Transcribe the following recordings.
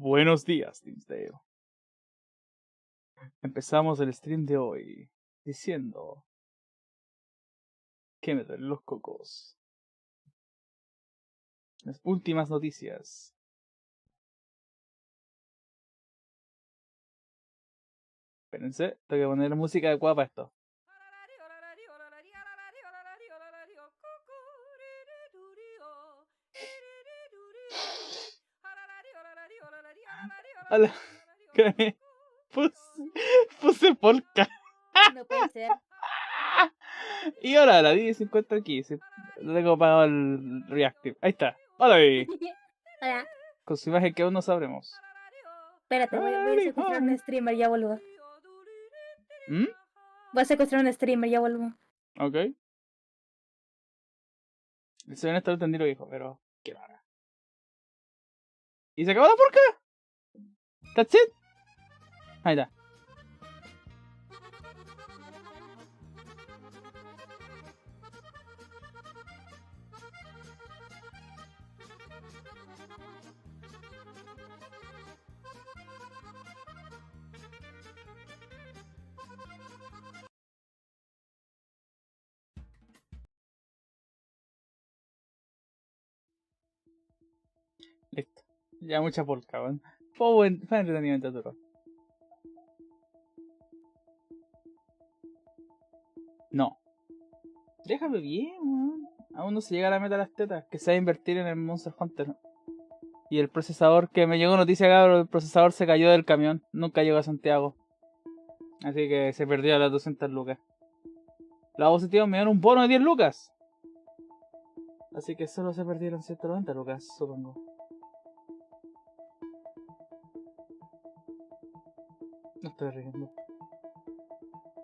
Buenos días, Dinsdale. Empezamos el stream de hoy diciendo que me duelen los cocos. Las últimas noticias. Espérense, tengo que poner música adecuada para esto. Hola. Puse polka. No puede ser. Y ahora la Didi se encuentra aquí. No tengo apagado el Reactive. Ahí está. Hola, Didi. Hola. Con su imagen que aún no sabremos. Espérate, voy a secuestrar un streamer, ya vuelvo. ¿Mm? Voy a secuestrar un streamer, ya vuelvo. Ok. Se ven estar entendido, hijo, pero qué rara. ¿Y se acabó la porca? ¿That's it? Ahí está. Listo. Ya mucha polka, weón. Fue entretenimiento duro. No. Déjalo bien, weón. Aún no se llega a la meta de las tetas. Que se va a invertir en el Monster Hunter. Y el procesador, que me llegó noticia, cabrón, el procesador se cayó del camión. Nunca llegó a Santiago. Así que se perdió las 200 lucas. Los positivos me dieron un bono de 10 lucas. Así que solo se perdieron 190 lucas, supongo. No estoy riendo.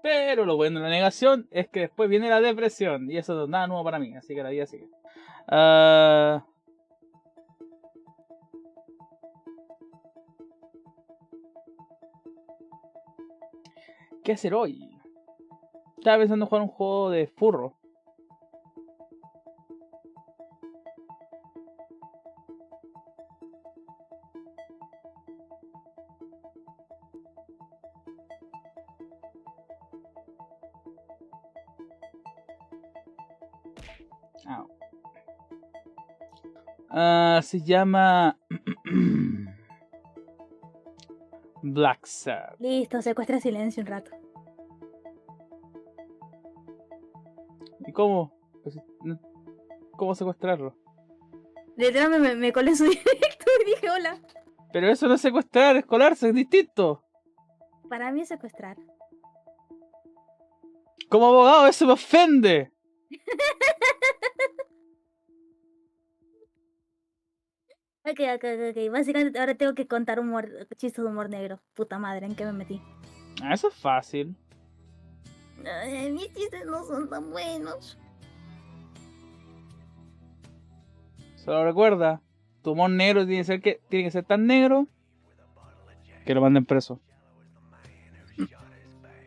Pero lo bueno de la negación es que después viene la depresión. Y eso no es nada nuevo para mí. Así que la vida sigue. ¿Qué hacer hoy? Estaba pensando en jugar un juego de furro. Se llama BLACKSAD. Listo, secuestra silencio un rato. ¿Y cómo? Pues, ¿cómo secuestrarlo? Literalmente me colé en su directo y dije hola. Pero eso no es secuestrar, es colarse, es distinto. Para mí es secuestrar. Como abogado eso me ofende. Ok. Básicamente ahora tengo que contar chistes de humor negro. Puta madre, ¿en qué me metí? Eso es fácil. Ay, mis chistes no son tan buenos. Solo recuerda, tu humor negro tiene que ser tan negro que lo manden preso.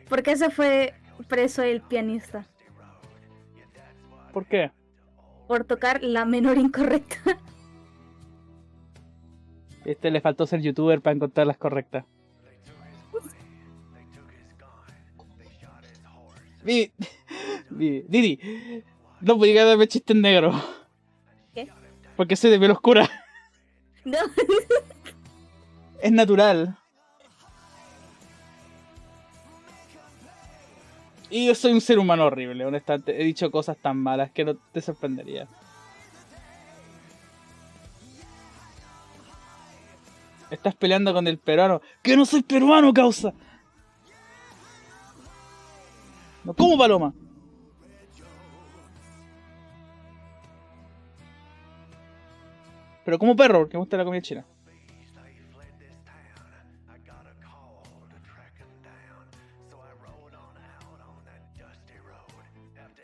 ¿Por qué se fue preso el pianista? ¿Por qué? Por tocar la menor incorrecta. Le faltó ser youtuber para encontrar las correctas. Didi, no podía darme chistes negros. ¿Qué? Porque soy de piel oscura. No. Es natural. Y yo soy un ser humano horrible, honestamente. He dicho cosas tan malas que no te sorprendería. Estás peleando con el peruano. ¡Que no soy peruano, causa! No como paloma. Pero como perro, porque me gusta la comida china.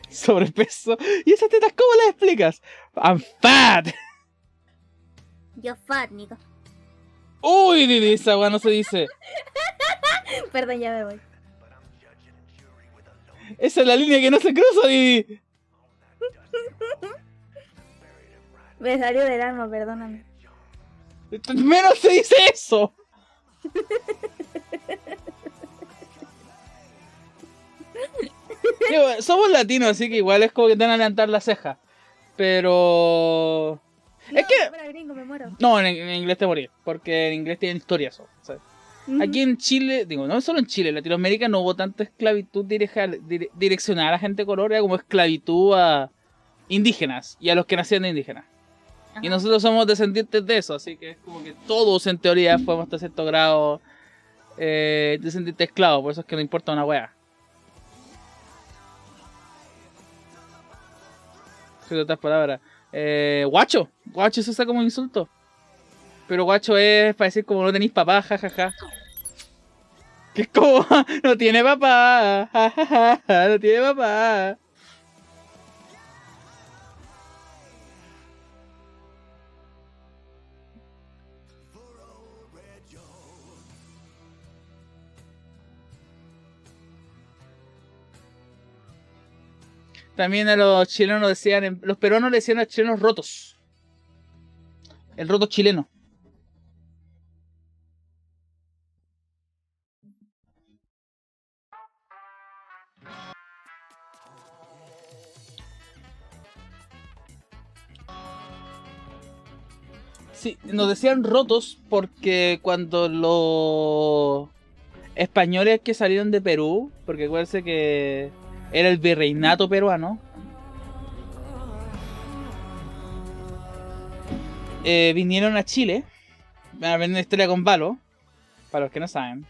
Sobrepeso. ¿Y esas tetas cómo las explicas? I'm fat. Yo fat, Nico. Uy, Didi, esa weá no se dice. Perdón, ya me voy. Esa es la línea que no se cruza, Didi. Me salió del alma, perdóname. Menos se dice eso. Digo, somos latinos, así que igual es como que te van a levantar la ceja. Pero... No, es que... para gringo, me muero. No, en inglés te morí, porque en inglés tienen historia eso, ¿sabes? Aquí en Chile, digo, no solo en Chile, en Latinoamérica no hubo tanta esclavitud direccionada a la gente de color, era como esclavitud a indígenas y a los que nacían de indígenas. Ajá. Y nosotros somos descendientes de eso, así que es como que todos en teoría fuimos hasta cierto grado descendientes de esclavos, por eso es que no importa una wea. Sin otras palabras. Guacho. Guacho se usa como insulto. Pero guacho es para decir como no tenéis papá, jajaja. Que es como, no tiene papá, jajaja, no tiene papá. También a los chilenos decían, los peruanos le decían a los chilenos rotos. El roto chileno. Sí, nos decían rotos porque cuando los españoles que salieron de Perú, porque acuérdense que era el virreinato peruano, vinieron a Chile, van a ver una historia con Valo, para los que no saben,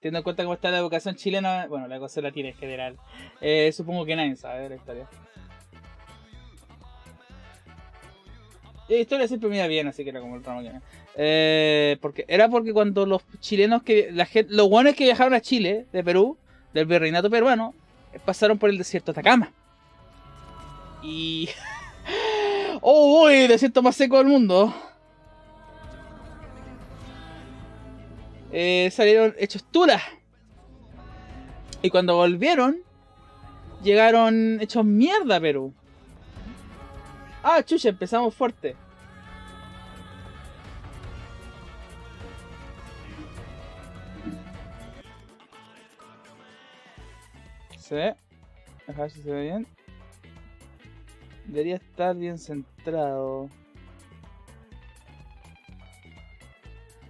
teniendo en cuenta cómo está la educación chilena, bueno, la educación latina en general, supongo que nadie sabe la historia. La historia siempre me iba bien, así que era como el ramo que porque cuando los chilenos los buenos que viajaron a Chile, de Perú, del virreinato peruano, pasaron por el desierto de Atacama. Y... ¡oh, uy! Desierto más seco del mundo. Salieron hechos tulas. Y cuando volvieron, llegaron hechos mierda a Perú. Ah, chucha, empezamos fuerte. Sí. A ver si se ve bien. Debería estar bien centrado.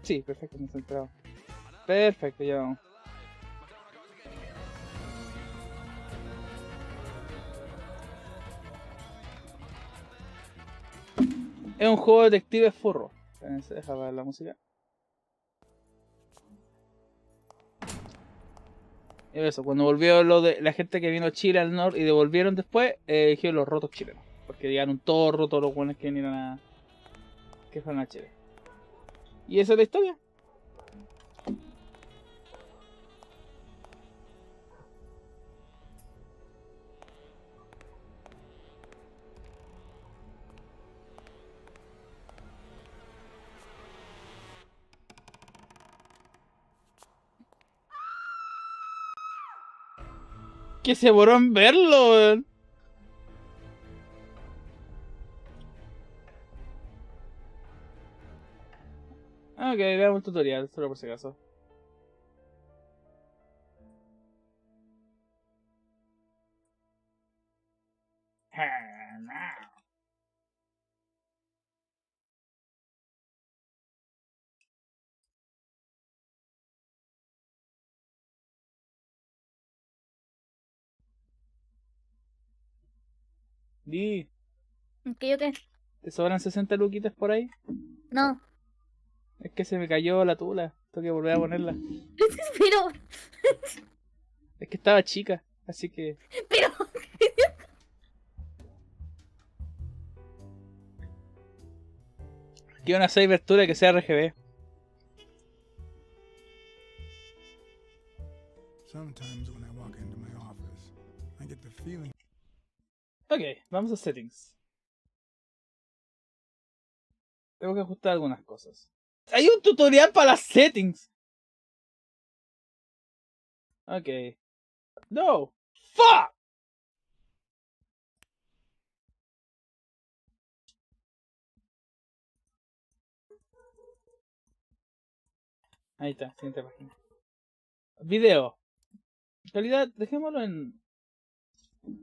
Sí, perfecto, bien centrado. Perfecto, ya vamos. Es un juego de detective furro. Deja ver la música. Y eso, cuando volvió lo de la gente que vino a Chile al norte y devolvieron después, dijeron los rotos chilenos. Porque llegaron todos rotos los buenos que vinieron a. Que fueron a Chile. Y esa es la historia. Que se borró en verlo, weón. Ok, veamos el tutorial, solo por si acaso. Di, ¿Qué yo qué? ¿te sobran 60 luquitas por ahí? No. Es que se me cayó la tula. Tengo que volver a ponerla. Pero, Es que estaba chica, así que... pero. quiero una cybertura que sea RGB. Sometimes when I walk into my office, I get the feeling. Ok, vamos a settings. Tengo que ajustar algunas cosas. ¡Hay un tutorial para las settings! Ok. No. ¡Fuck! Ahí está, siguiente página. Video. En realidad, dejémoslo en...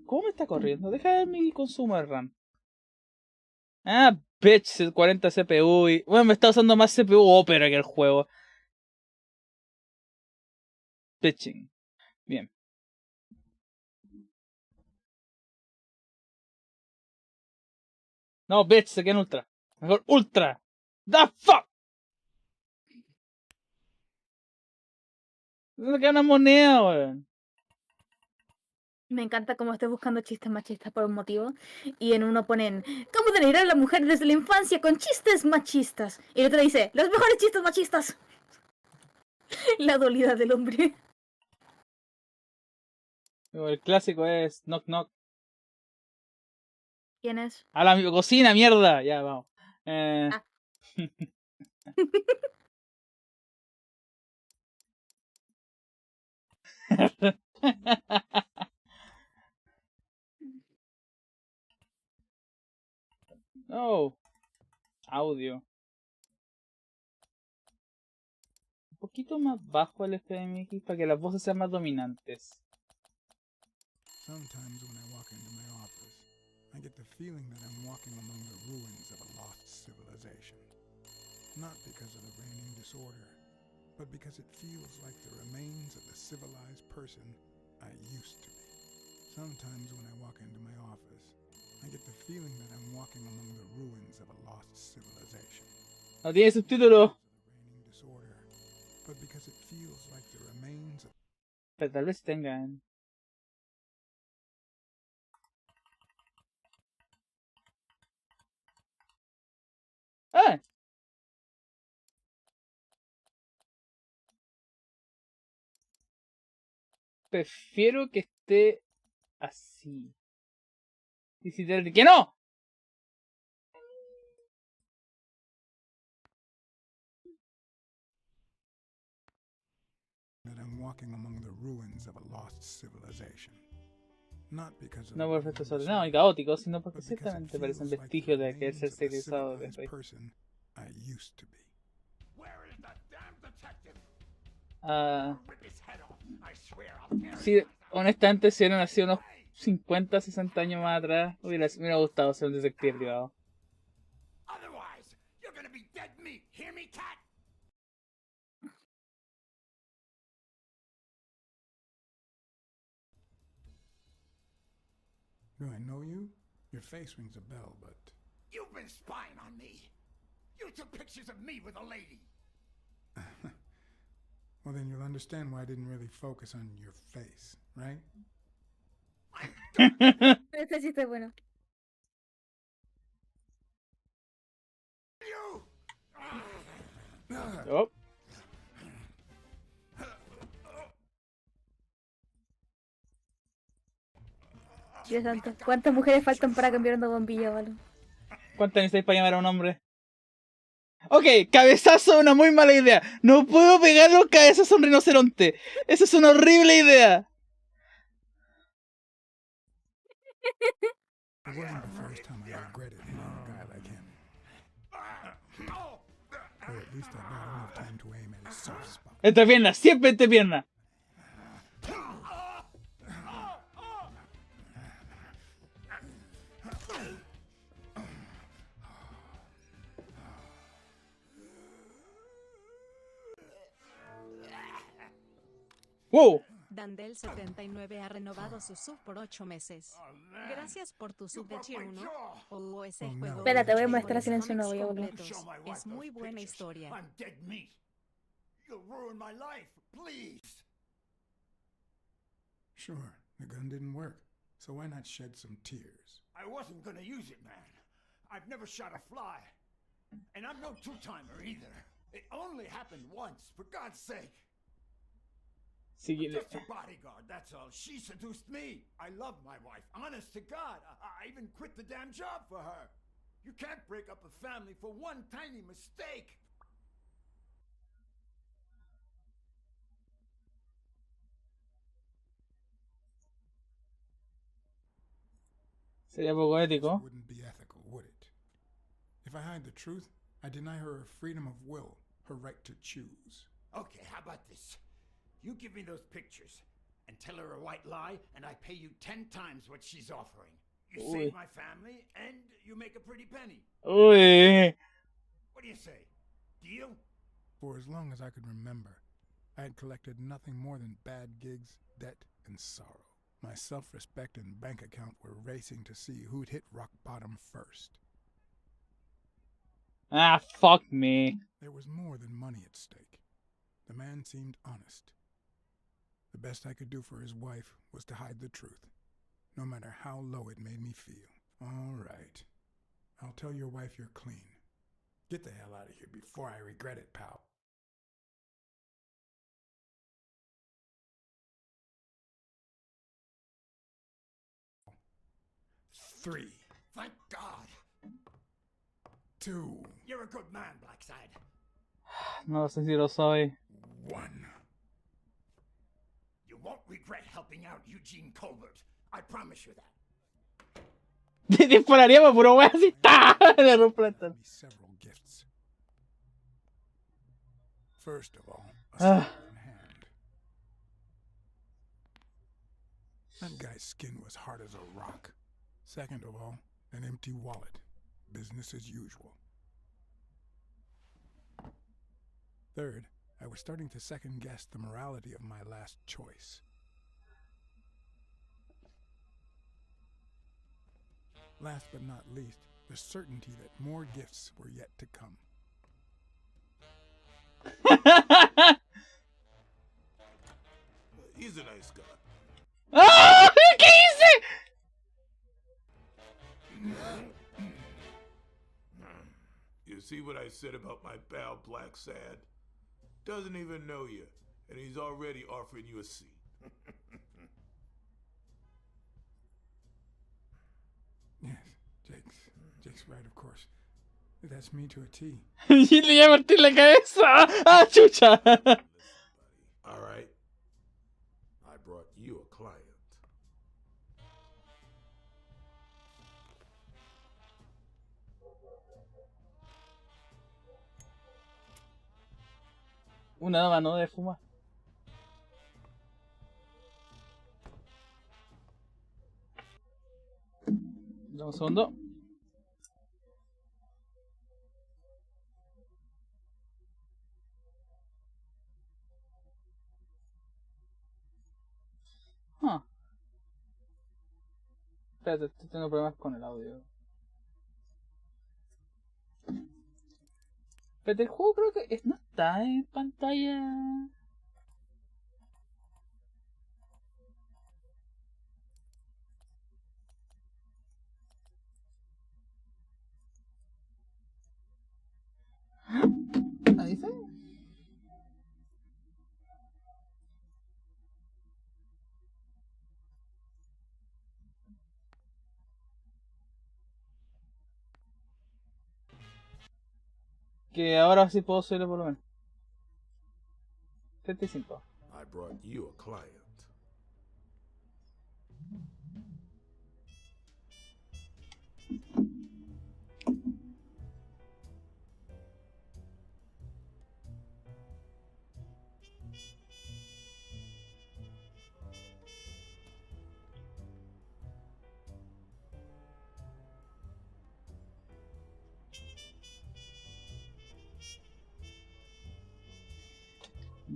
¿Cómo me está corriendo? Deja ver mi consumo de RAM. Ah, bitch, 40 CPU y... Bueno, me está usando más CPU Opera que el juego. Bitching. Bien. No, bitch, se queda en ultra. Mejor ultra. The fuck. Se queda una moneda, weón. Me encanta cómo estoy buscando chistes machistas por un motivo. Y en uno ponen, ¿cómo denigrar a la mujer desde la infancia con chistes machistas? Y el otro dice, los mejores chistes machistas. La dualidad del hombre. El clásico es knock knock. ¿Quién es? A la cocina, mierda. Ya, vamos. Ah. Oh. Audio. Un poquito más bajo el FMX para que las voces sean más dominantes. Sometimes when I walk into my office, I get the feeling that I'm walking among the ruins of a lost civilization. Not because of the reigning disorder, but because it feels like the remains of the civilized person I used to be. Sometimes when I walk into my office, I get the feeling that I'm walking among the ruins of a lost civilization. No tiene subtítulo. Reigning disorder, but because it feels like the remains of... Pero tal vez tengan. ¡Ah! Prefiero que esté así. Y si te... ¡Que no! that I'm walking among the ruins of a lost civilization. Not because of No the por efectos reigning ordenados y disorder, caóticos, sino porque but because it ciertamente parecen feels like vestigios the de aquel remains ser of the civilizado de civilized rey. person I used to be. Where is that damn detective? Ah, Rip his head off. I swear I'll tear sí, his ass out. honestamente, si hubieran nacido unos 50, 60 años más atrás, me hubiera gustado ser un detective privado. Otherwise, you're gonna be dead meat. Hear me, cat? Do I know you? Your face rings a bell, but You've been spying on me. You took pictures of me with a lady. well, then you'll understand why I didn't really focus on your face, right? Este chiste es bueno. You! Oh, Dios santo. ¿Cuántas mujeres faltan para cambiar una bombilla, Valo? ¿cuánto necesitáis para llamar a un hombre? Ok, cabezazo, una muy mala idea. No puedo pegar los cabezazos a un rinoceronte. Esa es una horrible idea. It wasn't the first time I regretted hitting a guy like him. Or at least I bought enough time to aim at his soft spot. Entre piernas, siempre entre piernas. Wow. Dandel79 ha renovado su sub por 8 meses. Gracias por tu sub de Tier 1. O ese Oh, no. juego. Espérate, voy a con mostrar los silencio, no cómics voy a volver. completos. Show my wife Es muy those buena pictures. historia. I'm dead meat. You'll ruin my life. Please. Sure, the gun didn't work, so why not shed some tears? I wasn't gonna use it, man. I've never shot a fly. And I'm no two-timer either. It only happened once, for God's sake. Sí, Just a bodyguard, that's all. She seduced me. I love my wife. Honest to God. I even quit the damn job for her. You can't break up a family for one tiny mistake. sería poco ético. Wouldn't be ethical, would it? If I hide the truth, I deny her her freedom of will, her right to choose. Okay, how about this? You give me those pictures and tell her a white lie, and I pay you 10 times what she's offering. You save my family, and you make a pretty penny. Uy. What do you say? Deal? For as long as I could remember, I had collected nothing more than bad gigs, debt, and sorrow. My self-respect and bank account were racing to see who'd hit rock bottom first. Ah, fuck me. There was more than money at stake. The man seemed honest. The best I could do for his wife was to hide the truth, no matter how low it made me feel. All right. I'll tell your wife you're clean. Get the hell out of here before I regret it, pal. Three. Thank God. 2. You're a good man, BLACKSAD. No sé si lo soy. 1. You won't regret helping out Eugene Colbert. I promise you that. Dispararíamos puro wea así. ¡Ta! Le rompo la ventana. Several gifts. First of all, a sword in hand. That guy's skin was hard as a rock. Second of all, an empty wallet. Business as usual. Third, I was starting to second guess the morality of my last choice. Last but not least, the certainty that more gifts were yet to come. He's a nice guy. ¡Ah! ¿Qué hice? You see what I said about my pal BLACKSAD? Doesn't even know you, and he's already offering you a seat. Yes, Jake's right, of course. That's me to a T. Y le iba a partir la cabeza. ¡Ah, chucha! Listen, buddy. All right? I brought you a client. Una dama no debe fumar. Dame un segundo. Espérate, estoy teniendo problemas con el audio. Pero el juego creo que no está en pantalla. ¿Ahí dice? Que ahora sí puedo subirle por lo menos. 35. I brought you a client.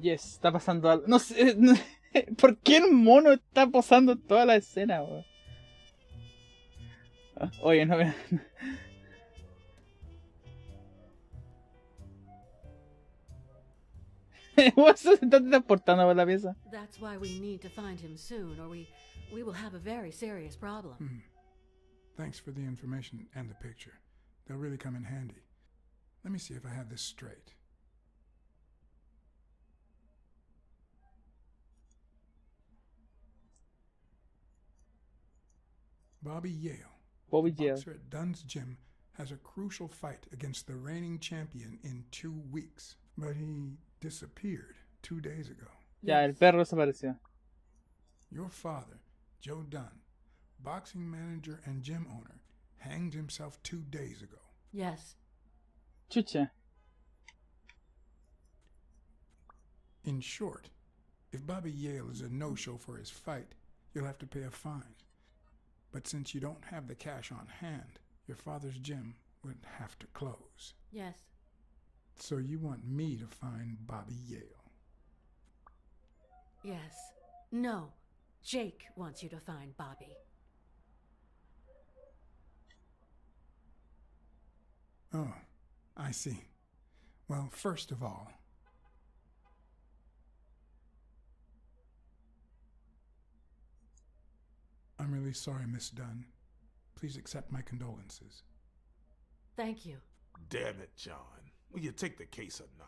Yes, está pasando algo. No sé. ¿Por qué el mono está posando toda la escena, weón? Oye, no vean. ¿Vos se está transportando por la pieza? That's why we need to find him soon, or we will have a very serious problem. Thanks for the information and the picture. They'll really come in handy. Let me see if I have this straight. Bobby Yale, boxer at Dunn's Gym, has a crucial fight against the reigning champion in 2 weeks. But he disappeared 2 days ago. Ya, el perro desapareció. Your father, Joe Dunn, boxing manager and gym owner, hanged himself 2 days ago. Yes. Chucha. In short, if Bobby Yale is a no-show for his fight, you'll have to pay a fine. But since you don't have the cash on hand, your father's gym would have to close. Yes. So you want me to find Bobby Yale? Yes. No. Jake wants you to find Bobby. Oh, I see. Well, first of all, I'm really sorry, Miss Dunn. Please accept my condolences. Thank you. Damn it, John. Will you take the case or not?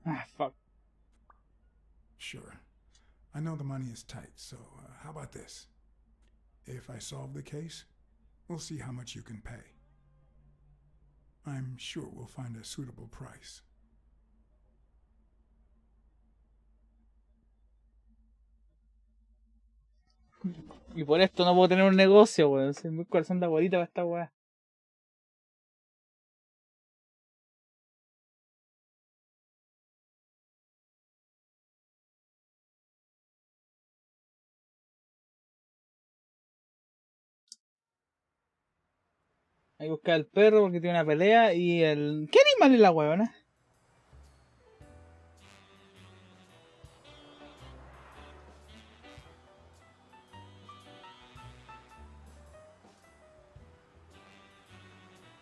Ah, fuck. Sure. I know the money is tight, so how about this? If I solve the case, we'll see how much you can pay. I'm sure we'll find a suitable price. Y por esto no puedo tener un negocio, weón. Soy muy corazón de abuelita para esta weá. Hay que buscar al perro porque tiene una pelea y el... ¿Qué animal es la weona?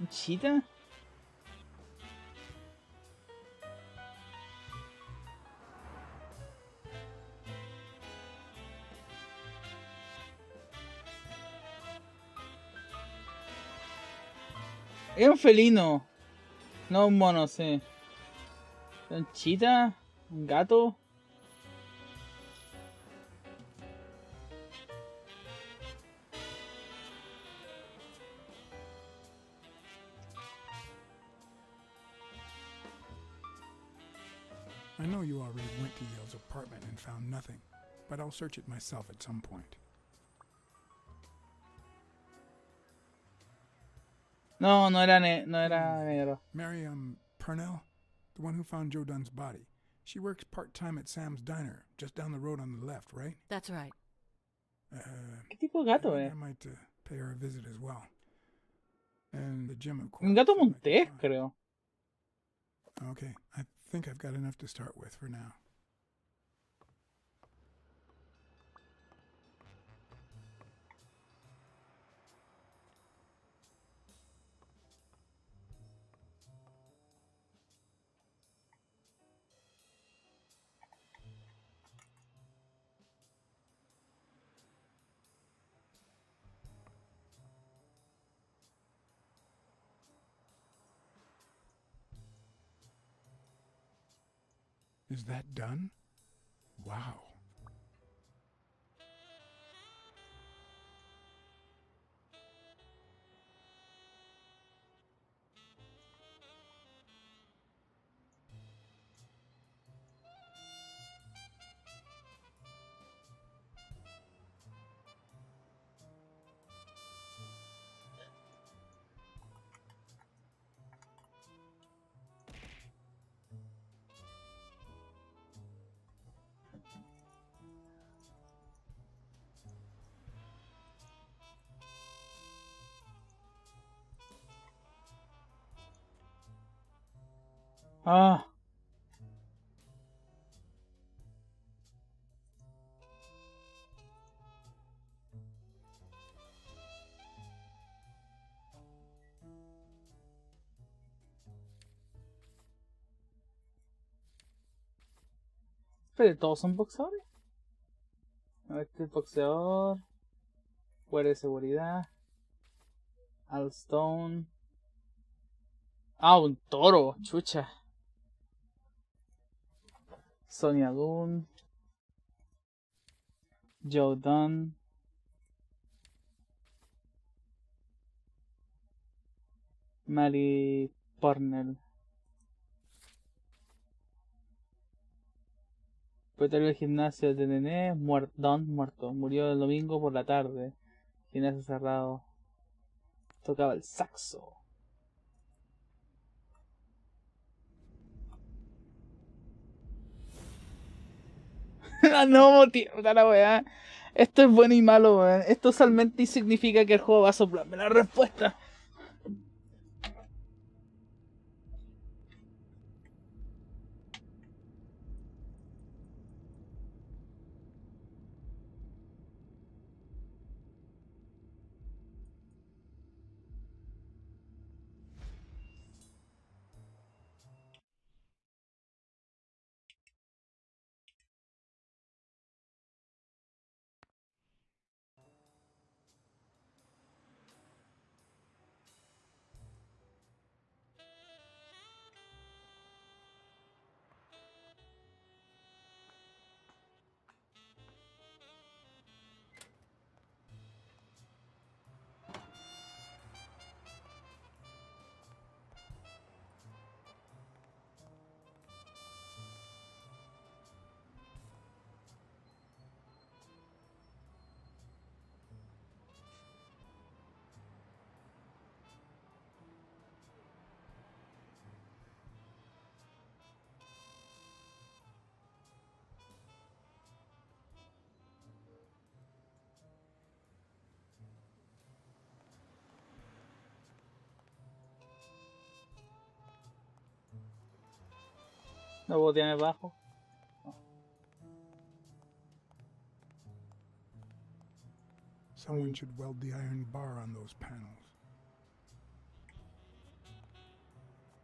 ¿Un chita? Es un felino. No un mono, sí. ¿Un chita? ¿Un gato? I know you already went to Yale's apartment and found nothing, but I'll search it myself at some point. No, no era negro. Mary, Purnell? The one who found Joe Dunn's body. She works part-time at Sam's Diner, just down the road on the left, right? That's right. ¿Qué tipo de gato I es? might pay her a visit as well. And the gym, of course. Un gato I might montés, find. creo. Okay, I think I've got enough to start with for now. Is that done? Wow. Ah. Pero todos son boxeadores. A ver, este es boxeador. Guardia de seguridad. Alstone. Ah, un toro, chucha. Sonia Dunn. Joe Dunn. Mary Purnell. Propietario del gimnasio de Nené, muerto. Murió el domingo por la tarde. Gimnasio cerrado. Tocaba el saxo. No, tío, la weá. Esto es bueno y malo, weón. Esto solamente significa que el juego va a soplarme la respuesta. No puedo tirar bajo. Someone should weld the iron bar on those panels.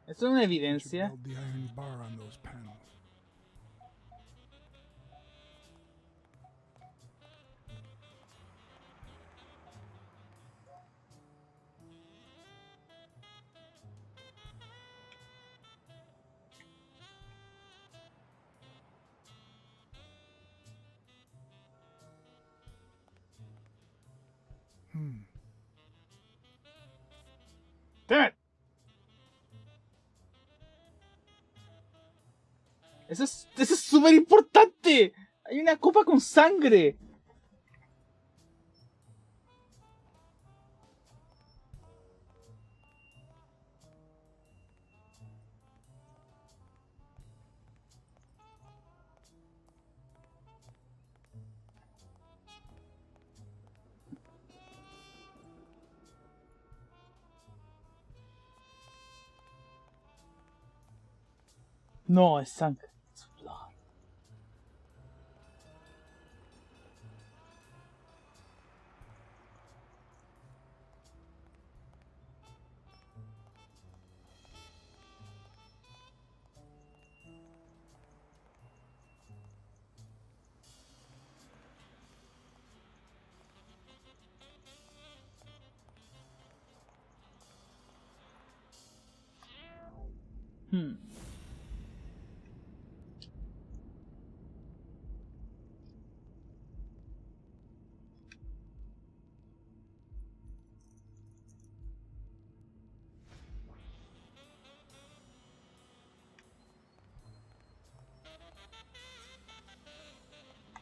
Esto es una Should evidencia. weld the iron bar on those panels. ¡Damn it! Eso es súper importante. Hay una copa con sangre. No, es sangre. Es blood.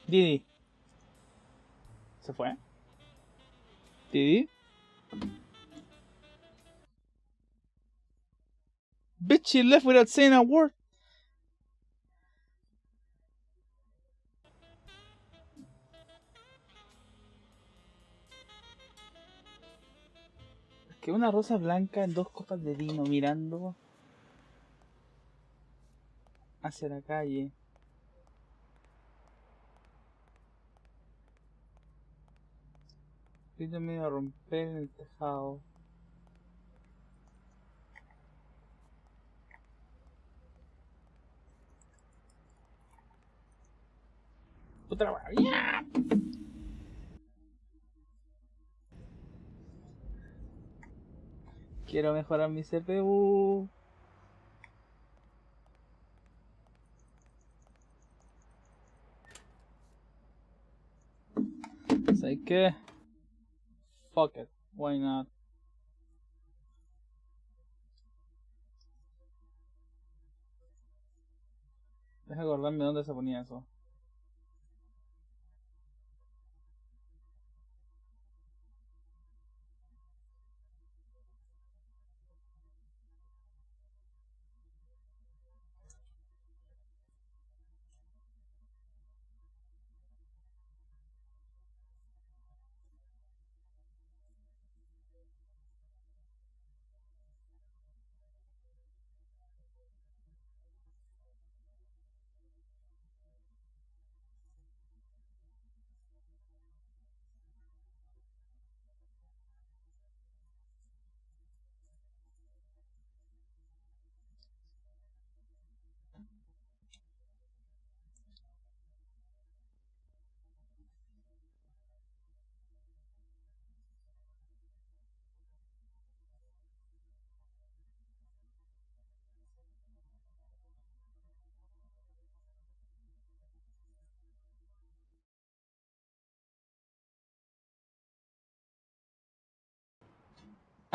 Didi. ¿Se fue? Didi. Bitch, she left without saying a word. Que una rosa blanca en 2 copas de vino mirando hacia la calle. Grito medio a romper en el tejado. Puta la wea. Quiero mejorar mi CPU. ¿Sabes qué? Fuck it. Why not? Deja acordarme dónde se ponía eso.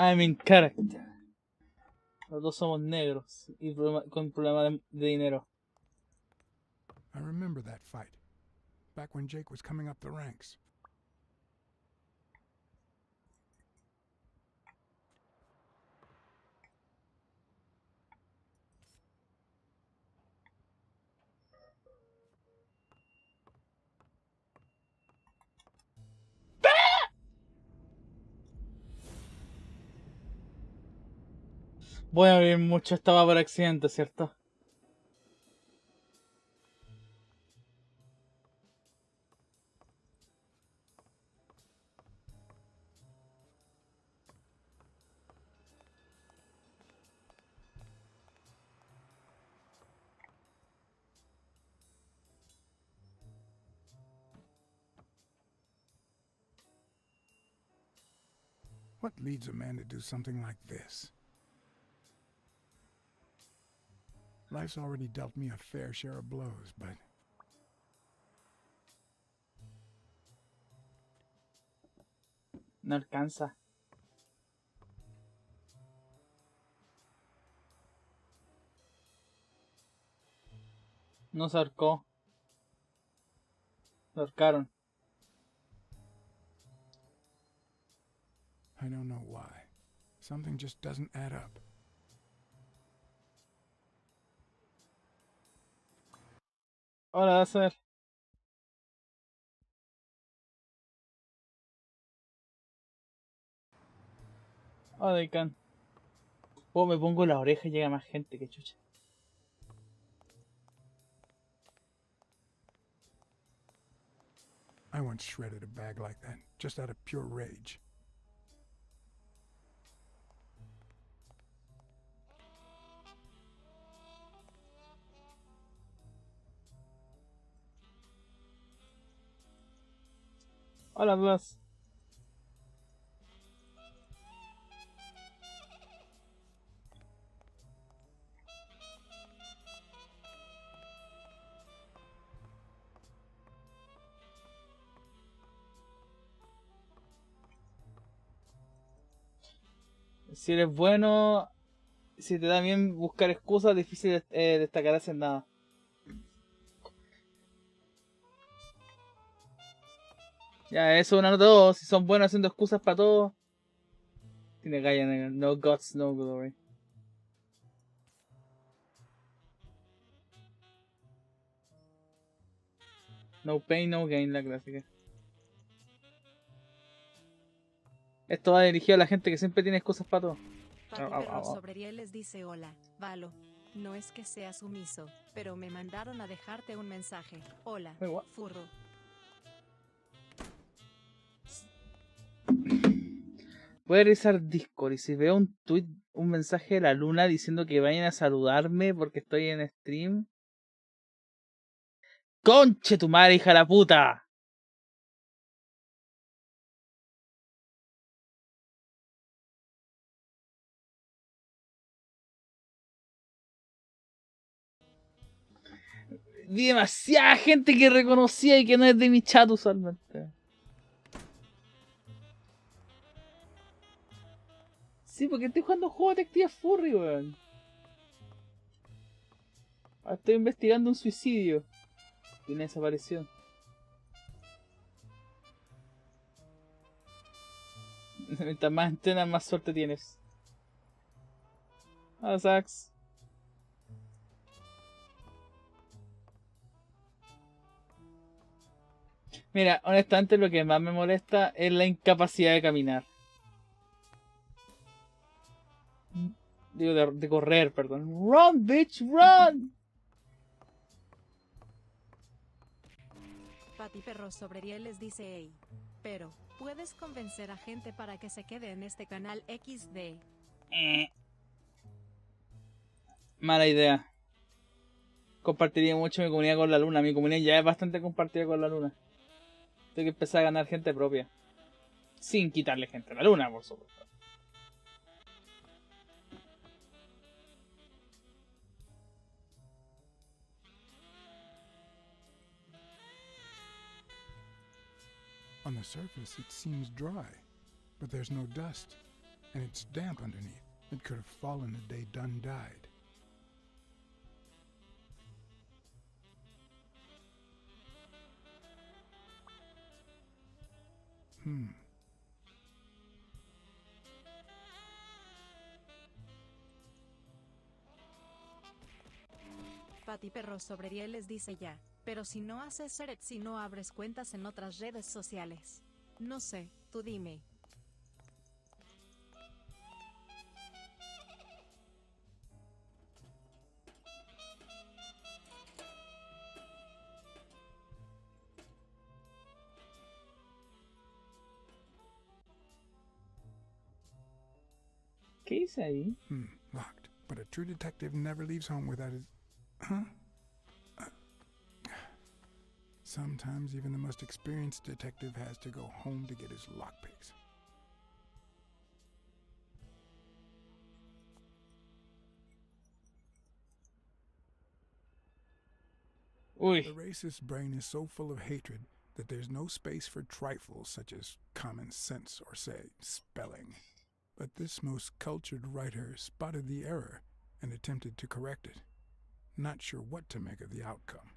I'm in character. Los dos somos negros y con problemas de dinero. I remember that fight. Back when Jake was coming up the ranks. Voy a abrir mucho esta va por accidente, ¿cierto? What leads a man to do something like this? Life's already dealt me a fair share of blows, but No alcanza. No se ahorcó. Lo ahorcaron. I don't know why. Something just doesn't add up. Ahora vas a ver. Oh, they can. Oh, me pongo la oreja y llega más gente, que chucha. I once shredded a bag like that, just out of pure rage. Hola, Blas. Si eres bueno, si te da bien buscar excusas, difícil destacar en nada. Ya, eso es una nota 2. Si son buenos haciendo excusas para todo. Tiene galla negra. No guts, no glory. No pain, no gain, la clásica. Esto va dirigido a la gente que siempre tiene excusas para todo. Pati Perro sobre les dice hola, Valo. No es que sea sumiso, pero me mandaron a dejarte un mensaje. Hola, Wait, what? furro. Voy a revisar Discord y si veo un tweet, un mensaje de la luna diciendo que vayan a saludarme porque estoy en stream. ¡Conche tu madre, hija de la puta! Vi demasiada gente que reconocía y que no es de mi chat usualmente. Sí, porque estoy jugando un juego de detective furry, weón. Ahora estoy investigando un suicidio. Y una desaparición. Mientras más entrenas, más suerte tienes. Ah, Sax. Mira, honestamente lo que más me molesta es la incapacidad de caminar. Digo, de correr, perdón. Run, bitch, run. Pati Perro sobre les dice hey. Pero, ¿puedes convencer a gente para que se quede en este canal XD? Mala idea. Compartiría mucho mi comunidad con la luna. Mi comunidad ya es bastante compartida con la luna. Tengo que empezar a ganar gente propia. Sin quitarle gente a la luna, por supuesto. On the surface, it seems dry, but there's no dust. and it's damp underneath. It could have fallen the day Dunn died. Patty Perro sobre Rieles dice ya, pero si no haces Seret si no abres cuentas en otras redes sociales. No sé, tú dime. ¿Qué dice ahí? Locked. But a true detective never leaves home without his... Huh? Sometimes even the most experienced detective has to go home to get his lockpicks. Uy. The racist brain is so full of hatred that there's no space for trifles such as common sense or, say, spelling. But this most cultured writer spotted the error and attempted to correct it, not sure what to make of the outcome.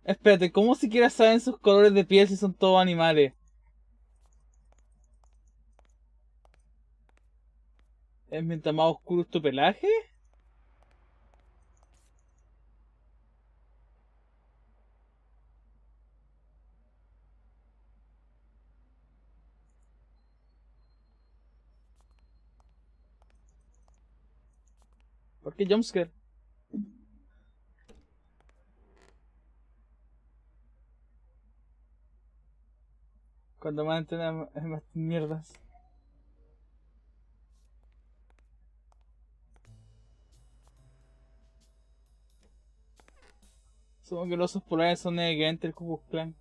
Espérate, ¿cómo siquiera saben sus colores de piel si son todos animales? ¿Es mientras más oscuro es tu pelaje? ¿Por qué jumpscare? Cuando más entrenan es más mierdas. Supongo que los osos polares son equivalentes al Ku Klux Klan.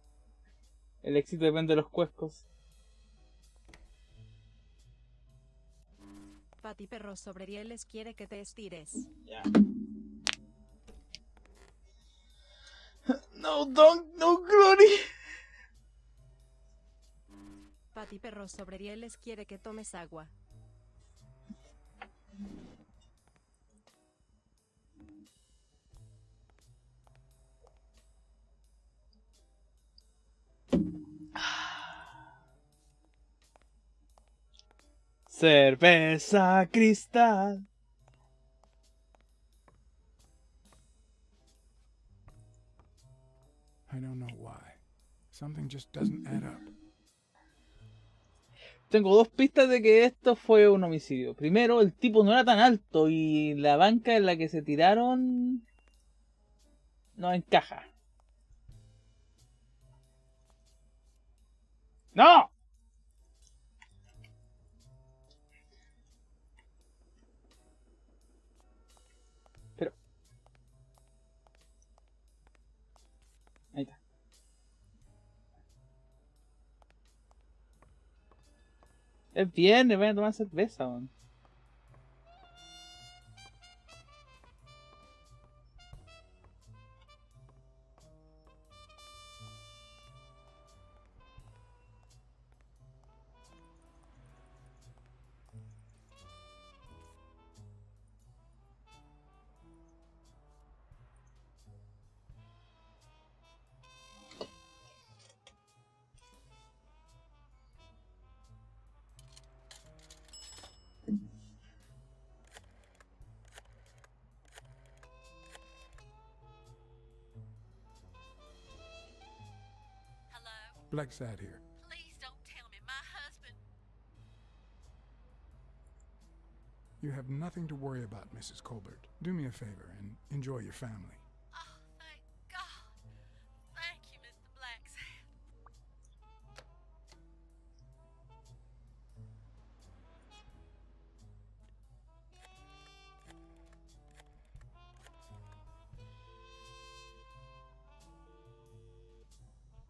El éxito depende de los cuescos. Patty Perro sobre Rieles quiere que te estires. Ya. No, no, Glory. Patty Perro sobre Rieles quiere que tomes agua. Cerveza cristal. I don't know why. Something just doesn't add up. Tengo dos pistas de que esto fue un homicidio. Primero, el tipo no era tan alto y la banca en la que se tiraron no encaja. ¡No! Pero... Ahí está. Es viernes, vayan a tomar cerveza, man. BLACKSAD here. Please don't tell me my husband. You have nothing to worry about, Mrs. Colbert. Do me a favor and enjoy your family. Oh, thank God. Thank you, Mr. BLACKSAD.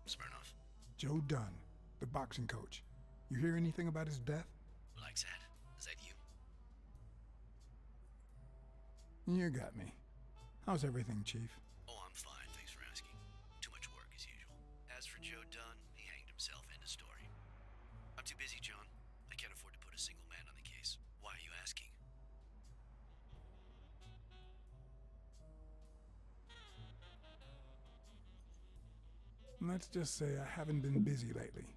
Smirnoff. Joe Dunn, the boxing coach. You hear anything about his death? BLACKSAD. Is that you? You got me. How's everything, Chief? Oh, I'm fine. Thanks for asking. Too much work as usual. As for Joe Dunn, he hanged himself, end of story. I'm too busy, John. I can't afford to put a single man on the case. Why are you asking? Let's just say I haven't been busy lately.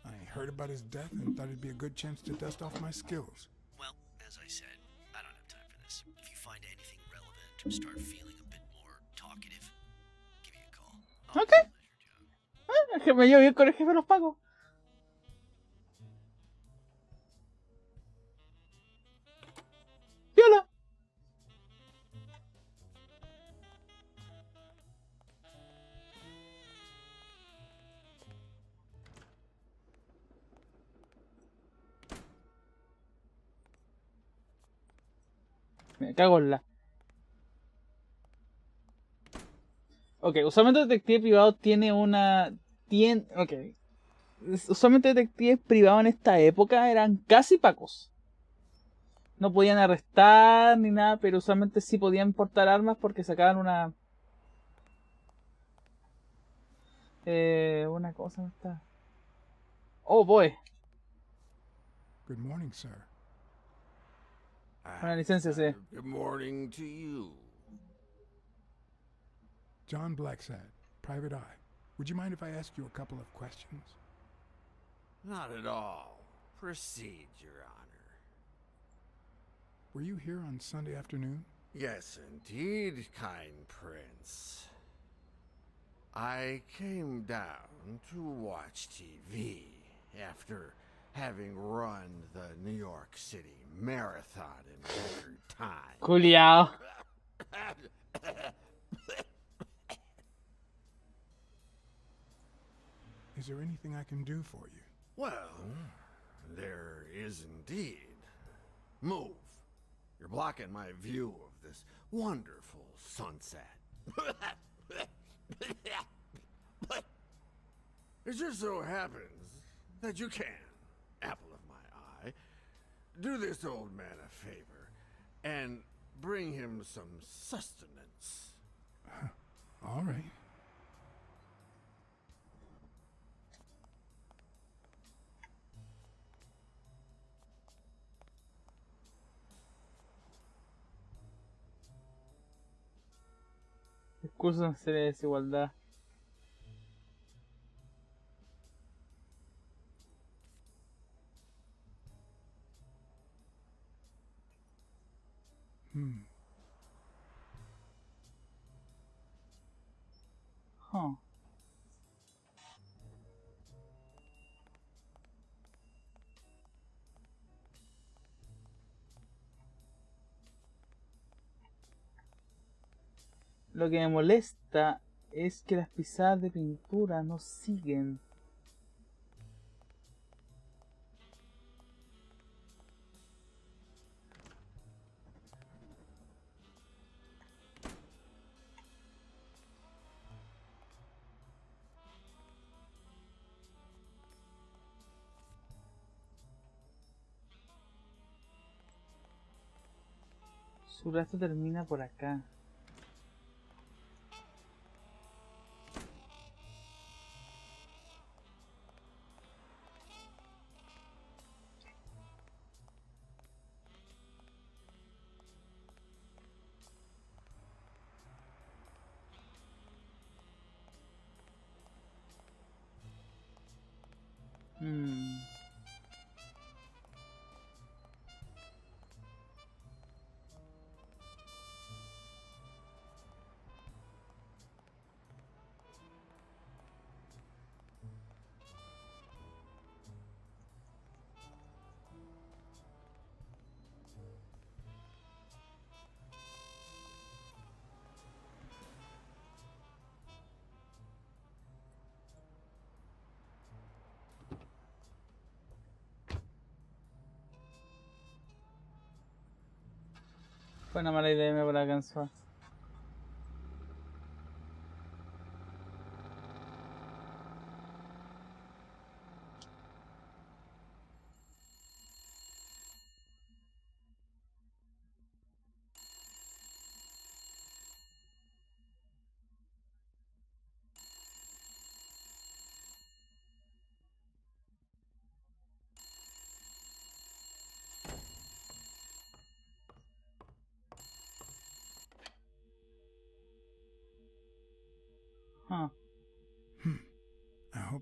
I heard about his death and thought it'd be a good chance to dust off my skills. Well, as I said, I don't have time for this. If you find anything relevant or start feeling a bit more talkative, give me a call. Ok. Es que me llevo bien con el jefe de los pagos. Viola. Me cago en la. Ok, usualmente el detective privado tiene una... Ok. Usualmente detectives privados en esta época eran casi pacos. No podían arrestar ni nada, pero usualmente sí podían portar armas porque sacaban una... una cosa, ¿no está? Oh, boy. Good morning, sir. Una licencia, sí. Good morning to you. John BLACKSAD, Private Eye. Would you mind if I ask you a couple of questions? Not at all. Proceed, Your Honor. Were you here on Sunday afternoon? Yes, indeed, kind prince. I came down to watch TV after having run the New York City Marathon in record time. Culiao. Is there anything I can do for you? Well, there is indeed. Move. You're blocking my view of this wonderful sunset. It just so happens that you can, apple of my eye, do this old man a favor and bring him some sustenance. All right. Discurso en serie de desigualdad. Huh. Lo que me molesta es que las pisadas de pintura no siguen. Su rastro termina por acá. Fue una mala idea, me para cansar.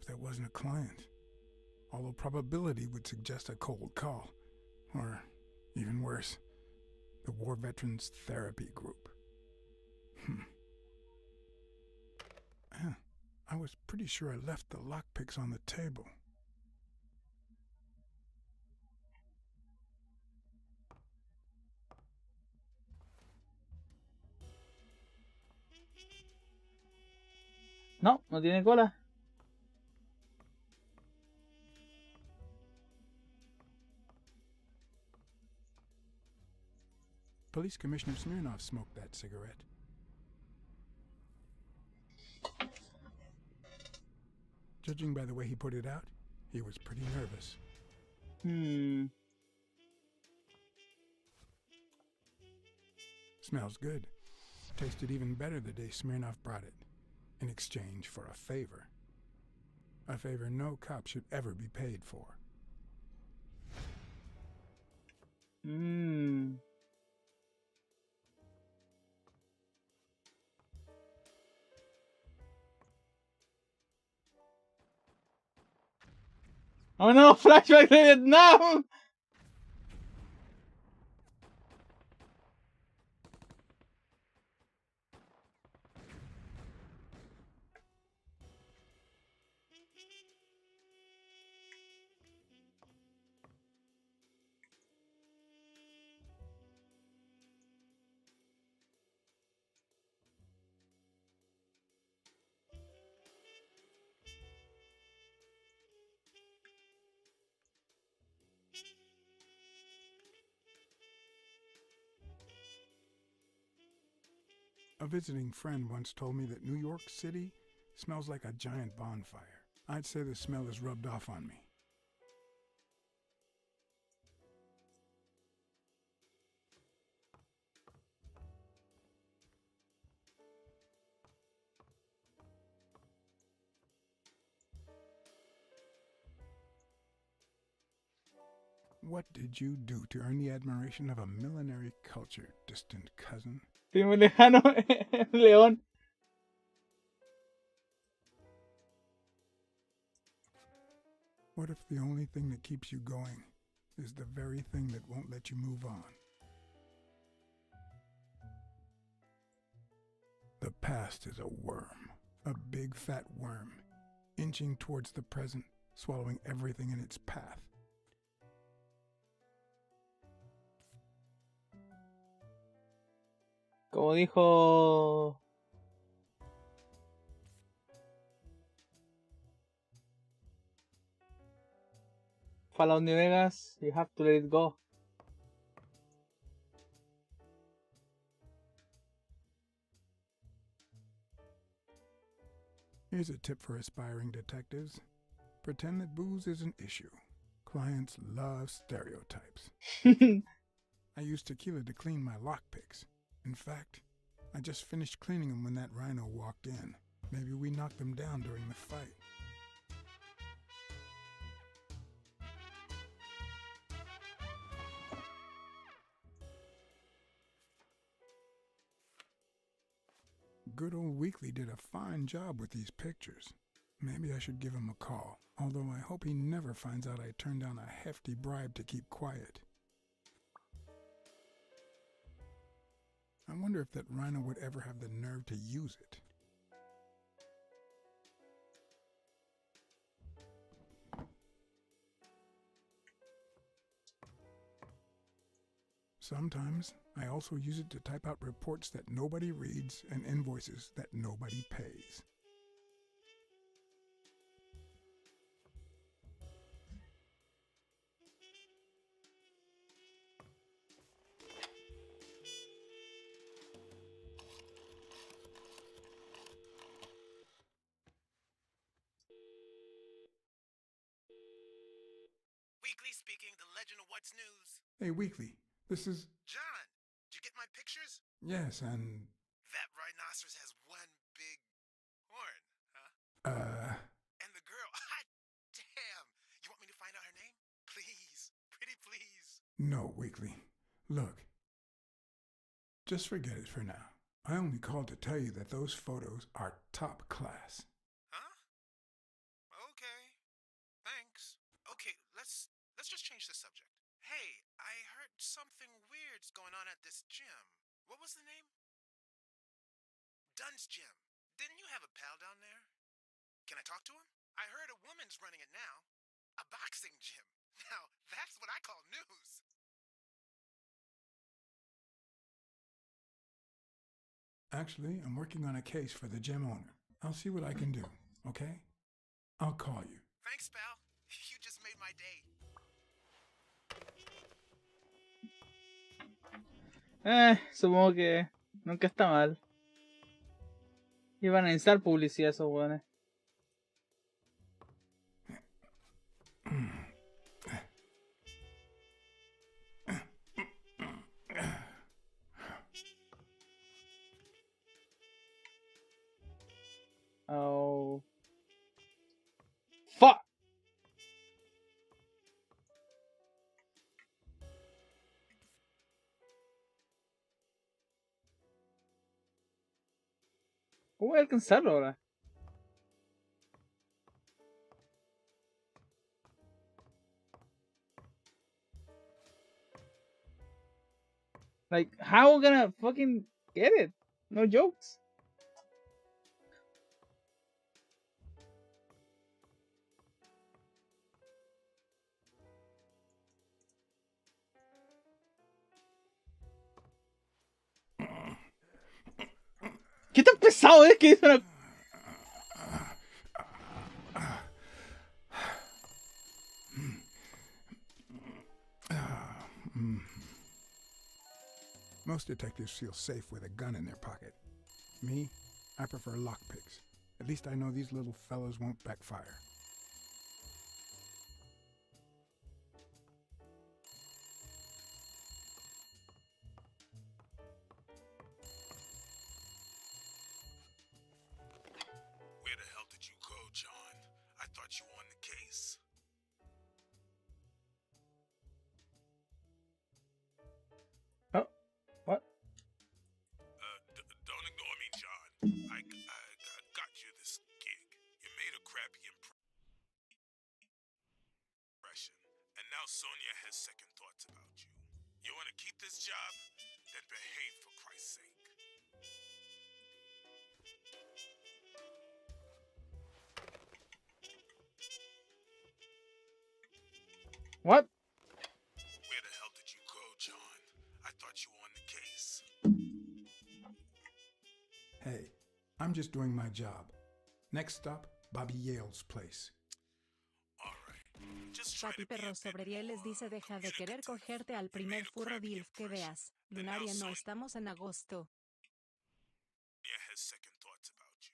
hope that wasn't a client. Although probability would suggest a cold call. Or, even worse, the War Veterans Therapy Group. I was pretty sure I left the lockpicks on the table. No, no tiene cola. Police Commissioner Smirnov smoked that cigarette. Judging by the way he put it out, he was pretty nervous. Smells good. Tasted even better the day Smirnov brought it, in exchange for a favor. A favor no cop should ever be paid for. Oh no, flashback de Vietnam. A visiting friend once told me that New York City smells like a giant bonfire. I'd say the smell is rubbed off on me. What did you do to earn the admiration of a millinery culture, distant cousin? Primo lejano, León. What if the only thing that keeps you going is the very thing that won't let you move on? The past is a worm, a big fat worm, inching towards the present, swallowing everything in its path. Como dijo Fallout New Vegas, you have to let it go. Here's a tip for aspiring detectives. Pretend that booze is an issue. Clients love stereotypes. I used tequila to clean my lockpicks. In fact, I just finished cleaning them when that rhino walked in. Maybe we knocked them down during the fight. Good old Weekly did a fine job with these pictures. Maybe I should give him a call, although I hope he never finds out I turned down a hefty bribe to keep quiet. I wonder if that rhino would ever have the nerve to use it. Sometimes I also use it to type out reports that nobody reads and invoices that nobody pays. Weekly speaking, the legend of what's news. Hey, Weekly, this is... John, did you get my pictures? Yes, and... That rhinoceros has one big horn, huh? And the girl, hot damn. You want me to find out her name? Please, pretty please. No, Weekly. Look. Just forget it for now. I only called to tell you that those photos are top class. Huh? thanks. Okay, let's just change the subject. Hey, I heard something weird's going on at this gym. What was the name? Dunn's Gym. Didn't you have a pal down there? Can I talk to him? I heard a woman's running it now. A boxing gym. Now, that's what I call news. Actually, I'm working on a case for the gym owner. I'll see what I can do, okay? I'll call you. Thanks, pal. You just made my day. Supongo que nunca está mal. Iban a necesitar publicidad esos weones. Oh. Fuck! ¿Cómo voy a alcanzarlo ahora? Like, how am I gonna fucking get it? No jokes. ¿Qué tan pesado es que es una... Most detectives feel safe with a gun in their pocket. Me, I prefer lockpicks. At least I know these little fellas won't backfire. Where the hell did you go, John? I thought you won the case. Oh, what? Don't ignore me, John. I got you this gig. You made a crappy impression. And now Sonia has second thoughts about you. You want to keep this job? Then behave, for Christ's sake. What? Where the hell did you go, John? I thought you won the case. Hey, I'm just doing my job. Next stop, Bobby Yale's place. All right. Just try Pati to be a Perro bit sobre Rieles dice deja de querer cogerte al primer furro DILF que veas. Lunaria, no estamos en agosto. Sonia has second thoughts about you.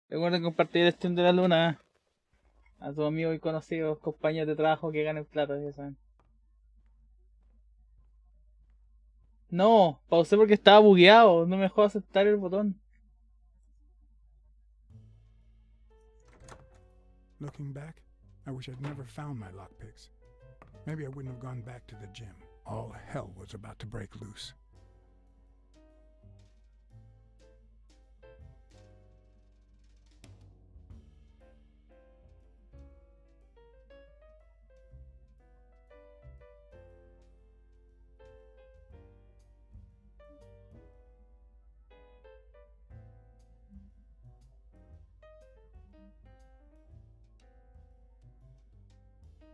Recuerden compartir el stream de la luna a tus amigos y conocidos, compañeros de trabajo que ganen plata, ya saben. No, pausé porque estaba bugueado, no me dejó aceptar el botón. Looking back, I wish I'd never found my lockpicks. Maybe I wouldn't have gone back to the gym. All hell was about to break loose.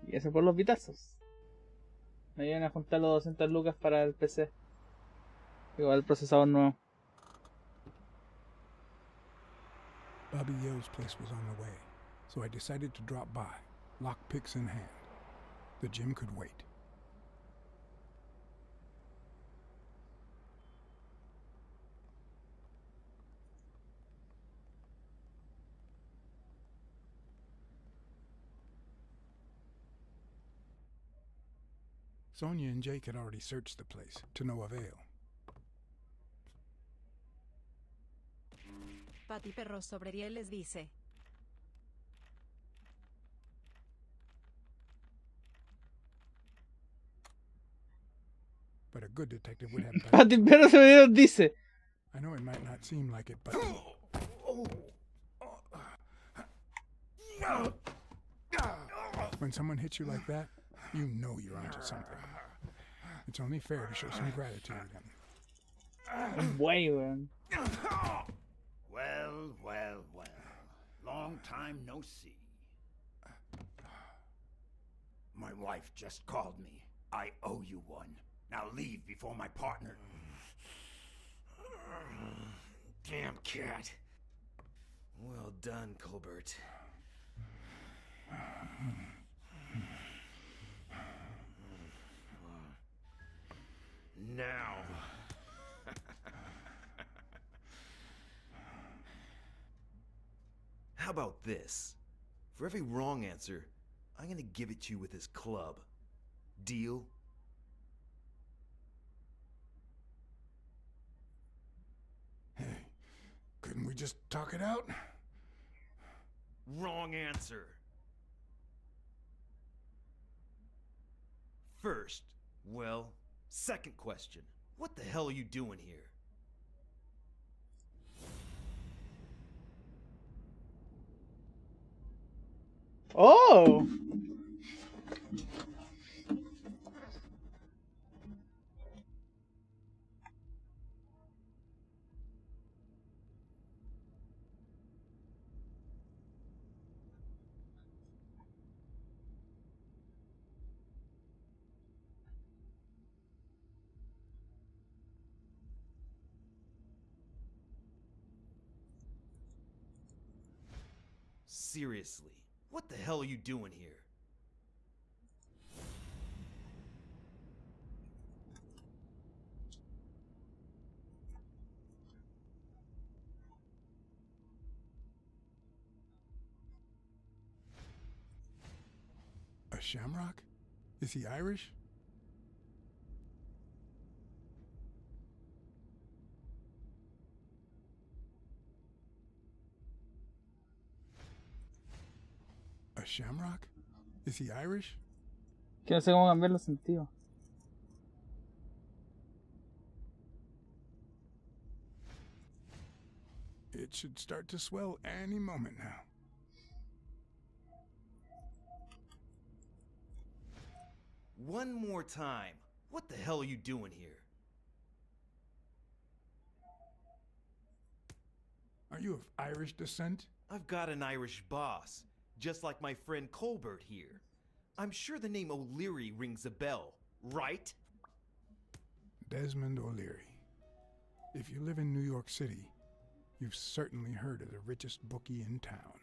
Y eso por los vitazos. Me vienen a juntar los 200 lucas para el PC. Igual el procesador nuevo. Bobby Yale's place was on the way, so I decided to drop by, lockpicks in hand. The gym could wait. Sonia and Jake had already searched the place, to no avail. Pati Perro sobre Rieles dice. But a good detective would have better. Pati Perro se me dice. I know it might not seem like it, but When someone hits you like that, you know you're onto something. It's only fair to show some gratitude. Güey, weón. Well, well, well. Long time no see. My wife just called me. I owe you one. Now leave before my partner... Damn cat. Well done, Colbert. Now. How about this? For every wrong answer, I'm gonna give it to you with this club. Deal? Hey, couldn't we just talk it out? Wrong answer. First, well, second question. What the hell are you doing here? Oh! Seriously, what the hell are you doing here? A shamrock? Is he Irish? A shamrock? Is he Irish? Que no sé cómo cambiar los sentidos. It should start to swell any moment now. One more time. What the hell are you doing here? Are you of Irish descent? I've got an Irish boss, just like my friend Colbert here. I'm sure the name O'Leary rings a bell, right? Desmond O'Leary. If you live in New York City, you've certainly heard of the richest bookie in town.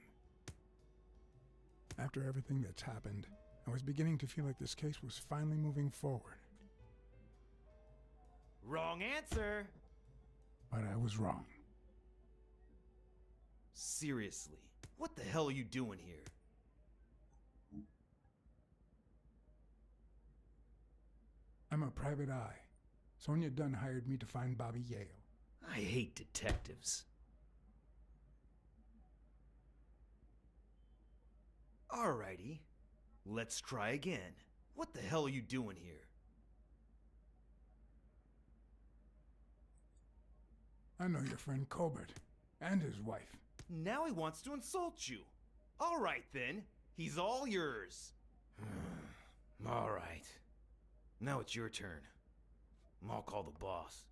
After everything that's happened, I was beginning to feel like this case was finally moving forward. Wrong answer! But I was wrong. Seriously, what the hell are you doing here? I'm a private eye. Sonia Dunn hired me to find Bobby Yale. I hate detectives. Alrighty, let's try again. What the hell are you doing here? I know your friend Colbert and his wife. Now he wants to insult you. Alright then, he's all yours. Alright. Now it's your turn. I'll call the boss.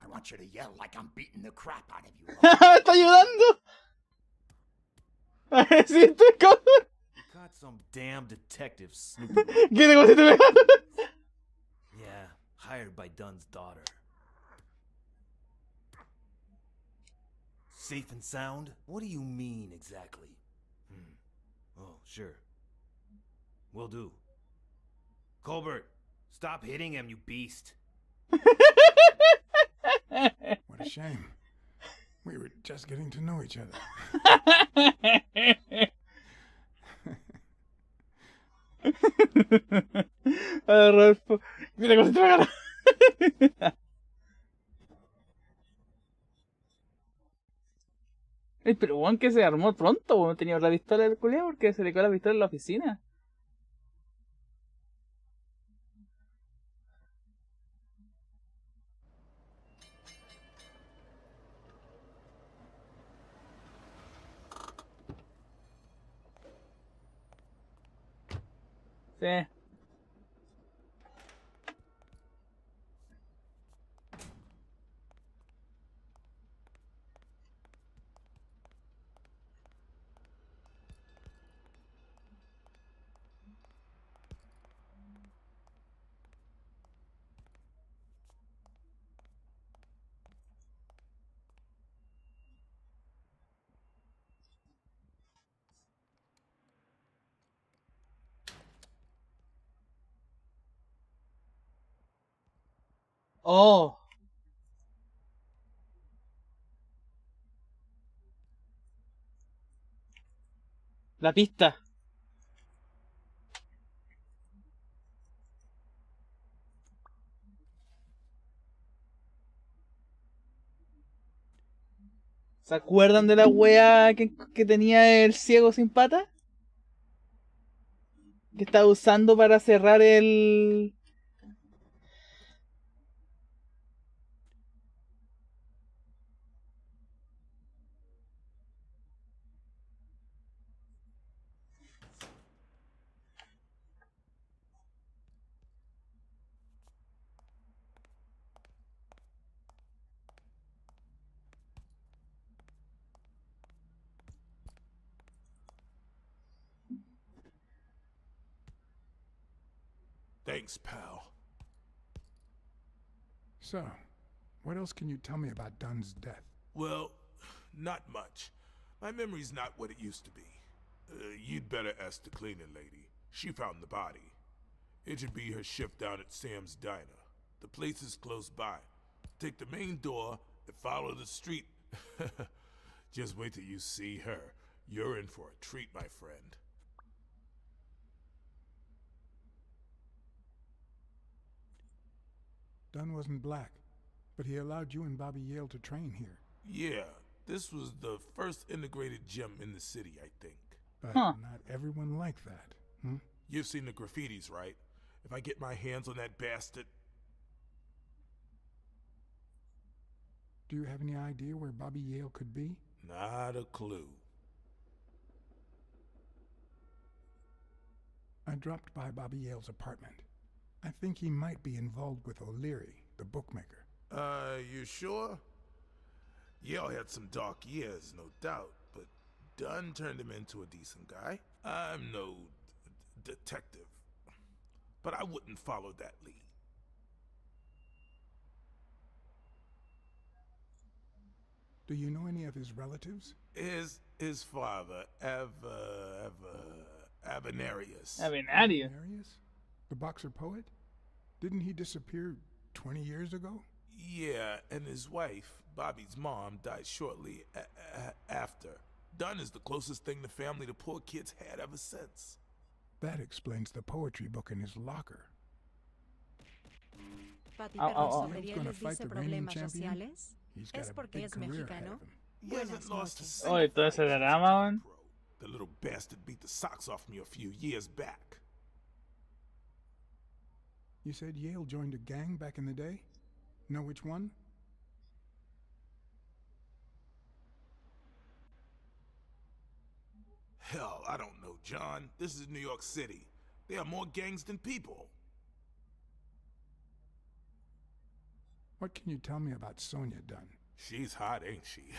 I want you to yell like I'm beating the crap out of you. ¡Me está ayudando! A decirte cosas. Got some damn detective snooping. ¿Qué te cosiste pegando? Yeah, hired by Dunn's daughter. Safe and sound? What do you mean exactly? Oh, sure. Will do. Colbert, stop hitting him, you beast. What a shame. We were just getting to know each other. Rodolfo, ¿qué te cosiste pegando? Ey, pero Juan que se armó pronto, weón. Tenía la pistola del culiao porque se le quedó la pistola en la oficina. Sí. Oh, la pista. ¿Se acuerdan de la wea que tenía el ciego sin pata? Que estaba usando para cerrar el... Thanks, pal. So, what else can you tell me about Dunn's death? Well, not much. My memory's not what it used to be. You'd better ask the cleaning lady. She found the body. It should be her shift down at Sam's Diner. The place is close by. Take the main door and follow the street. Just wait till you see her. You're in for a treat, my friend. Dunn wasn't black, but he allowed you and Bobby Yale to train here. Yeah, this was the first integrated gym in the city, I think. But Huh. not everyone liked that, hmm? You've seen the graffitis, right? If I get my hands on that bastard... Do you have any idea where Bobby Yale could be? Not a clue. I dropped by Bobby Yale's apartment. I think he might be involved with O'Leary, the bookmaker. You sure? Yale had some dark years, no doubt, but Dunn turned him into a decent guy. I'm no detective, but I wouldn't follow that lead. Do you know any of his relatives? His father, Avenarius. Avenarius. Marius? The boxer poet? Didn't he disappear 20 years ago? Yeah, and his wife, Bobby's mom, died shortly after. Dunn is the closest thing the family the poor kids had ever since. That explains the poetry book in his locker. Pati Au, Perro au, au. sobre He's gonna rieles fight dice the reigning problemas champion. sociales. He's got Es a porque big es career ahead mexicano. of him. He hasn't Buenas lost a noches. single Oh, y todo ese fight. drama, man. The little bastard beat the socks off me a few years back. You said Yale joined a gang back in the day? Know which one? Hell, I don't know, John. This is New York City. There are more gangs than people. What can you tell me about Sonia Dunn? She's hot, ain't she?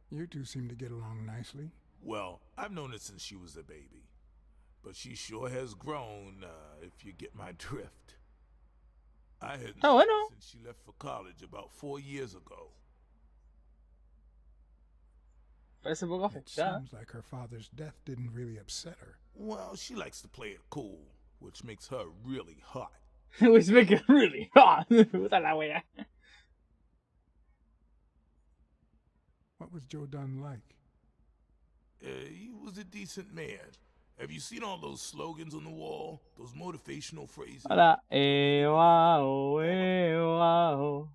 You two seem to get along nicely. Well, I've known her since she was a baby. But she sure has grown, if you get my drift. I hadn't Ah, seen bueno. her since she left for college about 4 years ago. Parece poco It afectada. seems like her father's death didn't really upset her. Well, she likes to play it cool, which makes her really hot. Which make it really hot. Puta la wea. What was Joe Dunn like? He was a decent man. Have you seen all those slogans on the wall? Those motivational phrases? Ahora, wow, wow.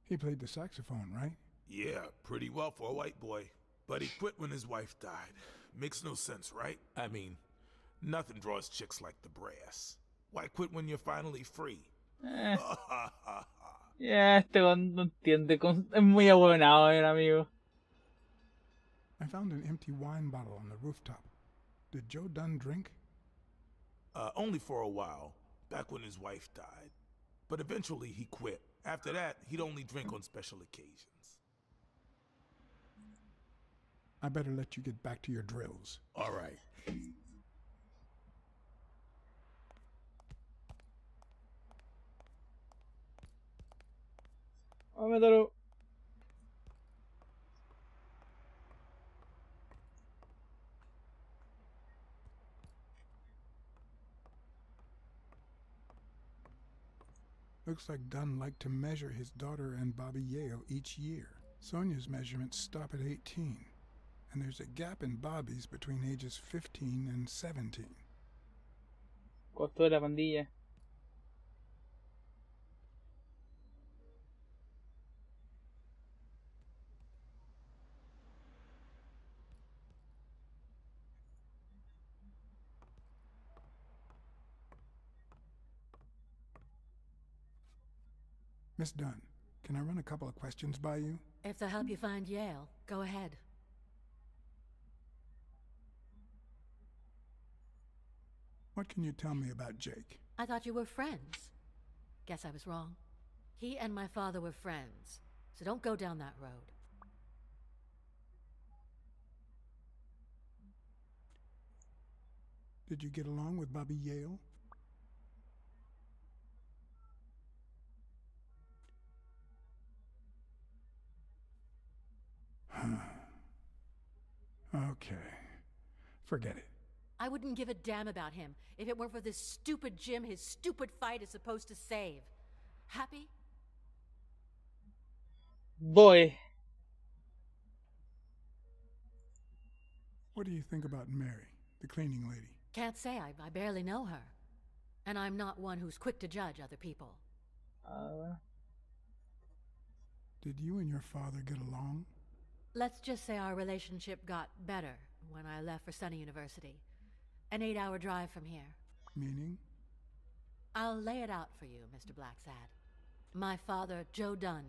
He played the saxophone, right? Yeah, pretty well for a white boy. But he quit when his wife died. Makes no sense, right? I mean, nothing draws chicks like the brass. Why quit when you're finally free? Eh. Ya, este weón no entiende. Es muy ahueonado, el amigo. I found an empty wine bottle on the rooftop. Did Joe Dunn drink? Only for a while, back when his wife died. But eventually he quit. After that, he'd only drink on special occasions. I better let you get back to your drills. All right. Mételo. Looks like Dunn liked to measure his daughter and Bobby Yale each year. Sonia's measurements stop at 18, and there's a gap in Bobby's between ages 15 and 17. Costo de la pandilla. Miss Dunn, can I run a couple of questions by you? If they'll help you find Yale, go ahead. What can you tell me about Jake? I thought you were friends. Guess I was wrong. He and my father were friends, so don't go down that road. Did you get along with Bobby Yale? Okay. Forget it. I wouldn't give a damn about him if it weren't for this stupid Jim his stupid fight is supposed to save. Happy? Voy. What do you think about Mary, the cleaning lady? Can't say. I barely know her. And I'm not one who's quick to judge other people. Did you and your father get along? Let's just say our relationship got better when I left for Sunny University. An 8-hour drive from here. Meaning? I'll lay it out for you, Mr. BLACKSAD. My father, Joe Dunn,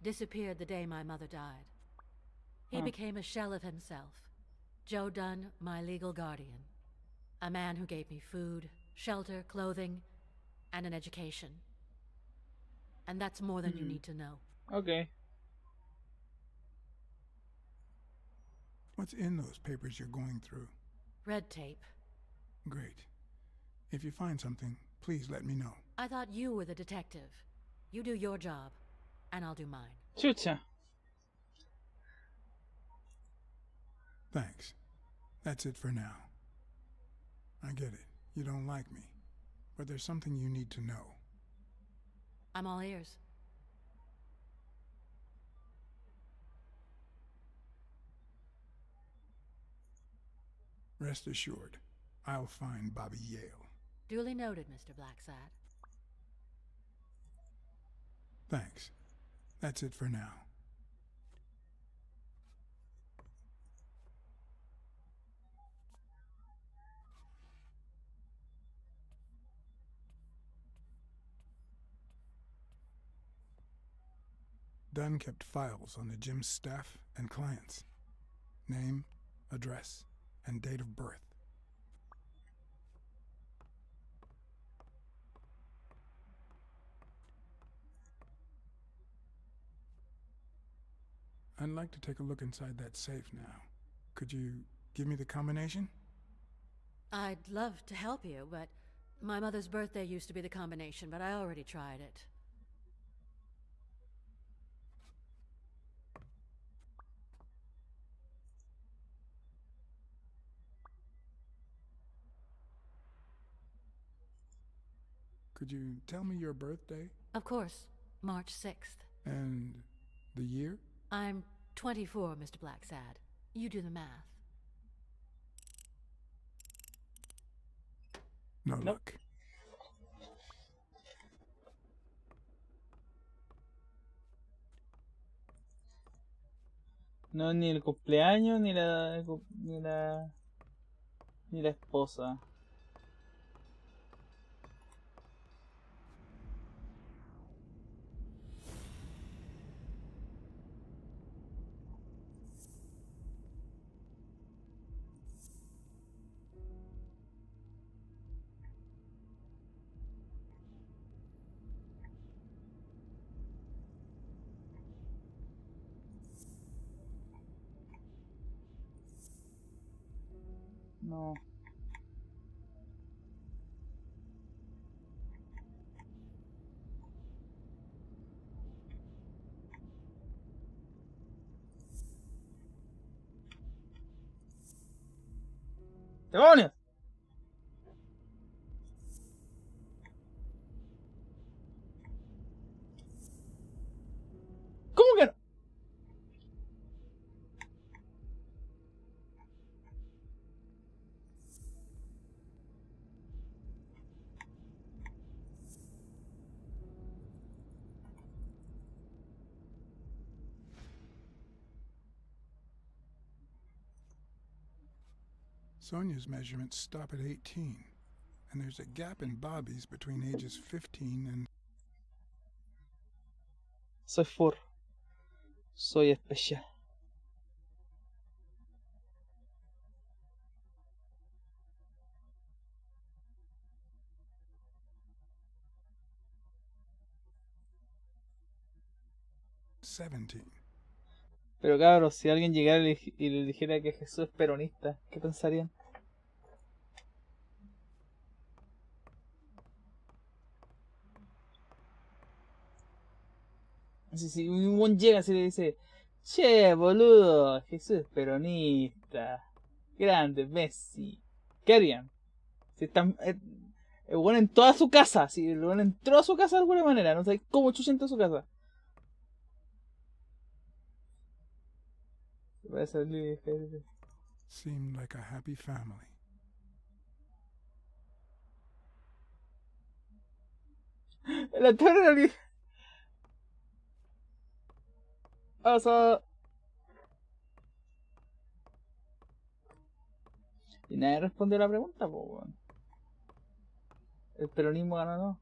disappeared the day my mother died. He became a shell of himself. Joe Dunn, my legal guardian. A man who gave me food, shelter, clothing, and an education. And that's more than you need to know. Okay. What's in those papers you're going through? Red tape. Great. If you find something, please let me know. I thought you were the detective. You do your job, and I'll do mine. Chucha. Thanks. That's it for now. I get it. You don't like me. But there's something you need to know. I'm all ears. Rest assured, I'll find Bobby Yale. Duly noted, Mr. BLACKSAD. Thanks. That's it for now. Dunn kept files on the gym's staff and clients. Name, address, and date of birth. I'd like to take a look inside that safe now. Could you give me the combination? I'd love to help you, but my mother's birthday used to be the combination, but I already tried it. Could you tell me your birthday? Of course, March 6th. And the year? I'm 24, Mr. BLACKSAD. You do the math. No luck. No, ni el cumpleaños, ni la esposa. No. ¡Demonios! ¿Cómo que no? Sonia's measurements stop at 18, and there's a gap in Bobby's between ages 15 and... Soy furro. Soy especial. Pero cabros, si alguien llegara y le dijera que Jesús es peronista, ¿qué pensarían? Si un buen llega así y le dice, che, boludo, Jesús es peronista, grande, Messi, ¿qué harían? Si están, el bueno en toda su casa, si el bueno entró a su casa de alguna manera, no sé cómo chucha entró a su casa. Seemed like a happy family. La torre pasó. Y nadie respondió a la pregunta, pues, weón. El peronismo ganó, ¿no?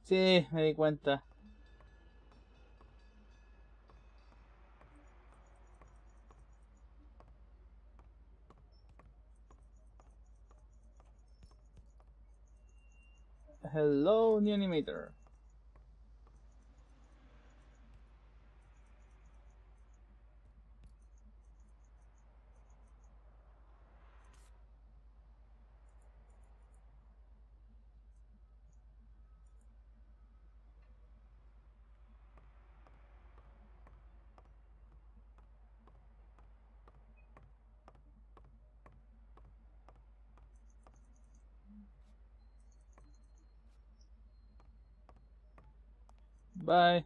Sí, me di cuenta. Hello, new animator. Bye.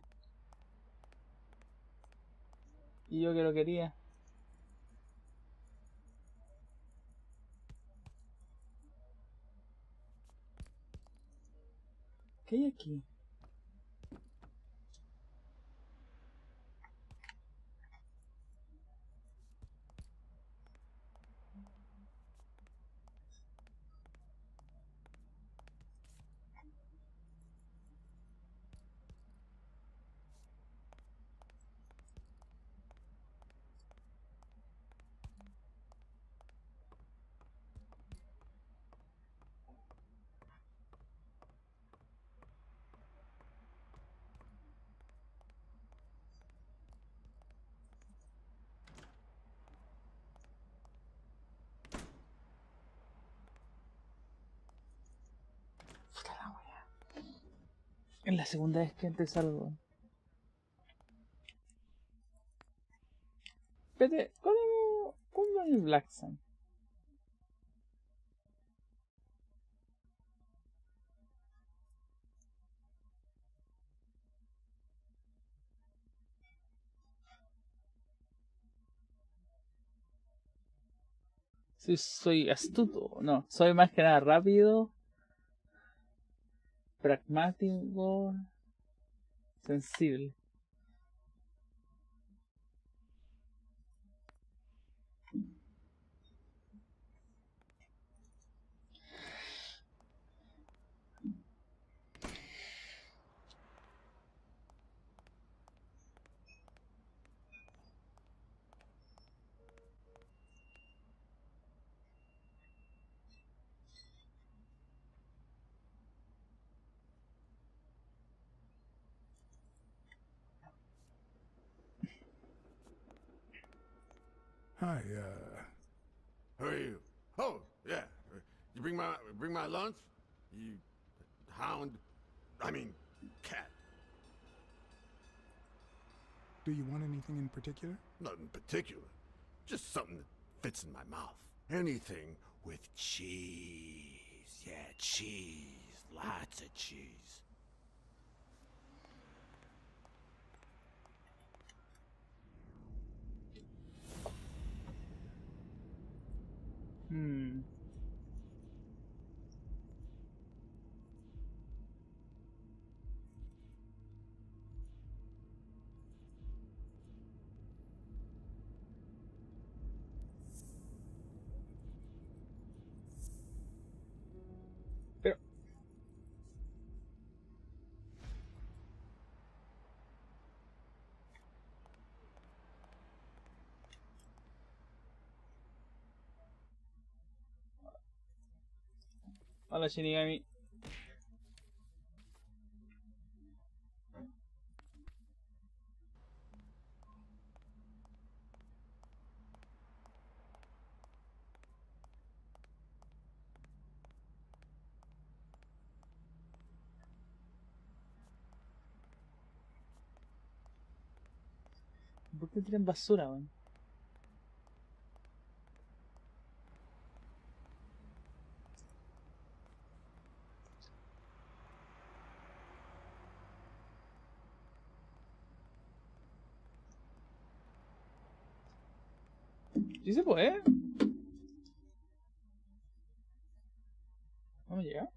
Y yo que lo quería. ¿Qué hay aquí? Puta la wea. Es la segunda vez que te salgo. Espérate, ¿cómo es el BLACKSAD? Sí, soy astuto, no, soy más que nada rápido, pragmático, sensible. Hi, Who are you? Oh, yeah. You bring my lunch? You hound. I mean, cat. do you want anything in particular? Nothing particular. Just something that fits in my mouth. Anything with cheese. Yeah, cheese. Lots of cheese. Hmm. Pero hola Shinigami. ¿Por qué tiran basura, weón? ¿Sí se puede? ¿Vamos a llegar?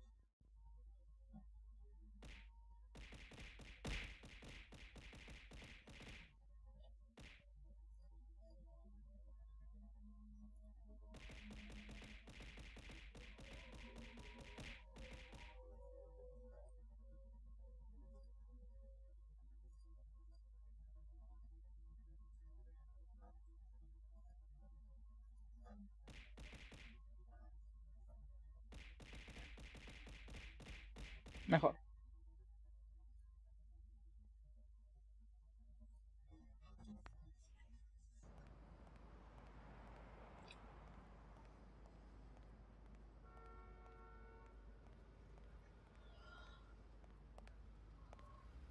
Mejor.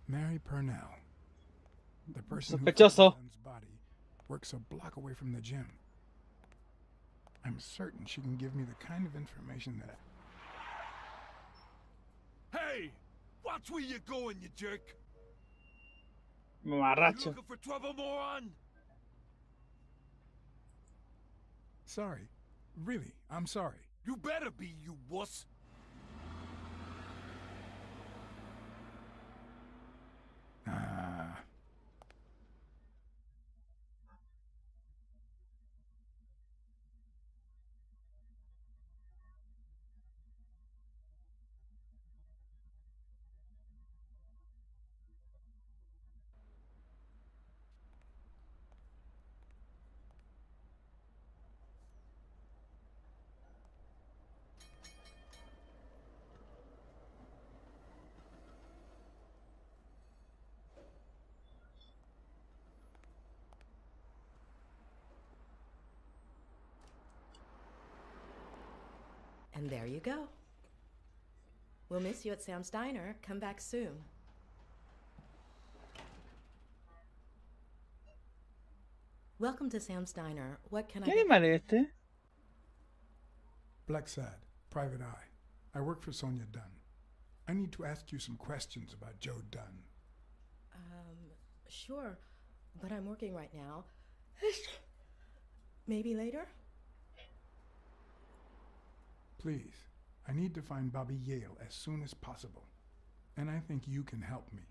Mary Purnell. The person who Sospechoso. found Dunn's body works a block away from the gym. I'm certain she can give me the kind of information that Hey! Watch where you're going, you jerk! You Mamarracho. looking for trouble, moron? Sorry. Really, I'm sorry. You better be, you wuss! Ah. And there you go. We'll miss you at Sam's Diner. Come back soon. Welcome to Sam's Diner. What can I ¿Qué get? animal es este? BLACKSAD, Private Eye. I work for Sonia Dunn. I need to ask you some questions about Joe Dunn. Sure, but I'm working right now. Maybe later? Please, I need to find Bobby Yale as soon as possible. And I think you can help me.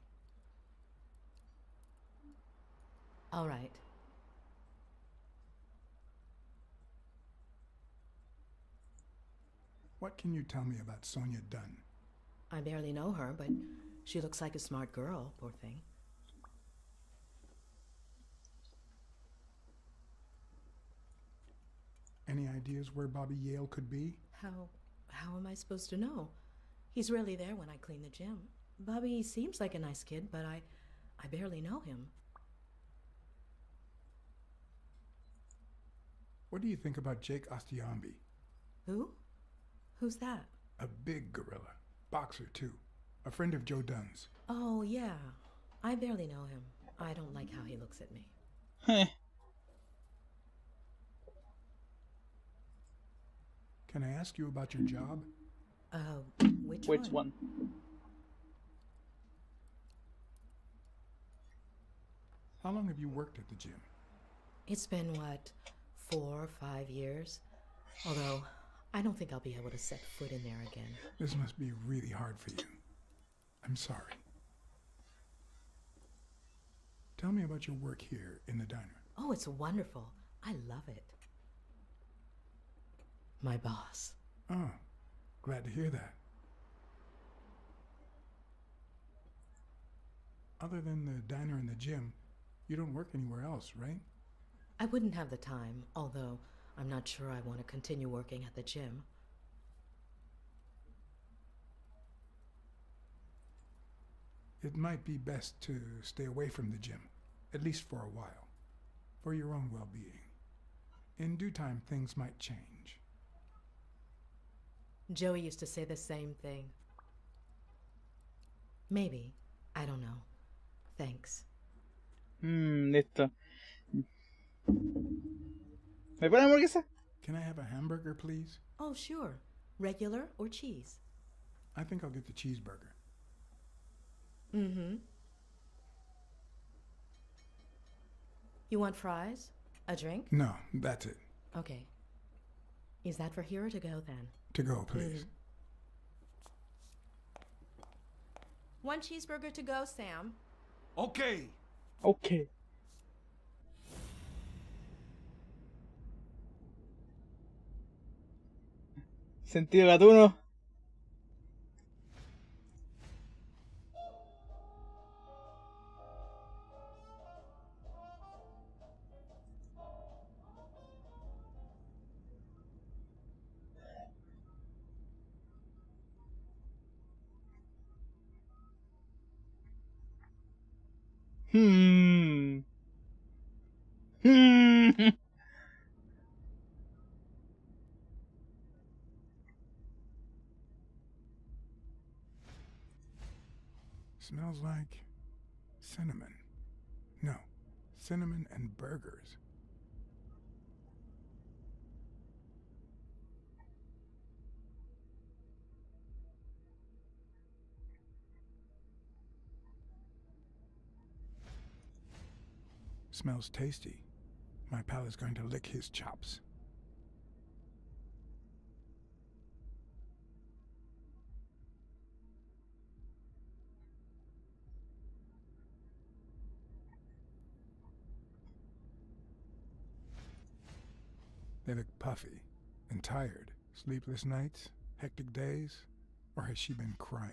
All right. What can you tell me about Sonia Dunn? I barely know her, but she looks like a smart girl, poor thing. Any ideas where Bobby Yale could be? How am I supposed to know? He's rarely there when I clean the gym. Bobby seems like a nice kid, but I barely know him. What do you think about Jake Ostiambi? Who? Who's that? A big gorilla. Boxer, too. A friend of Joe Dunn's. Oh, yeah. I barely know him. I don't like how he looks at me. Heh. Can I ask you about your job? Which one? How long have you worked at the gym? It's been, what, 4 or 5 years? Although, I don't think I'll be able to set foot in there again. This must be really hard for you. I'm sorry. Tell me about your work here in the diner. Oh, it's wonderful. I love it. My boss. Oh, glad to hear that. Other than the diner and the gym, you don't work anywhere else, right? I wouldn't have the time, although I'm not sure I want to continue working at the gym. It might be best to stay away from the gym, at least for a while, for your own well-being. In due time, things might change. Joey used to say the same thing. Maybe. I don't know. Thanks. Listo. ¿Me pone hamburguesa? Can I have a hamburger, please? Oh, sure. Regular or cheese? I think I'll get the cheeseburger. Mm-hmm. You want fries? A drink? No, that's it. Okay. Is that for here or to go then? To go, please. One cheeseburger to go, Sam. Okay. Okay. Sentido gatuno. Hmm. Smells like cinnamon. No, cinnamon and burgers. Smells tasty. My pal is going to lick his chops. They look puffy and tired. Sleepless nights, hectic days, or has she been crying?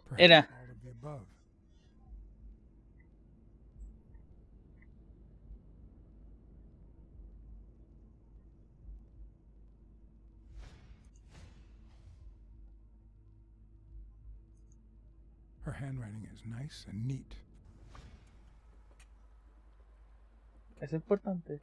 Perhaps Era. all of the above. Her handwriting is nice and neat. Es importante.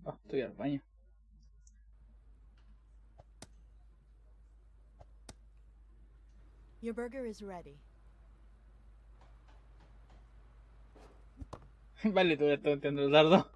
Ah, estoy al baño. Your burger is ready. Vale, tú ya estás entiendo el dardo.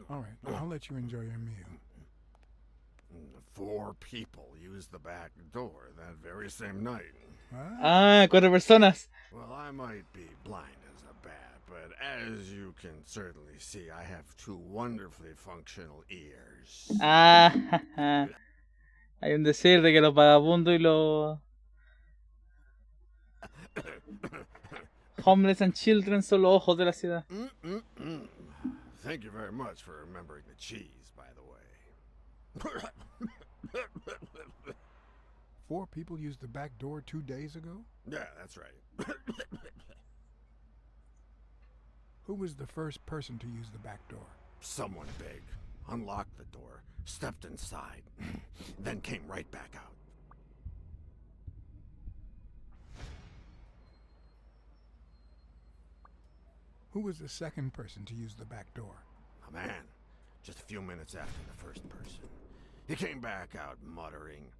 All right, I'll let you enjoy your meal. 4 people used the back door that very same night. What? Ah, 4 personas. Well, I might be blind as a bat, but as you can certainly see, I have 2 wonderfully functional ears. Ah, Hay un decir de que los vagabundos y los homeless and children son los ojos de la ciudad. Thank you very much for remembering the cheese, by the way. 4 people used the back door 2 days ago? Yeah, that's right. Who was the first person to use the back door? Someone big unlocked the door, stepped inside, then came right back out. Who was the second person to use the back door? A man, just a few minutes after the first person. He came back out muttering,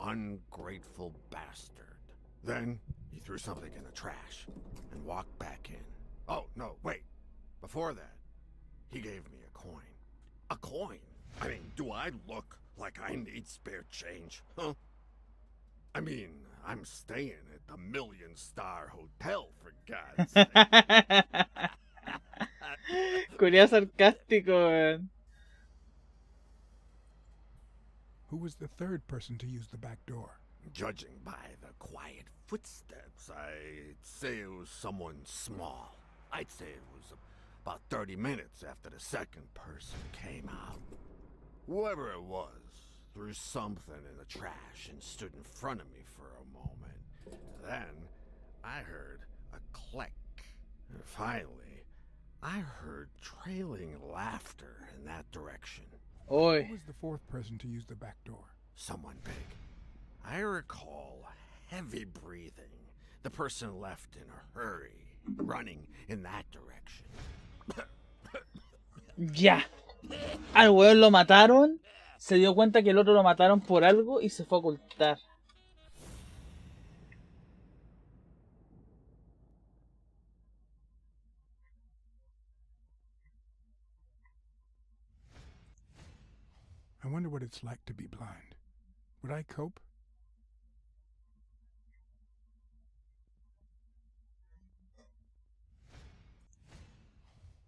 "Ungrateful bastard." Then he threw something in the trash and walked back in. Oh, no, wait. Before that, he gave me a coin. A coin? I mean, do I look like I need spare change, huh? I mean, I'm staying at the million-star hotel, for God's sake. Culiao sarcástico, weón. Who was the third person to use the back door? Judging by the quiet footsteps, I'd say it was someone small. I'd say it was about 30 minutes after the second person came out. Whoever it was threw something in the trash and stood in front of me for a moment. Then I heard a click. And finally, I heard trailing laughter in that direction. Oi. Who was the fourth person to use the back door? Someone big. I recall heavy breathing. The person left in a hurry, running in that direction. Ya. Al weón lo mataron, se dio cuenta que el otro lo mataron por algo y se fue a ocultar. I wonder what it's like to be blind. Would I cope?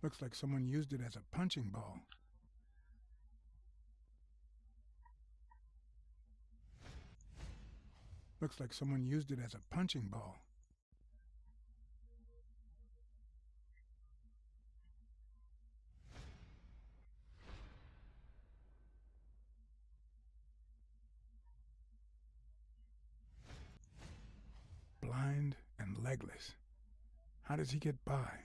Looks like someone used it as a punching ball. Looks like someone used it as a punching ball. Blind and legless. How does he get by?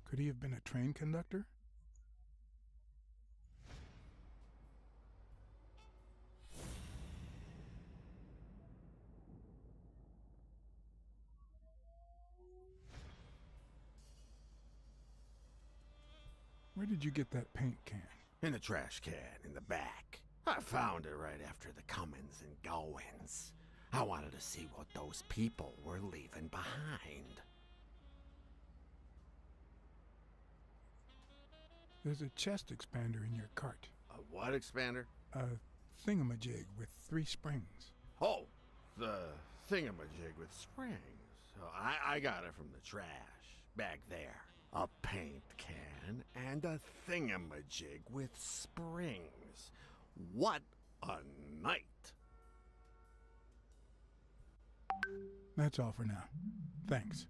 Could he have been a train conductor? Where did you get that paint can? In the trash can in the back. I found it right after the comings and goings. I wanted to see what those people were leaving behind. There's a chest expander in your cart. A what expander? A thingamajig with 3 springs. Oh, the thingamajig with springs. Oh, I got it from the trash back there. A paint can and a thingamajig with springs. What a night. That's all for now. Thanks.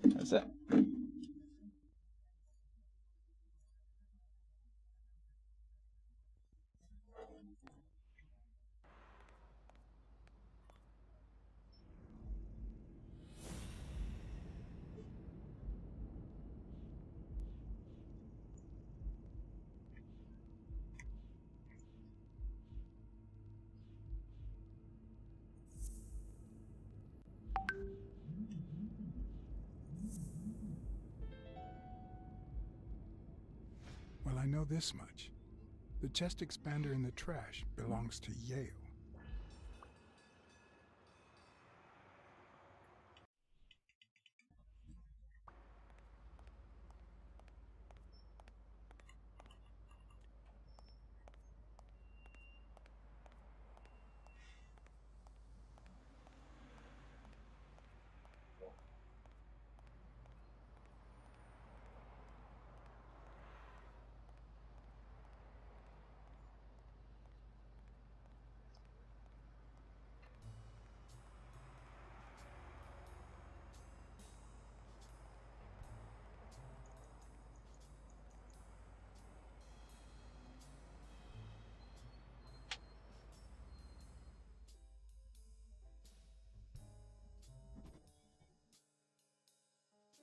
That's it. Well, I know this much. The chest expander in the trash belongs to Yale.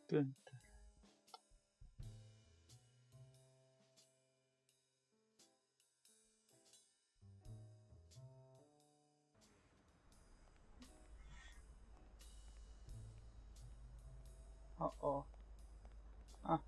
Tun. Uh-oh. Ah.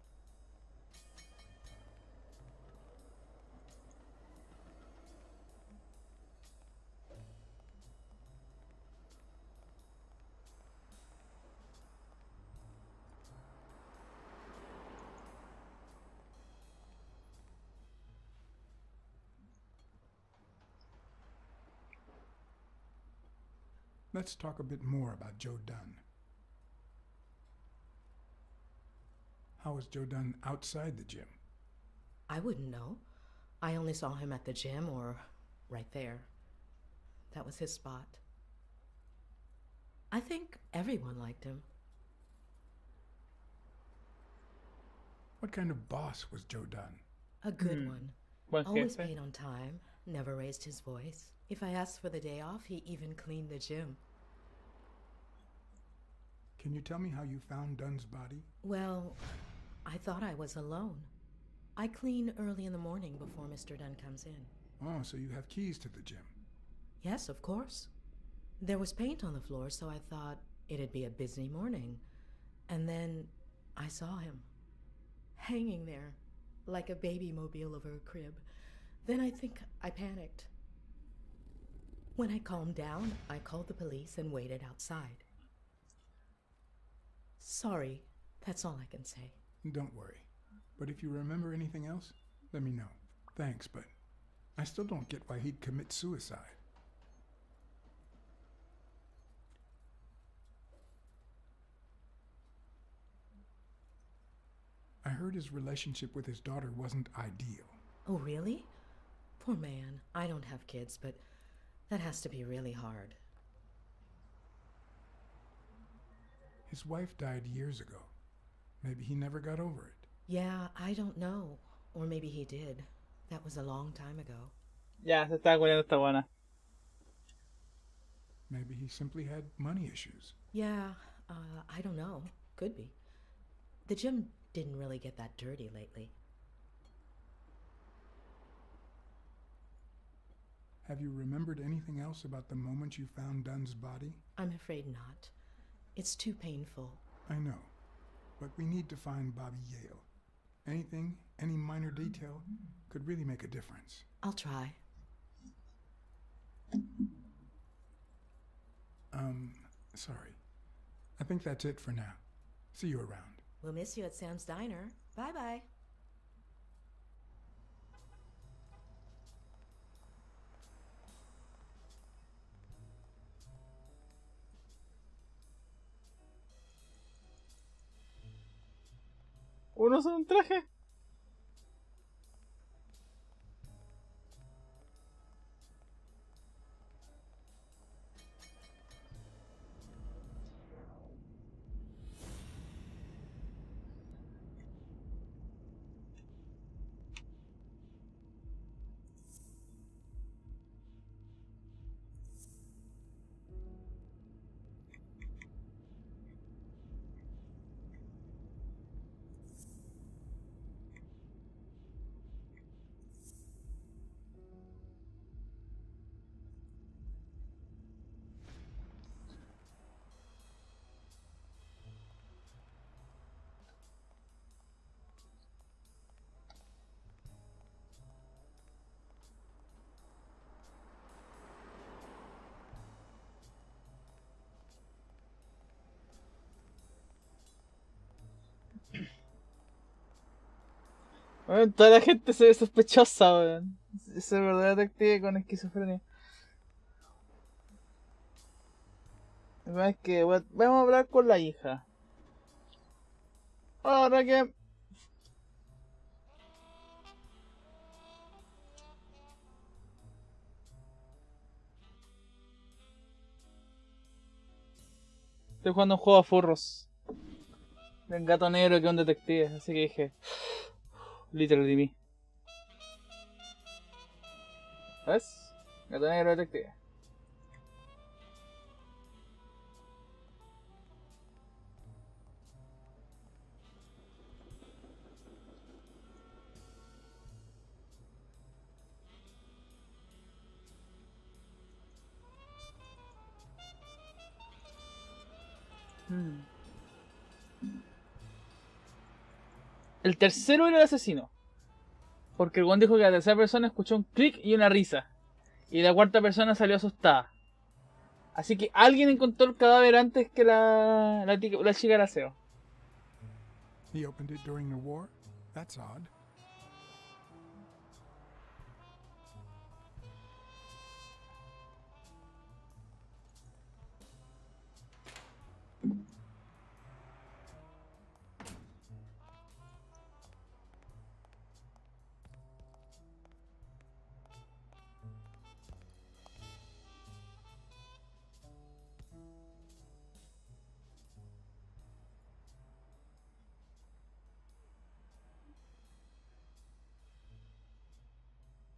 Let's talk a bit more about Joe Dunn. How was Joe Dunn outside the gym? I wouldn't know. I only saw him at the gym or right there. That was his spot. I think everyone liked him. What kind of boss was Joe Dunn? A good one. Buen Always jefe. paid on time, never raised his voice. If I asked for the day off, he even cleaned the gym. Can you tell me how you found Dunn's body? Well, I thought I was alone. I clean early in the morning before Mr. Dunn comes in. Oh, so you have keys to the gym. Yes, of course. There was paint on the floor, so I thought it'd be a busy morning. And then I saw him, hanging there, like a baby mobile over a crib. Then I think I panicked. When I calmed down, I called the police and waited outside. Sorry, that's all I can say. Don't worry. But if you remember anything else, let me know. Thanks, but I still don't get why he'd commit suicide. I heard his relationship with his daughter wasn't ideal. Oh, really? Poor man. I don't have kids, but that has to be really hard. His wife died years ago. Maybe he never got over it. Yeah, I don't know. Or maybe he did. That was a long time ago. Ya, se estaba culiando esta buena. Maybe he simply had money issues. Yeah, I don't know. Could be. The gym didn't really get that dirty lately. Have you remembered anything else about the moment you found Dunn's body? I'm afraid not. It's too painful. I know, but we need to find Bobby Yale. Anything, any minor detail, could really make a difference. I'll try. Sorry. I think that's it for now. See you around. We'll miss you at Sam's Diner. Bye-bye. ¿Uno son un traje? Bueno, toda la gente se ve sospechosa, weón. Es el verdadero detective con esquizofrenia. El problema es que vamos a hablar con la hija. Ahora que... Estoy jugando un juego a furros. De un gato negro que es un detective, así que dije... Literally me. ¿Ves? Gato negro detective. El tercero era el asesino. Porque el weón dijo que la tercera persona escuchó un clic y una risa. Y la cuarta persona salió asustada. Así que alguien encontró el cadáver antes que la chica del aseo. He opened it during the war? That's odd.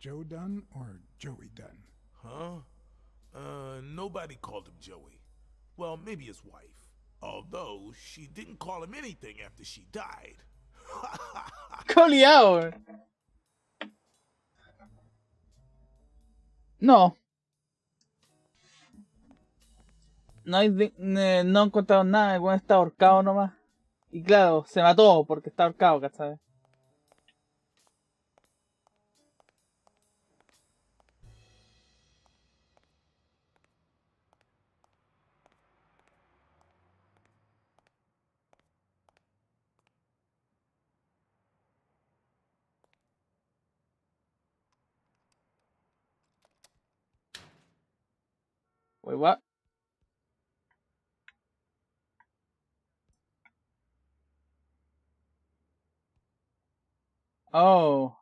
Joe Dunn or Joey Dunn? Huh? Nobody called him Joey. Well, maybe his wife. Although, she didn't call him anything after she died. ¡Coleado! No. No encontraron nada, el weón está ahorcado nomás. Y claro, se mató porque está ahorcado, ¿cachai? Wait, what? Oh.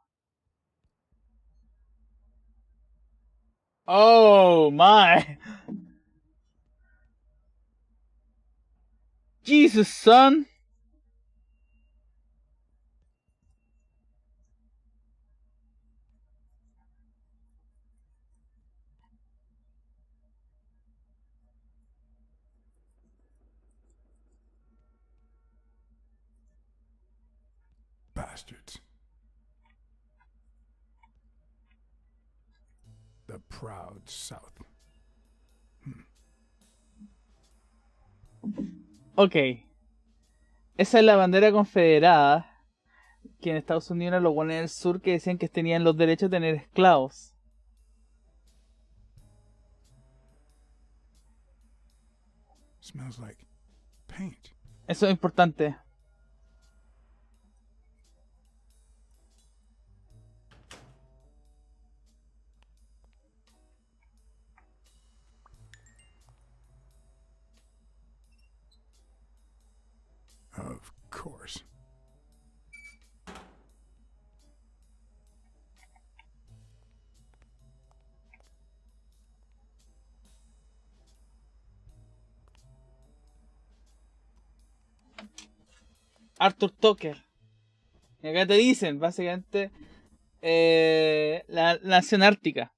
Oh my. Jesus, son. Bastards. The proud South. Ok. Esa es la bandera confederada. Que en Estados Unidos eran los buenos del sur que decían que tenían los derechos de tener esclavos. Smells like paint. Eso es importante. Of course. Arthur Tucker. Y acá te dicen, básicamente, la nación ártica.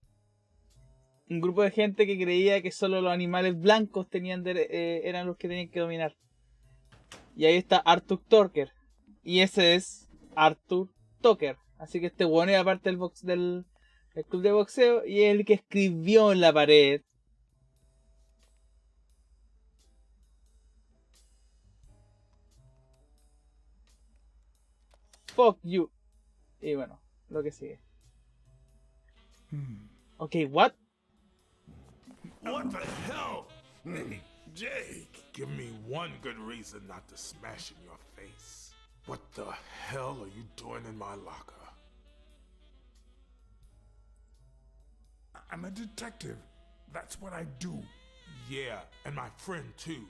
Un grupo de gente que creía que solo los animales blancos eran los que tenían que dominar. Y ahí está Arthur Tucker. Y ese es Arthur Tucker. Así que este weón era parte del club de boxeo. Y es el que escribió en la pared. Fuck you. Y bueno, lo que sigue. Ok, what? What the hell? Hey, Jake, give me one good reason not to smash in your face. What the hell are you doing in my locker? I'm a detective. That's what I do. Yeah, and my friend too.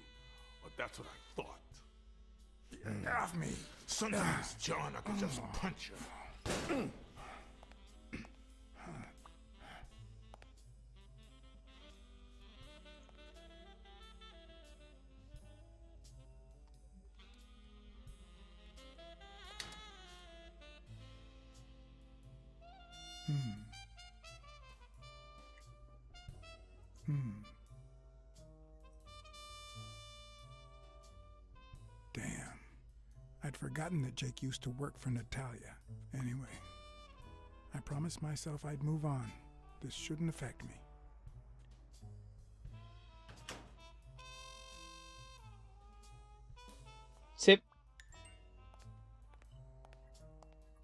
But that's what I thought. Get off me. Sometimes, John, I could just punch you. Damn. I'd forgotten that Jake used to work for Natalia. Anyway, I promised myself I'd move on. This shouldn't affect me.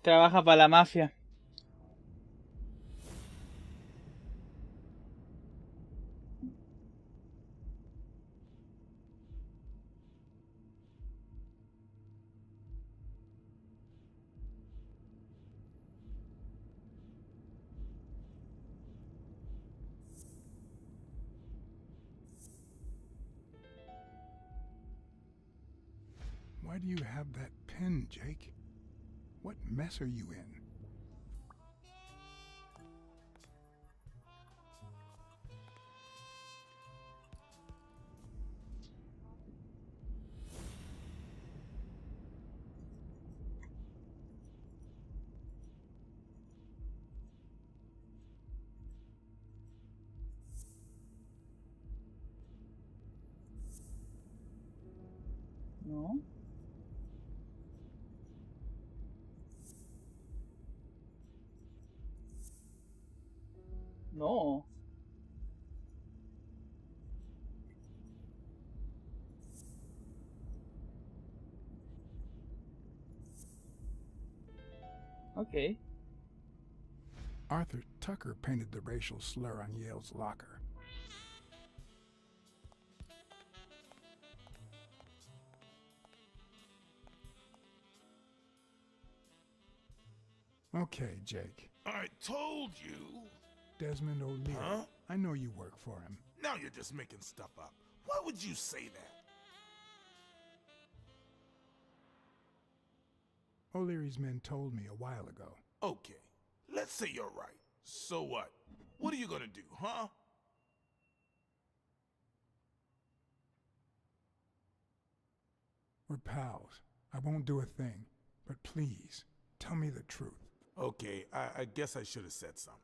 Trabaja para la mafia. Why do you have that pen, Jake? What mess are you in? No. No. Okay. Arthur Tucker painted the racial slur on Yale's locker. Okay, Jake. I told you. Desmond O'Leary. Huh? I know you work for him. Now you're just making stuff up. Why would you say that? O'Leary's men told me a while ago. Okay, let's say you're right. So what? What are you gonna do, huh? We're pals. I won't do a thing. But please, tell me the truth. Okay, I guess I should have said something.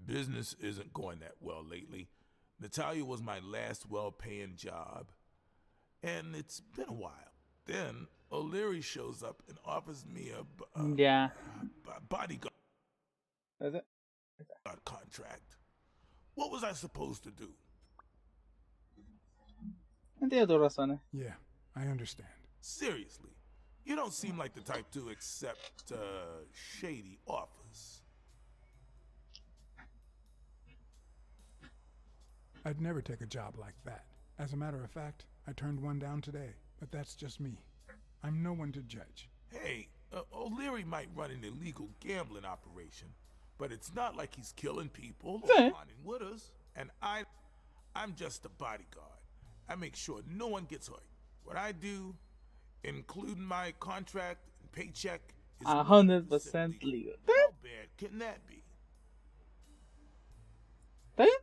Business isn't going that well lately. Natalia was my last well-paying job, and it's been a while. Then O'Leary shows up and offers me a Ya. bodyguard ¿Ese? contract. What was I supposed to do? Entiendo tus razones. Yeah, I understand. Seriously, you don't seem like the type to accept shady offers. I'd never take a job like that. As a matter of fact, I turned one down today, but that's just me. I'm no one to judge. Hey, O'Leary might run an illegal gambling operation, but it's not like he's killing people or Yeah. haunting widows. And I'm just a bodyguard. I make sure no one gets hurt. What I do, including my contract and paycheck, is 100% legal. How bad can that be? ¿Está bien?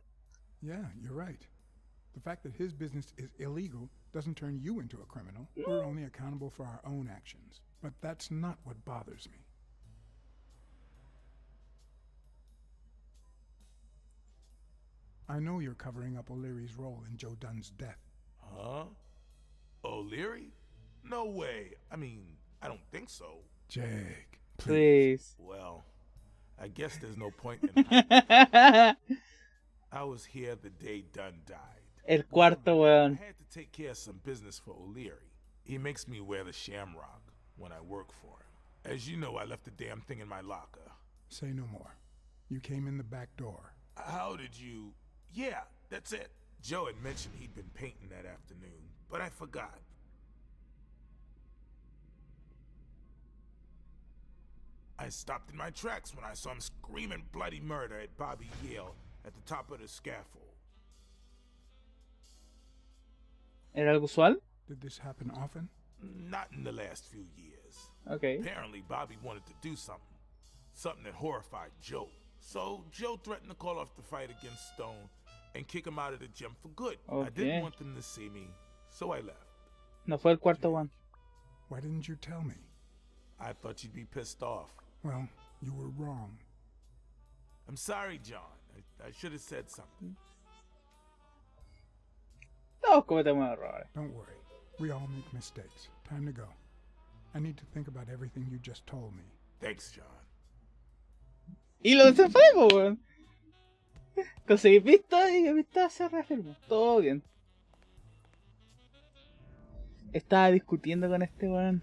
Yeah, you're right. The fact that his business is illegal doesn't turn you into a criminal. We're only accountable for our own actions. But that's not what bothers me. I know you're covering up O'Leary's role in Joe Dunn's death. Huh? O'Leary? No way. I mean, I don't think so. Jake, Please. Well, I guess there's no point in hiding. I was here the day Dunn died. El cuarto, I weón. had to take care of some business for O'Leary. He makes me wear the shamrock when I work for him. As you know, I left the damn thing in my locker. Say no more. You came in the back door. How did you... Yeah, that's it. Joe had mentioned he'd been painting that afternoon, but I forgot. I stopped in my tracks when I saw him screaming bloody murder at Bobby Yale at the top of the scaffold. ¿Era algo usual? Did this happen often? Not in the last few years. Okay. Apparently, Bobby wanted to do something that horrified Joe. So Joe threatened to call off the fight against Stone and kick him out of the gym for good. I Okay. didn't want them to see me, so I left. No fue el cuarto, weón. Why didn't you tell me? I thought you'd be pissed off. Well, you were wrong. I'm sorry, John. I should have said something. Todos cometemos errores. Don't worry. We all make mistakes. Time to go. I need to think about everything you just told me. Thanks, John. Y lo desenfadé, po, weón. Conseguí pista y mi pista se reafirmó. Todo bien. Estaba discutiendo con este weón.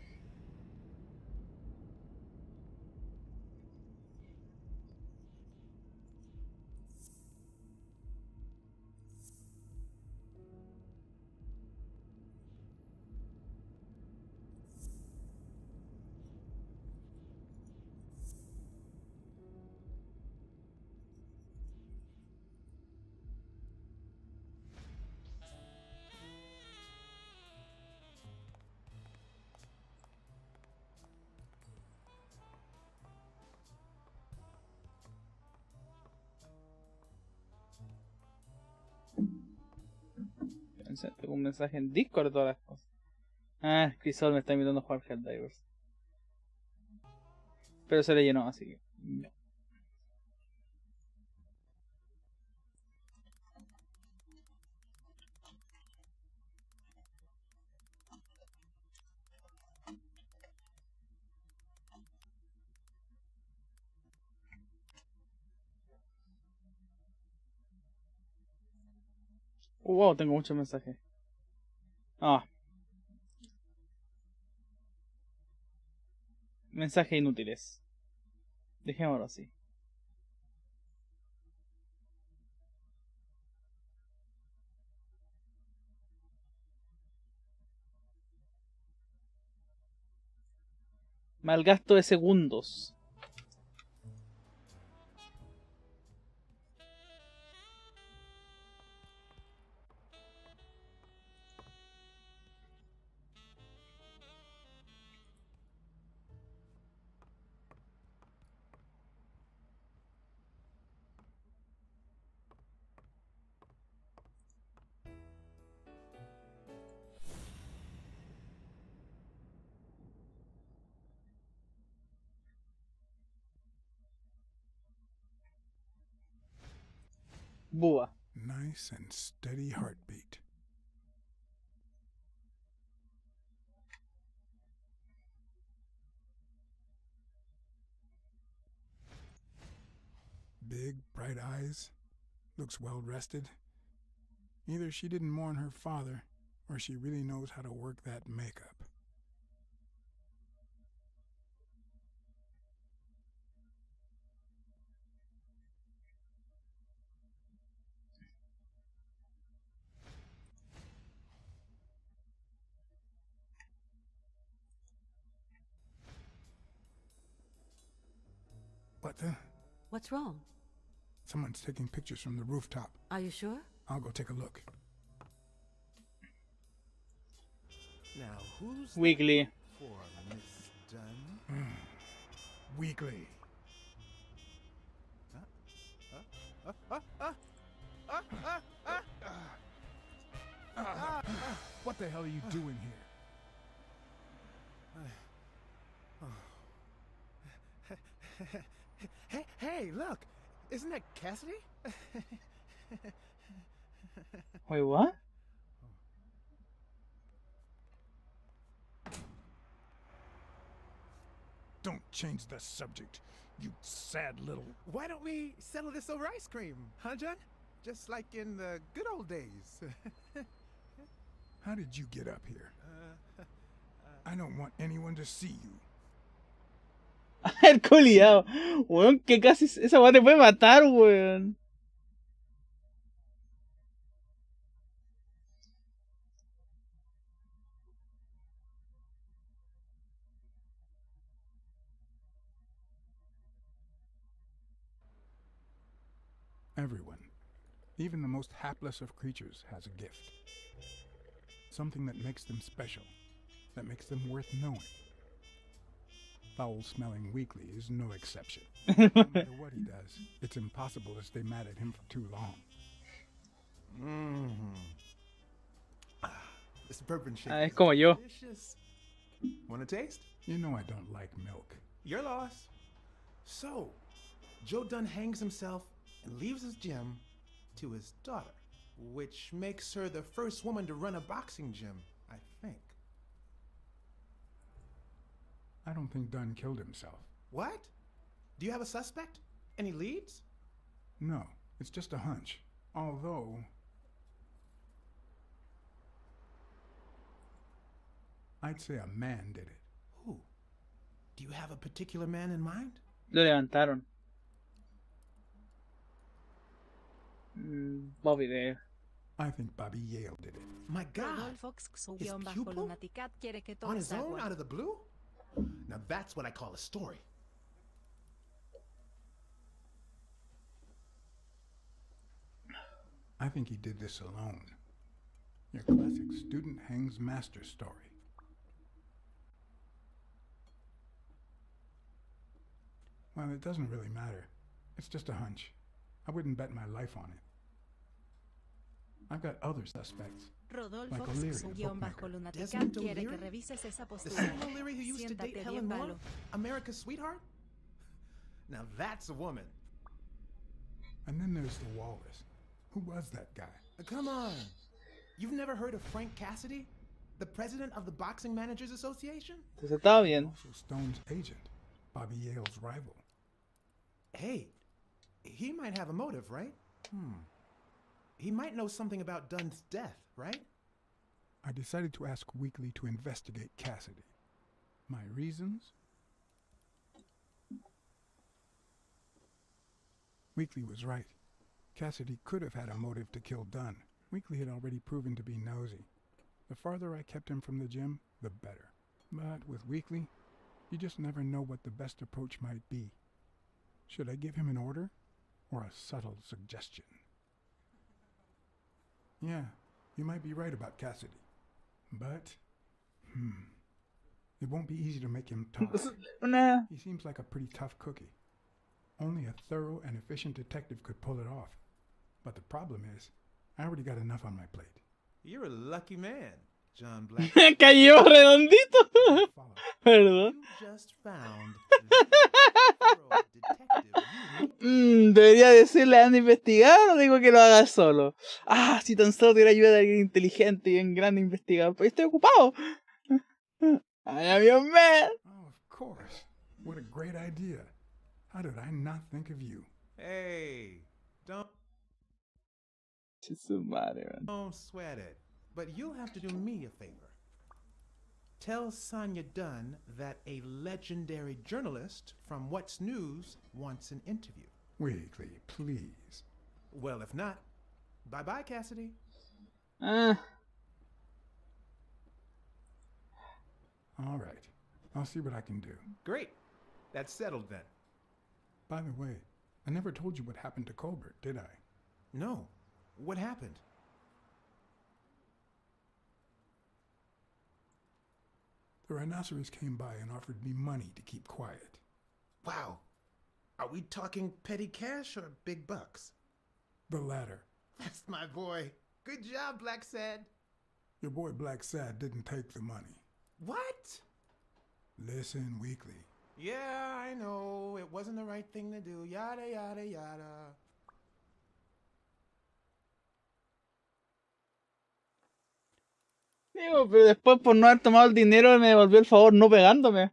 Tengo un mensaje en Discord de todas las cosas. Ah, Crisol me está invitando a jugar Helldivers. Pero se le llenó, así que... no. Wow, tengo muchos mensajes. Ah. Mensajes inútiles. Dejémoslo así. Malgasto de segundos. Búa. Nice and steady heartbeat. Big, bright eyes. Looks well rested. Either she didn't mourn her father, or she really knows how to work that makeup. What the? What's wrong? Someone's taking pictures from the rooftop. Are you sure? I'll go take a look. Now, who's Weekly. for Miss Dunn? Weekly. What the hell are you doing here? Hey, look! Isn't that Cassidy? Wait, what? Don't change the subject, you sad little... Why don't we settle this over ice cream, huh, John? Just like in the good old days. How did you get up here? I don't want anyone to see you. El culiao. Weón, que casi esa weá te puede matar, weón. Everyone, even the most hapless of creatures, has a gift. Something that makes them special, that makes them worth knowing. Foul-smelling Weekly is no exception. No matter what he does, it's impossible to stay mad at him for too long. This bourbon shake Es is como yo. delicious. Want a taste? You know I don't like milk. Your loss. So, Joe Dunn hangs himself and leaves his gym to his daughter, which makes her the first woman to run a boxing gym, I think. I don't think Dunn killed himself. What? Do you have a suspect? Any leads? No, it's just a hunch. Although... I'd say a man did it. Who? Do you have a particular man in mind? Lo levantaron. Bobby there. I think Bobby Yale did it. My God! Rodolfo His bajo pupil? Lunaticat quiere que On his tomes own, agua. out of the blue? Now that's what I call a story. I think he did this alone. Your classic student hangs master story. Well, it doesn't really matter. It's just a hunch. I wouldn't bet my life on it. I've got other suspects. Rodolfo, Like O'Leary, the guión bajo bookmaker. lunática, Desmond quiere que O'Leary? revises esa The postura. same O'Leary who used to date Siéntate Helen bien, Moore? Balo. America's sweetheart? Now that's a woman. And then there's the Wallace. Who was that guy? Come on. You've never heard of Frank Cassidy? The president of the Boxing Managers Association? Entonces estaba bien. Also Stone's agent, Bobby Yale's rival. Hey, he might have a motive, right? He might know something about Dunn's death, right? I decided to ask Weekly to investigate Cassidy. My reasons? Weekly was right. Cassidy could have had a motive to kill Dunn. Weekly had already proven to be nosy. The farther I kept him from the gym, the better. But with Weekly, you just never know what the best approach might be. Should I give him an order or a subtle suggestion? Yeah, you might be right about Cassidy. But, it won't be easy to make him talk. Una... He seems like a pretty tough cookie. Only a thorough and efficient detective could pull it off. But the problem is, I already got enough on my plate. You're a lucky man, John Black. Cayó redondito. Follow. Perdón. You just found the thorough detective you need. Debería decirle anda a investigar o digo que lo haga solo. Ah, si tan solo tuviera ayuda de alguien inteligente y un gran investigador. Pero estoy ocupado. I am your man. Oh, of course. What a great idea. How did I not think of you? Hey, don't Su madre, man. Don't sweat it. But you'll have to do me a favor. Tell Sonia Dunn that a legendary journalist from What's News wants an interview. Weekly, please. Well, if not, bye-bye, Cassidy. Ah, All right. I'll see what I can do. Great. That's settled then. By the way, I never told you what happened to Colbert, did I? No. What happened? The rhinoceros came by and offered me money to keep quiet. Wow. Are we talking petty cash or big bucks? The latter. That's my boy. Good job, BLACKSAD. Your boy BLACKSAD didn't take the money. What? Listen, Weekly. Yeah, I know. It wasn't the right thing to do. Yada, yada, yada. digo, pero después por no haber tomado el dinero me devolvió el favor no pegándome.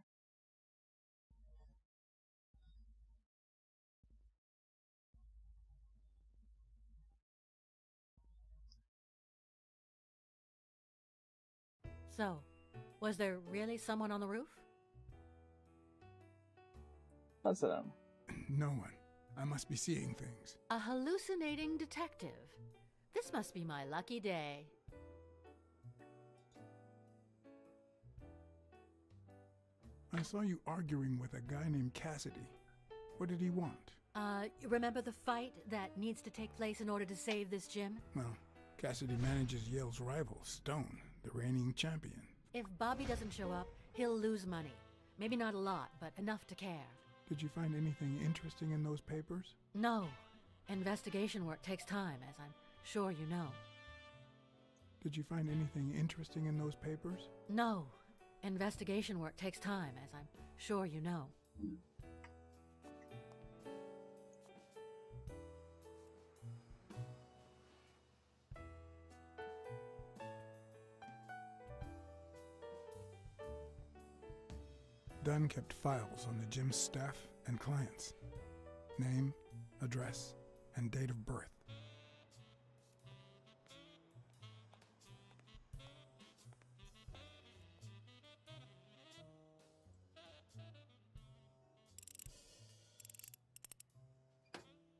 So, was there really someone on the roof? Pásala. No one. I must be seeing things. A hallucinating detective. This must be my lucky day. I saw you arguing with a guy named Cassidy. What did he want? You remember the fight that needs to take place in order to save this gym? Well, Cassidy manages Yale's rival, Stone, the reigning champion. If Bobby doesn't show up, he'll lose money. Maybe not a lot, but enough to care. Did you find anything interesting in those papers? No. Investigation work takes time, as I'm sure you know. Did you find anything interesting in those papers? No. Investigation work takes time, as I'm sure you know. Dunn kept files on the gym's staff and clients. Name, address, and date of birth.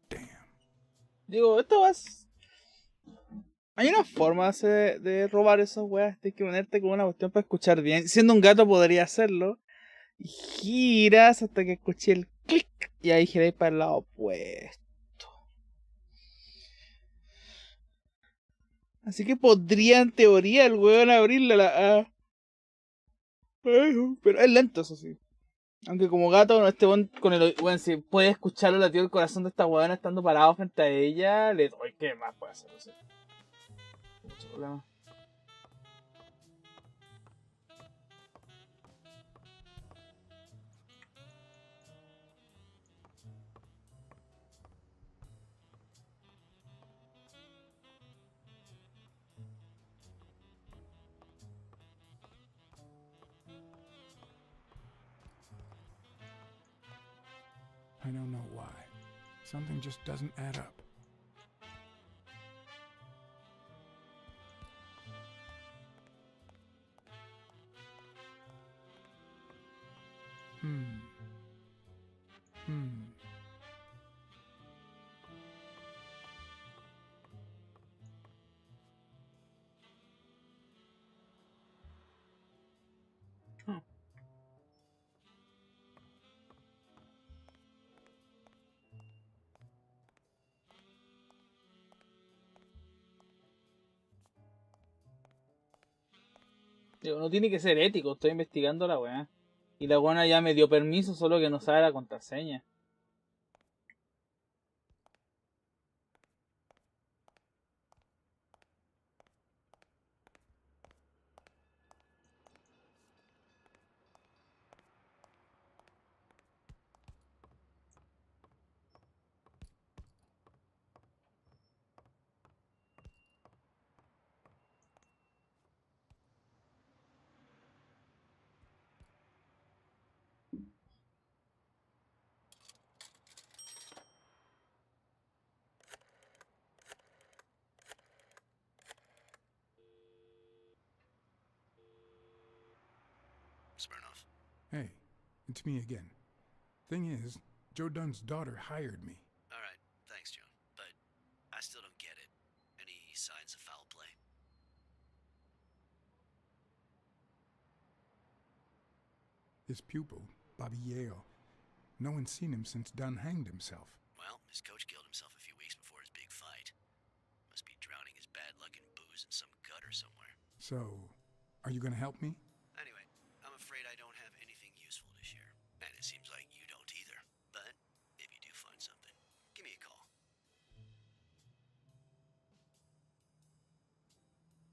Damn. Digo, esto es... Hay una forma de robar esas weas. Tienes que ponerte con una cuestión para escuchar bien. Siendo un gato podría hacerlo. Y giras hasta que escuché el clic. Y ahí giráis para el lado opuesto. Así que podría en teoría el weón abrirla pero es lento, eso sí. Aunque como gato, este weón con el... Bueno, si puede escuchar el latido del corazón de esta weona estando parado frente a ella, le doy. ¿Qué más puede hacer? O sea, Mucho problema. I don't know why. Something just doesn't add up. Hmm. Digo, no tiene que ser ético, estoy investigando la weá. Y la buena ya me dio permiso, solo que no sabe la contraseña. Smirnoff. Hey, it's me again. Thing is, Joe Dunn's daughter hired me. All right, thanks, John. But I still don't get it. Any signs of foul play? His pupil, Bobby Yale. No one's seen him since Dunn hanged himself. Well, his coach killed himself a few weeks before his big fight. Must be drowning his bad luck in booze in some gutter somewhere. So, are you gonna help me? Anyway, I'm afraid I don't have anything useful to share. And it seems like you don't either. But if you do find something, give me a call.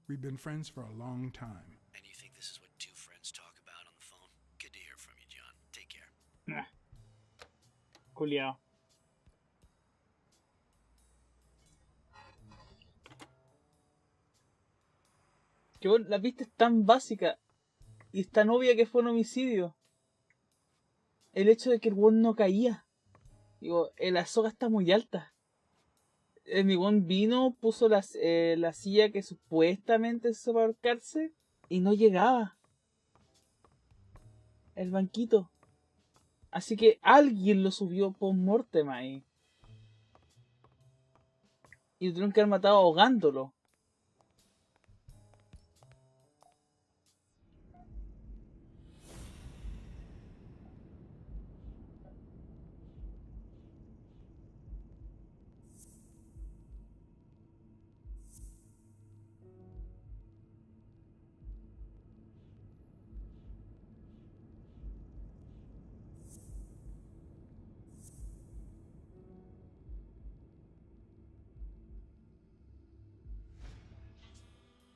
We've been friends for a long time. And you think this is what two friends talk about on the phone? Good to hear from you, John. Take care. Nah. Culiao. Que bueno, la pista es tan básica y es tan obvia que fue un homicidio. El hecho de que el weón no caía. Digo, la soga está muy alta. Mi weón vino, puso la silla que supuestamente se iba a ahorcarse y no llegaba. El banquito. Así que alguien lo subió post-mortem ahí. Y lo tuvieron que haber matado ahogándolo.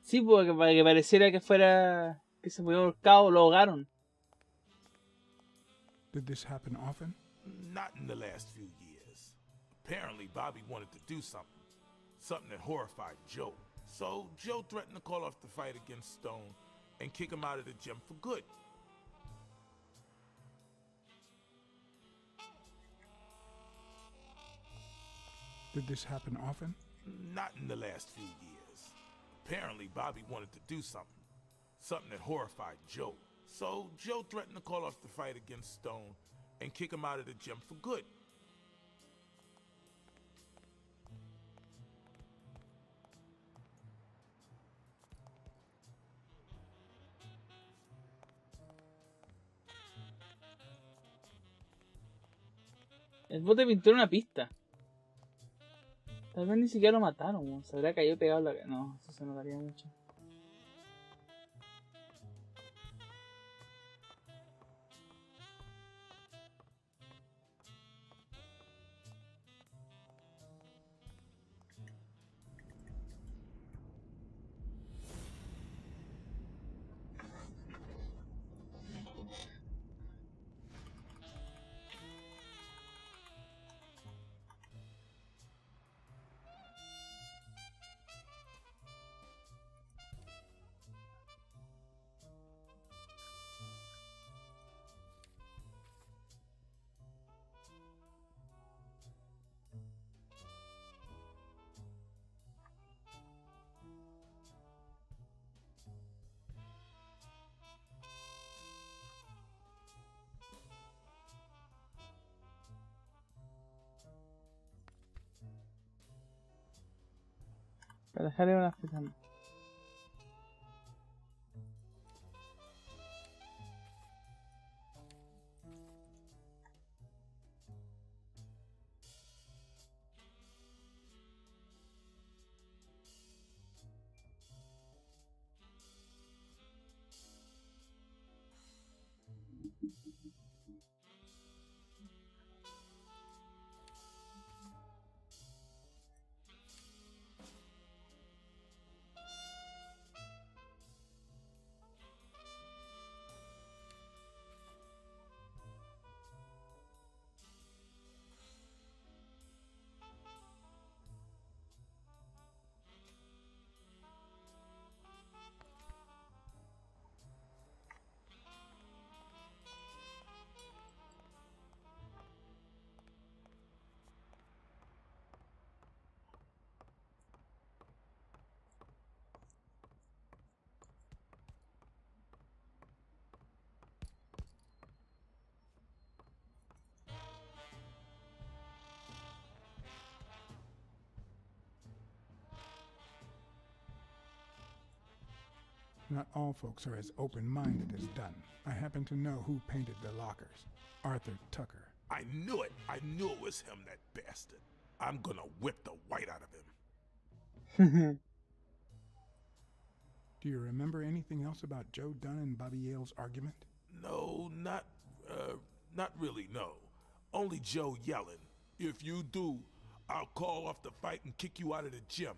Sí, porque para que pareciera que fuera que se murió ahorcado, lo ahogaron. Did this happen often? Not in the last few years. Apparently, Bobby wanted to do something. Something that horrified Joe. So, Joe threatened to call off the fight against Stone and kick him out of the gym for good. Did this happen often? Not in the last few years. Apparently, Bobby wanted to do something. Something that horrified Joe. So, Joe threatened to call off the fight against Stone and kick him out of the gym for good. El bote pintó en una pista. Tal vez ni siquiera lo mataron, weón. Se habría caído pegado en la... No, eso se notaría mucho. Para dejarle una fecha. Not all folks are as open-minded as Dunn. I happen to know who painted the lockers. Arthur Tucker. I knew it. I knew it was him, that bastard. I'm gonna whip the white out of him. Do you remember anything else about Joe Dunn and Bobby Yale's argument? No, not really, no. Only Joe yelling. If you do, I'll call off the fight and kick you out of the gym.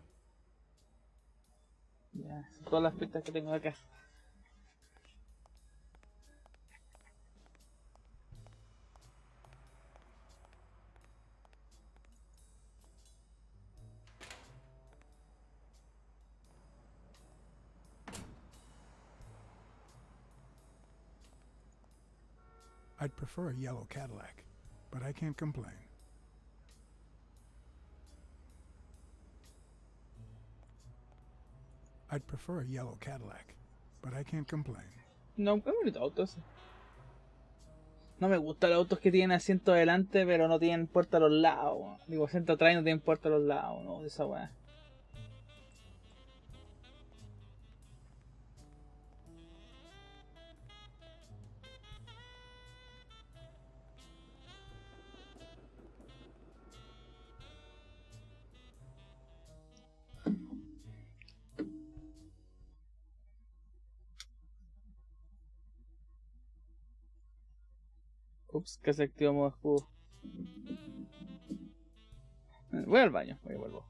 Ya, son todas las pistas que tengo acá. I'd prefer a yellow Cadillac, but I can't complain. I'd prefer a yellow Cadillac, but I can't complain. No, es bonito auto ese. No me gustan los autos que tienen asiento adelante, pero no tienen puerta a los lados. Weón. Digo, asiento atrás y no tienen puerta a los lados, no, de esa weá. Ups, que se activó modo escudo. Voy al baño, voy y vuelvo.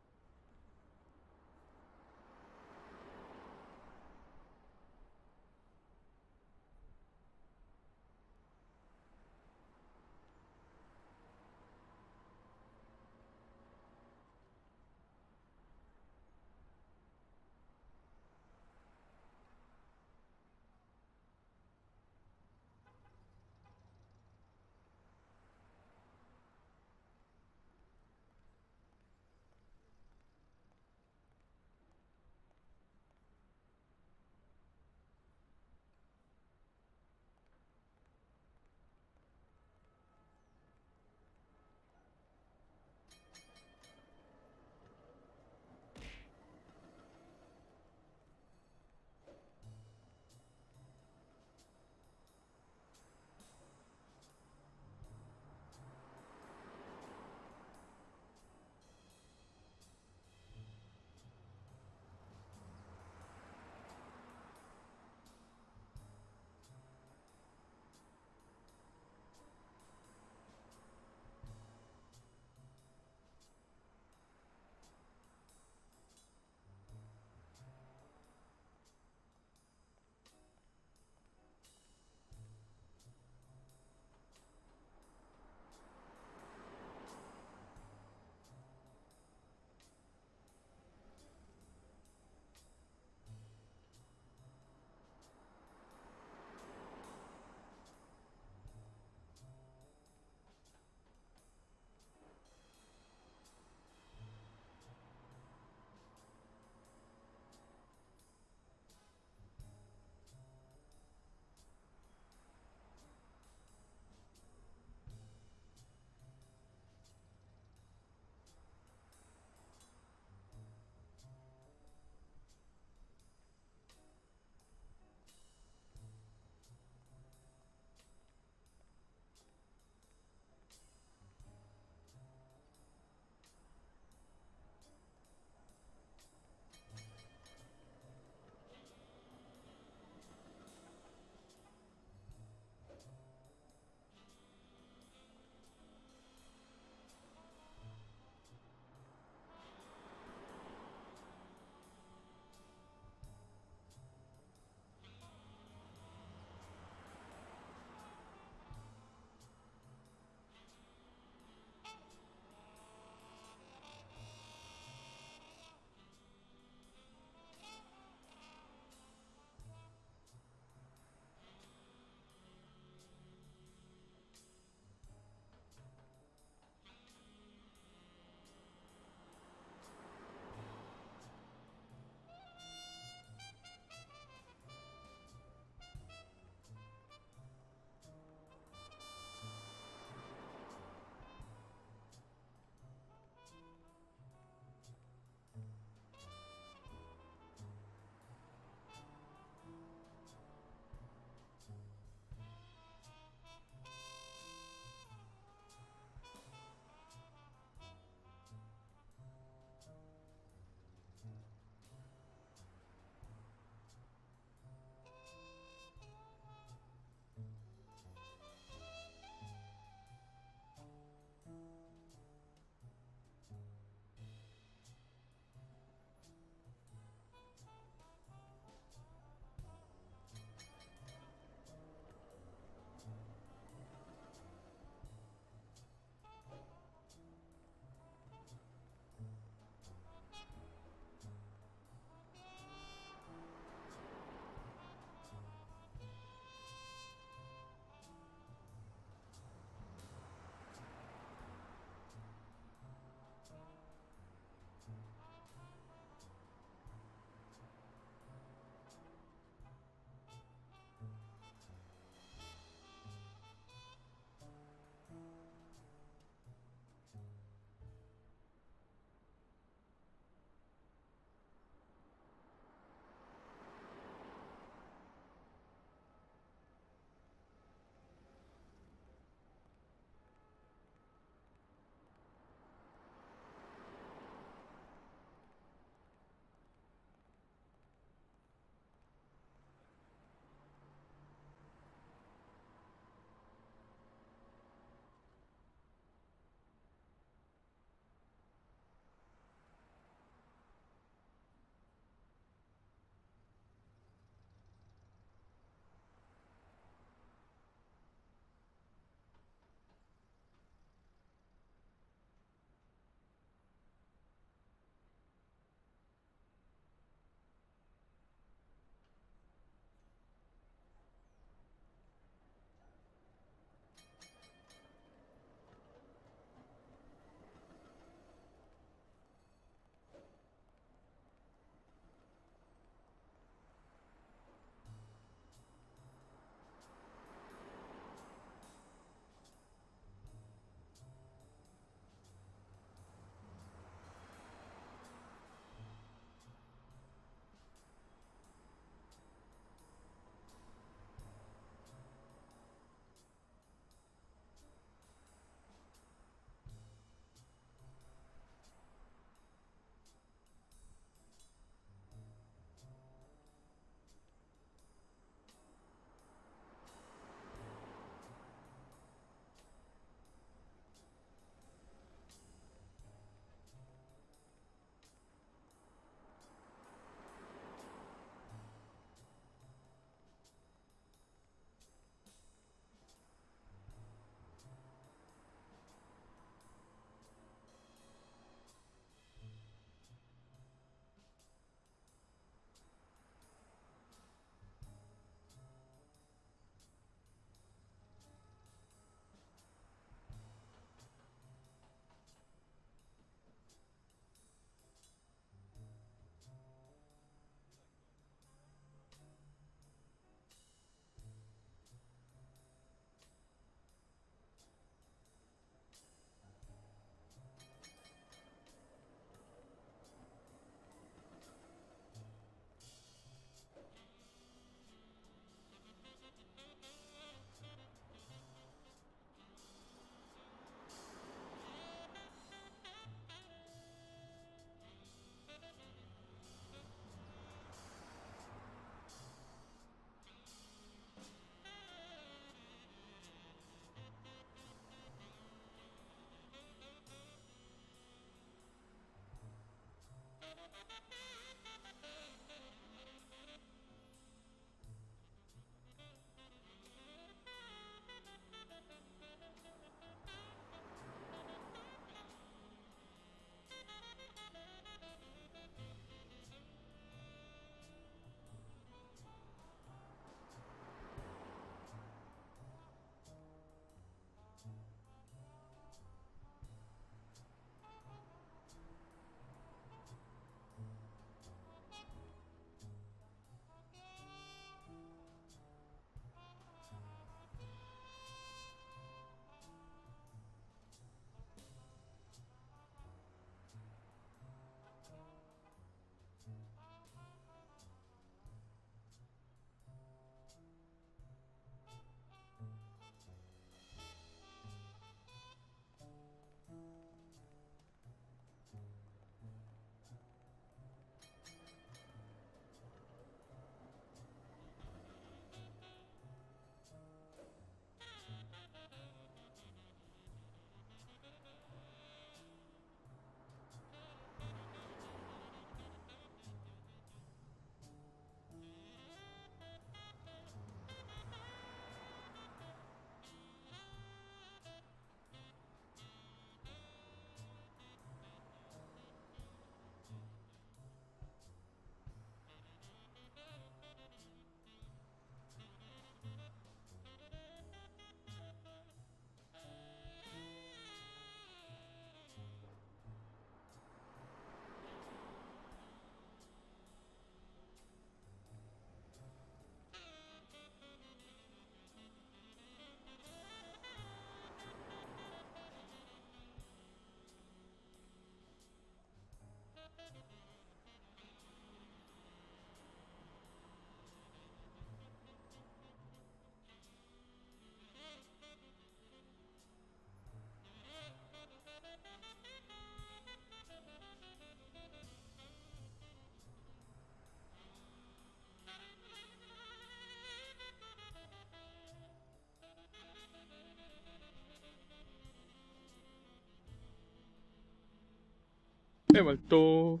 He vuelto.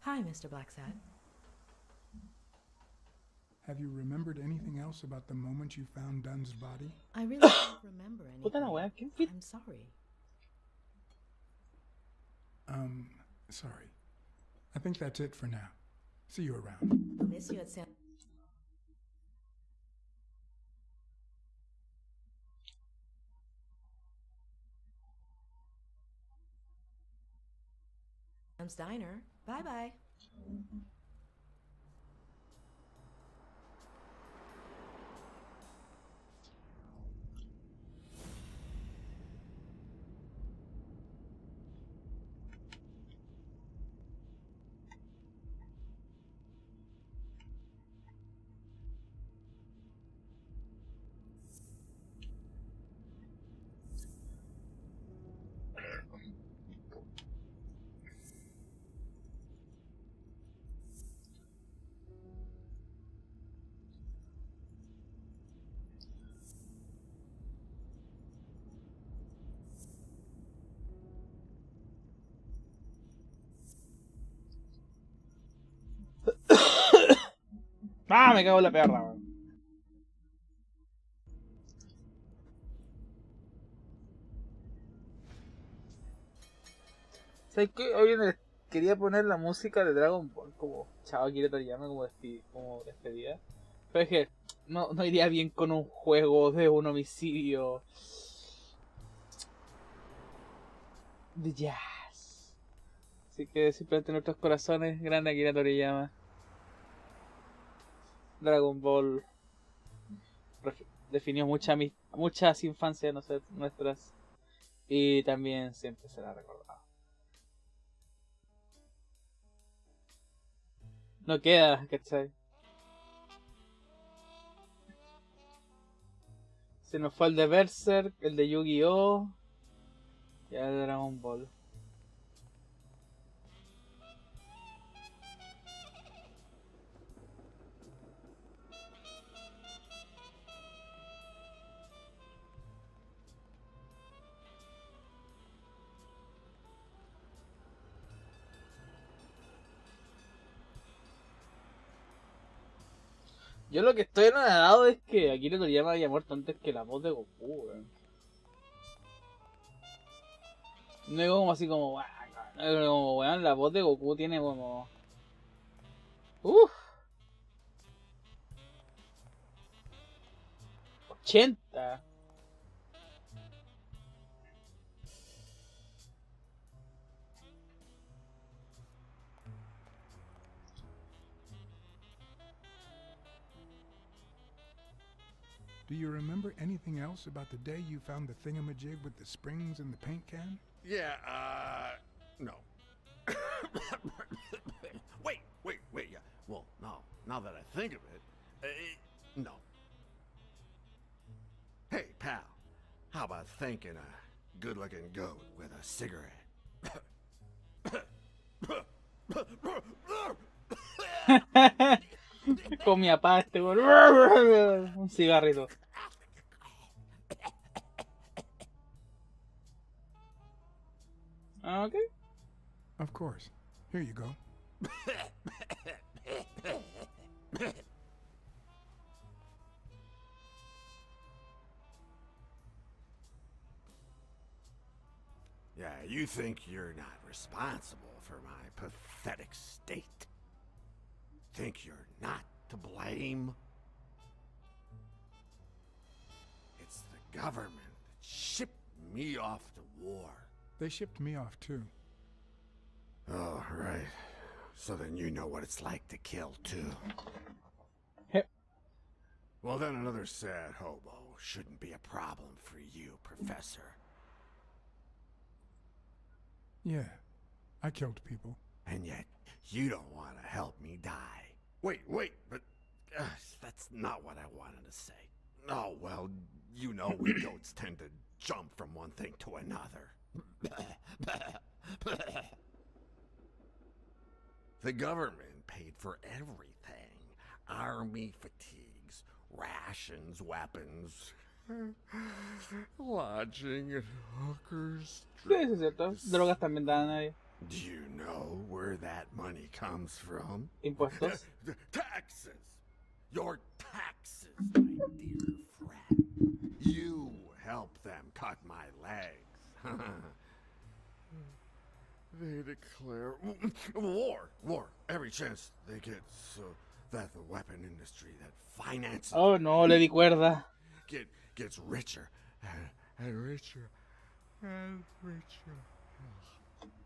Hi, Mr. BLACKSAD. Have you remembered anything else about the moment you found Dunn's body? I really don't remember Puta la wea, anything. ¿quién fit? I'm sorry. Sorry. I think that's it for now. See you around. We'll miss you at Sam's Diner. Bye-bye. Ah, me cago en la perra, weón. ¿Sabes qué? Hoy quería poner la música de Dragon Ball como Chao Akira Toriyama como despedida. Pero es que no iría bien con un juego de un homicidio de jazz. Así que simplemente en nuestros corazones, grande Akira Toriyama. Dragon Ball definió muchas infancias nuestras y también siempre será recordado. No queda, ¿cachai? Se nos fue el de Berserk, el de Yu-Gi-Oh! Y el de Dragon Ball. Yo lo que estoy enamorado es que Akira Toriyama haya muerto antes que la voz de Goku, weón. No es como así como, weón, la voz de Goku tiene como... Uff. 80. Do you remember anything else about the day you found the thingamajig with the springs in the paint can? Yeah, no. wait, yeah. Well, no, now that I think of it, no. Hey, pal, how about thanking a good-looking goat with a cigarette? Con mi papá un cigarrito. Okay. Of course. Here you go. Yeah, you think you're not responsible for my pathetic state? Think you're not to blame? It's the government that shipped me off to war. They shipped me off too. Oh, right. So then you know what it's like to kill too. Well, then another sad hobo shouldn't be a problem for you, Professor. Yeah, I killed people. And yet, you don't want to help me die. Wait, but that's not what I wanted to say. Oh, well, you know we goats tend to jump from one thing to another. The government paid for everything. Army fatigues, rations, weapons, lodging at hookers. Sí, sí, es cierto. Drogas también dan ahí. Do you know where that money comes from? Impuestos. Taxes! Your taxes, my dear friend. You help them cut my legs. They declare war every chance they get, so that the weapon industry that finances Oh no, le di cuerda. gets richer and richer and richer.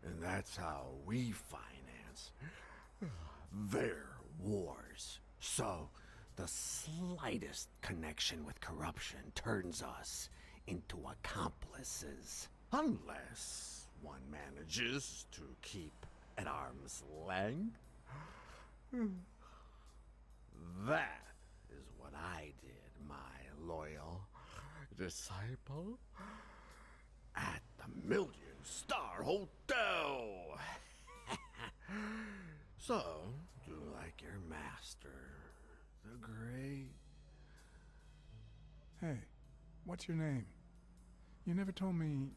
And that's how we finance their wars. So the slightest connection with corruption turns us into accomplices. Unless one manages to keep at arm's length. That is what I did, my loyal disciple, at the Million-Star Hotel. So, do like your master, the great... Hey, what's your name? You never told me...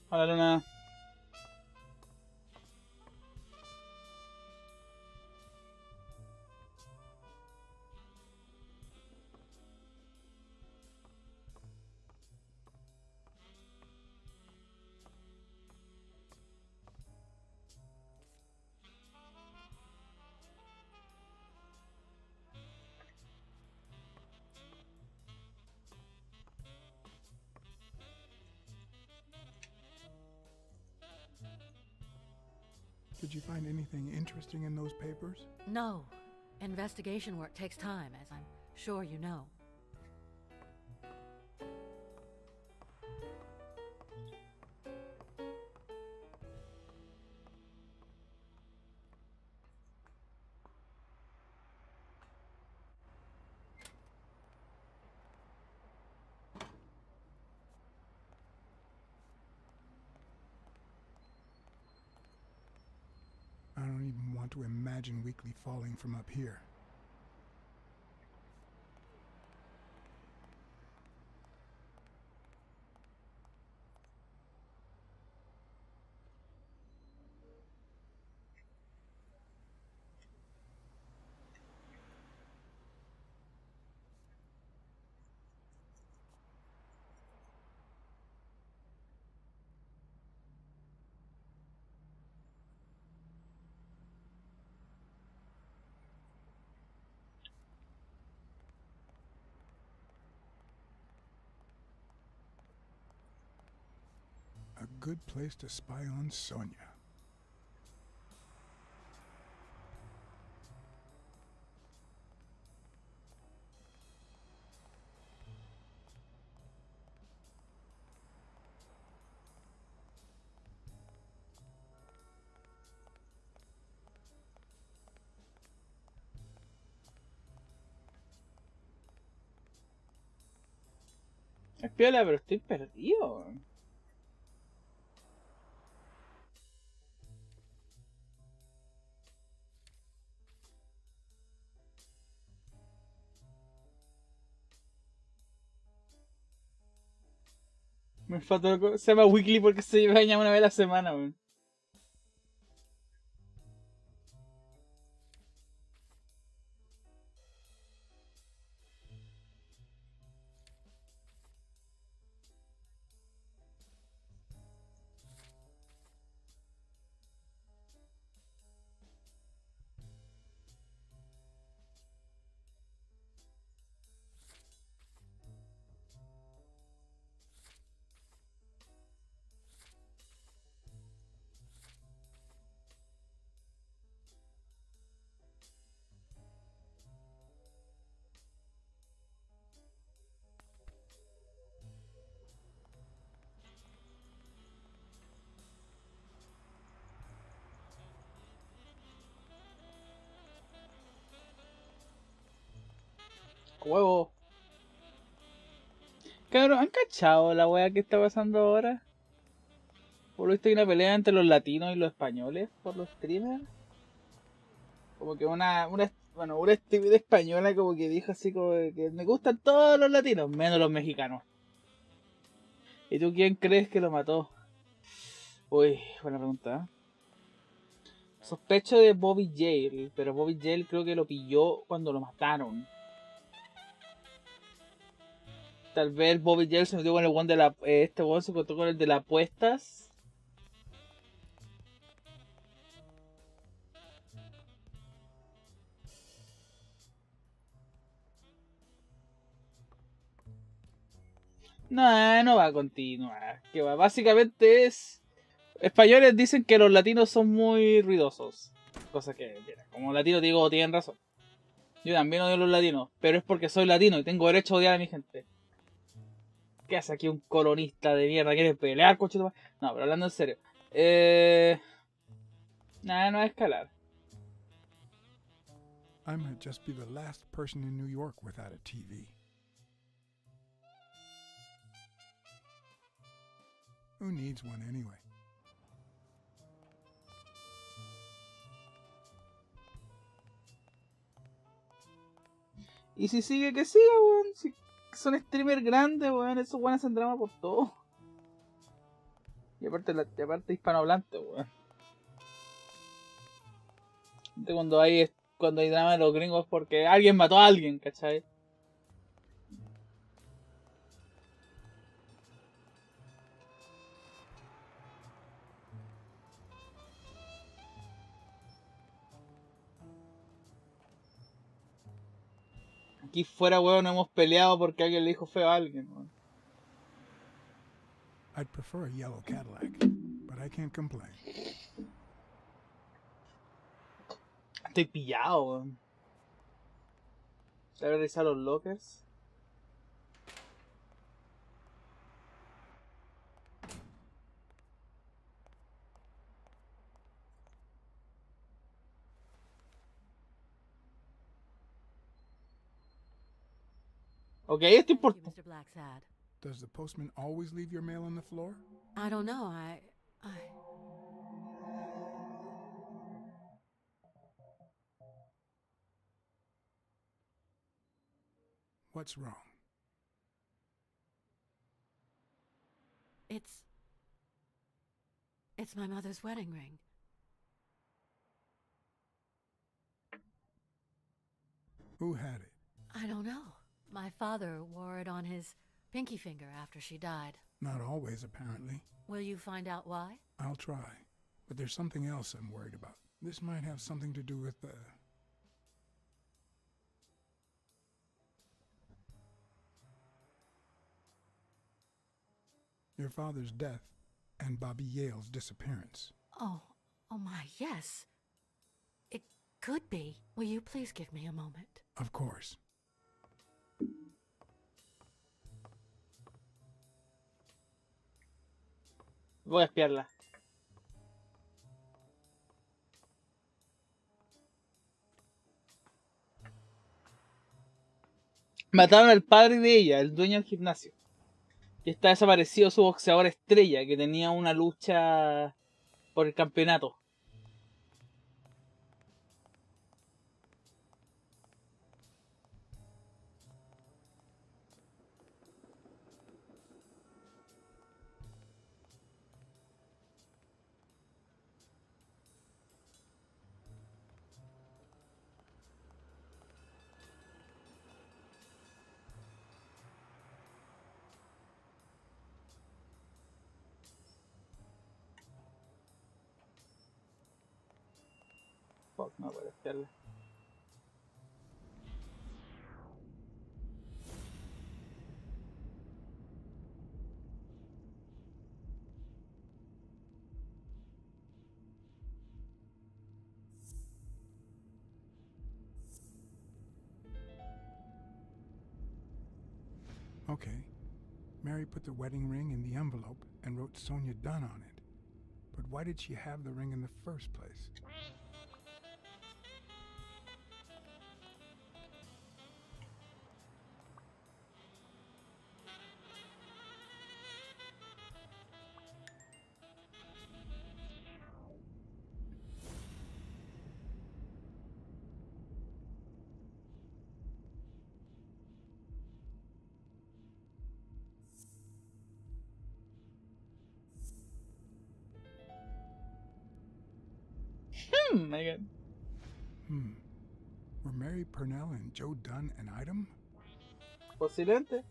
Hola, Luna. Did you find anything interesting in those papers? No. Investigation work takes time, as I'm sure you know. I don't even want to imagine Weekly falling from up here. A good place to spy on Sonia. Es piola, pero estoy perdido. Me falta se llama Weekly porque se baña una vez a la semana, weón. Huevo. Cabrón, ¿han cachado la wea que está pasando ahora? Por lo visto hay una pelea entre los latinos y los españoles por los streamers. Como que una streamer española como que dijo así como que me gustan todos los latinos, menos los mexicanos. ¿Y tú quién crees que lo mató? Uy, buena pregunta. Sospecho de Bobby Jail, pero Bobby Jail creo que lo pilló cuando lo mataron. Tal vez el Bobby Jail se metió con el one de la... este one se encontró con el de las apuestas. No, no va a continuar. Que va. Básicamente es... Españoles dicen que los latinos son muy ruidosos. Cosa que, mira, como latino digo, tienen razón. Yo también odio a los latinos, pero es porque soy latino y tengo derecho a odiar a mi gente. ¿Qué hace aquí un colonista de mierda? ¿Quiere pelear, coche? No, pero hablando en serio. Nada, no va a escalar. I might just be the last person in New York without a TV. Who needs one anyway? Y si sigue, que siga, weón. Si son streamers grandes, weón. Esos weones hacen drama por todo. Y aparte hispanohablante, weón. Cuando hay drama de los gringos es porque alguien mató a alguien, ¿cachai? Aquí fuera, weón, hemos peleado porque alguien le dijo feo a alguien, weón. I'd prefer a yellow Cadillac, but I can't complain. Estoy pillado, weón. ¿Sabes revisar los lockers? Ok, esto es importante. Mr. BLACKSAD. Does the postman always leave your mail on the floor? I don't know. What's wrong? It's my mother's wedding ring. Who had it? I don't know. My father wore it on his pinky finger after she died. Not always, apparently. Will you find out why? I'll try. But there's something else I'm worried about. This might have something to do with your father's death and Bobby Yale's disappearance. Oh my, yes. It could be. Will you please give me a moment? Of course. Voy a espiarla. Mataron al padre de ella, el dueño del gimnasio. Y está desaparecido su boxeador estrella, que tenía una lucha por el campeonato. Fuck, no puedo espiarle. Okay. Mary put the wedding ring in the envelope and wrote Sonia Dunn on it. But why did she have the ring in the first place? My God. Were Mary Purnell and Joe Dunn an item? Posiblemente.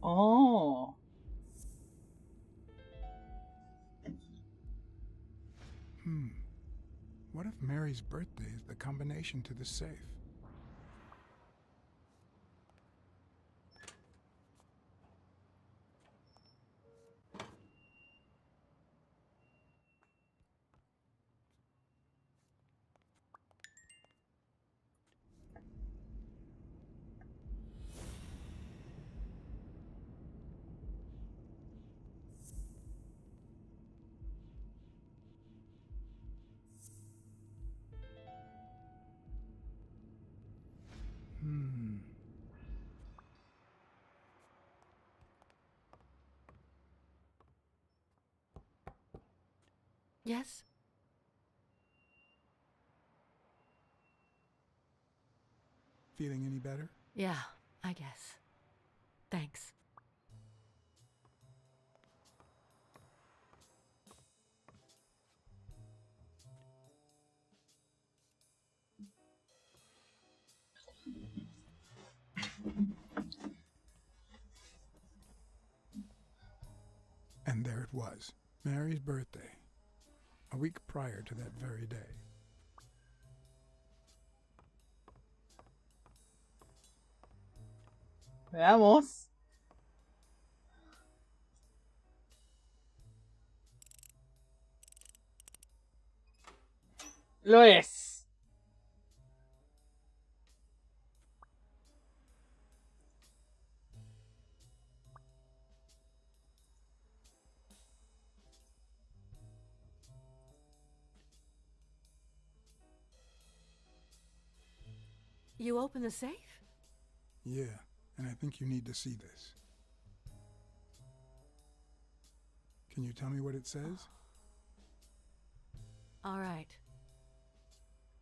Oh. What if Mary's birthday is the combination to the safe? Yes? Feeling any better? Yeah, I guess. Thanks. And there it was, Mary's birthday, a week prior to that very day. Veamos. Lo es. You open the safe? Yeah, and I think you need to see this. Can you tell me what it says? All right.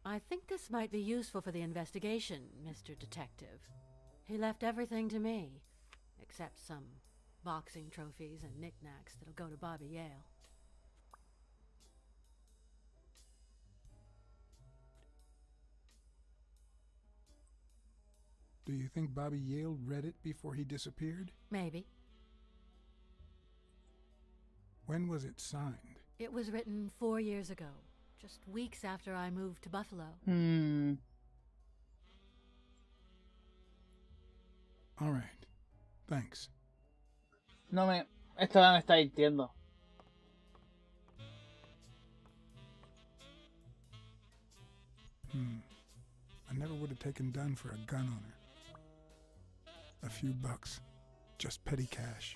I think this might be useful for the investigation, Mr. Detective. He left everything to me, except some boxing trophies and knickknacks that'll go to Bobby Yale. Do you think Bobby Yale read it before he disappeared? Maybe. When was it signed? It was written 4 years ago, just weeks after I moved to Buffalo. All right. Thanks. No me... Esta me está mintiendo. I never would have taken Dunn for a gun owner. A few bucks. Just petty cash.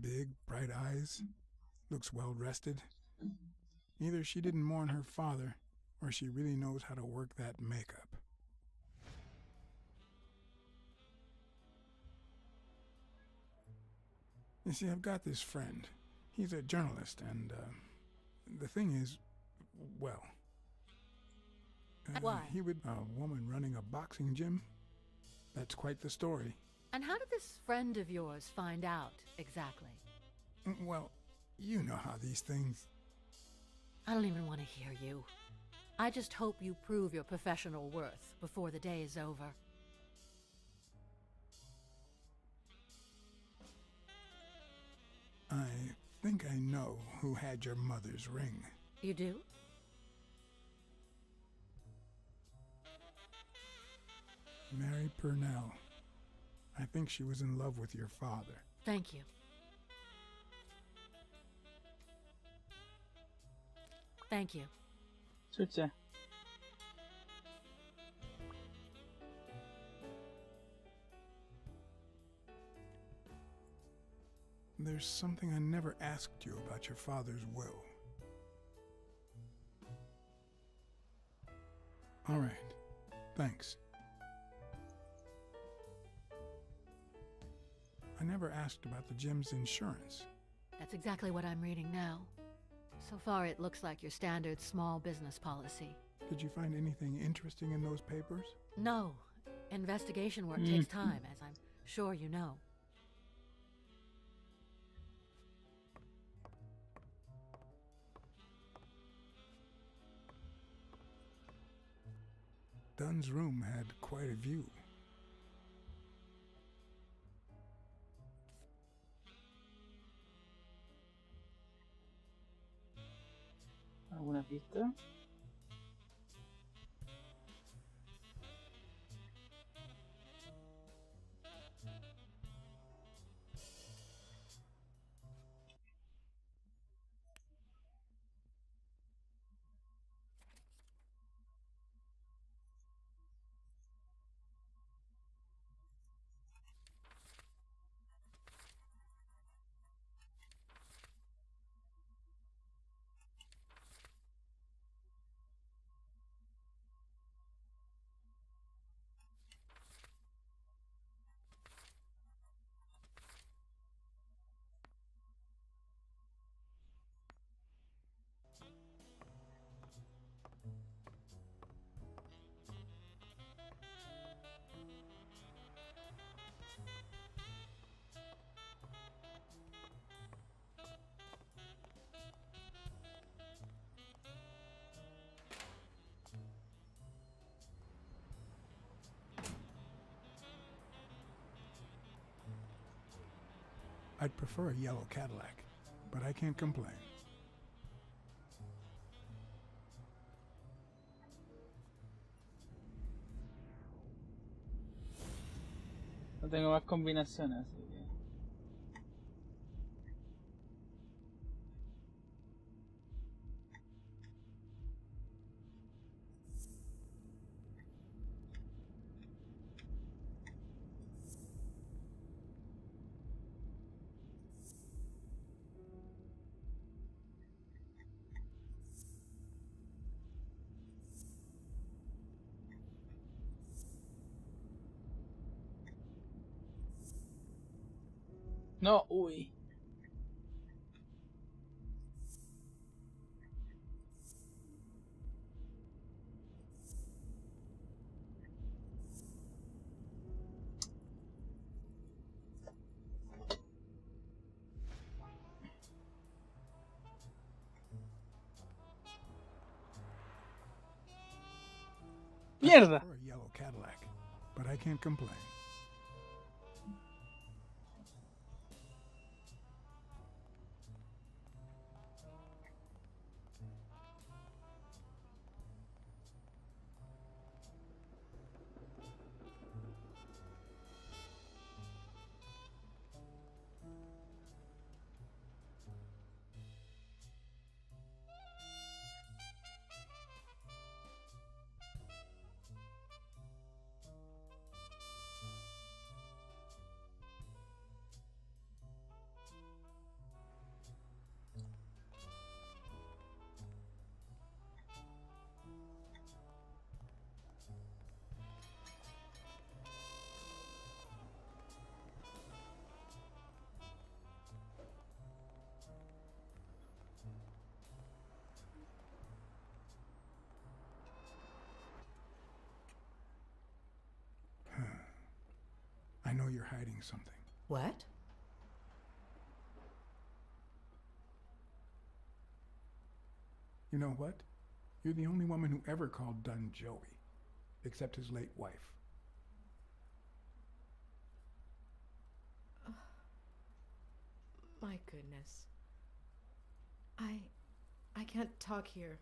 big, bright eyes, looks well rested. Either she didn't mourn her father, or she really knows how to work that makeup. You see, I've got this friend. He's a journalist, and the thing is, well... Why? He would... A woman running a boxing gym? That's quite the story. And how did this friend of yours find out, exactly? Well, you know how these things... I don't even want to hear you. I just hope you prove your professional worth before the day is over. I think I know who had your mother's ring. You do? Mary Purnell. I think she was in love with your father. Thank you. Thank you. Chucha. There's something I never asked you about your father's will. All right. Thanks. I never asked about the gym's insurance. That's exactly what I'm reading now. So far, it looks like your standard small business policy. Did you find anything interesting in those papers? No. Investigation work takes time, as I'm sure you know. Dunn's room had quite a view. ¿Alguna pista? I'd prefer a yellow Cadillac, but I can't complain. No tengo más combinaciones, así que... No, uy. Mierda. I prefer a yellow Cadillac, but I can't complain. you're hiding something. What? You know what? You're the only woman who ever called Dunn Joey, except his late wife. My goodness. I can't talk here.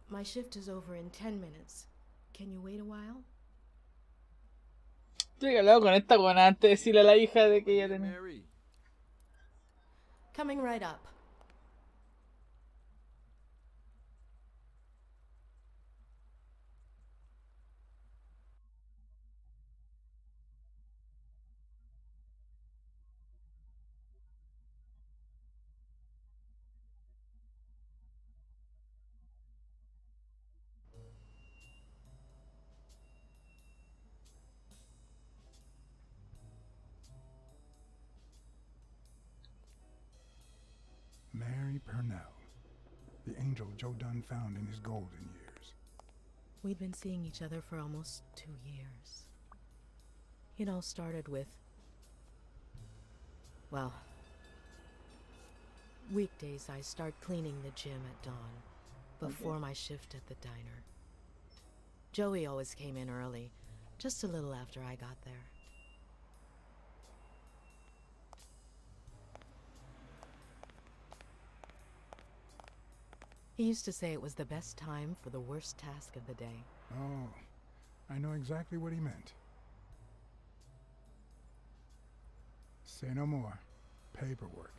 My shift is over in 10 minutes. Can you wait a while? Estoy hablando con esta buena antes de decirle a la hija de que ella tenía. Mary. Coming right up. Mary Purnell, the angel Joe Dunn found in his golden years. We'd been seeing each other for almost 2 years. It all started with, well, weekdays I start cleaning the gym at dawn, before my shift at the diner. Joey always came in early, just a little after I got there. He used to say it was the best time for the worst task of the day. Oh, I know exactly what he meant. Say no more. Paperwork.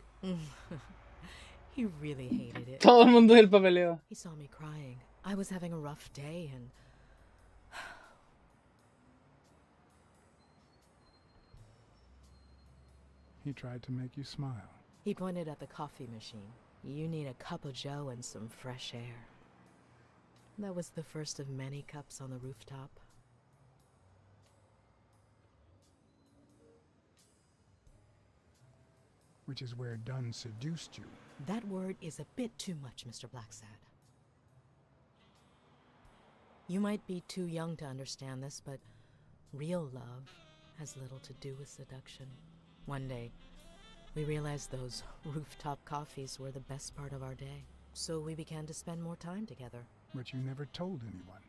He really hated it. Todo el mundo del papeleo. He saw me crying. I was having a rough day and... He tried to make you smile. He pointed at the coffee machine. You need a cup of joe and some fresh air. That was the first of many cups on the rooftop. Which is where Dunn seduced you. That word is a bit too much, Mr. BLACKSAD. You might be too young to understand this, but real love has little to do with seduction. One day, we realized those rooftop coffees were the best part of our day, so we began to spend more time together. But you never told anyone.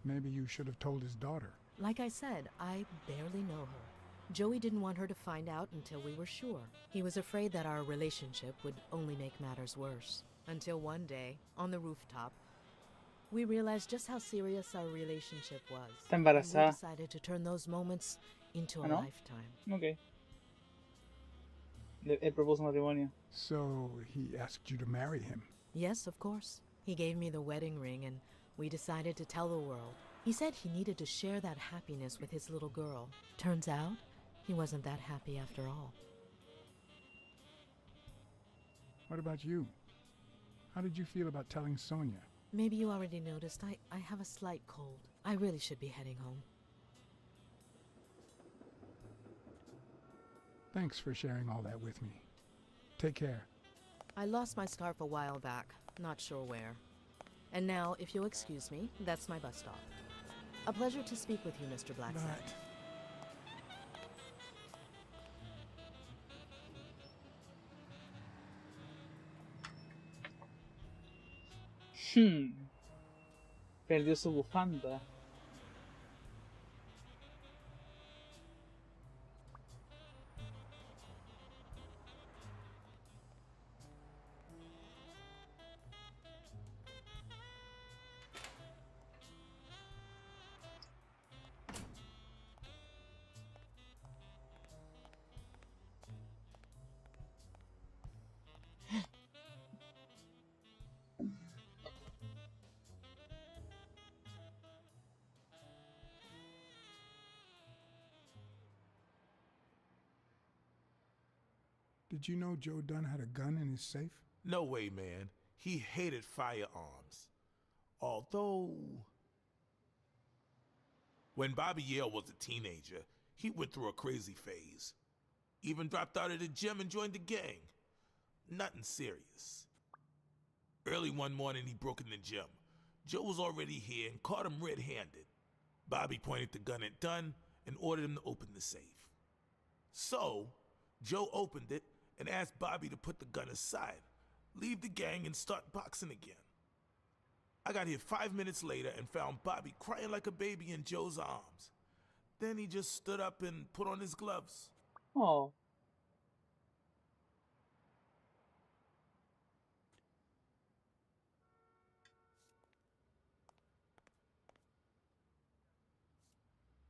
Maybe you should have told his daughter. Like I said, I barely know her. Joey didn't want her to find out until we were sure. He was afraid that our relationship would only make matters worse. Until one day, on the rooftop, we realized just how serious our relationship was. Está And embarazada. we decided to turn those moments into a ¿Ah, no? lifetime. Ok. Él propuso matrimonio. So he asked you to marry him. Yes, of course. He gave me the wedding ring and we decided to tell the world. He said he needed to share that happiness with his little girl. Turns out, he wasn't that happy after all. What about you? How did you feel about telling Sonia? Maybe you already noticed, I have a slight cold. I really should be heading home. Thanks for sharing all that with me. Take care. I lost my scarf a while back, not sure where. And now, if you'll excuse me, that's my bus stop. A pleasure to speak with you, Mr. BLACKSAD. Perdió su bufanda. Did you know Joe Dunn had a gun in his safe? No way, man. He hated firearms. Although, when Bobby Yale was a teenager, he went through a crazy phase. Even dropped out of the gym and joined the gang. Nothing serious. Early one morning, he broke in the gym, Joe was already here and caught him red-handed. Bobby pointed the gun at Dunn and ordered him to open the safe. So, Joe opened it and asked Bobby to put the gun aside, leave the gang, and start boxing again. I got here 5 minutes later and found Bobby crying like a baby in Joe's arms. Then he just stood up and put on his gloves. Oh.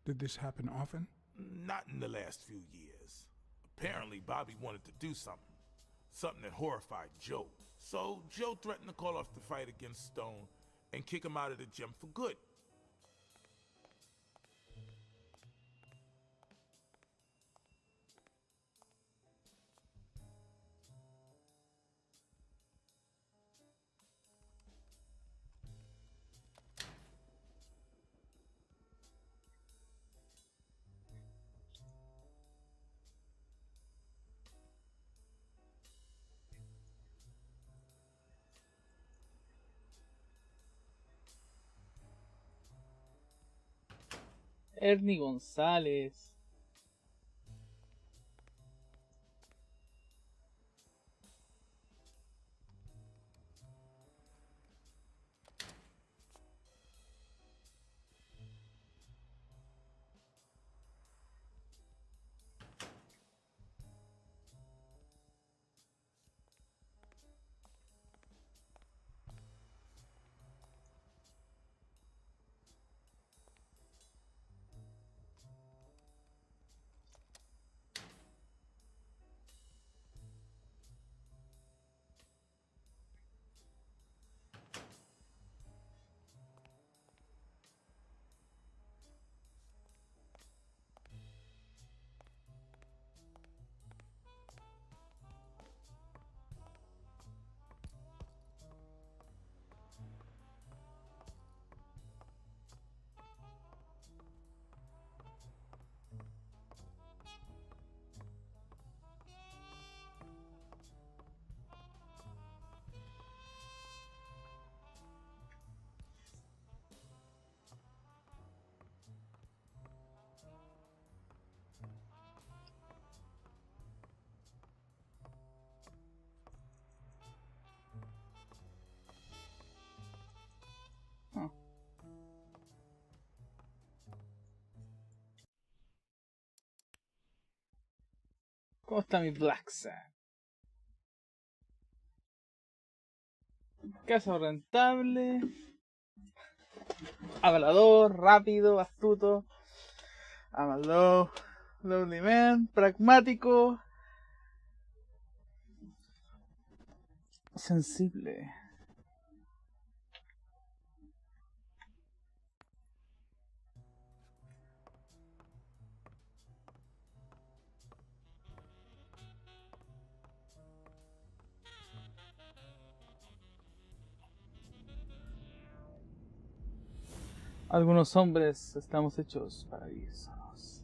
Did this happen often? Not in the last few years. Apparently, Bobby wanted to do something that horrified Joe. So Joe threatened to call off the fight against Stone and kick him out of the gym for good. Ernie González. ¿Cómo está mi BLACKSAD? Caso rentable, hablador, rápido, astuto, lovely man, pragmático, sensible. Algunos hombres estamos hechos para vivir solos.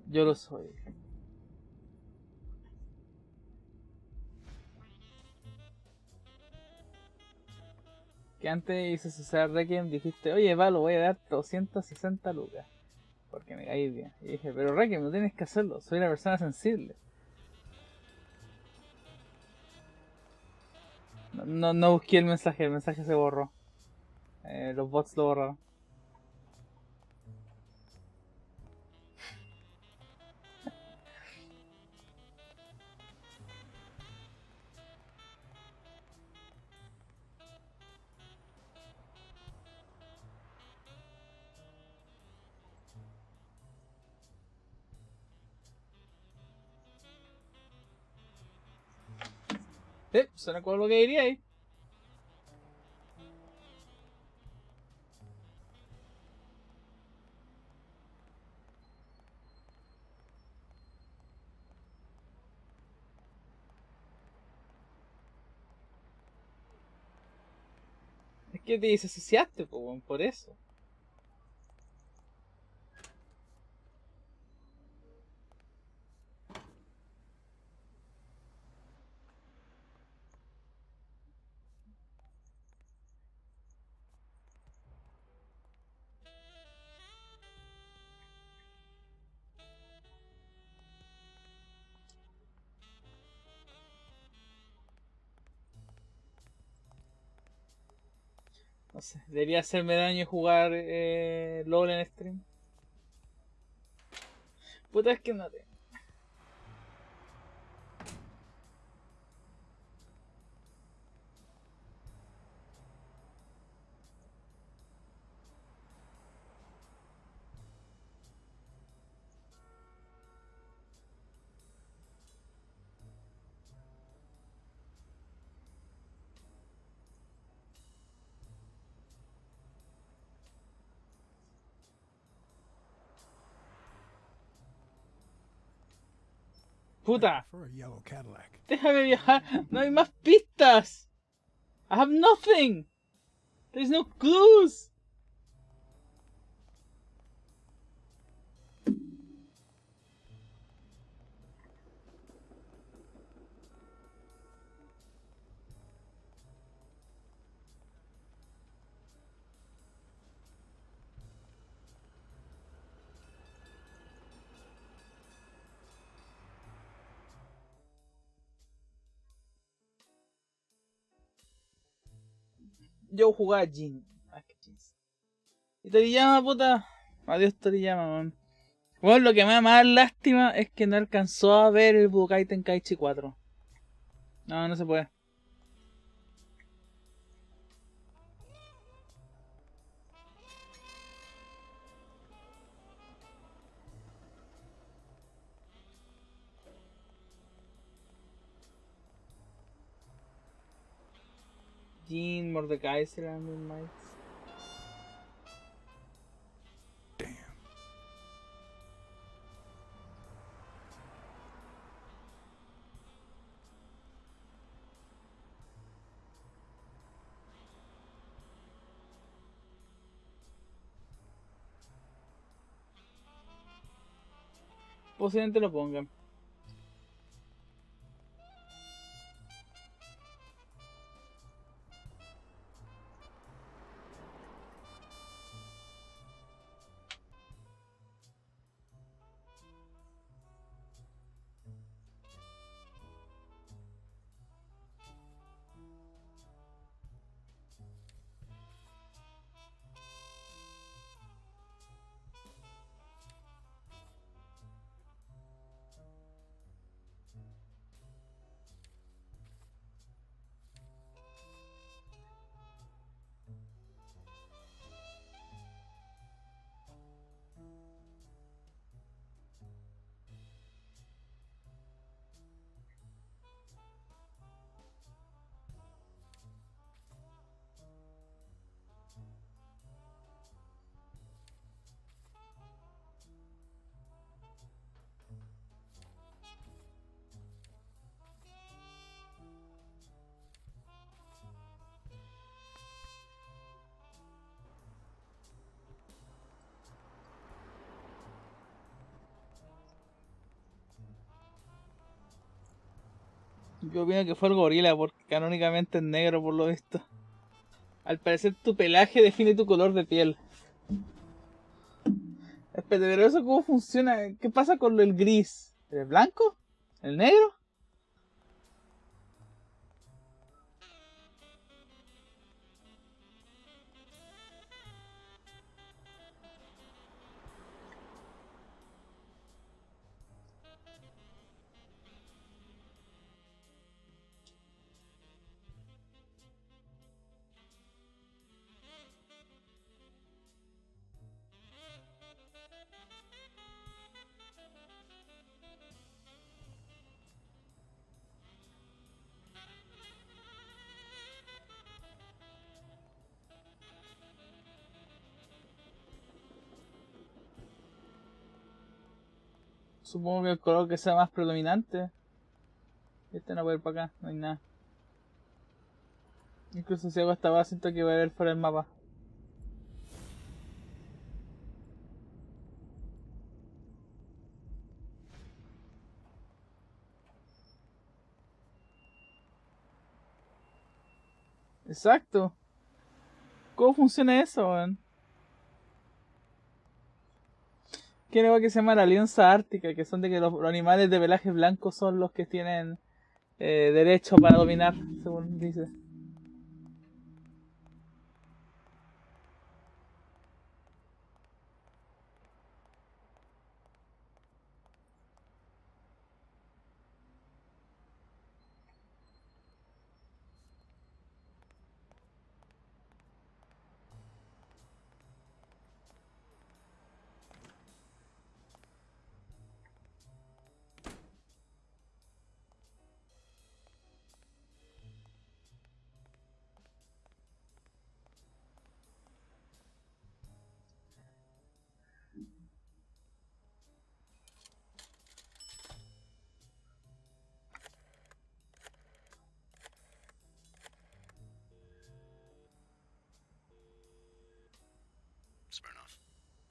Yo lo soy. Que antes hice César Requiem, dijiste, oye, Valo, voy a dar 260 lucas. Porque me caí bien. Y dije, pero Requiem, no tienes que hacerlo, soy una persona sensible. No busqué el mensaje se borró. Los bots lo borraron. Suena como lo que diría ahí. Es que te disociaste, por eso. No sé, debería hacerme daño y jugar LOL en stream. Puta, es que no te... Puta, For a yellow Cadillac. déjame viajar, no hay más pistas. I have nothing. There's no clues. Yo jugaba Jin. Ay, qué chis. Y Toriyama, puta. Adiós, Toriyama, man. Bueno, lo que me da más lástima es que no alcanzó a ver el Budokai Tenkaichi 4. No, no se puede. Jin, Mordecai, Ceramic Mites. Posiblemente lo pongan. Yo opino que fue el gorila, porque canónicamente es negro por lo visto. Al parecer tu pelaje define tu color de piel. Espérate, pero eso cómo funciona, ¿qué pasa con el gris? ¿El blanco? ¿El negro? Supongo que el color que sea más predominante. Este no puede ir para acá, no hay nada. Incluso si hago esta base, siento que voy a ver fuera del mapa. Exacto. ¿Cómo funciona eso, weón? ¿Qué algo que se llama la Alianza Ártica? Que son de que los animales de pelaje blanco son los que tienen derecho para dominar, según dice.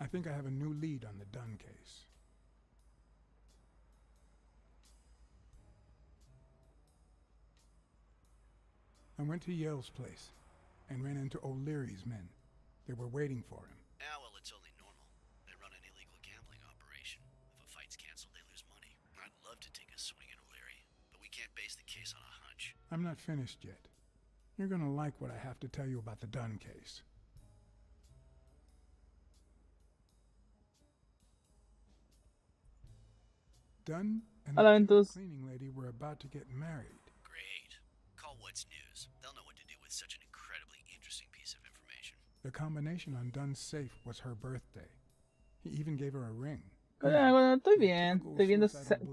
I think I have a new lead on the Dunn case. I went to Yale's place and ran into O'Leary's men. They were waiting for him. Ah, well, it's only normal. They run an illegal gambling operation. If a fight's canceled, they lose money. I'd love to take a swing at O'Leary, but we can't base the case on a hunch. I'm not finished yet. You're gonna like what I have to tell you about the Dunn case. Dunn and Hola, the Ventus. cleaning lady were about to get married. Great. Call What's News. They'll know what to do with such an incredibly interesting piece of information. The combination on Dunn's safe was her birthday. He even gave her a ring. Bueno, estoy bien. Estoy viendo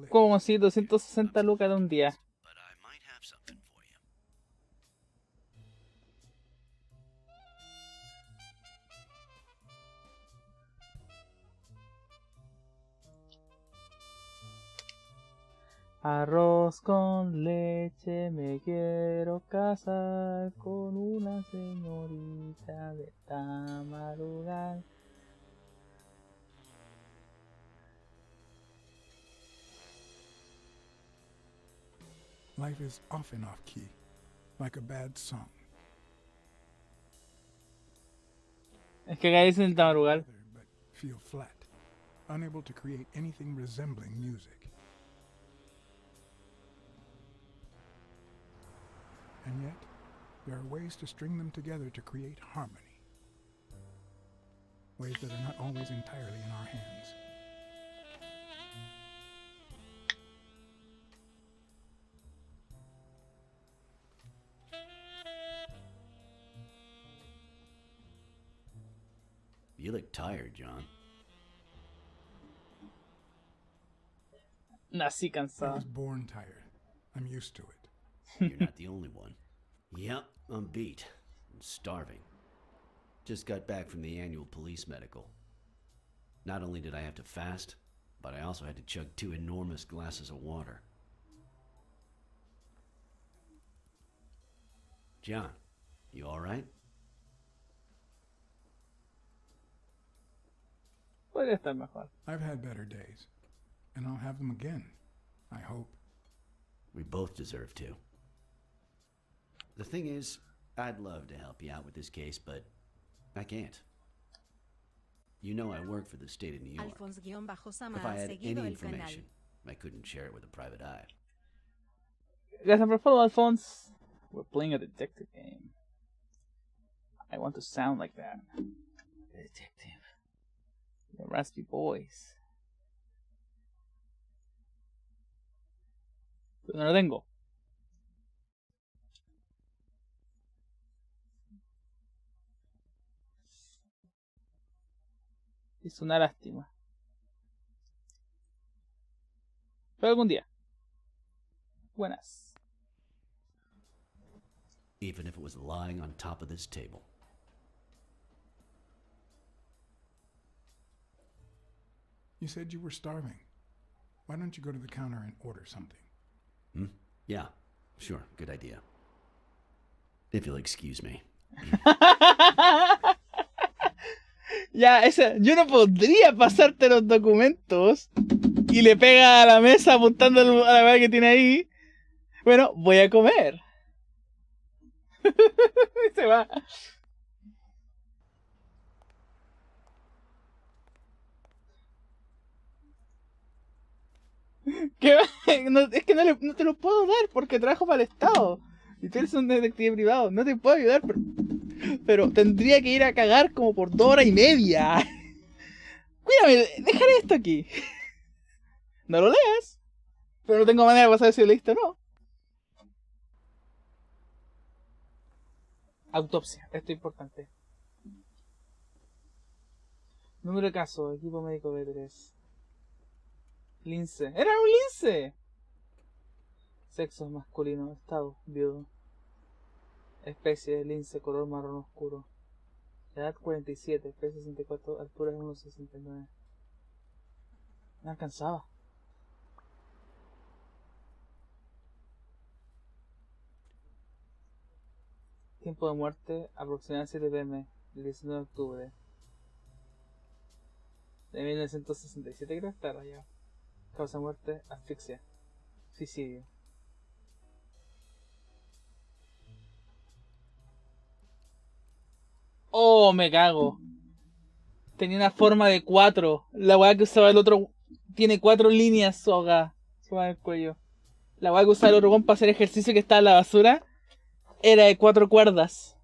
como si 260 lucas de un día. But I might have something for you. Arroz con leche, me quiero casar con una señorita de esta madrugada. Life is off and off key, like a bad song. Es que acá dicen esta madrugada. But feel flat, unable to create anything resembling music. And yet, there are ways to string them together to create harmony. Ways that are not always entirely in our hands. You look tired, John. Nací I cansado. was born tired. I'm used to it. You're not the only one. Yep, I'm beat. I'm starving. Just got back from the annual police medical. Not only did I have to fast, but I also had to chug 2 enormous glasses of water. John, you alright? Podría estar mejor. I've had better days, and I'll have them again, I hope. We both deserve to. The thing is, I'd love to help you out with this case, but I can't. You know I work for the state of New York. If I had any information, I couldn't share it with a private eye. Gracias por follow, Alphonse. We're playing a detective game. I want to sound like that. Detective. The raspy voice. Pero no lo tengo. Es una lástima. Pero algún día. Buenas. Even if it was lying on top of this table. You said you were starving. Why don't you go to the counter and order something? Yeah, sure, good idea. If you'll excuse me. Ya, yo no podría pasarte los documentos y le pega a la mesa apuntando a la weá que tiene ahí. Bueno, voy a comer. Y se va. ¿Qué? No, es que no te lo puedo dar porque trabajo para el Estado. Y tú eres un detective privado. No te puedo ayudar, pero tendría que ir a cagar como por 2 horas y media. Cuídame, dejaré esto aquí. No lo leas. Pero no tengo manera de pasar si lo leíste o no. Autopsia, esto es importante. Número de caso, equipo médico B3. Lince. ¡Era un lince! Sexo masculino, estado, viudo. Especie de lince, color marrón oscuro. Edad 47, peso 64, altura 1,69. Me alcanzaba. Tiempo de muerte, aproximadamente 7 pm, el 19 de octubre. De 1967 creo que está rayado. Causa muerte, asfixia. Suicidio. Oh, me cago. Tenía una forma de 4. La weá que usaba el otro tiene 4 líneas soga. Soga en el cuello. La weá que usaba el otro weón para hacer ejercicio que estaba en la basura era de 4 cuerdas.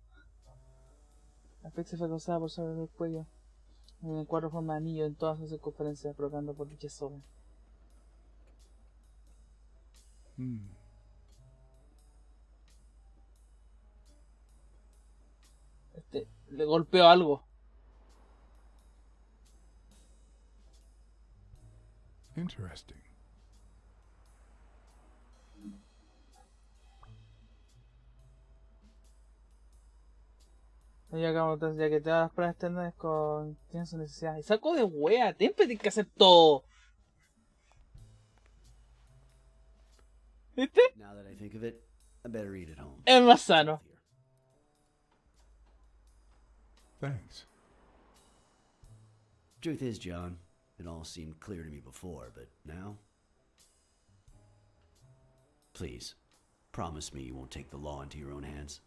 La asfixia fue causada por sobre el cuello. En 4 formas de anillo en todas sus circunferencias, provocando por dicha soga. Le golpeó algo. Interesting. Ya que te das las pruebas externas tienen sus necesidades. Y saco de wea, siempre tienes que hacer todo. ¿Viste? Now that I think of it, I better eat at home. Es más sano. Thanks. Truth is, John, it all seemed clear to me before, but now? Please, promise me you won't take the law into your own hands.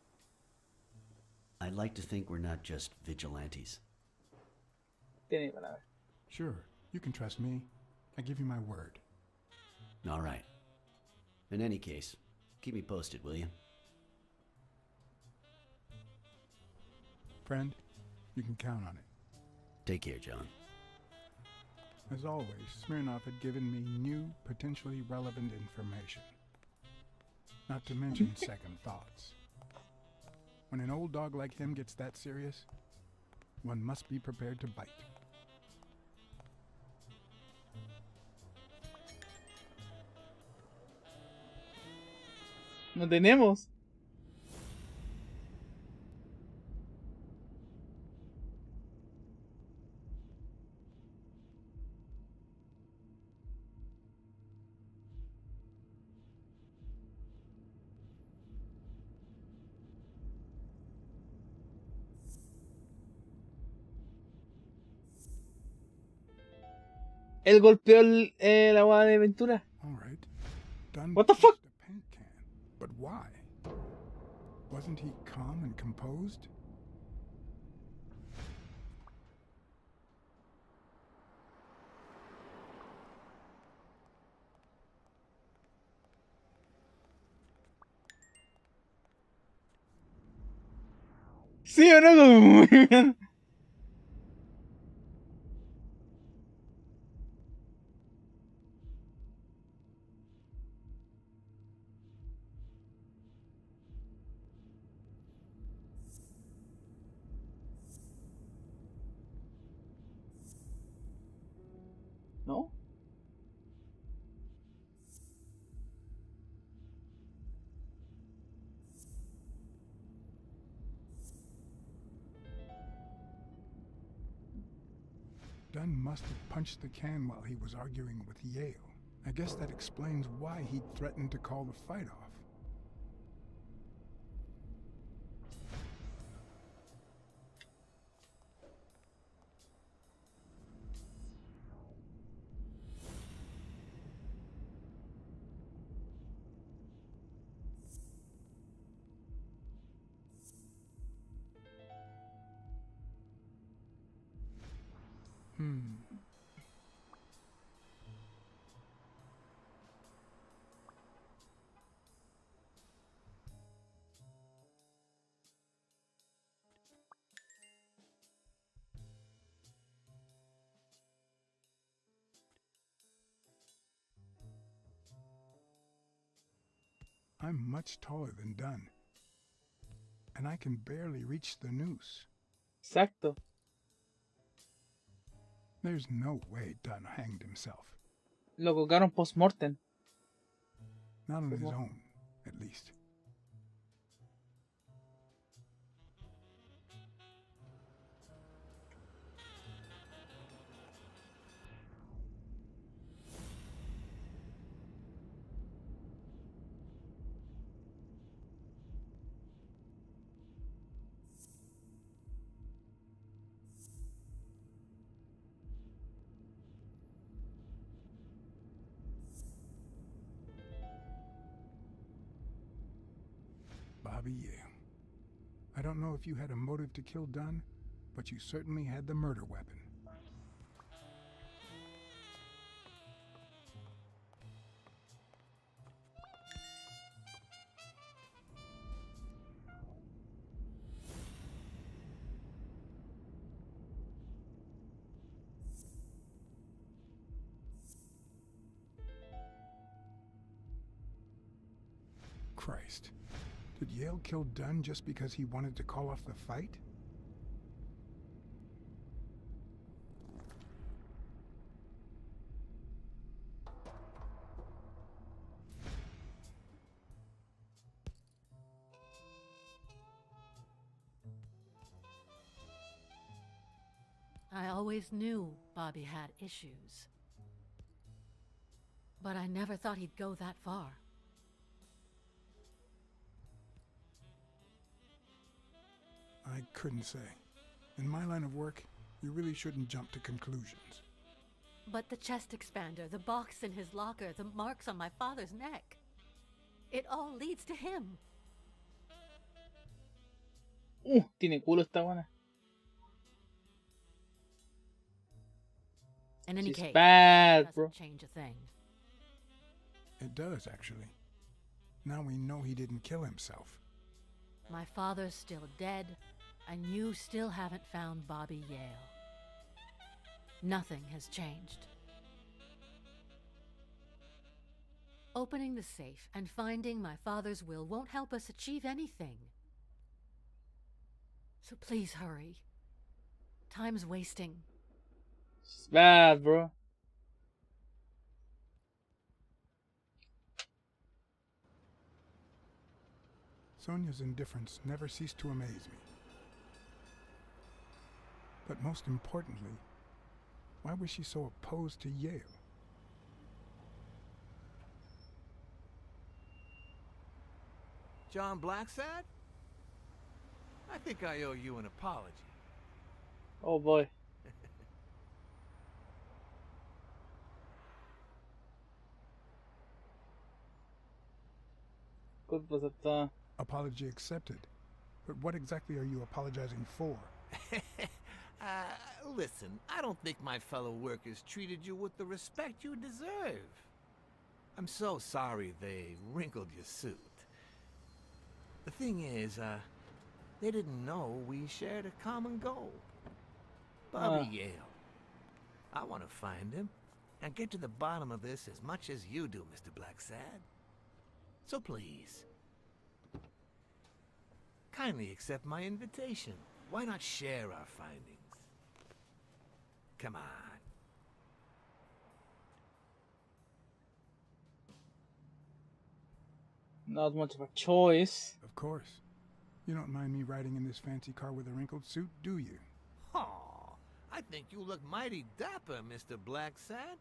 I'd like to think we're not just vigilantes. Tiene palabra. Sure, you can trust me. I give you my word. All right. In any case, keep me posted, will you? Friend, you can count on it. Take care, John. As always, Smirnov had given me new, potentially relevant information. Not to mention second thoughts. When an old dog like him gets that serious, one must be prepared to bite. No tenemos. Él golpeó la agua de Ventura. All right. Dunn What the fuck? punched a paint can. But why? Wasn't he calm and composed? ¿Sí o no? Como muy bien. ¿No? Dunn must have punched the can while he was arguing with Yale. I guess that explains why he threatened to call the fight off. I'm much taller than Dunn, and I can barely reach the noose. Exacto. There's no way Dunn hanged himself. Lo colocaron post-mortem. Not on his own, at least. Bobby Yale. I don't know if you had a motive to kill Dunn, but you certainly had the murder weapon. Christ. Did Yale kill Dunn just because he wanted to call off the fight? I always knew Bobby had issues. But I never thought he'd go that far. I couldn't say. In my line of work, you really shouldn't jump to conclusions. But the chest expander, the box in his locker, the marks on my father's neck. It all leads to him. Tiene culo esta buena. In any She's case, bad, doesn't bro. change a thing. It does, actually. Now we know he didn't kill himself. My father's still dead, and you still haven't found Bobby Yale. Nothing has changed. Opening the safe and finding my father's will won't help us achieve anything. So please hurry. Time's wasting. She's bad, bro. Sonia's indifference never ceased to amaze me. But most importantly, why was she so opposed to Yale? John BLACKSAD? I think I owe you an apology. Oh boy. Good was it, Apology accepted. But what exactly are you apologizing for? Listen, I don't think my fellow workers treated you with the respect you deserve. I'm so sorry they wrinkled your suit. The thing is, they didn't know we shared a common goal. Bobby Yale. I want to find him and get to the bottom of this as much as you do, Mr. BLACKSAD. So please, kindly accept my invitation. Why not share our findings? Come on. Not much of a choice. Of course. You don't mind me riding in this fancy car with a wrinkled suit, do you? Oh, I think you look mighty dapper, Mr. BLACKSAD.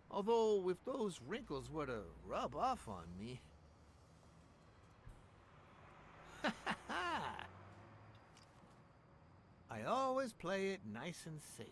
Although, if those wrinkles were to rub off on me... I always play it nice and safe.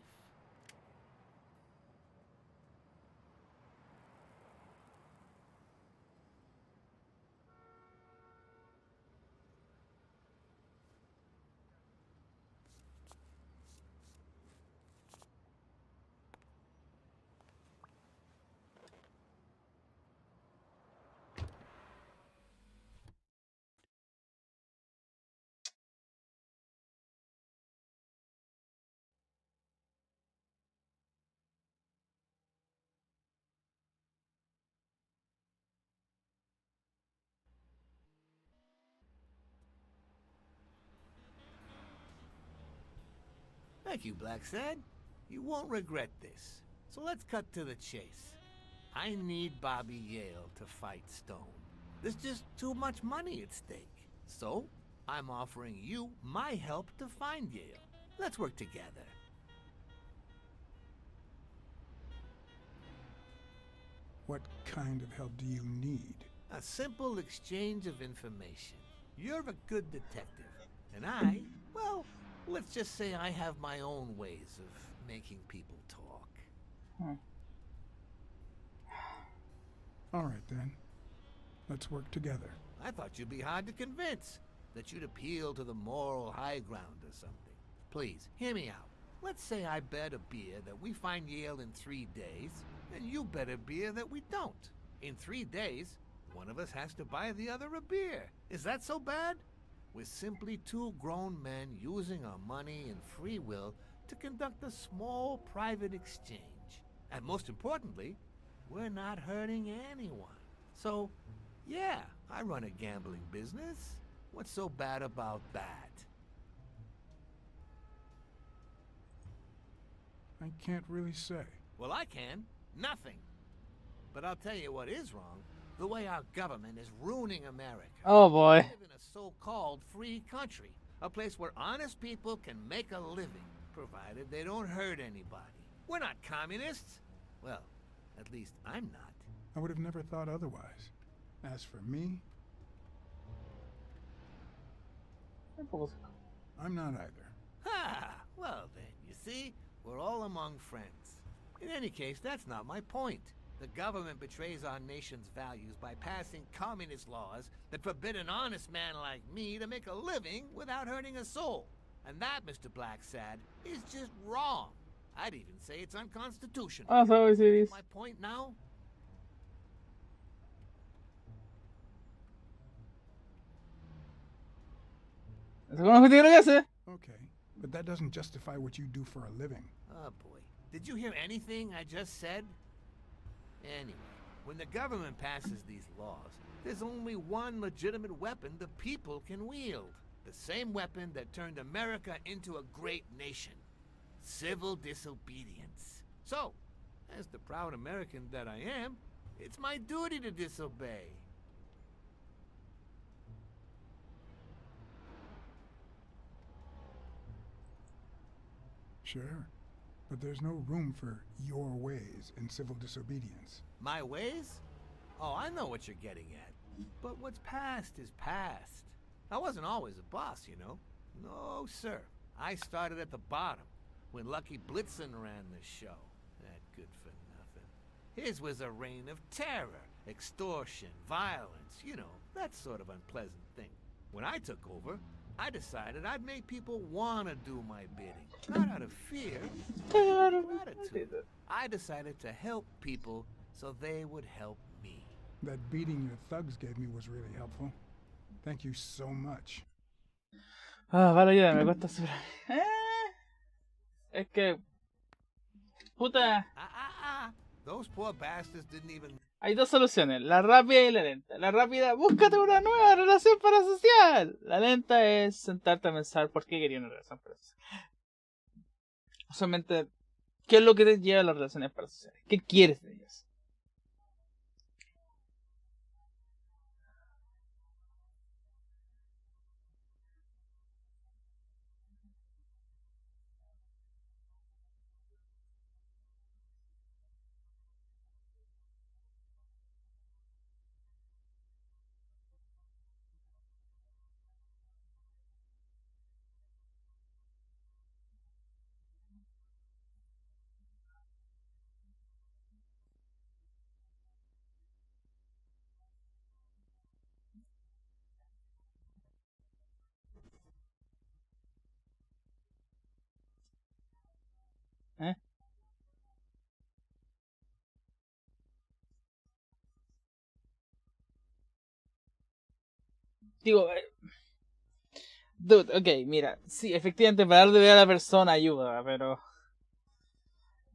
Thank you, BLACKSAD. You won't regret this. So let's cut to the chase. I need Bobby Yale to fight Stone. There's just too much money at stake. So, I'm offering you my help to find Yale. Let's work together. What kind of help do you need? A simple exchange of information. You're a good detective. And I, well, let's just say I have my own ways of making people talk. All right, then. Let's work together. I thought you'd be hard to convince. that you'd appeal to the moral high ground or something. Please, hear me out. Let's say I bet a beer that we find Yale in 3 days, and you bet a beer that we don't. In 3 days, one of us has to buy the other a beer. Is that so bad? We're simply 2 grown men using our money and free will to conduct a small private exchange. And most importantly, we're not hurting anyone. So, yeah, I run a gambling business. What's so bad about that? I can't really say. Well, I can. Nothing. But I'll tell you what is wrong. The way our government is ruining America. Oh boy. We live in a so-called free country. A place where honest people can make a living, provided they don't hurt anybody. We're not communists. Well, at least I'm not. I would have never thought otherwise. As for me, I'm not either. Ha! Well then, you see, we're all among friends. In any case, that's not my point. The government betrays our nation's values by passing communist laws that forbid an honest man like me to make a living without hurting a soul. And that, Mr. BLACKSAD, is just wrong. I'd even say it's unconstitutional. Ah, sabes, Iris. My point now? ¿Eso es lo que tiene que hacer? Okay, but that doesn't justify what you do for a living. Oh boy. Did you hear anything I just said? Anyway, when the government passes these laws, there's only one legitimate weapon the people can wield. The same weapon that turned America into a great nation. Civil disobedience. So, as the proud American that I am, it's my duty to disobey. Sure, but there's no room for your ways in civil disobedience. My ways? Oh, I know what you're getting at. But what's past is past. I wasn't always a boss, you know. No, sir. I started at the bottom, when Lucky Blitzen ran the show. That good for nothing. His was a reign of terror, extortion, violence, you know, that sort of unpleasant thing. When I took over, I decided I'd make people want to do my bidding. Not out of fear, but out of gratitude. I decided to help people so they would help me. That beating your thugs gave me was really helpful. Thank you so much. Ah, vale, ayuda, me cuesta superar. Es que... Puta... Those poor bastards didn't even... Hay 2 soluciones, la rápida y la lenta. La rápida, búscate una nueva relación parasocial. La lenta es sentarte a pensar por qué quería una relación parasocial. Usualmente, ¿qué es lo que te lleva a las relaciones parasociales? ¿Qué quieres de ellas? ¿Eh? Digo, dude, ok, mira, sí, efectivamente parar de ver a la persona ayuda, pero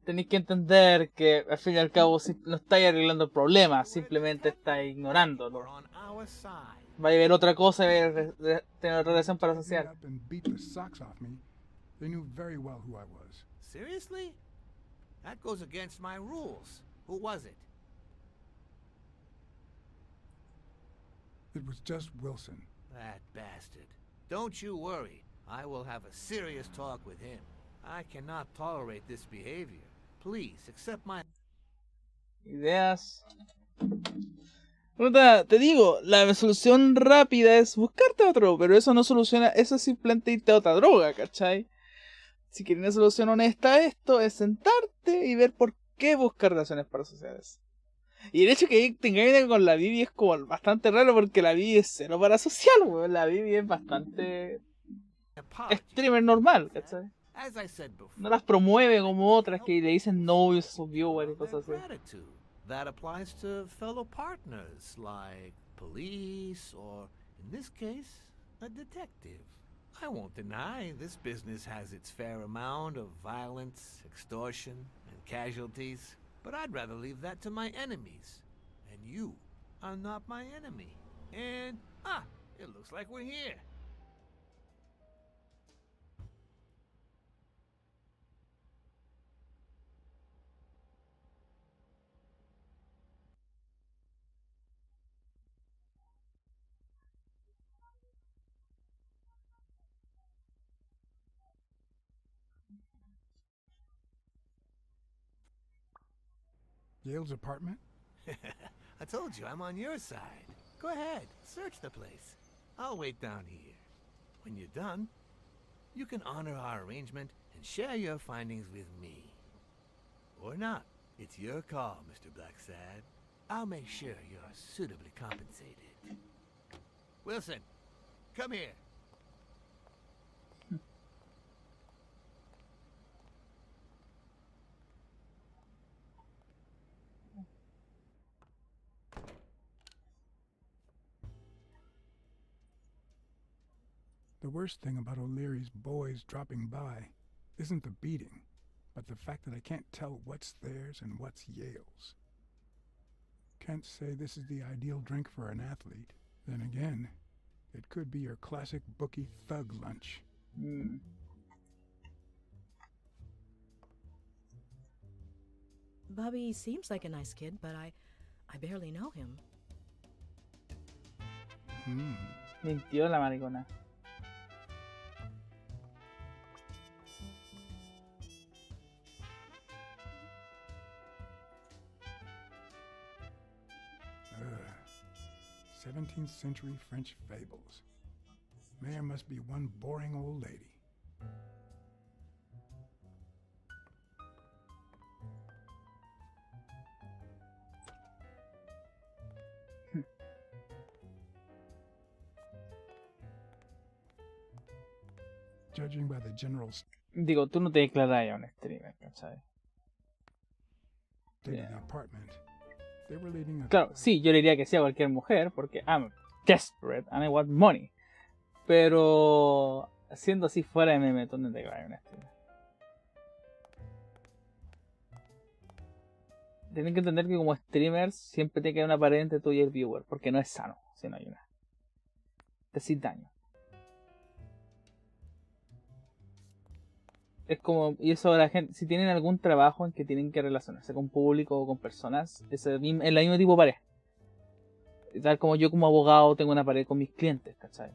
tenéis que entender que al fin y al cabo no estáis arreglando el problema, simplemente estáis ignorándolo. Va a haber otra cosa y va a tener otra relación parasocial. Seriously? That goes against my rules. Who was it? It was just Wilson. That bastard. Don't you worry. I will have a serious talk with him. I cannot tolerate this behavior. Please, accept my... Ideas. Puta, te digo, la solución rápida es buscarte otro, pero eso no soluciona, eso es simplemente irte a otra droga, ¿cachai? Si quieres una solución honesta a esto, es sentarte y ver por qué buscar relaciones parasociales. Y el hecho que te engañen con la Bibi es como bastante raro porque la Bibi es cero parasocial, weón. La Bibi es bastante streamer normal, ¿cachai? As I said before, No las promueve como otras que le dicen novios a sus viewers y cosas así. gratitude. That applies to fellow partners like police or, in this case, a detective. I won't deny this business has its fair amount of violence, extortion, and casualties, but I'd rather leave that to my enemies. And you are not my enemy. And, it looks like we're here. Yale's apartment? I told you I'm on your side. Go ahead, search the place. I'll wait down here. When you're done, you can honor our arrangement and share your findings with me. Or not. It's your call, Mr. BLACKSAD. I'll make sure you're suitably compensated. Wilson, come here. The worst thing about O'Leary's boys dropping by isn't the beating, but the fact that I can't tell what's theirs and what's Yale's. Can't say this is the ideal drink for an athlete. Then again, it could be your classic bookie thug lunch. Bobby seems like a nice kid, but I barely know him. Mintió la maricona. Ugh. 17th century French fables. Mayor must be one boring old lady. Judging by the general Digo, tú no te declaras ya un streamer, ¿sabes? state of the apartment, they were leading a... Claro, sí, yo le diría que sí a cualquier mujer porque I'm desperate and I want money. Pero siendo así fuera de meme, tú no te declaras un streamer. Tienen que entender que como streamers siempre te queda una pared entre tú y el viewer, porque no es sano si no hay una. Te haces daño. Es como, y eso la gente, si tienen algún trabajo en que tienen que relacionarse con público o con personas, es la misma tipo de pared. Tal como yo como abogado tengo una pared con mis clientes, ¿cachai?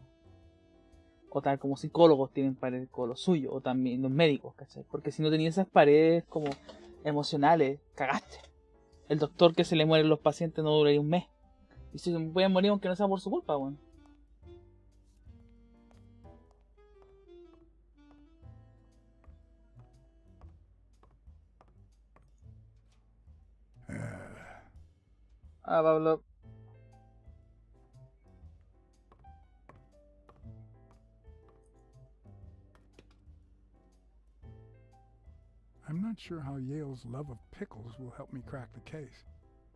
O tal como psicólogos tienen pared con lo suyo, o también los médicos, ¿cachai? Porque si no tenías esas paredes como emocionales, cagaste. El doctor que se le mueren los pacientes no duraría un mes. Y se pueden morir aunque no sea por su culpa, weón. Pablo. I'm not sure how Yale's love of pickles will help me crack the case,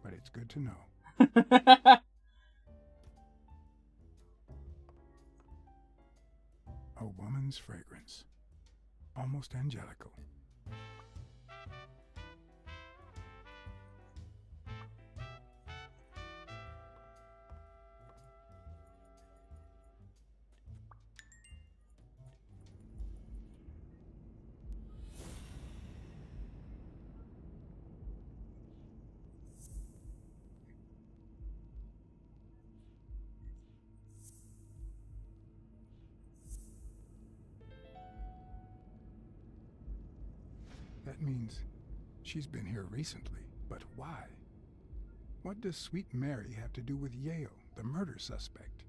but it's good to know. A woman's fragrance. Almost angelical. That means she's been here recently, but why? What does Sweet Mary have to do with Yale, the murder suspect?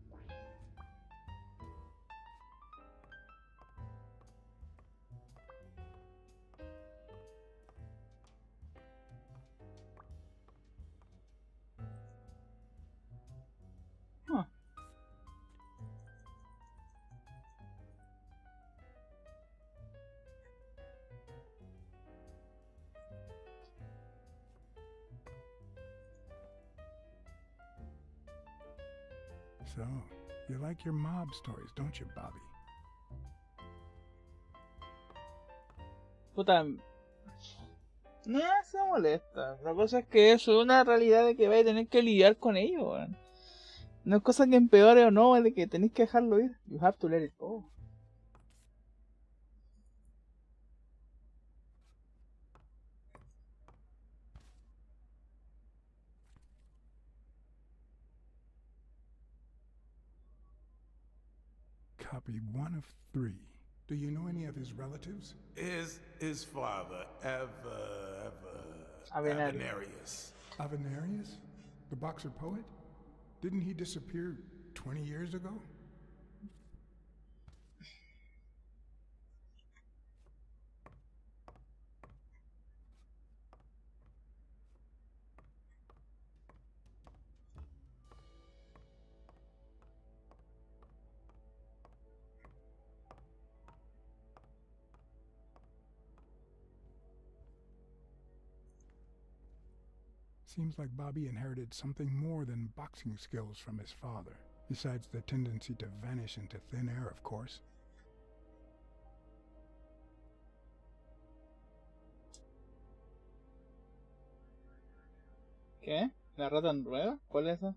So, you like your mob stories, don't you, Bobby? Puta. No se molesta. La cosa es que eso es una realidad de que vais a tener que lidiar con ello, weón. No es cosa que empeore o no, es de que tenéis que dejarlo ir. You have to let it go. Copy 1 of 3. Do you know any of his relatives? His father, Avenarius. Avenarius? The boxer poet? Didn't he disappear 20 years ago? Seems like Bobby inherited something more than boxing skills from his father, besides the tendency to vanish into thin air, of course. ¿Qué? ¿La rata en rueda? ¿Cuál es esa?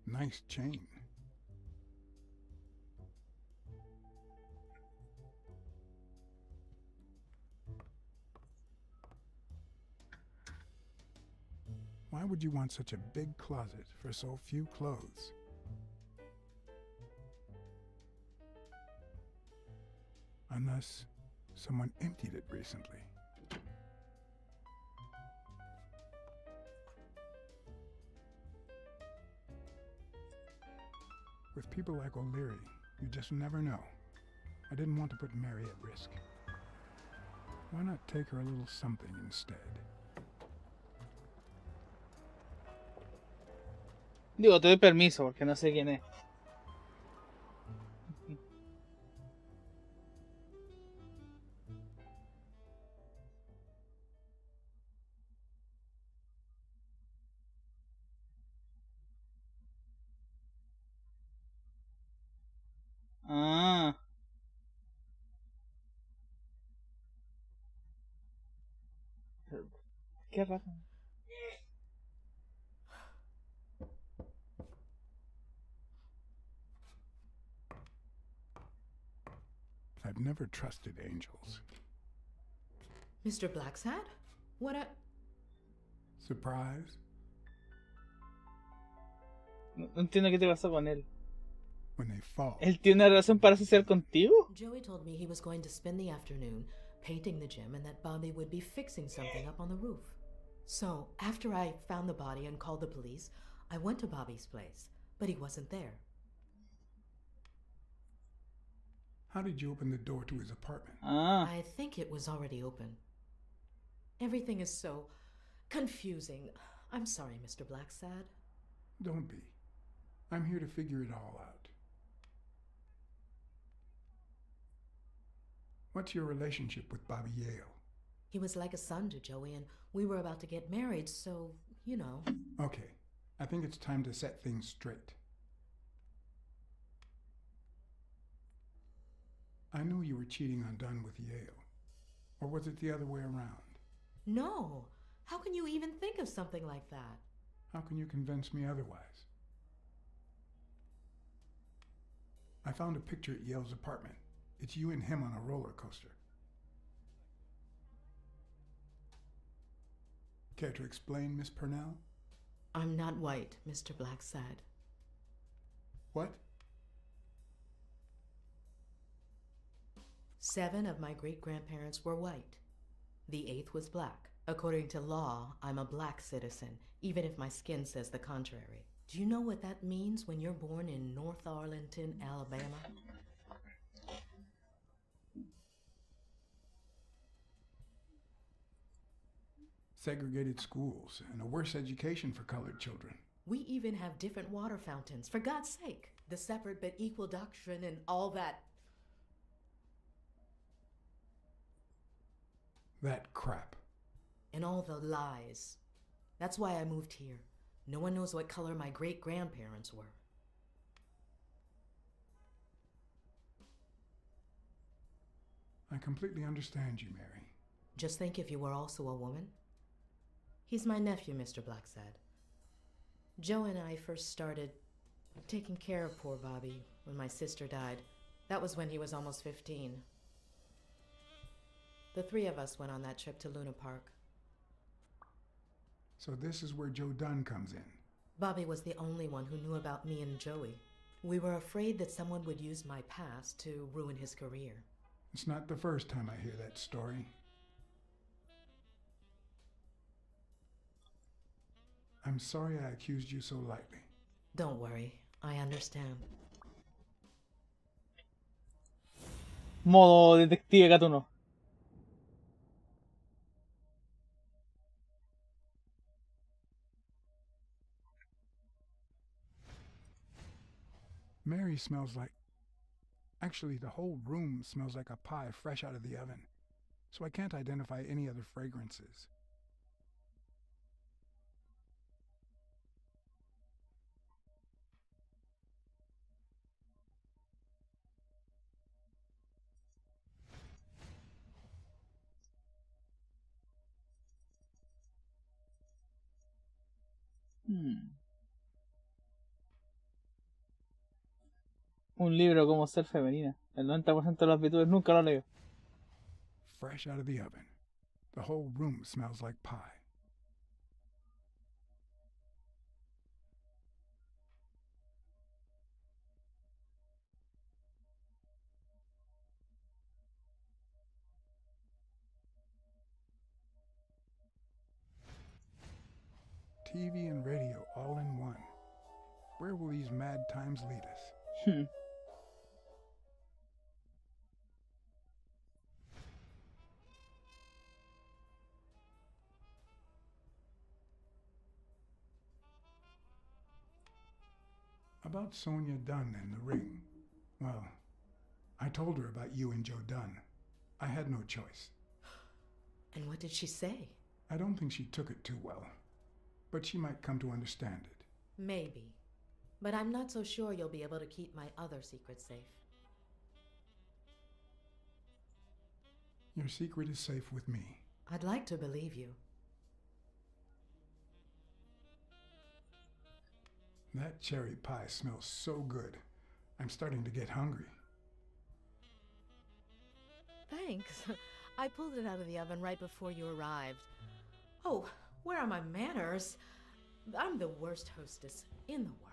Nice chain. Why would you want such a big closet for so few clothes? Unless someone emptied it recently. With people like O'Leary, you just never know. I didn't want to put Mary at risk. Why not take her a little something instead? Digo, te doy permiso porque no sé quién es. Ah. Qué raro. I've never trusted angels. Mr. BLACKSAD? What a... Surprise? No entiendo qué te pasó con él. When they fall. ¿Él tiene una razón para asociar contigo? Joey told me he was going to spend the afternoon painting the gym and that Bobby would be fixing something up on the roof. So, after I found the body and called the police, I went to Bobby's place, but he wasn't there. How did you open the door to his apartment? I think it was already open. Everything is so confusing. I'm sorry, Mr. BLACKSAD. Don't be. I'm here to figure it all out. What's your relationship with Bobby Yale? He was like a son to Joey, and we were about to get married, so, you know. Okay, I think it's time to set things straight. I knew you were cheating on Dunn with Yale. Or was it the other way around? No. How can you even think of something like that? How can you convince me otherwise? I found a picture at Yale's apartment. It's you and him on a roller coaster. Care to explain, Miss Purnell? I'm not white, Mr. BLACKSAD. What? 7 of my great-grandparents were white. The 8th was black. According to law, I'm a black citizen, even if my skin says the contrary. Do you know what that means when you're born in North Arlington, Alabama? Segregated schools and a worse education for colored children. We even have different water fountains, for God's sake. The separate but equal doctrine and all that. That crap. and all the lies. That's why I moved here. No one knows what color my great-grandparents were. I completely understand you, Mary. Just think if you were also a woman. He's my nephew, Mr. BLACKSAD. Joe and I first started taking care of poor Bobby when my sister died. That was when he was almost 15. The three of us went on that trip to Luna Park. So this is where Joe Dunn comes in. Bobby was the only one who knew about me and Joey. We were afraid that someone would use my past to ruin his career. It's not the first time I hear that story. I'm sorry I accused you so lightly. Don't worry, I understand. Modo detective gatuno. Mary smells like... Actually, the whole room smells like a pie fresh out of the oven, so I can't identify any other fragrances. Un libro como ser femenina. El 90% de los VTubers nunca lo leo. Fresh out of the oven. The whole room smells like pie. TV and radio all in one. Where will these mad times lead us? About Sonia Dunn and the ring. Well, I told her about you and Joe Dunn. I had no choice. And what did she say? I don't think she took it too well, but she might come to understand it. Maybe. But I'm not so sure you'll be able to keep my other secrets safe. Your secret is safe with me. I'd like to believe you. That cherry pie smells so good. I'm starting to get hungry. Thanks. I pulled it out of the oven right before you arrived. Oh, where are my manners? I'm the worst hostess in the world.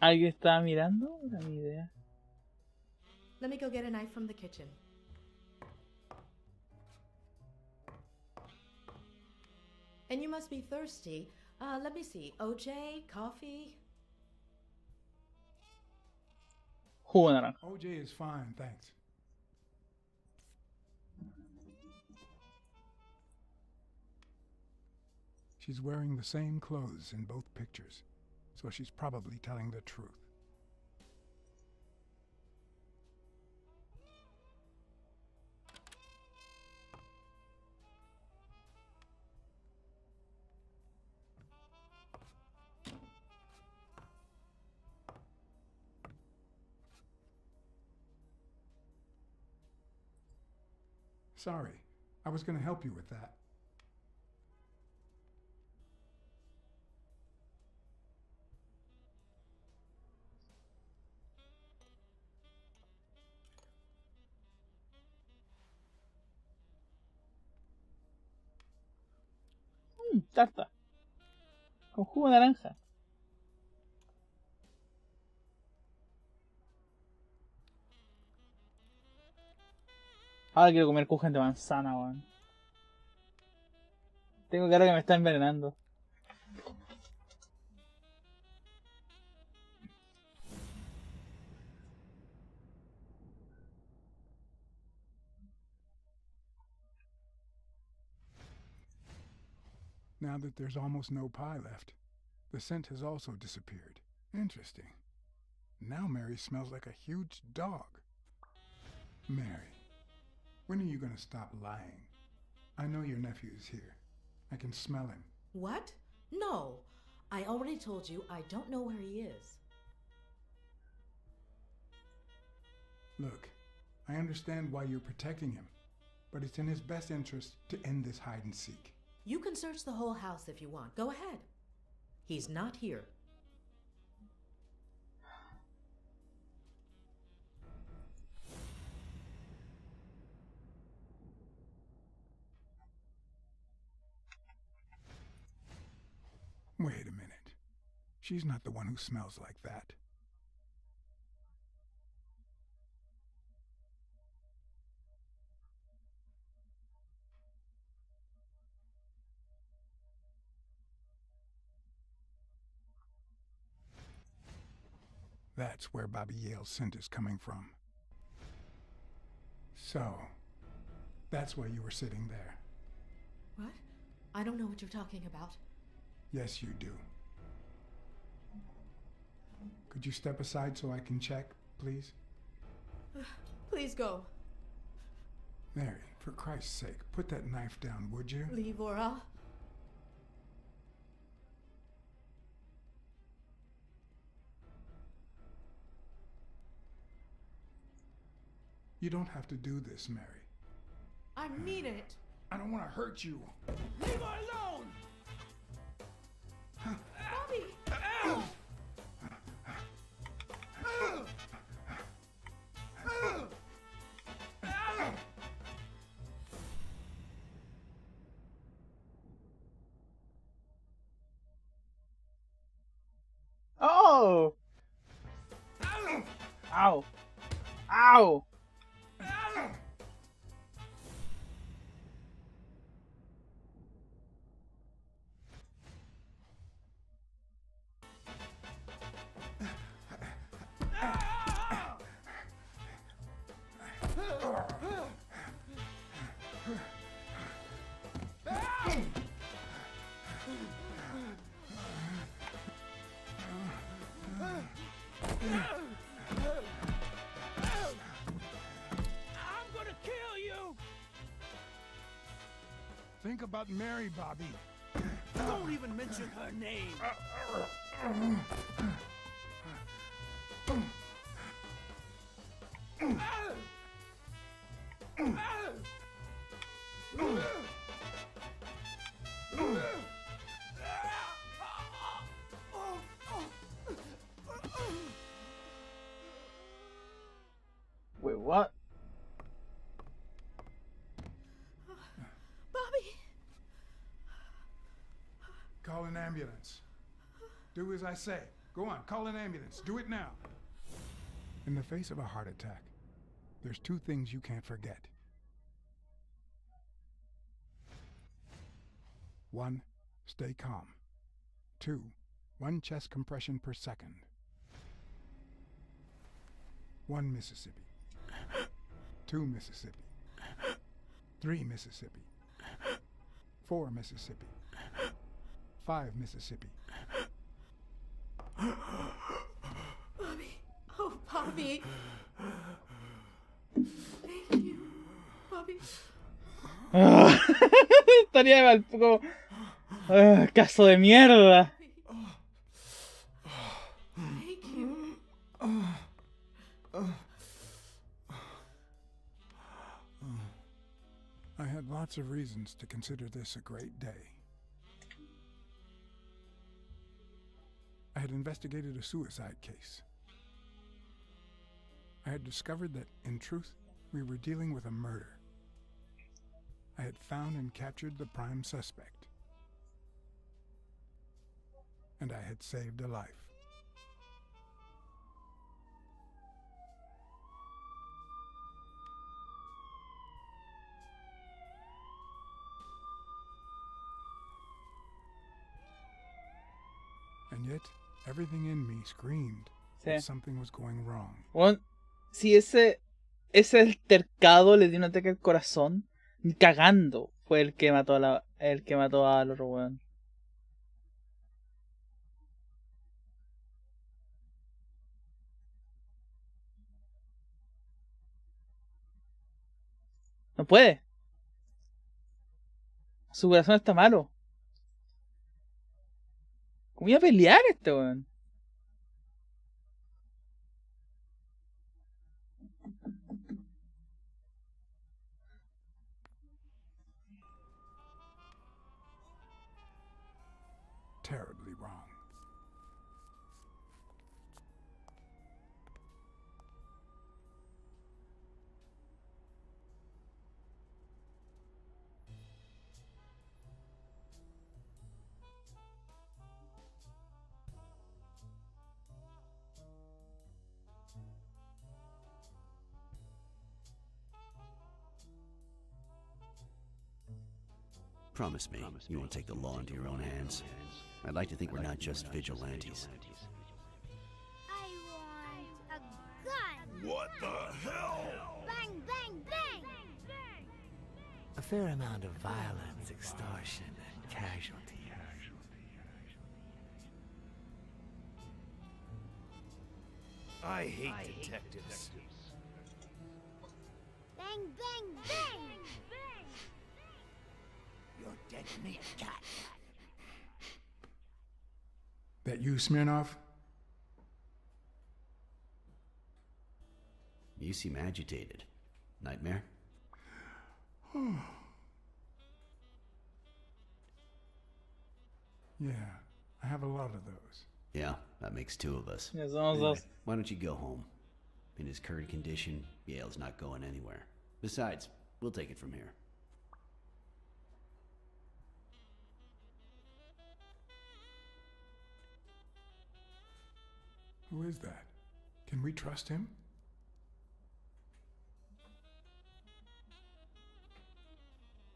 ¿Alguien estaba mirando? No tengo ni idea. Let me go get a knife from the kitchen. And you must be thirsty. Let me see. OJ, coffee? Jugo de naranja. OJ is fine, thanks. She's wearing the same clothes in both pictures, so she's probably telling the truth. Sorry, I was going to help you with that. Tarta. Con jugo de naranja. Ahora quiero comer kuchen de manzana, weón. Tengo cara que me está envenenando. Now that there's almost no pie left, the scent has also disappeared. Interesting. Now Mary smells like a huge dog. Mary, When are you gonna stop lying? I know your nephew is here. I can smell him. What? No. I already told you I don't know where he is. Look, I understand why you're protecting him, but it's in his best interest to end this hide and seek. You can search the whole house if you want. Go ahead. He's not here. Wait a minute. She's not the one who smells like that. That's where Bobby Yale's scent is coming from. So, that's why you were sitting there. What? I don't know what you're talking about. Yes, you do. Could you step aside so I can check, please? Please go. Mary, for Christ's sake, put that knife down, would you? Leave Ora. You don't have to do this, Mary. I mean it. I don't want to hurt you. Leave her alone! Bobby! Oh! Ow! Ow! I'm gonna kill you! Think about Mary, Bobby. Don't even mention her name. Wait, what? Bobby! Call an ambulance. Do as I say. Go on, call an ambulance. Do it now. In the face of a heart attack, there's two things you can't forget. One, stay calm. Two, 1 chest compression per second. 1 Mississippi. 2 Mississippi. 3 Mississippi. 4 Mississippi. 5 Mississippi. Bobby! Oh, Bobby! Thank you, Bobby. Estaría mal poco. Caso de mierda. Thank you. I had lots of reasons to consider this a great day. I had investigated a suicide case. I had discovered that, in truth, we were dealing with a murder. I had found and captured the prime suspect. And I had saved a life. And yet, everything in me screamed that something was going wrong. Bueno, si ese altercado le dio un ataque al corazón, ni cagando fue el que mató el que mató al otro weón. No puede. Su corazón está malo. ¿Cómo iba a pelear este weón? Terribly wrong. Promise me you won't take the law into your own hands. I'd like to think we're not just vigilantes. I want a gun! What the hell? Bang, bang, bang! A fair amount of violence, extortion, and casualty. I hate detectives. Bang, bang, bang! You're dead meat, cat. That you, Smirnov? You seem agitated. Nightmare? Yeah, I have a lot of those. Yeah, that makes two of us. Ya somos dos. Why don't you go home? In his current condition, Yale's not going anywhere. Besides, we'll take it from here. Who is that? Can we trust him?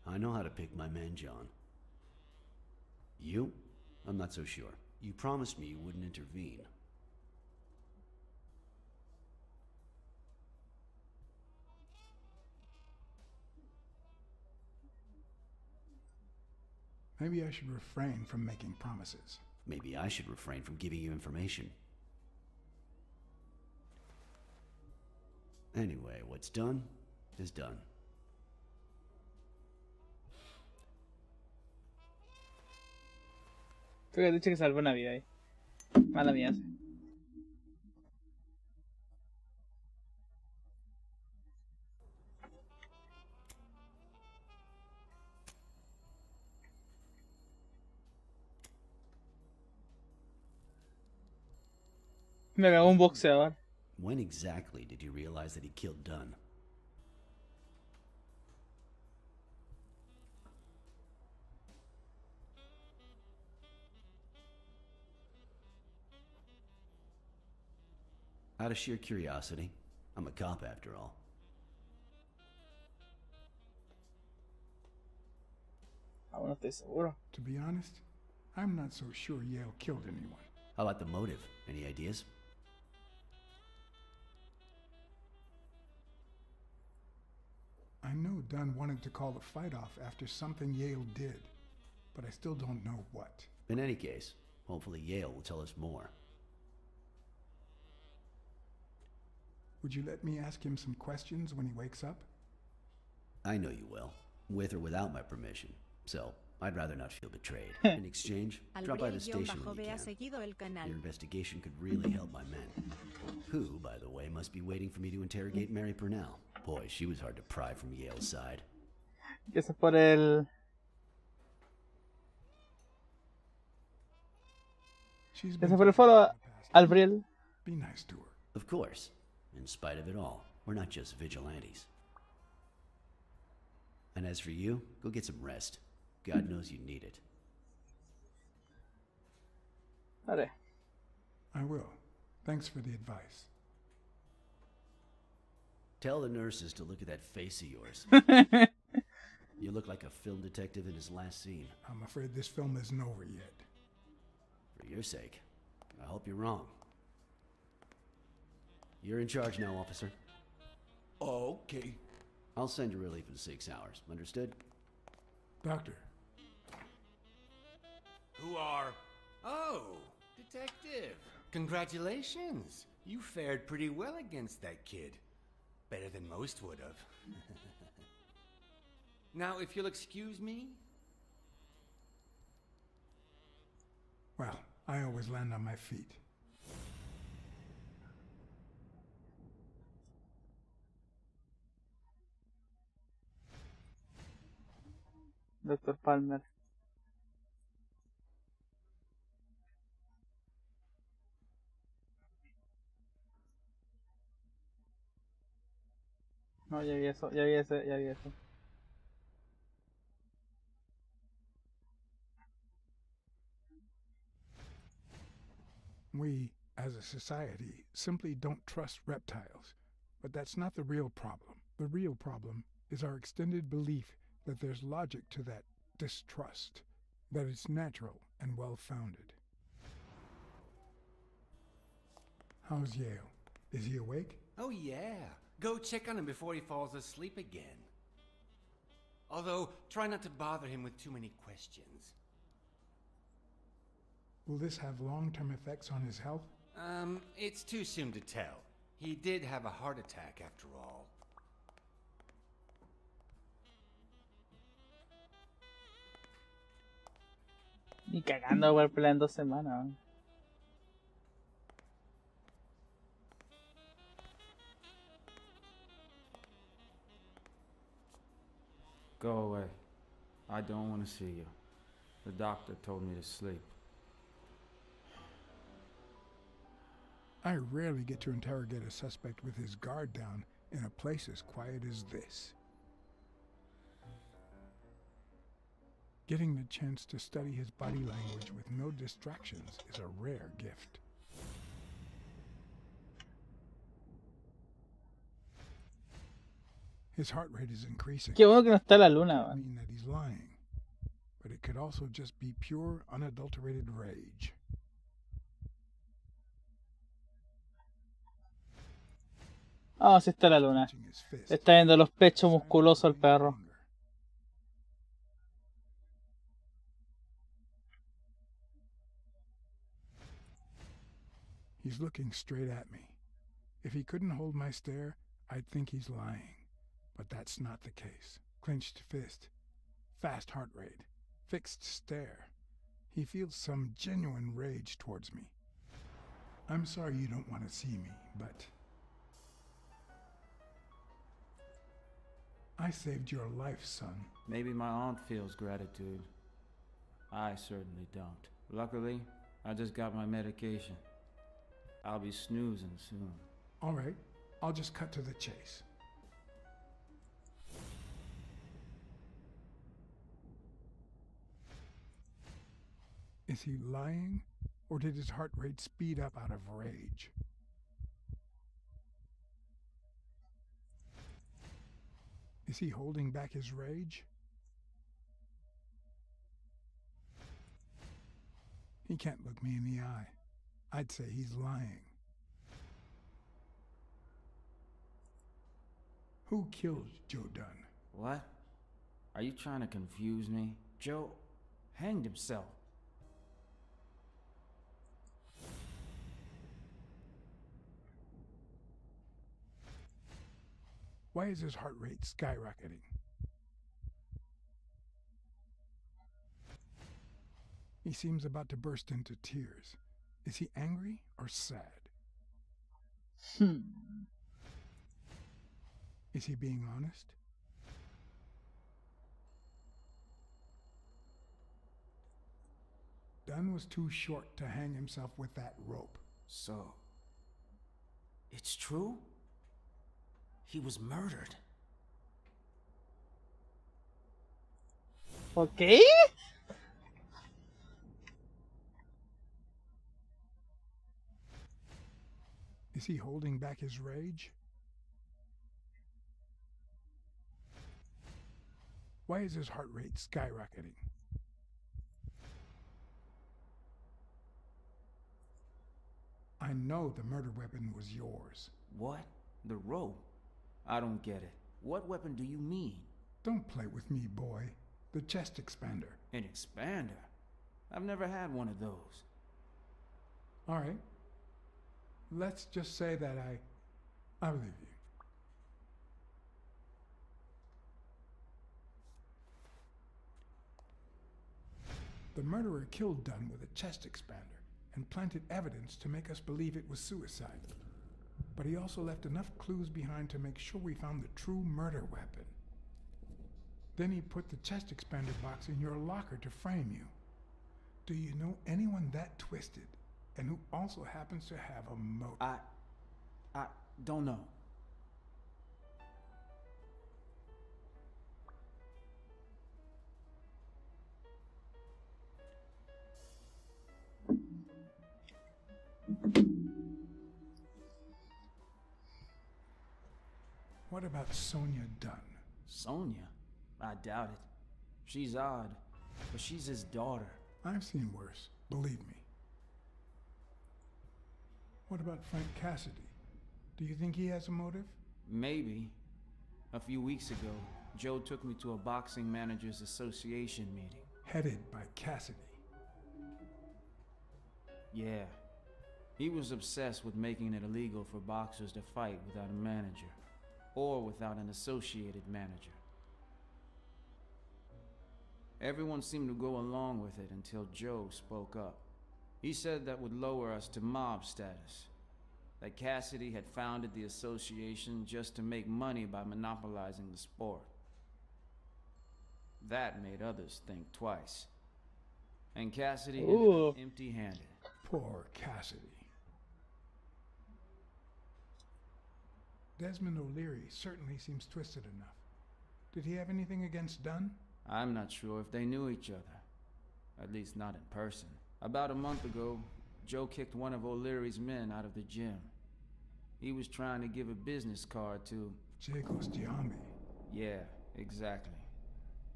I know how to pick my men, John. You? I'm not so sure. You promised me you wouldn't intervene. Maybe I should refrain from making promises. Maybe I should refrain from giving you information. Anyway, what's done is done. Tú que has dicho que salvó una vida ahí. Mala mía. Me cagó un boxeador. When exactly did you realize that he killed Dunn? Out of sheer curiosity. I'm a cop after all. Aún no estoy seguro. To be honest, I'm not so sure Yale killed anyone. How about the motive? Any ideas? I know Dunn wanted to call the fight off after something Yale did, but I still don't know what. In any case, hopefully Yale will tell us more. Would you let me ask him some questions when he wakes up? I know you will, with or without my permission. So, I'd rather not feel betrayed. In exchange, drop by the station when you can. Your investigation could really help my men. Who, by the way, must be waiting for me to interrogate Mary Purnell. Boy, she was hard to pry from Yale's side. Eso por el... Eso por el foro, Albriel. Be nice to her. Of course. In spite of it all, we're not just vigilantes. And as for you, go get some rest. God knows you need it. Vale. I will. Thanks for the advice. Tell the nurses to look at that face of yours. You look like a film detective in his last scene. I'm afraid this film isn't over yet. For your sake, I hope you're wrong. You're in charge now, officer. Okay. I'll send you relief in 6 hours. Understood? Doctor. Who are... Oh, detective. Congratulations. You fared pretty well against that kid. Better than most would have. Now, if you'll excuse me. Well, I always land on my feet. Doctor Palmer. No, ya vi eso, ya vi ese, ya vi eso. We, as a society, simply don't trust reptiles. But that's not the real problem. The real problem is our extended belief that there's logic to that distrust, that it's natural and well-founded. How's Yale? Is he awake? Oh, yeah. Go check on him before he falls asleep again. Although, try not to bother him with too many questions. Will this have long-term effects on his health? It's too soon to tell. He did have a heart attack after all. Ni cagando a pelea en 2 semanas. Go away. I don't want to see you. The doctor told me to sleep. I rarely get to interrogate a suspect with his guard down in a place as quiet as this. Getting the chance to study his body language with no distractions is a rare gift. His heart rate is increasing. Qué bueno que no está la luna, It man. mean that he's lying, but it could also just be pure, unadulterated rage. Oh, sí está la luna. Clenching his fist. Está viendo los pechos musculosos el perro. He's looking straight at me. If he couldn't hold my stare, I'd think he's lying. But that's not the case. Clenched fist, fast heart rate, fixed stare. He feels some genuine rage towards me. I'm sorry you don't want to see me, but I saved your life, son. Maybe my aunt feels gratitude. I certainly don't. Luckily, I just got my medication. I'll be snoozing soon. All right, I'll just cut to the chase. Is he lying, or did his heart rate speed up out of rage? Is he holding back his rage? He can't look me in the eye. I'd say he's lying. Who killed Joe Dunn? What? Are you trying to confuse me? Joe hanged himself. Why is his heart rate skyrocketing? He seems about to burst into tears. Is he angry or sad? Is he being honest? Dunn was too short to hang himself with that rope. So, it's true? He was murdered. ¿Ok? Is he holding back his rage? Why is his heart rate skyrocketing? I know the murder weapon was yours. What? The rope? I don't get it. What weapon do you mean? Don't play with me, boy. The chest expander. An expander? I've never had one of those. All right. Let's just say that I believe you. The murderer killed Dunn with a chest expander and planted evidence to make us believe it was suicide. But he also left enough clues behind to make sure we found the true murder weapon. Then he put the chest expander box in your locker to frame you. Do you know anyone that twisted and who also happens to have a motive? I don't know. What about Sonia Dunn? Sonia? I doubt it. She's odd, but she's his daughter. I've seen worse, believe me. What about Frank Cassidy? Do you think he has a motive? Maybe. A few weeks ago, Joe took me to a boxing managers association meeting. Headed by Cassidy. Yeah. He was obsessed with making it illegal for boxers to fight without a manager, or without an associated manager. Everyone seemed to go along with it until Joe spoke up. He said that would lower us to mob status, that Cassidy had founded the association just to make money by monopolizing the sport. That made others think twice. And Cassidy ended up empty-handed. Poor Cassidy. Desmond O'Leary certainly seems twisted enough. Did he have anything against Dunn? I'm not sure if they knew each other. At least not in person. About a month ago, Joe kicked one of O'Leary's men out of the gym. He was trying to give a business card to... Jake Ostiami. Yeah, exactly.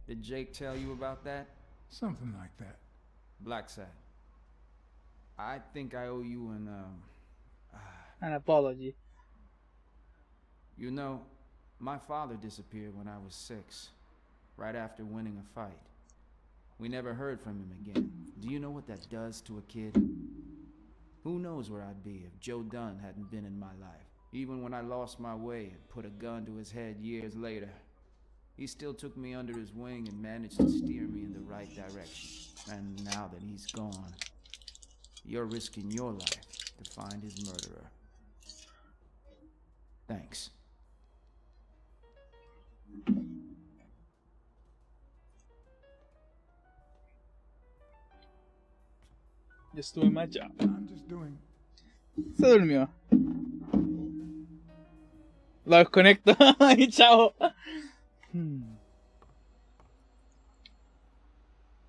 Did Jake tell you about that? Something like that. BLACKSAD. I think I owe you an apology. You know, my father disappeared when I was 6, right after winning a fight. We never heard from him again. Do you know what that does to a kid? Who knows where I'd be if Joe Dunn hadn't been in my life. Even when I lost my way and put a gun to his head years later, he still took me under his wing and managed to steer me in the right direction. And now that he's gone, you're risking your life to find his murderer. Thanks. Just doing my job. I'm just doing... Se durmió. Lo desconecto y chao.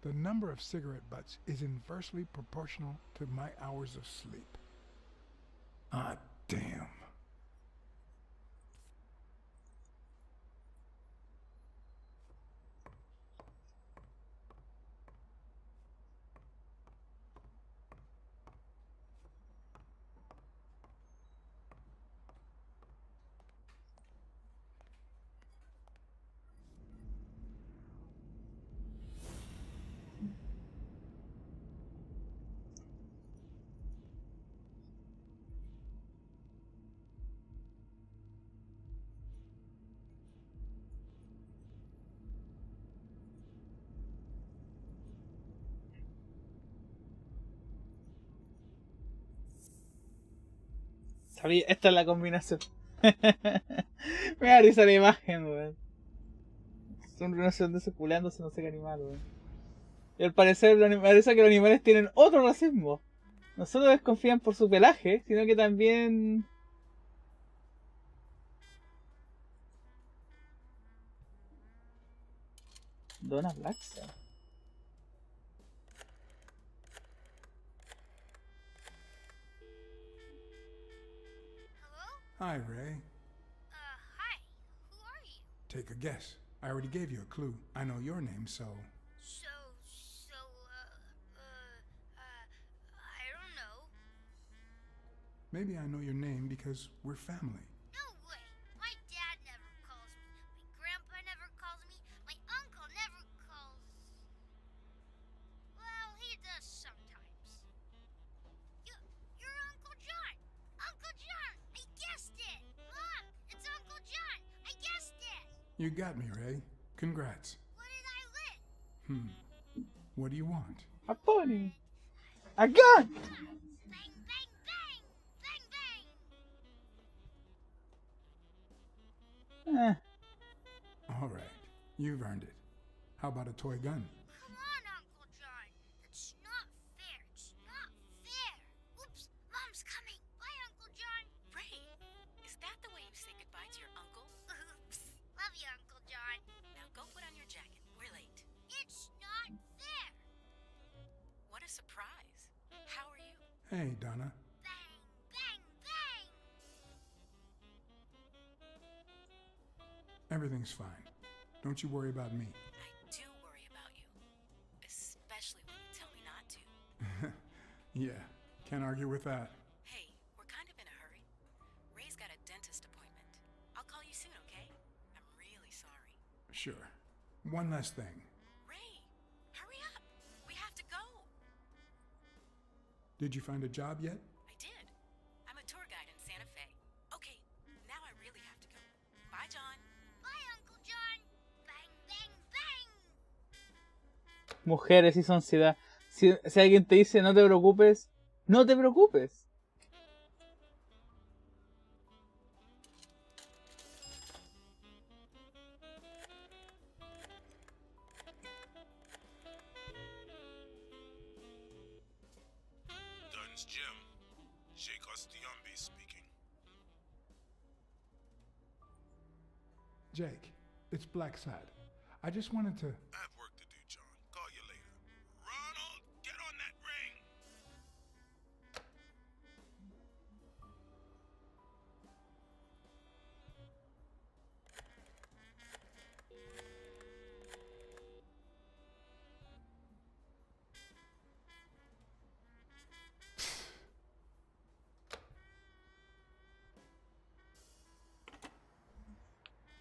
The number of cigarette butts is inversely proportional to my hours of sleep. Ah, damn. Sabía, esta es la combinación. Me da risa la imagen, weón. Son rinocerontes culeándose, no sé qué animal, weón. Y al parecer parece que los animales tienen otro racismo. No solo desconfían por su pelaje, sino que también... Donna BLACKSAD. Hi, Ray. Hi. Who are you? Take a guess. I already gave you a clue. I know your name, so... I don't know. Maybe I know your name because we're family. No way. My dad never calls me. My grandpa never calls me. My uncle never calls... Well, he does sometimes. You're Uncle John. Uncle John, I guessed it. Mom, it's Uncle John. I guessed it. You got me, Ray. Congrats. What did I win? What do you want? A pony. A gun. Bang, bang, bang! Bang, bang! Eh. All right, you've earned it. How about a toy gun? Come on, Uncle John. That's not fair. It's not fair. Oops, Mom's coming. Bye, Uncle John. Ray, is that the way you say goodbye to your uncle? Oops. Love you, Uncle John. Now go put on your jacket. We're late. It's not fair. What a surprise. How are you? Hey, Donna. Bang, bang, bang! Everything's fine. Don't you worry about me. I do worry about you. Especially when you tell me not to. Yeah, can't argue with that. Hey, we're kind of in a hurry. Ray's got a dentist appointment. I'll call you soon, okay? I'm really sorry. Sure. One last thing. Ray, hurry up. We have to go. Did you find a job yet? I did. I'm a tour guide in Santa Fe. Okay, now I really have to go. Bye, John. Bye, Uncle John. Bang, bang, bang! Mujeres y su ansiedad. Si alguien te dice no te preocupes, no te preocupes. Dunn's Gym. Jake Ostiombe speaking. Jake, it's BLACKSAD. I just wanted to... I have work to do, John. Call you later. Ronald, get on that ring!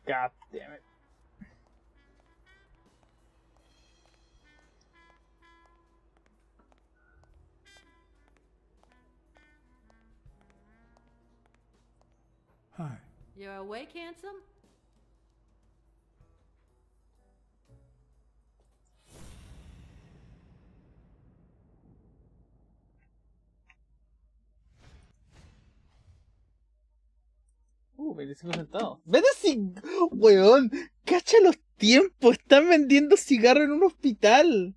God damn it. Hi. You're awake, handsome? 25 centavos. ¡Vete weón! ¡Cacha los tiempos! Están vendiendo cigarro en un hospital.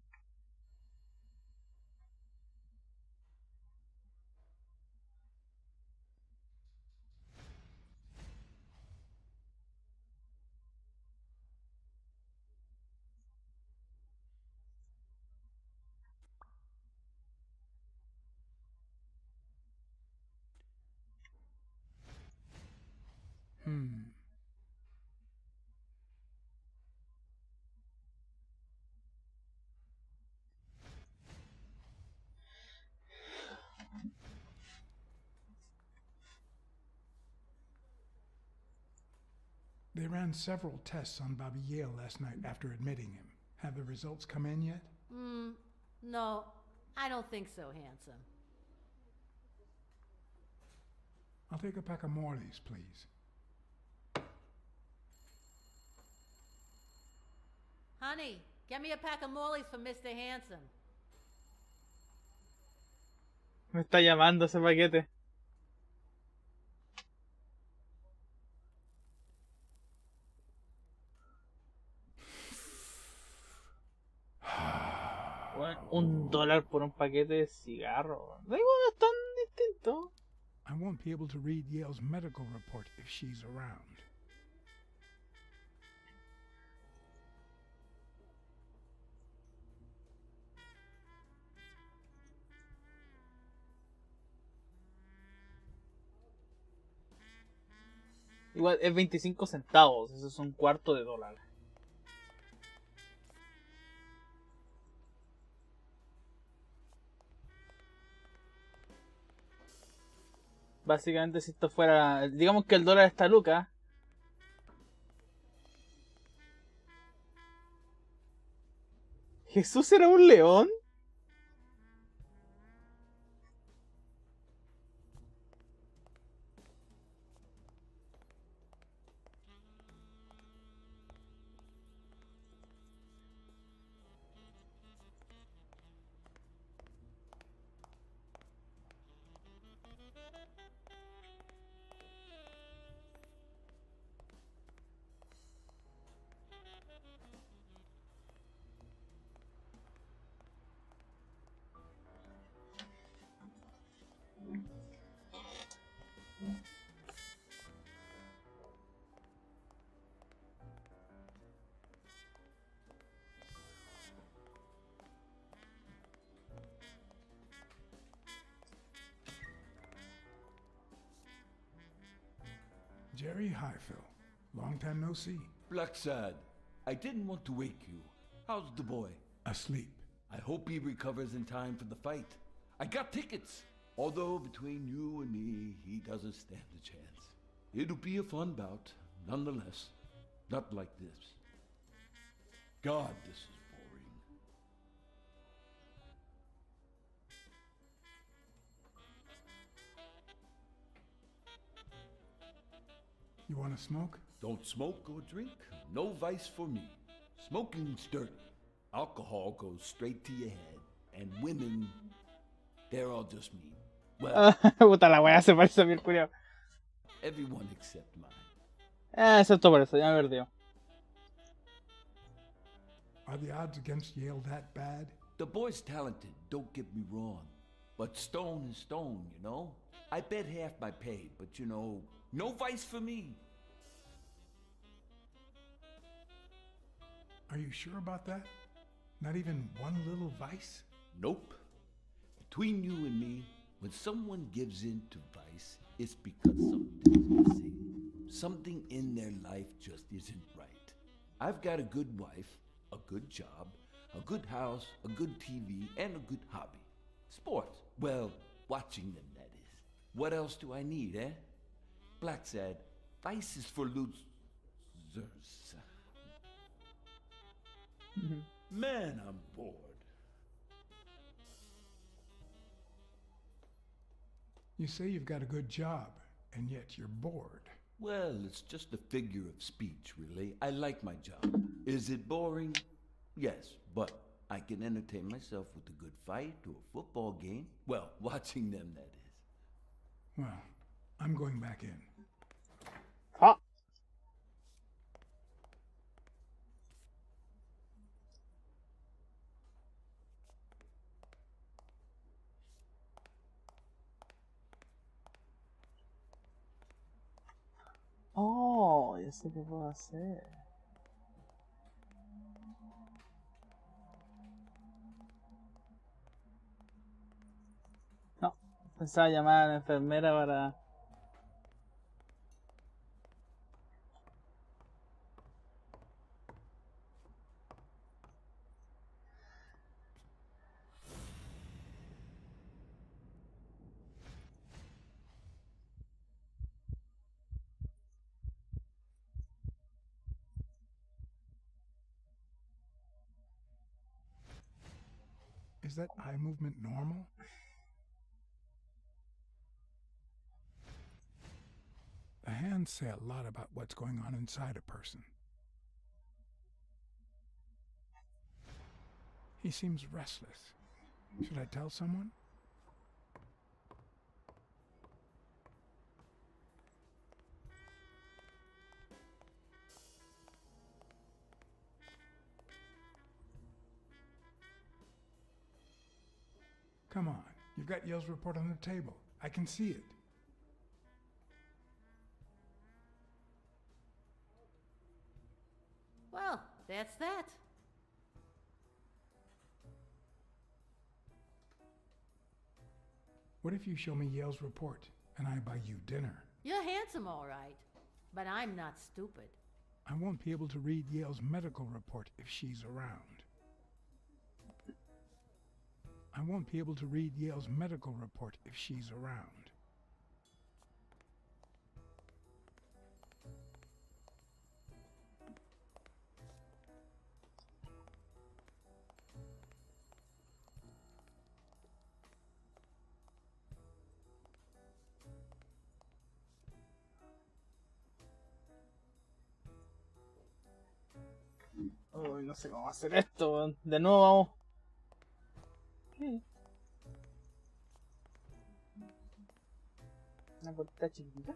They ran several tests on Bobby Yale last night after admitting him. Have the results come in yet? No, I don't think so, handsome. I'll take a pack of Morley's, please. Honey, get me a pack of Morley's for Mr. Handsome. Me está llamando ese paquete. Bueno, $1 por un paquete de cigarro. Da igual, es tan distinto. I won't be able to read Yale's medical report if she's around. Igual es 25 centavos, eso es un cuarto de dólar. Básicamente si esto fuera, digamos que el dólar está Lucas. ¿Jesús era un león? Jerry. Hi, Phil. Long time no see. BLACKSAD, I didn't want to wake you. How's the boy? Asleep. I hope he recovers in time for the fight. I got tickets. Although between you and me, he doesn't stand a chance. It'll be a fun bout, nonetheless. Not like this. God, this is boring. You want to smoke? Don't smoke or drink. No vice for me. Smoking's dirty. Alcohol goes straight to your head. And women, they're all just mean. Well, Puta la weá, se parece a mí el culiao. everyone except mine. Excepto por eso, ya me perdió. Are the odds against Yale that bad? The boy's talented, don't get me wrong. But stone is stone, you know? I bet half my pay, but you know, no vice for me. Are you sure about that? Not even one little vice? Nope. Between you and me, when someone gives in to vice, it's because something's missing. Something in their life just isn't right. I've got a good wife, a good job, a good house, a good TV, and a good hobby. Sports. Well, watching them, that is. What else do I need, eh? BLACKSAD, vice is for losers. Man, I'm bored. You say you've got a good job, and yet you're bored. Well, it's just a figure of speech, really. I like my job. Is it boring? Yes, but I can entertain myself with a good fight or a football game. Well, watching them, that is. Well, I'm going back in. Ah. Oh, ya sé qué puedo hacer. No, pensaba llamar a la enfermera para... Is that eye movement normal? The hands say a lot about what's going on inside a person. He seems restless. Should I tell someone? Come on, you've got Yale's report on the table. I can see it. Well, that's that. What if you show me Yale's report and I buy you dinner? You're handsome, all right. But I'm not stupid. I won't be able to read Yale's medical report if she's around. I won't be able to read Yale's medical report if she's around. Uy, no sé cómo hacer esto, weón. De nuevo vamos. ¿Qué? Una puerta chiquitita.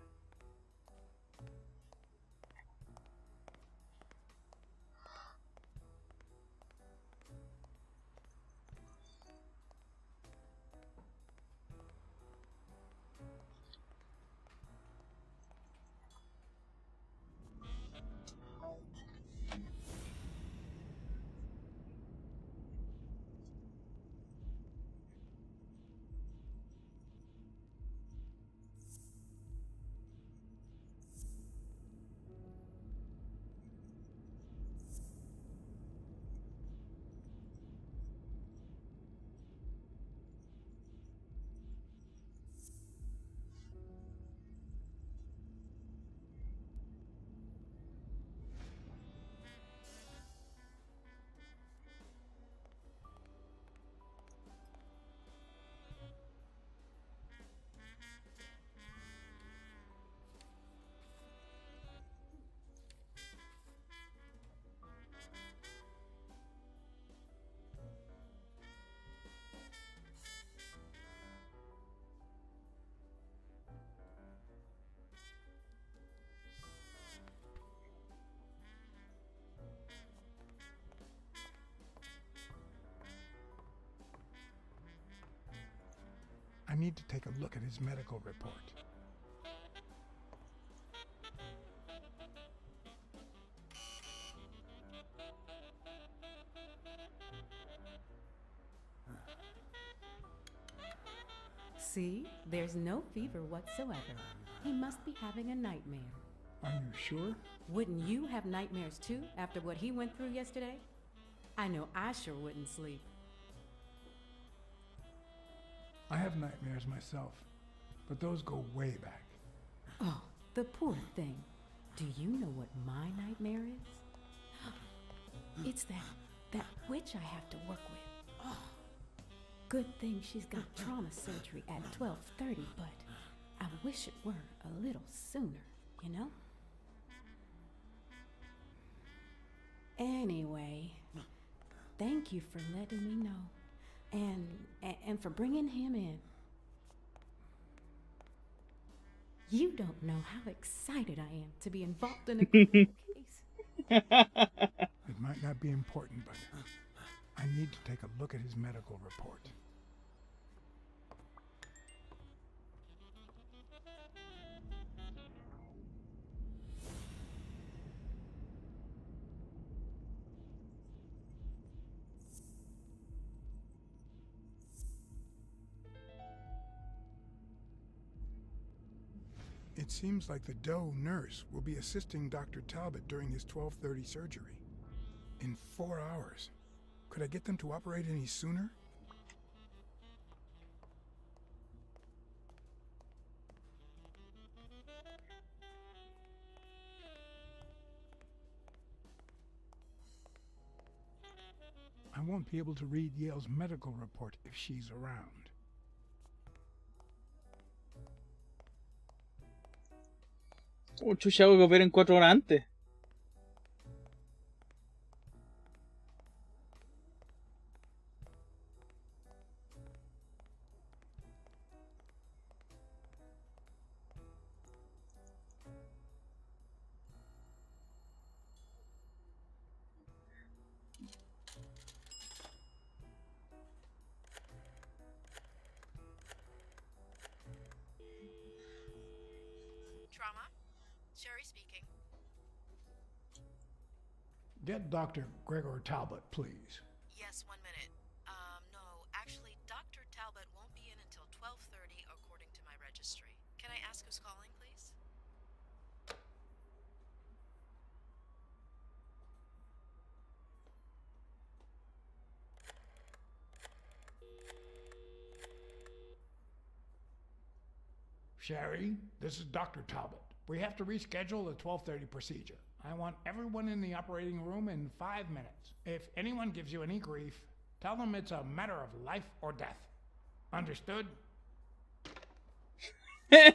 I need to take a look at his medical report. See, there's no fever whatsoever. He must be having a nightmare. Are you sure? Wouldn't you have nightmares too after what he went through yesterday? I know I sure wouldn't sleep. I have nightmares myself, but those go way back. Oh, the poor thing. Do you know what my nightmare is? It's that witch I have to work with. Oh, good thing she's got trauma surgery at 12:30, but I wish it were a little sooner, you know? Anyway, thank you for letting me know, and for bringing him in. You don't know how excited I am to be involved in a criminal case. It might not be important, but I need to take a look at his medical report. It seems like the Doe nurse will be assisting Dr. Talbot during his 12:30 surgery. In 4 hours. Could I get them to operate any sooner? I won't be able to read Yale's medical report if she's around. Chucha, hago que operen 4 horas antes. Trauma? Sherry speaking. Get Dr. Gregor Talbot, please. Yes, 1 minute. No, actually, Dr. Talbot won't be in until 12:30 according to my registry. Can I ask who's calling, please? Sherry, this is Dr. Talbot. We have to reschedule the 12:30 procedure. I want everyone in the operating room in 5 minutes. If anyone gives you any grief, tell them it's a matter of life or death. Understood? A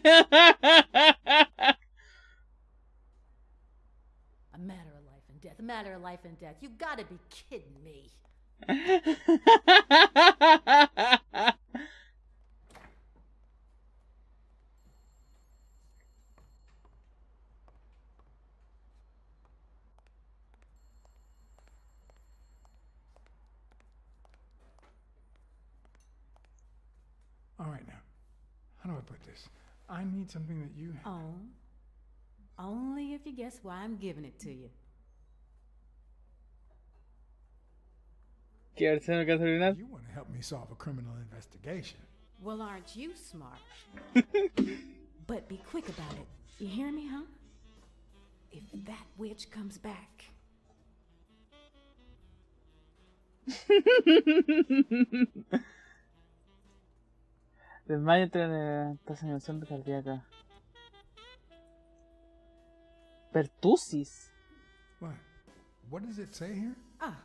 matter of life and death. A matter of life and death. You gotta be kidding me. All right now. How do I put this? I need something that you... Oh. Only if you guess why I'm giving it to you. You want to help me solve a criminal investigation. Well, aren't you smart? But be quick about it. You hear me, huh? If that witch comes back... Desmayo entre estacionación cardíaca. Pertussis. What? What does it say here? Ah,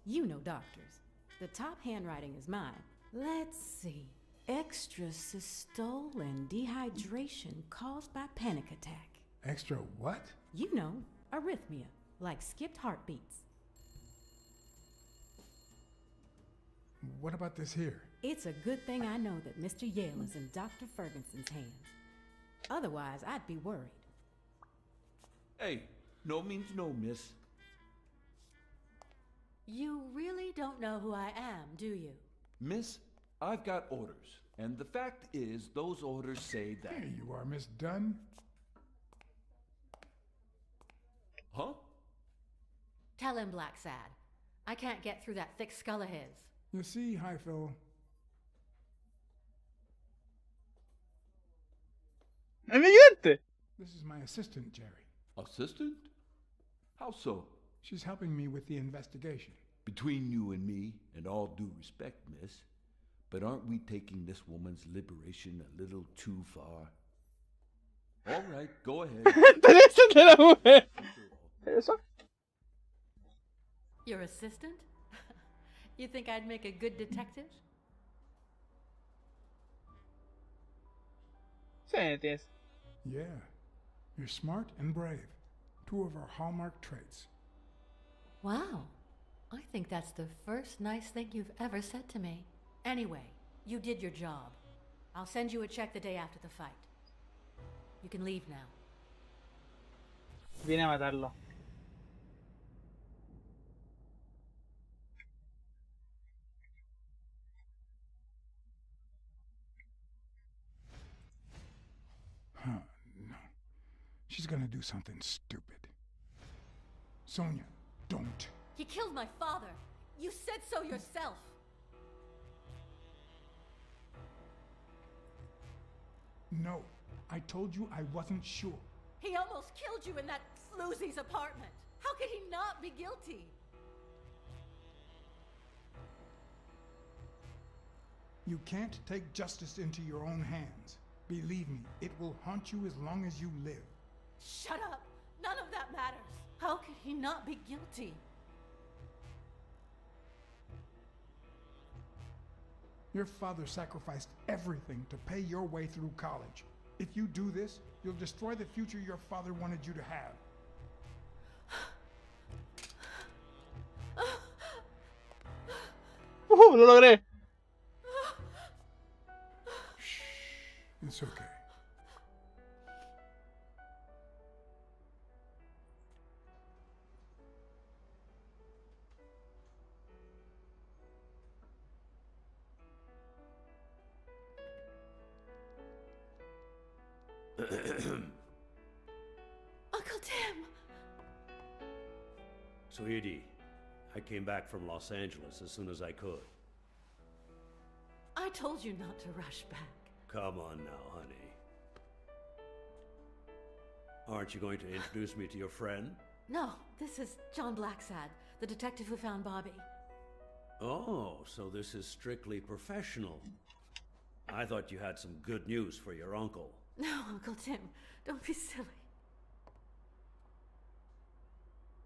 you know doctors. The top handwriting is mine. Let's see. Extrasystole and dehydration caused by panic attack. Extra what? You know, arrhythmia, like skipped heartbeats. What about this here? It's a good thing I know that Mr. Yale is in Dr. Ferguson's hands. Otherwise, I'd be worried. Hey, no means no, miss. You really don't know who I am, do you? Miss, I've got orders, and the fact is, those orders say that. Here you are, Miss Dunn. Huh? Tell him, BLACKSAD. I can't get through that thick skull of his. You see, Highfill, Amiguete! this is my assistant, Jerry. Assistant? How so? She's helping me with the investigation. Between you and me, and all due respect, miss, but aren't we taking this woman's liberation a little too far? All right, go ahead. Interesa de la mujer. ¿Eso? Your assistant? You think I'd make a good detective? Sí, tienes. Yeah, you're smart and brave. Two of our hallmark traits. Wow. I think that's the first nice thing you've ever said to me. Anyway, you did your job. I'll send you a check the day after the fight. You can leave now. Viene a matarlo. Huh, no. She's gonna do something stupid. Sonia, don't. He killed my father. You said so yourself. No, I told you I wasn't sure. He almost killed you in that floozy's apartment. How could he not be guilty? You can't take justice into your own hands. Believe me, it will haunt you as long as you live. Shut up. None of that matters. How could he not be guilty? Your father sacrificed everything to pay your way through college. If you do this, you'll destroy the future your father wanted you to have. Lo logré. Shh, it's okay. Uncle Tim! Sweetie, I came back from Los Angeles as soon as I could. I told you not to rush back. Come on now, honey. Aren't you going to introduce me to your friend? No, this is John BLACKSAD, the detective who found Bobby. Oh, so this is strictly professional. I thought you had some good news for your uncle. No, Uncle Tim, don't be silly.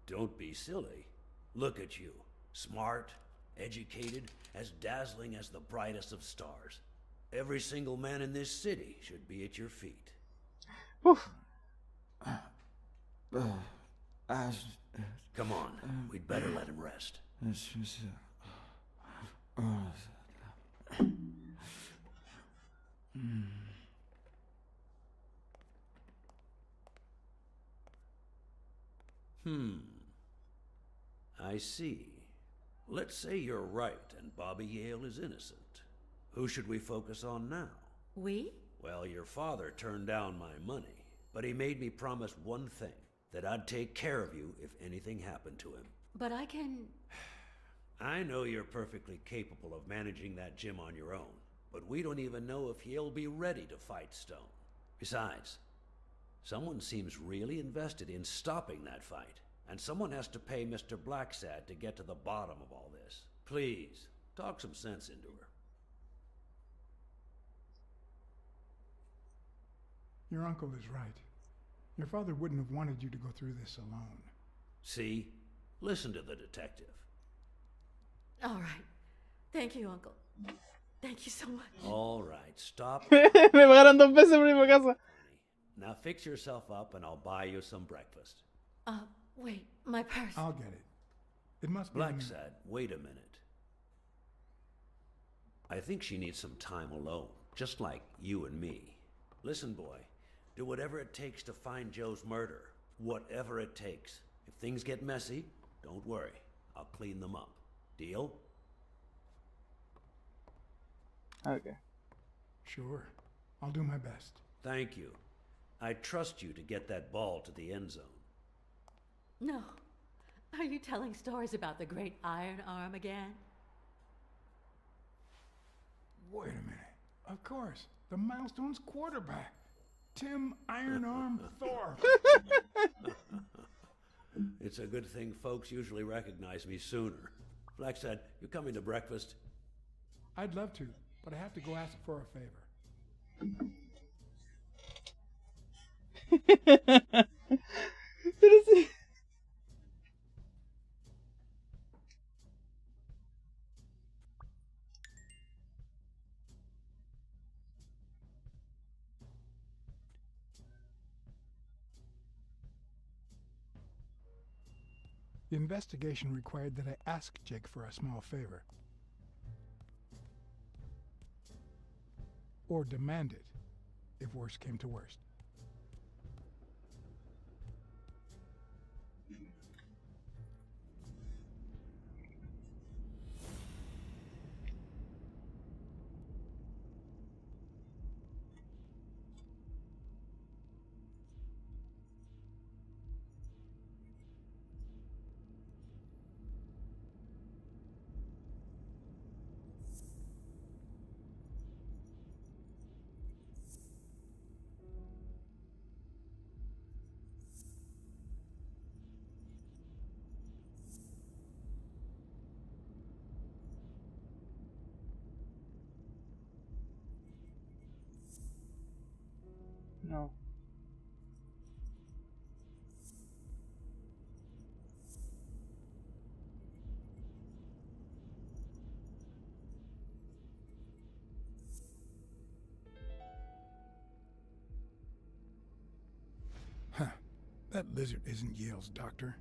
Don't be silly. Look at you. Smart, educated, as dazzling as the brightest of stars. Every single man in this city should be at your feet. Oof. Come on, we'd better let him rest. I see. Let's say you're right and Bobby Yale is innocent. Who should we focus on now? We? Well, your father turned down my money, but he made me promise one thing, that I'd take care of you if anything happened to him. But I can... I know you're perfectly capable of managing that gym on your own, but we don't even know if he'll be ready to fight Stone. Besides, someone seems really invested in stopping that fight, and someone has to pay Mr. BLACKSAD to get to the bottom of all this. Please, talk some sense into her. Your uncle is right. Your father wouldn't have wanted you to go through this alone. See? Listen to the detective. All right. Thank you, Uncle. Thank you so much. All right, stop. Me pagaron 2 veces por ir a casa. Now fix yourself up and I'll buy you some breakfast. Wait, my purse. I'll get it. It must be... BLACKSAD, wait a minute. I think she needs some time alone, just like you and me. Listen, boy, do whatever it takes to find Joe's murder. Whatever it takes. If things get messy, don't worry. I'll clean them up. Deal? Okay. Sure. I'll do my best. Thank you. I trust you to get that ball to the end zone. No. Are you telling stories about the great iron arm again? Wait a minute. Of course. The Milestones quarterback. Tim Iron Arm Thor. It's a good thing folks usually recognize me sooner. BLACKSAD, you coming to breakfast? I'd love to, but I have to go ask for a favor. Pero sí. The investigation required that I ask Jake for a small favor. Or demand it, if worst came to worst. No. Huh. That lizard isn't Yale's doctor.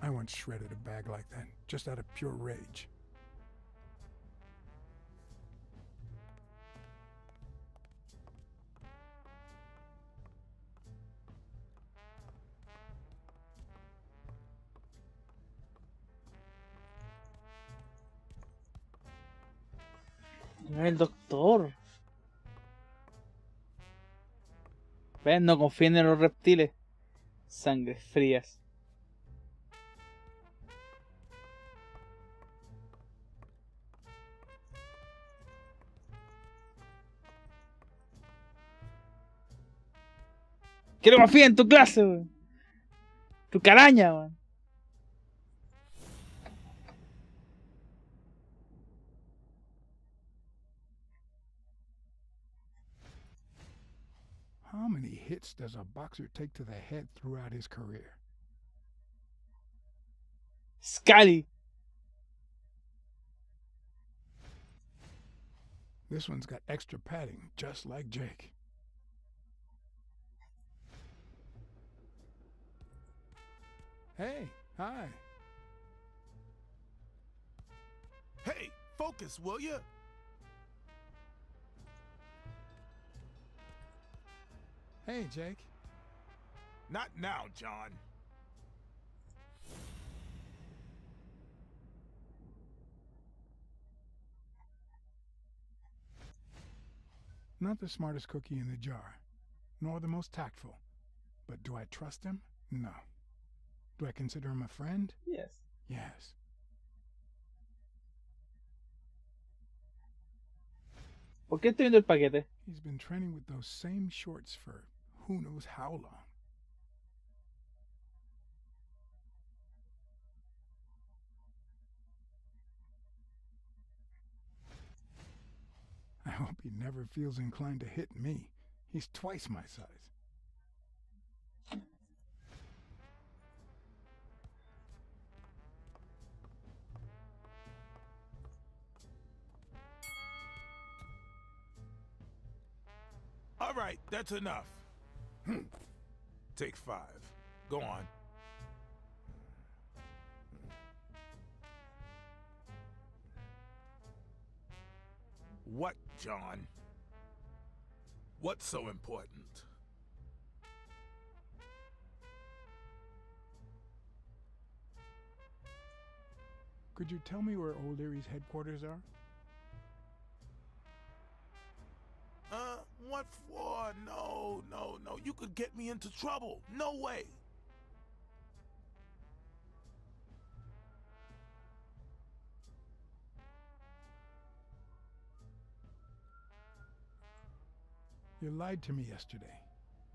I once shredded a bag like that, just out of pure rage. El doctor. ¿Ven? No confíen en los reptiles. Sangres frías. Que no confíe en tu clase, weón. Tu caraña, weón. How many hits does a boxer take to the head throughout his career? Scally. This one's got extra padding, just like Jake. Hey, hi. Hey, focus, will ya? Hey, Jake. Not now, John. Not the smartest cookie in the jar, nor the most tactful. But do I trust him? No. Do I consider him a friend? Yes. Yes. ¿Por qué estoy viendo el paquete? He's been training with those same shorts for who knows how long. I hope he never feels inclined to hit me. He's twice my size. All right, that's enough. Take 5. Go on. What, John? What's so important? Could you tell me where O'Leary's headquarters are? What for? No. You could get me into trouble. No way. You lied to me yesterday.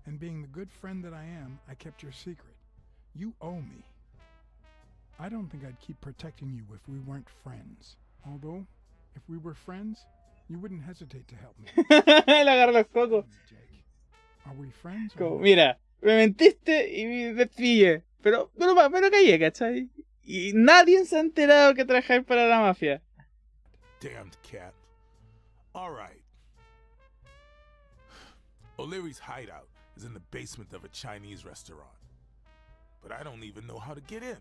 And being the good friend that I am, I kept your secret. You owe me. I don't think I'd keep protecting you if we weren't friends. Although, if we were friends, you wouldn't hesitate to help me. Le agarró los cocos. Are we friends? Como, mira, me mentiste y me despillé. Pero callé, ¿cachai? Y nadie se ha enterado que trabajáis para la mafia. Damned cat. All right. O'Leary's hideout is in the basement of a Chinese restaurant. But I don't even know how to get in.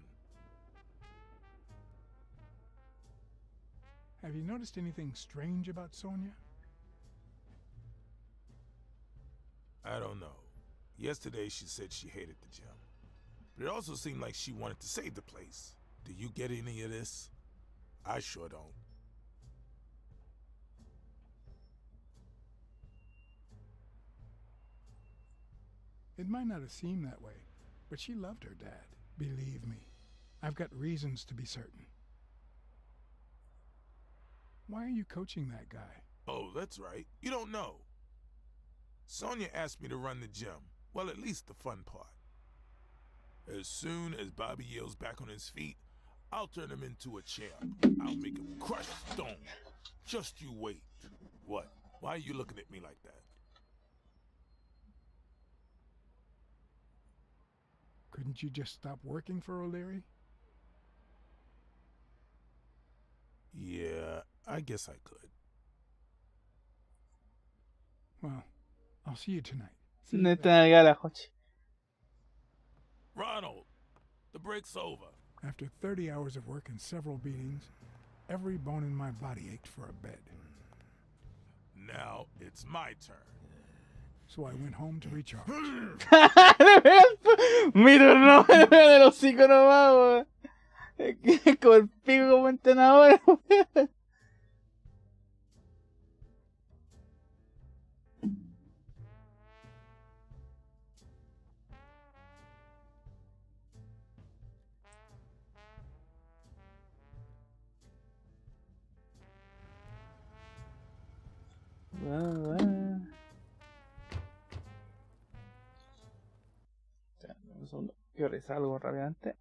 Have you noticed anything strange about Sonia? I don't know. Yesterday she said she hated the gym. But it also seemed like she wanted to save the place. Do you get any of this? I sure don't. It might not have seemed that way, but she loved her dad. Believe me, I've got reasons to be certain. Why are you coaching that guy? Oh, that's right. You don't know. Sonia asked me to run the gym. Well, at least the fun part. As soon as Bobby Yale's back on his feet, I'll turn him into a champ. I'll make him crush stone. Just you wait. What? Why are you looking at me like that? Couldn't you just stop working for O'Leary? Yeah, I guess I could. Well, I'll see you tonight. No está nalgada la Jochi. Ronald, the break's over. After 30 hours of work and several beatings, every bone in my body ached for a bed. Now it's my turn. So I went home to recharge. Mi turno, me pega el hocico nomás, weón. Como el pico como entrenador, weón. Un segundo, quiero revisar algo rápidamente.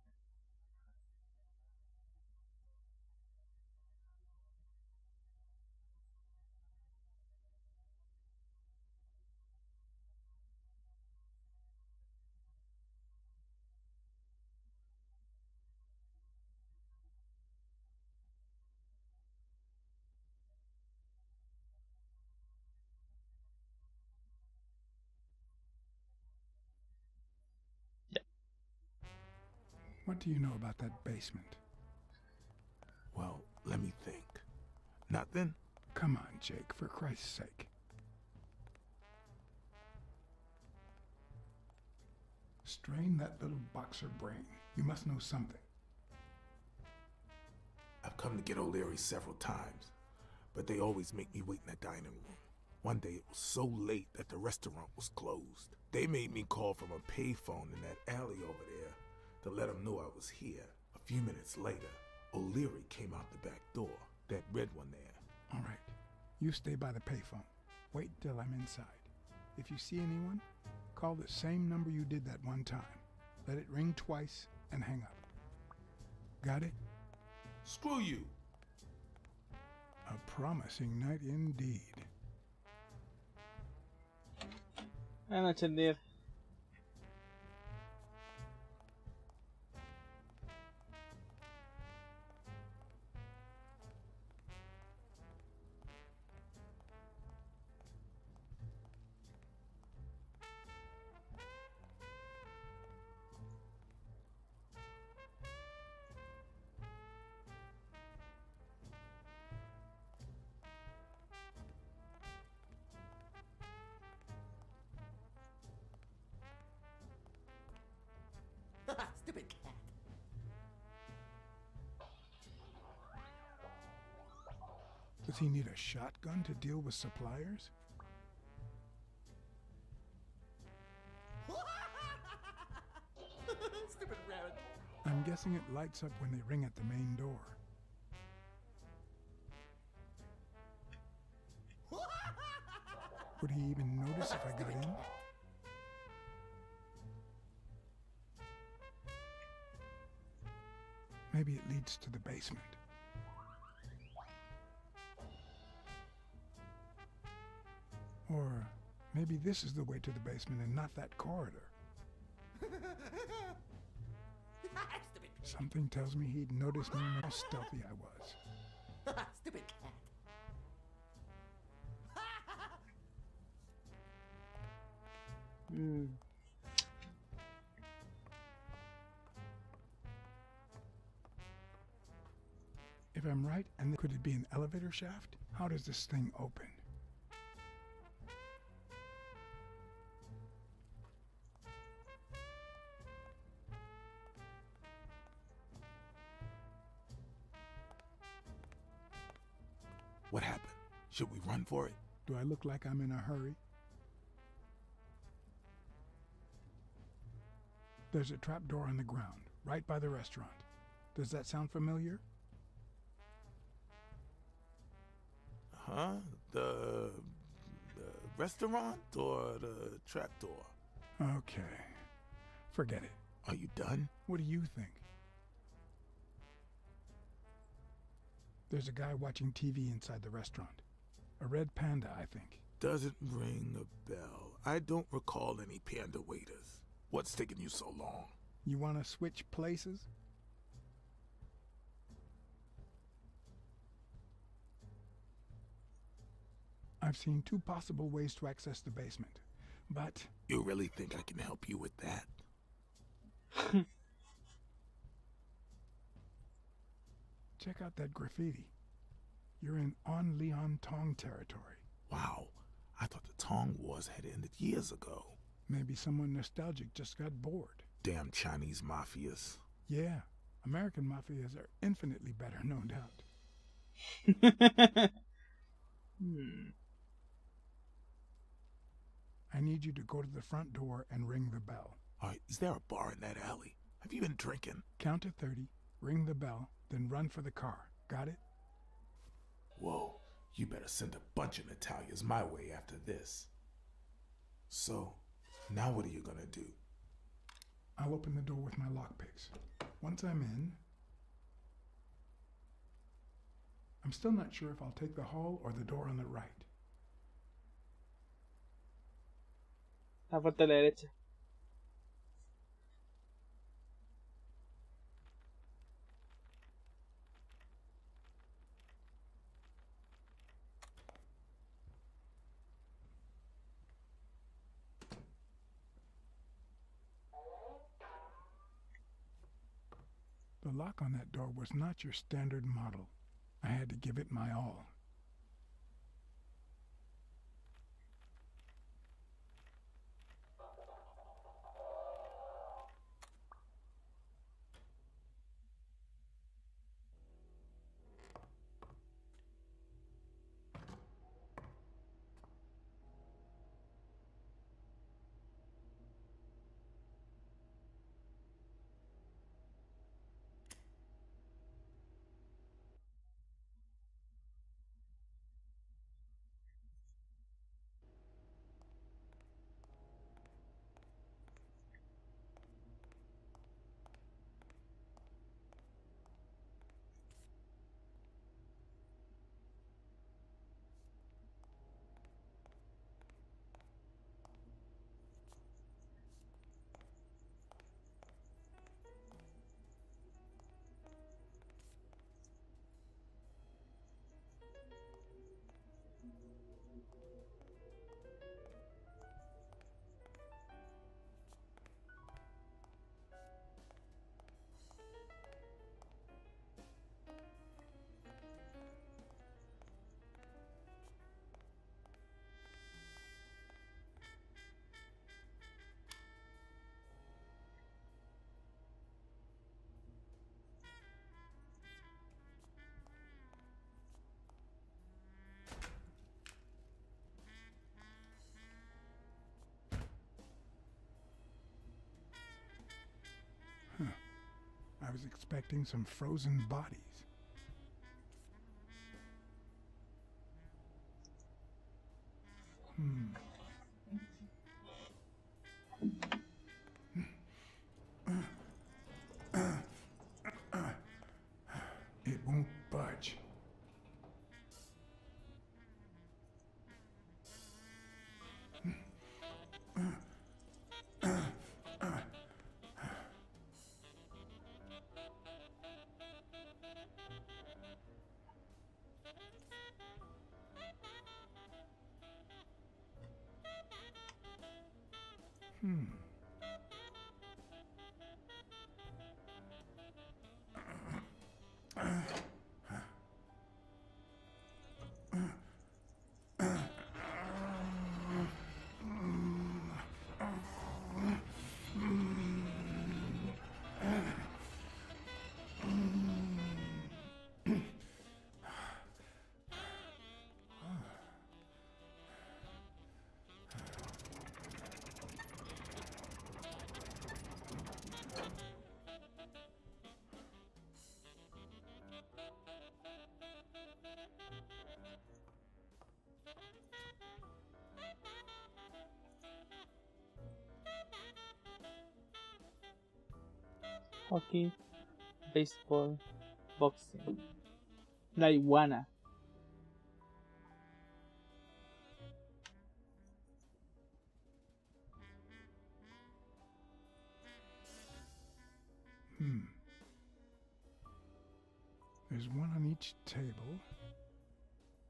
What do you know about that basement? Well, let me think. Nothing? Come on, Jake, for Christ's sake. Strain that little boxer brain. You must know something. I've come to get O'Leary several times, but they always make me wait in the dining room. One day it was so late that the restaurant was closed. They made me call from a payphone in that alley over there to let them know I was here. A few minutes later, O'Leary came out the back door, that red one there. All right. You stay by the payphone. Wait till I'm inside. If you see anyone, call the same number you did that one time. Let it ring twice and hang up. Got it? Screw you. A promising night indeed. Buenas noches, dear. Does he need a shotgun to deal with suppliers? Stupid rabbit. I'm guessing it lights up when they ring at the main door. Would he even notice if I got in? Maybe it leads to the basement. Or maybe this is the way to the basement and not that corridor. Something tells me he'd notice me how stealthy I was. Stupid cat. If I'm right, and could it be an elevator shaft? How does this thing open? What happened? Should we run for it? Do I look like I'm in a hurry? There's a trapdoor on the ground, right by the restaurant. Does that sound familiar? Huh? The restaurant or the trapdoor? Okay. Forget it. Are you done? What do you think? There's a guy watching TV inside the restaurant. A red panda, I think. Doesn't ring a bell. I don't recall any panda waiters. What's taking you so long? You want to switch places? I've seen two possible ways to access the basement, but... You really think I can help you with that? Check out that graffiti. You're in On Leon Tong territory. Wow, I thought the Tong Wars had ended years ago. Maybe someone nostalgic just got bored. Damn Chinese mafias. Yeah, American mafias are infinitely better, no doubt. I need you to go to the front door and ring the bell. Alright, is there a bar in that alley? Have you been drinking? Count to 30, ring the bell, then run for the car. Got it? Whoa, you better send a bunch of Natalias my way after this. So, now what are you gonna do? I'll open the door with my lockpicks. Once I'm in... I'm still not sure if I'll take the hall or the door on the right. La puerta a la derecha. The lock on that door was not your standard model. I had to give it my all. I was expecting some frozen bodies. It won't budge. Hockey, baseball, boxing. La iguana. There's one on each table,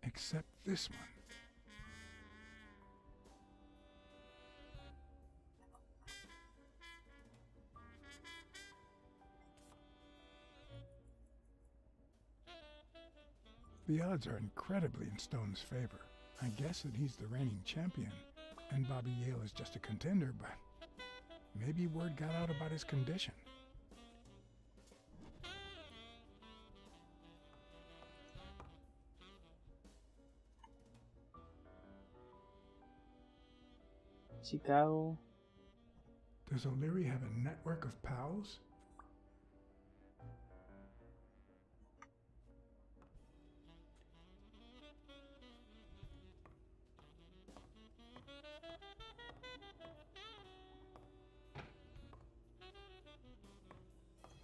except this one. The odds are incredibly in Stone's favor. I guess that he's the reigning champion, and Bobby Yale is just a contender, but maybe word got out about his condition. Chicago. Does O'Leary have a network of pals?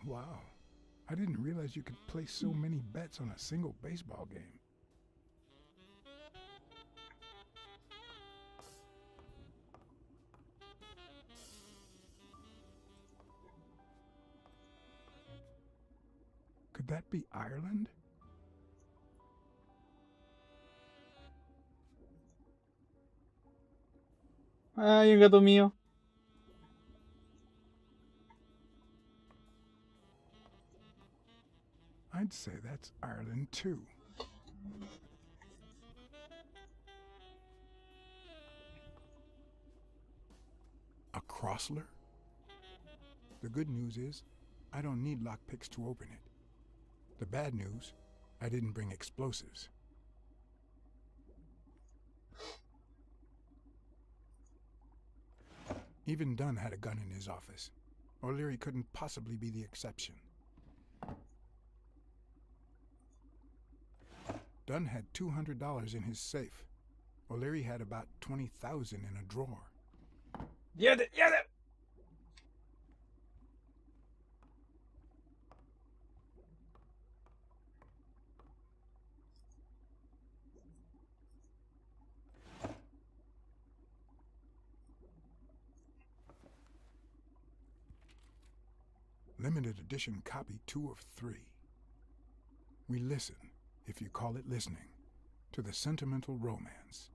Wow, I didn't realize you could place so many bets on a single baseball game. Could that be Ireland? Ay, el gato mío. I'd say that's Ireland too. A Crossler? The good news is, I don't need lockpicks to open it. The bad news, I didn't bring explosives. Even Dunn had a gun in his office. O'Leary couldn't possibly be the exception. Dunn had $200 in his safe. O'Leary had about $20,000 in a drawer. Get it! Limited edition copy 2 of 3. We listen, if you call it listening, to the sentimental romance.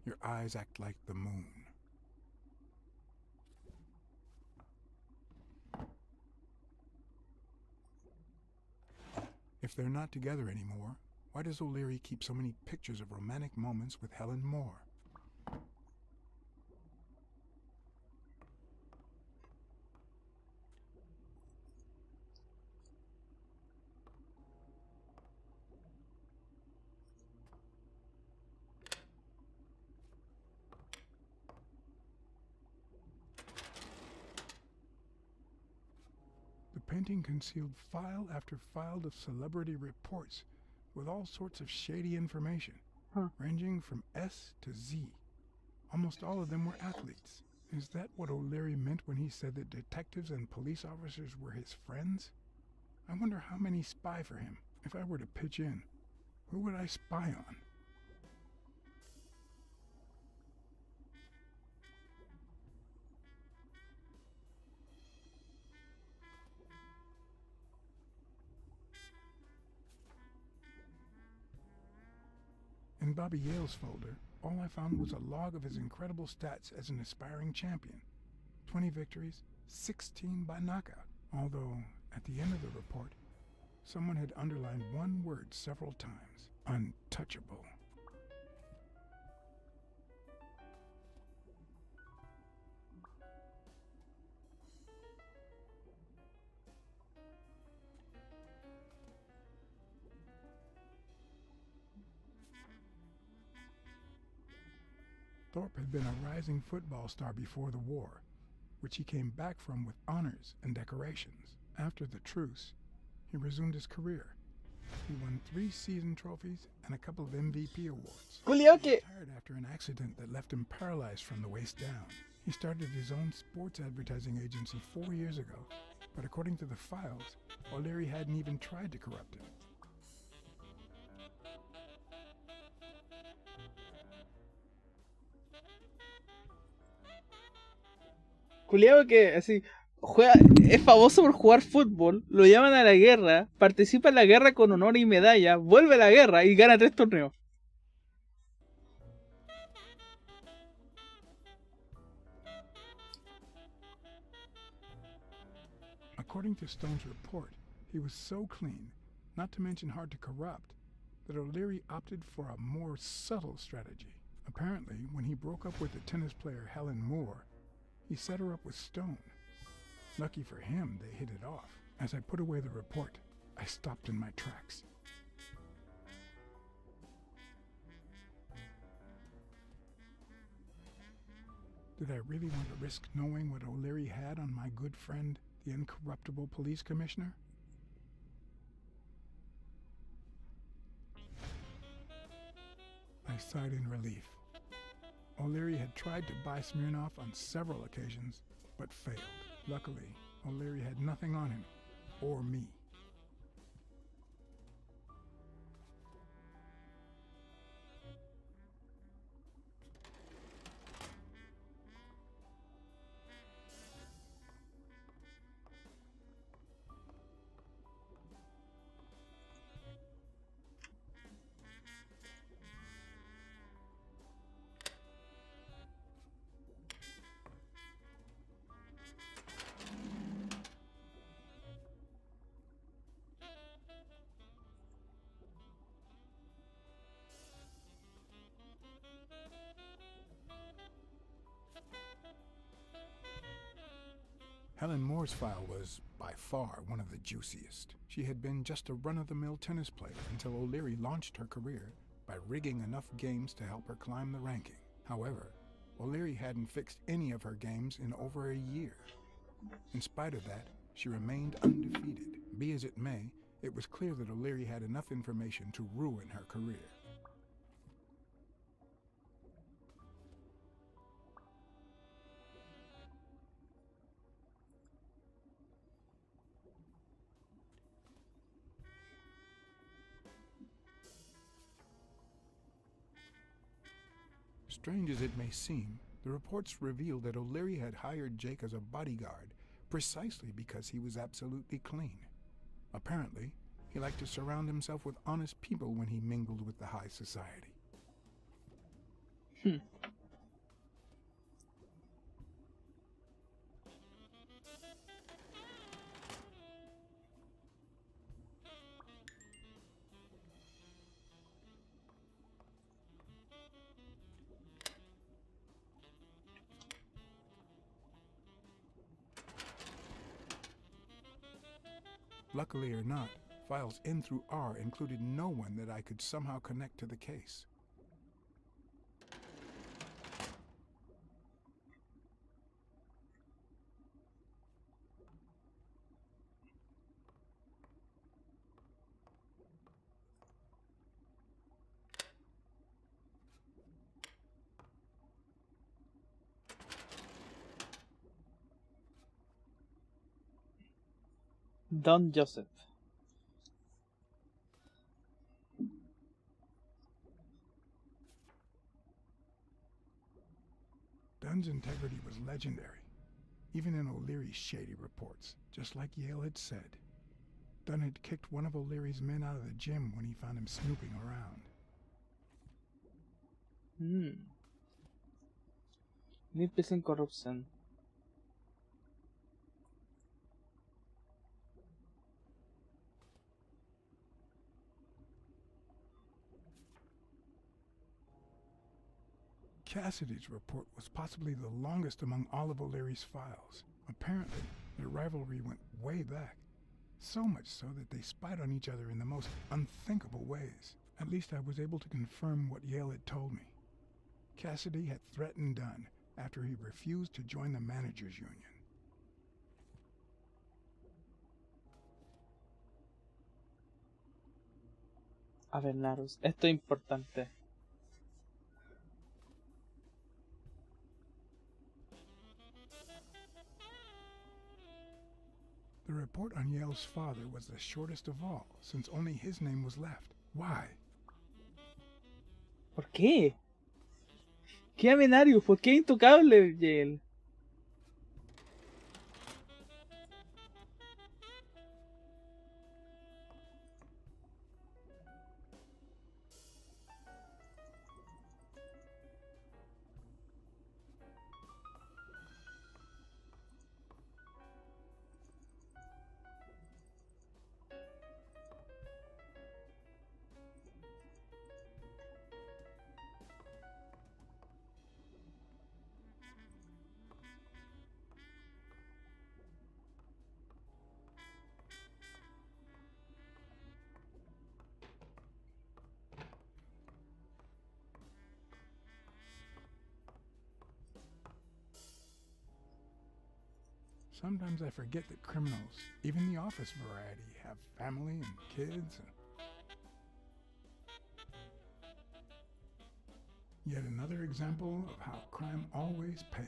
Your eyes act like the moon. If they're not together anymore, why does O'Leary keep so many pictures of romantic moments with Helen Moore? The painting concealed file after file of celebrity reports with all sorts of shady information, ranging from S to Z. Almost all of them were athletes. Is that what O'Leary meant when he said that detectives and police officers were his friends? I wonder how many spy for him. If I were to pitch in, who would I spy on? In Bobby Yale's folder, all I found was a log of his incredible stats as an aspiring champion. 20 victories, 16 by knockout. Although, at the end of the report, someone had underlined one word several times. Untouchable. Thorpe had been a rising football star before the war, which he came back from with honors and decorations. After the truce, he resumed his career. He won 3 season trophies and a couple of MVP awards. He retired after an accident that left him paralyzed from the waist down. He started his own sports advertising agency 4 years ago, but according to the files, O'Leary hadn't even tried to corrupt it. Culeado que así juega, es famoso por jugar fútbol, lo llaman a la guerra, participa en la guerra con honor y medalla, vuelve a la guerra y gana 3 torneos. According to Stone's report, he was so clean, not to mention hard to corrupt, that O'Leary opted for a more subtle strategy. Apparently, when he broke up with the tennis player Helen Moore, he set her up with Stone. Lucky for him, they hit it off. As I put away the report, I stopped in my tracks. Did I really want to risk knowing what O'Leary had on my good friend, the incorruptible police commissioner? I sighed in relief. O'Leary had tried to buy Smirnoff on several occasions, but failed. Luckily, O'Leary had nothing on him, or me. Helen Moore's file was, by far, one of the juiciest. She had been just a run-of-the-mill tennis player until O'Leary launched her career by rigging enough games to help her climb the ranking. However, O'Leary hadn't fixed any of her games in over a year. In spite of that, she remained undefeated. Be as it may, it was clear that O'Leary had enough information to ruin her career. Strange as it may seem, the reports revealed that O'Leary had hired Jake as a bodyguard precisely because he was absolutely clean. Apparently, he liked to surround himself with honest people when he mingled with the high society. Luckily or not, files N through R included no one that I could somehow connect to the case. Don Joseph. Dunn's integrity was legendary, even in O'Leary's shady reports, just like Yale had said. Dunn had kicked one of O'Leary's men out of the gym when he found him snooping around. Límpiese en corrupción. Cassidy's report was possibly the longest among all of O'Leary's files. Apparently, their rivalry went way back. So much so that they spied on each other in the most unthinkable ways. At least I was able to confirm what Yale had told me. Cassidy had threatened Dunn after he refused to join the managers' union. A ver, Larus, esto es importante. The report on Yale's father was the shortest of all, since only his name was left. Why? ¿Por qué? ¿Qué amenario? ¿Por qué intocable, Yale? Sometimes I forget that criminals, even the office variety, have family and kids. Yet another example of how crime always pays.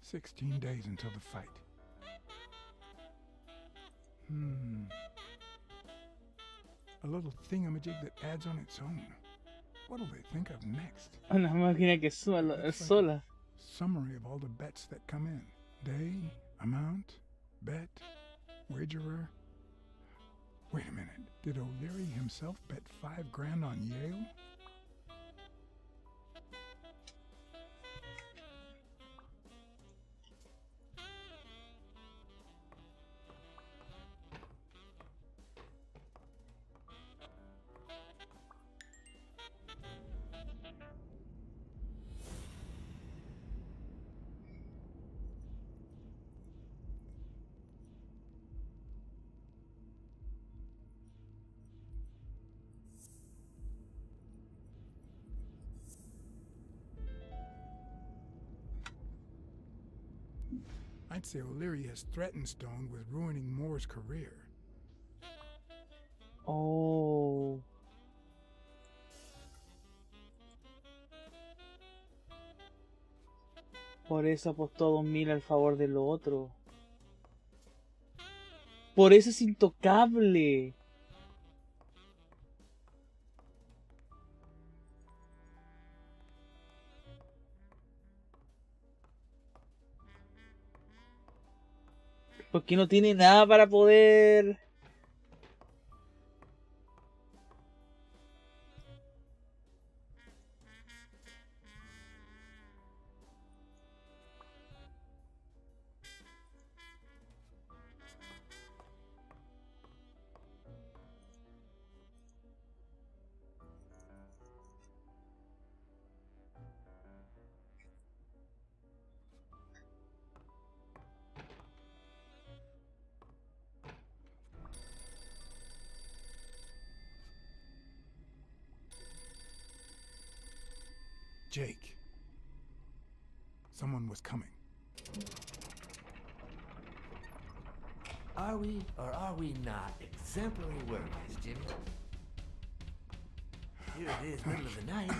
16 days until the fight. A little thingamajig that adds on its own. What'll they think of next? Una máquina que es sola. Summary of all the bets that come in. Day, amount, bet, wagerer. Wait a minute. Did O'Leary himself bet $5 grand on Yale? I'd say O'Leary has threatened Stone with ruining Moore's career. Oh. Por eso apostó 2000 al favor del otro. Por eso es intocable. Porque no tiene nada para poder... Jake. Someone was coming. Are we or are we not exemplary workers, Jimmy? Here it is, middle of the night.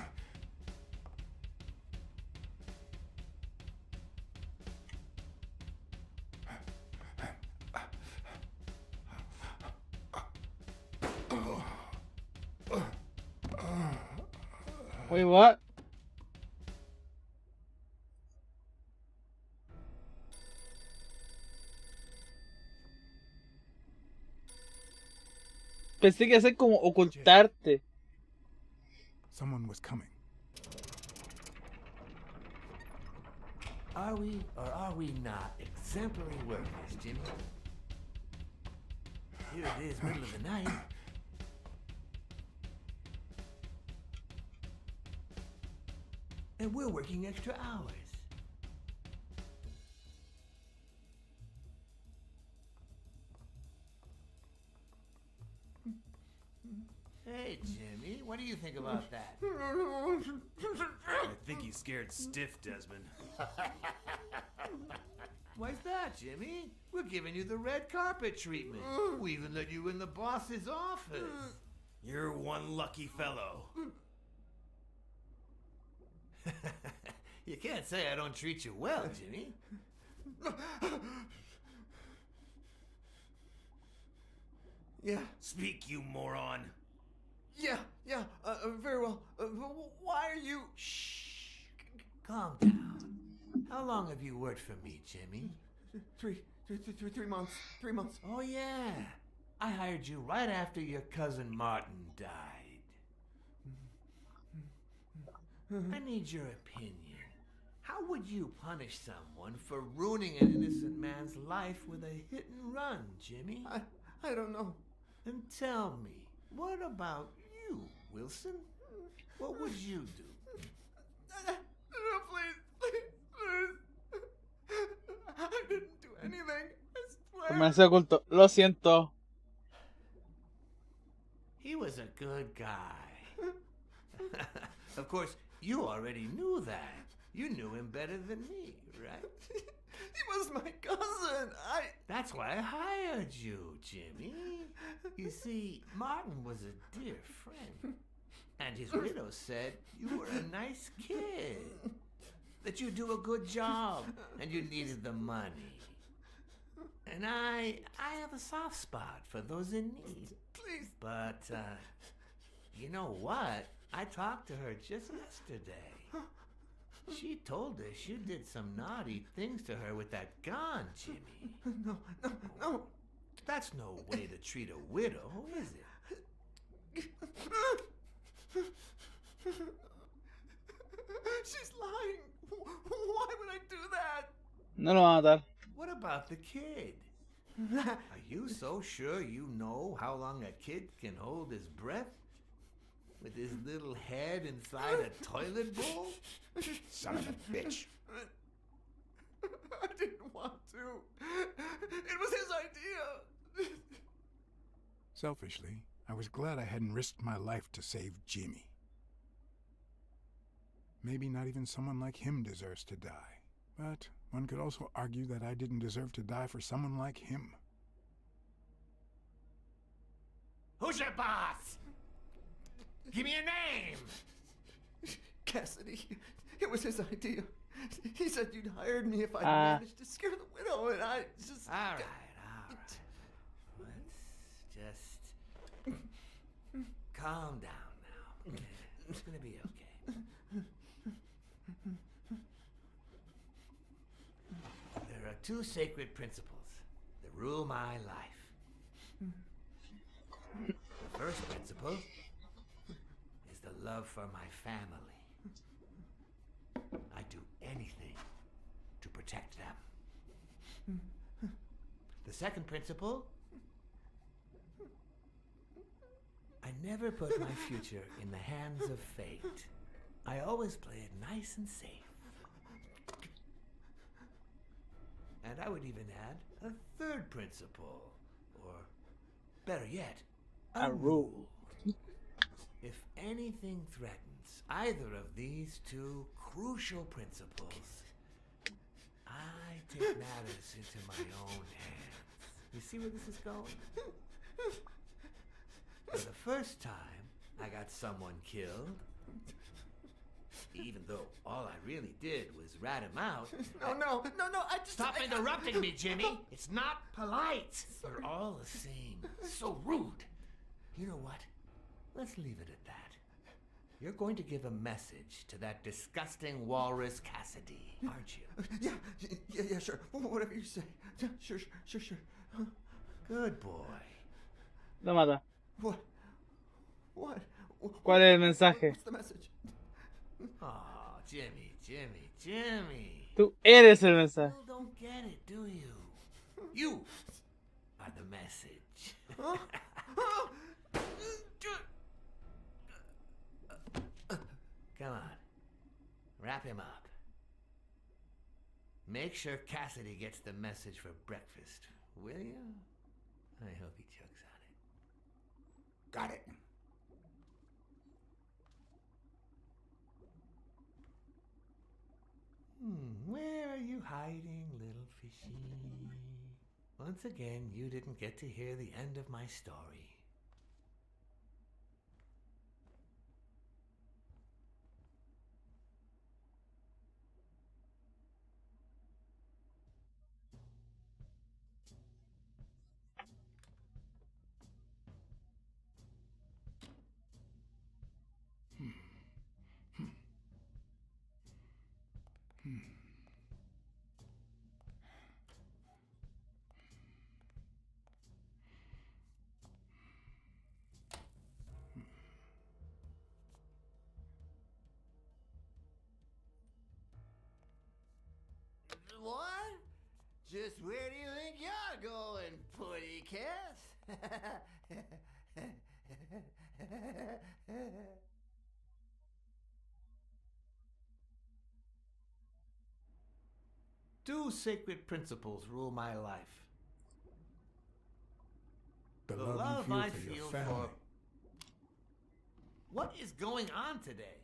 Wait, what? Pensé que hacer como ocultarte. Someone was coming. Are we or are we not exemplary workers, Jimmy? Here it is, middle of the night. And we're working extra hours. Hey, Jimmy, what do you think about that? I think he's scared stiff, Desmond. Why's that, Jimmy? We're giving you the red carpet treatment. We even let you in the boss's office. You're one lucky fellow. You can't say I don't treat you well, Jimmy. Yeah. Speak, you moron. Yeah, very well. Why are you... Shh. Calm down. How long have you worked for me, Jimmy? 3 months. 3 months. Oh, yeah. I hired you right after your cousin Martin died. I need your opinion. How would you punish someone for ruining an innocent man's life with a hit and run, Jimmy? I don't know. Then tell me, what about you, Wilson? What would you do? No, please. I didn't do anything. I swear. Permanece oculto. Lo siento. He was a good guy. Of course, you already knew that. You knew him better than me, right? He was my cousin. That's why I hired you, Jimmy. You see, Martin was a dear friend. And his widow said you were a nice kid. That you do a good job and you needed the money. And I have a soft spot for those in need. Please. But, you know what? I talked to her just yesterday. She told us you did some naughty things to her with that gun, Jimmy. No. That's no way to treat a widow, is it? She's lying. Why would I do that? No lo van a matar. What about the kid? Are you so sure you know how long a kid can hold his breath? With his little head inside a toilet bowl? Son of a bitch. I didn't want to. It was his idea. Selfishly, I was glad I hadn't risked my life to save Jimmy. Maybe not even someone like him deserves to die. But one could also argue that I didn't deserve to die for someone like him. Who's your boss? Give me a name! Cassidy. It was his idea. He said you'd hired me if I managed to scare the widow, and I just... All right. Let's just... calm down now. Okay? It's gonna be okay. There are two sacred principles that rule my life. The first principle is the love for my family. I do anything to protect them. The second principle, I never put my future in the hands of fate. I always play it nice and safe. And I would even add a third principle, or better yet, a rule. If anything threatens either of these two crucial principles, I take matters into my own hands. You see where this is going? For the first time, I got someone killed. Even though all I really did was rat him out. No, I just... Stop interrupting me, Jimmy! It's not polite! You're all the same. So rude. You know what? Let's leave it at that. You're going to give a message to that disgusting walrus Cassidy, aren't you? Yeah, sure. Whatever you say. Yeah, sure. Good boy. Lo mata. What? ¿Cuál es el mensaje? What's the message? Oh, Jimmy. Tú eres el mensaje. You don't get it, do you? You are the message. Come on. Wrap him up. Make sure Cassidy gets the message for breakfast, will you? I hope he chugs on it. Got it. Where are you hiding, little fishy? Once again, you didn't get to hear the end of my story. What? Just where do you think you're going, putty kiss? Two sacred principles rule my life. The The love love you I feel for feel your for... family. What is going on today?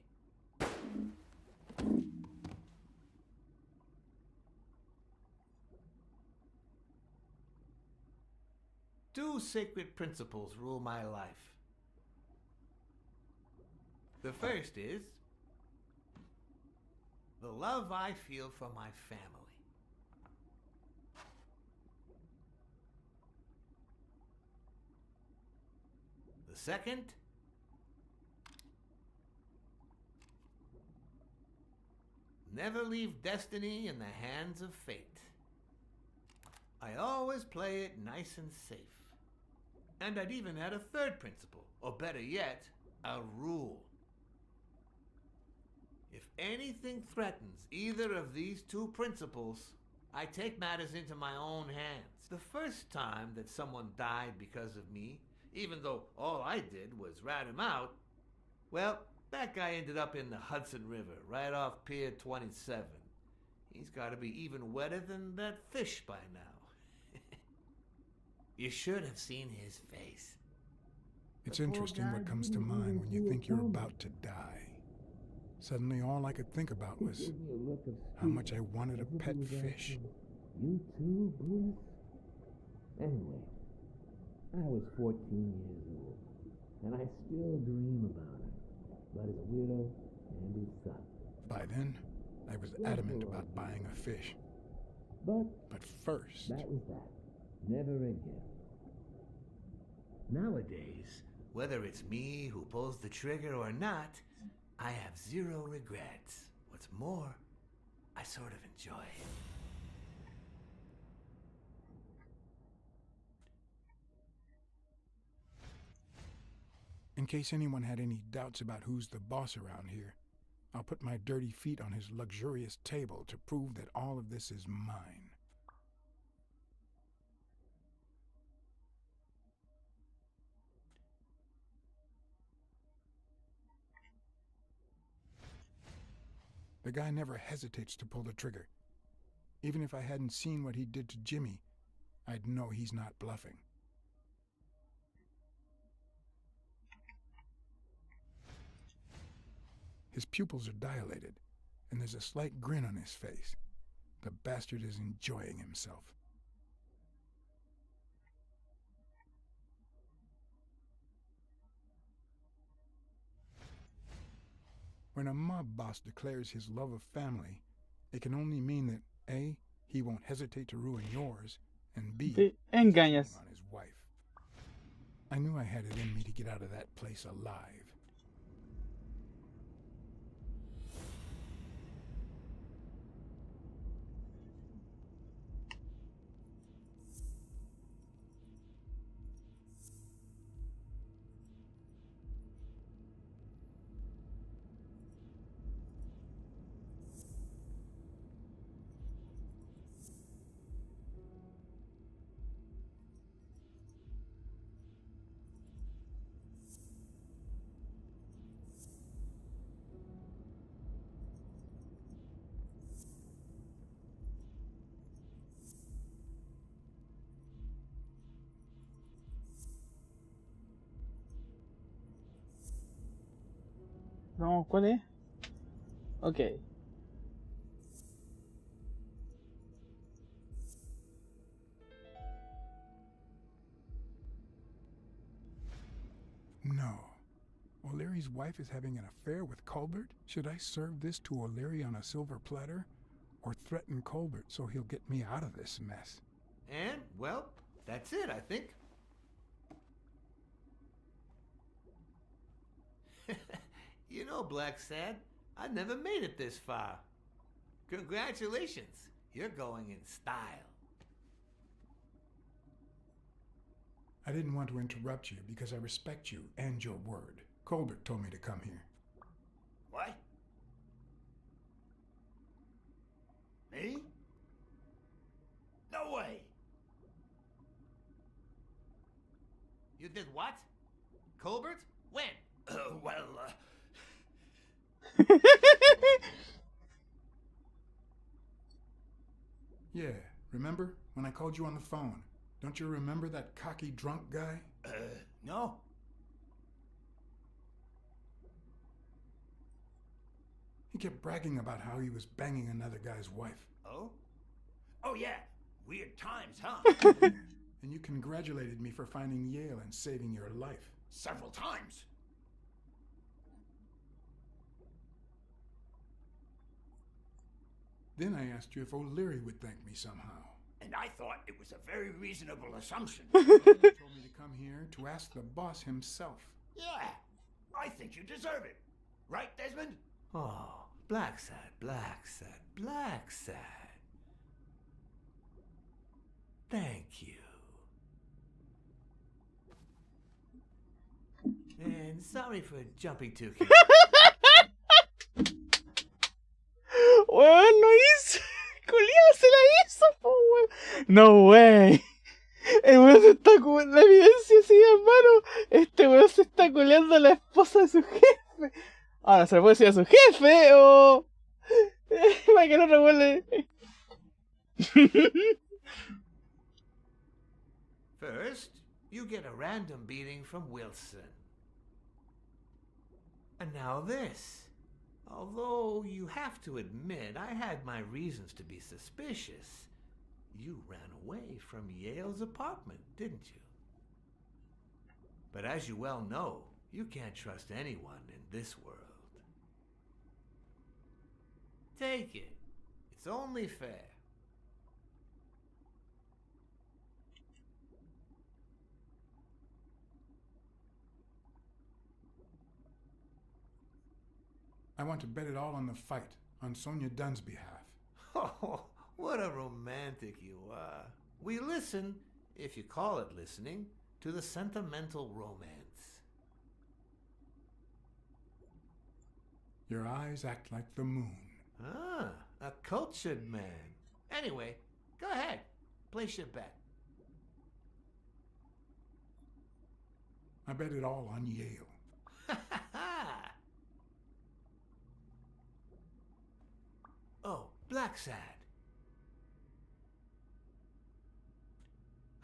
Two sacred principles rule my life. The first is the love I feel for my family. The second, never leave destiny in the hands of fate. I always play it nice and safe. And I'd even add a third principle, or better yet, a rule. If anything threatens either of these two principles, I take matters into my own hands. The first time that someone died because of me, even though all I did was rat him out, well, that guy ended up in the Hudson River, right off Pier 27. He's got to be even wetter than that fish by now. You should have seen his face. It's interesting what comes to mind when you think you're about to die. Suddenly all I could think about was how much I wanted a pet fish. You too, Bruce? Anyway, I was 14 years old, and I still dream about his widow and his son. By then, I was adamant about buying a fish. But first... that was that. Never again. Nowadays, whether it's me who pulls the trigger or not, I have zero regrets. What's more, I sort of enjoy it. In case anyone had any doubts about who's the boss around here, I'll put my dirty feet on his luxurious table to prove that all of this is mine. The guy never hesitates to pull the trigger. Even if I hadn't seen what he did to Jimmy, I'd know he's not bluffing. His pupils are dilated, and there's a slight grin on his face. The bastard is enjoying himself. When a mob boss declares his love of family, it can only mean that A, he won't hesitate to ruin yours, and B, Te engañas. on his wife. I knew I had it in me to get out of that place alive. No, ¿cuál es? Ok. No. O'Leary's wife is having an affair with Colbert? Should I serve this to O'Leary on a silver platter? Or threaten Colbert so he'll get me out of this mess? And, well, that's it, I think. You know, BLACKSAD, I never made it this far. Congratulations, you're going in style. I didn't want to interrupt you because I respect you and your word. Colbert told me to come here. What? Me? No way. You did what? Colbert? When? Yeah, remember when I called you on the phone? Don't you remember that cocky drunk guy? No. He kept bragging about how he was banging another guy's wife. Oh? Oh, yeah. Weird times, huh? And you congratulated me for finding Yale and saving your life. Several times. Then I asked you if O'Leary would thank me somehow. And I thought it was a very reasonable assumption. You told me to come here to ask the boss himself. Yeah, I think you deserve it. Right, Desmond? Oh, BLACKSAD, BLACKSAD, BLACKSAD. Thank you. And sorry for jumping too quick. Weón, lo hizo. Culiao se la hizo, po, weón. No way. El weón se está culeando. La evidencia sigue, hermano. Este weón se está culeando a la esposa de su jefe. Ahora, ¿se le puede decir a su jefe o...? Para que no revuelve. First, you get a random beating from Wilson. And now this. Although you have to admit, I had my reasons to be suspicious. You ran away from Yale's apartment, didn't you? But as you well know, you can't trust anyone in this world. Take it. It's only fair. I want to bet it all on the fight, on Sonia Dunn's behalf. Oh, what a romantic you are. We listen, if you call it listening, to the sentimental romance. Your eyes act like the moon. Ah, a cultured man. Anyway, go ahead. Place your bet. I bet it all on Yale. Oh, BLACKSAD.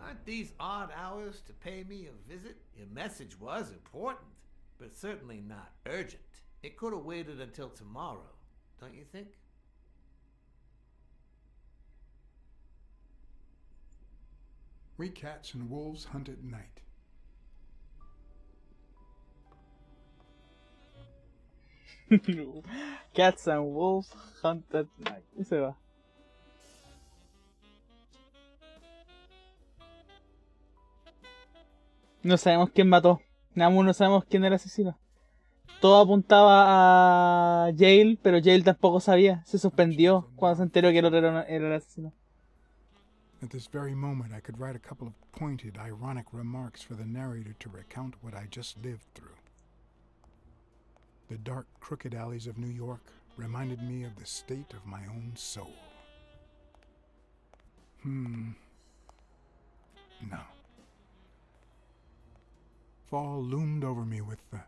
Aren't these odd hours to pay me a visit? Your message was important, but certainly not urgent. It could have waited until tomorrow, don't you think? We cats and wolves hunt at night. Cats and wolves hunt at night. Y se va. No sabemos quién mató. Aún no sabemos quién era el asesino. Todo apuntaba a Yale, pero Yale tampoco sabía. Se suspendió cuando se enteró que el otro era el asesino. At this very moment, I could write a couple of pointed, ironic remarks for the narrator to recount what I just lived through. The dark, crooked alleys of New York reminded me of the state of my own soul. No. Fall loomed over me with the...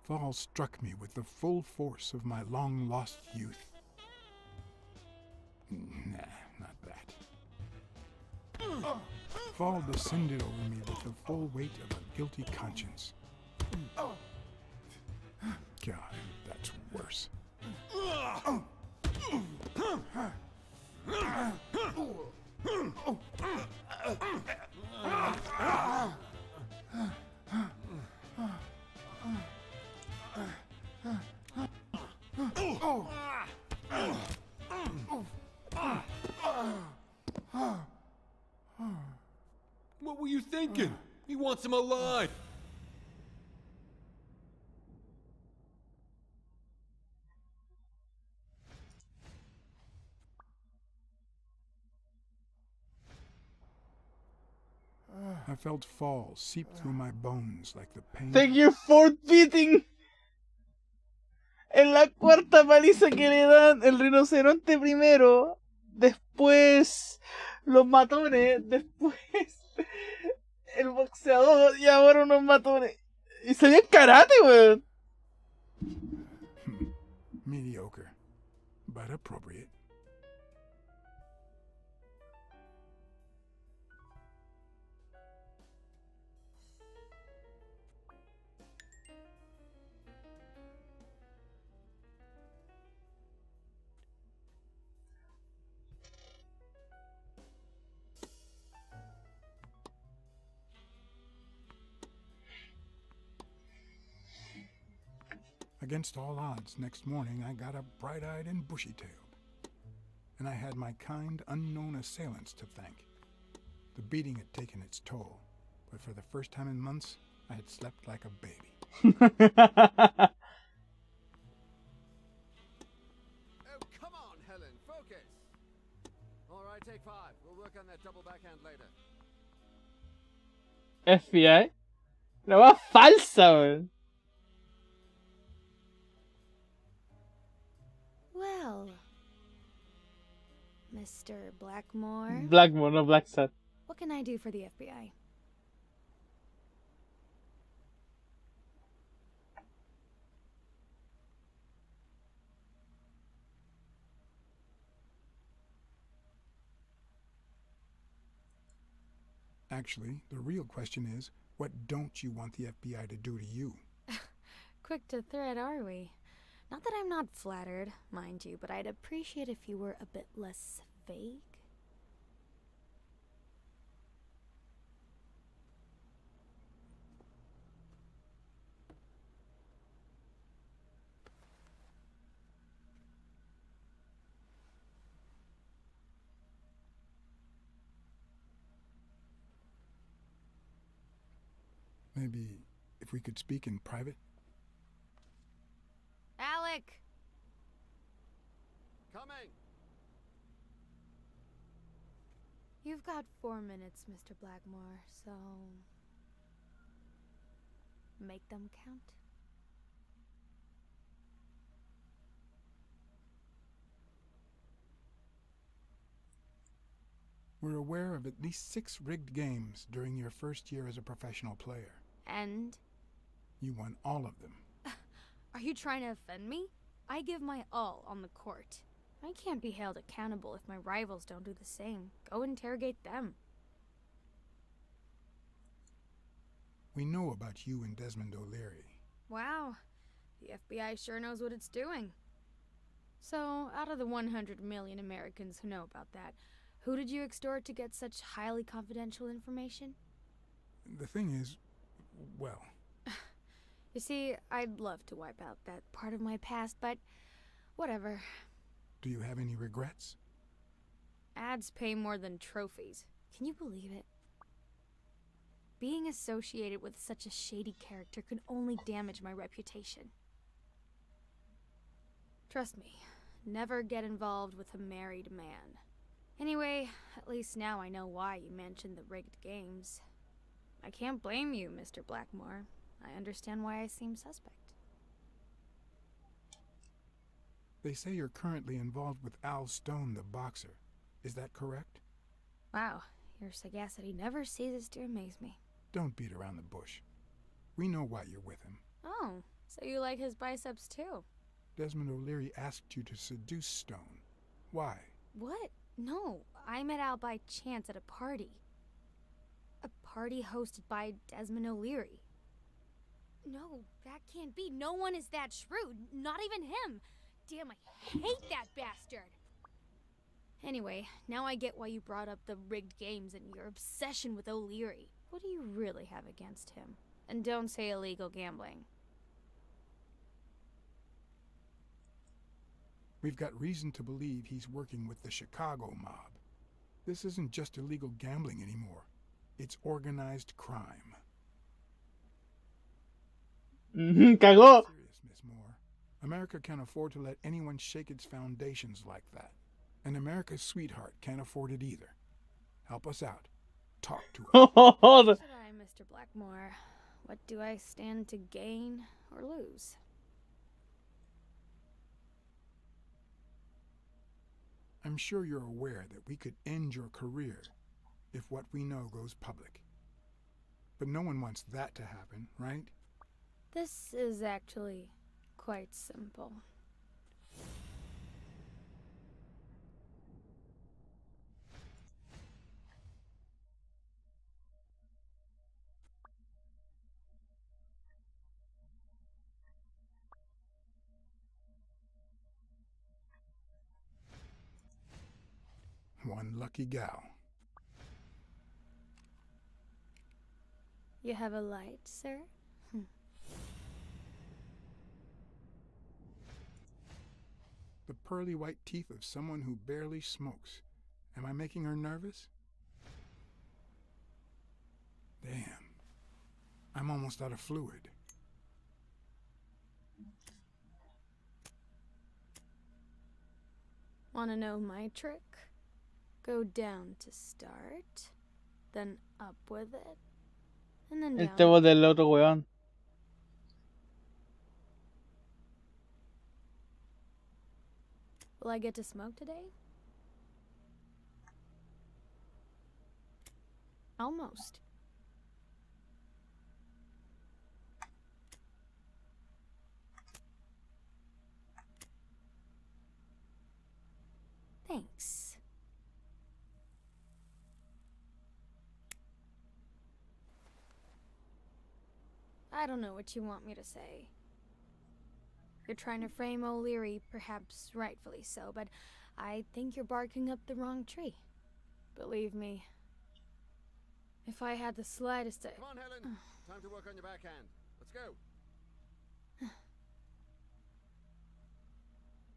Fall struck me with the full force of my long-lost youth. Nah, not that. Fall descended over me with the full weight of a guilty conscience. God, that's worse. What were you thinking? He wants him alive. I felt falls seep through my bones like the pain. Thank you for beating. En la cuarta paliza que le dan el rinoceronte primero, después los matones, después el boxeador y ahora unos matones. Y se en karate, weón. Mediocre, but appropriate. Against all odds, next morning I got up bright-eyed and bushy-tailed. And I had my kind, unknown assailants to thank. The beating had taken its toll, but for the first time in months, I had slept like a baby. Oh, come on, Helen, focus! All right, take 5. We'll work on that double backhand later. FBI. La más falsa, weón. Well, Mr. Blackmore. Blackmore, no BLACKSAD. What can I do for the FBI? Actually, the real question is, what don't you want the FBI to do to you? Quick to thread, are we? Not that I'm not flattered, mind you, but I'd appreciate if you were a bit less vague. Maybe if we could speak in private? Alec! Coming! You've got 4 minutes, Mr. Blackmore, so... make them count. We're aware of at least 6 rigged games during your first year as a professional player. And? You won all of them. Are you trying to offend me? I give my all on the court. I can't be held accountable if my rivals don't do the same. Go interrogate them. We know about you and Desmond O'Leary. Wow, the FBI sure knows what it's doing. So, out of the 100 million Americans who know about that, who did you extort to get such highly confidential information? The thing is, well... You see, I'd love to wipe out that part of my past, but whatever. Do you have any regrets? Ads pay more than trophies. Can you believe it? Being associated with such a shady character could only damage my reputation. Trust me, never get involved with a married man. Anyway, at least now I know why you mentioned the rigged games. I can't blame you, Mr. Blackmore. I understand why I seem suspect. They say you're currently involved with Al Stone, the boxer. Is that correct? Wow, your sagacity never ceases to amaze me. Don't beat around the bush. We know why you're with him. Oh, so you like his biceps too? Desmond O'Leary asked you to seduce Stone. Why? What? No, I met Al by chance at a party. A party hosted by Desmond O'Leary. No, that can't be. No one is that shrewd. Not even him. Damn, I hate that bastard. Anyway, now I get why you brought up the rigged games and your obsession with O'Leary. What do you really have against him? And don't say illegal gambling. We've got reason to believe he's working with the Chicago mob. This isn't just illegal gambling anymore. It's organized crime. Cagó. Serious, Miss Moore. America can't afford to let anyone shake its foundations like that. And America's sweetheart can't afford it either. Help us out. Talk to her. Should I, Mr. Blackmore? What do I stand to gain or lose? I'm sure you're aware that we could end your career if what we know goes public. But no one wants that to happen, right? This is actually quite simple. One lucky gal. You have a light, sir? The pearly white teeth of someone who barely smokes. Am I making her nervous? Damn. I'm almost out of fluid. Wanna know my trick? Go down to start, then up with it, and then El down. tema del otro weón. Will I get to smoke today? Almost. Thanks. I don't know what you want me to say. You're trying to frame O'Leary, perhaps rightfully so, but I think you're barking up the wrong tree. Believe me, if I had the slightest... Come on, Helen. Time to work on your backhand. Let's go.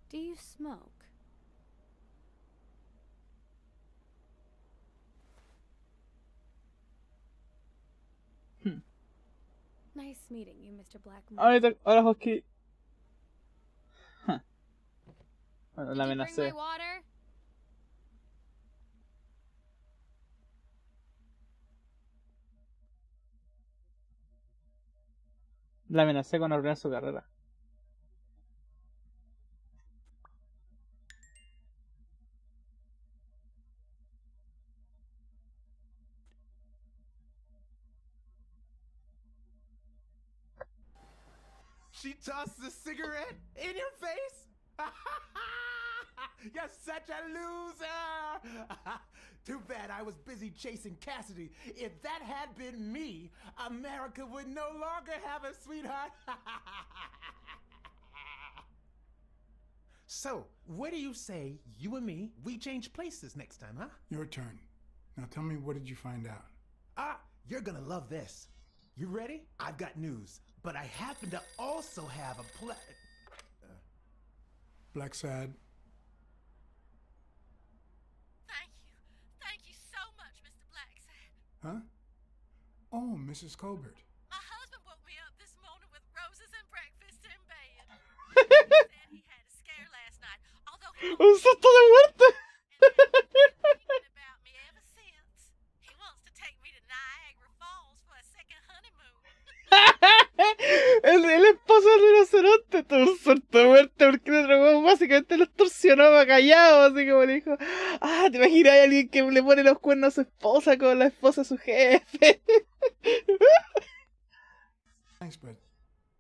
Do you smoke? Nice meeting you, Mr. Blackmore. Ahora Hosky. Bueno, la Did you bring my amenacé. water? La amenacé con arruinar su carrera. She tosses a cigarette in your face? You're such a loser! Too bad I was busy chasing Cassidy. If that had been me, America would no longer have a sweetheart. So, what do you say, you and me, we change places next time, huh? Your turn. Now tell me, what did you find out? Ah, you're gonna love this. You ready? I've got news, but I happen to also have a BLACKSAD. Thank you so much, Mr. BLACKSAD. Huh? Oh, Mrs. Colbert. My husband woke me up this morning with roses and breakfast in bed. He said he had a scare last night, although he ¡Un susto de muerte! about me ever since. He wants to take me to Niagara Falls for a second honeymoon. El esposo del rinoceronte tuvo un susto de muerte porque el otro weón básicamente lo extorsionó callado, así como le dijo, ah, ¿te imaginas a alguien que le pone los cuernos a su esposa con la esposa de su jefe? Thanks, but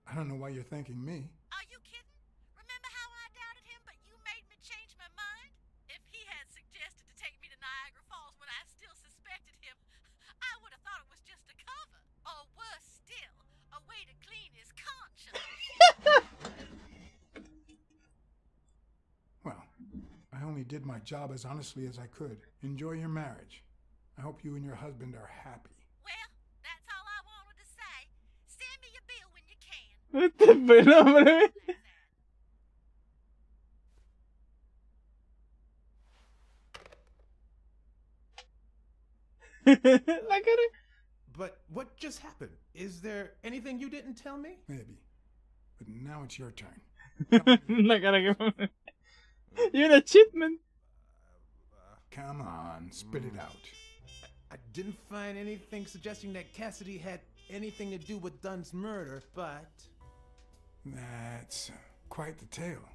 I don't know why you're thanking me. Are you kidding? Remember how I doubted him, but you made me change my mind? If he had suggested to take me to Niagara Falls when I still suspected him, I would have thought it was just a cover. Or worse still, a way to clean only did my job as honestly as I could. Enjoy your marriage. I hope you and your husband are happy. Well, that's all I wanted to say. Send me your bill when you can. Este fenómeno. La cara. But what just happened? Is there anything you didn't tell me? Maybe. But now it's your turn. La cara que... Y un achievement. Come on, spit it out. I didn't find anything suggesting that Cassidy had anything to do with Dunn's murder, but... That's quite the tale.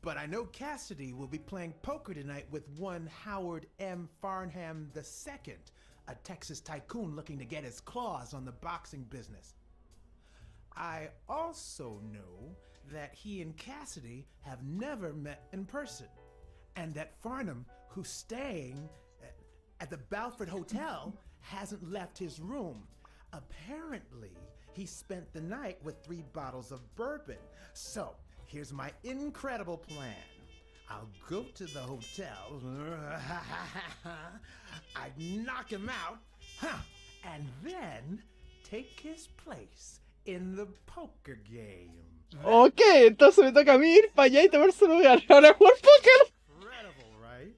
But I know Cassidy will be playing poker tonight with one Howard M. Farnham II, a Texas tycoon looking to get his claws on the boxing business. I also know that he and Cassidy have never met in person, and that Farnham, who's staying at the Balford Hotel, hasn't left his room. Apparently, he spent the night with 3 bottles of bourbon. So, here's my incredible plan. I'll go to the hotel, I'd knock him out, and then take his place in the poker game. Ok, entonces me toca a mí ir para allá y tomar su lugar. Ahora jugar póker. Incredible, right?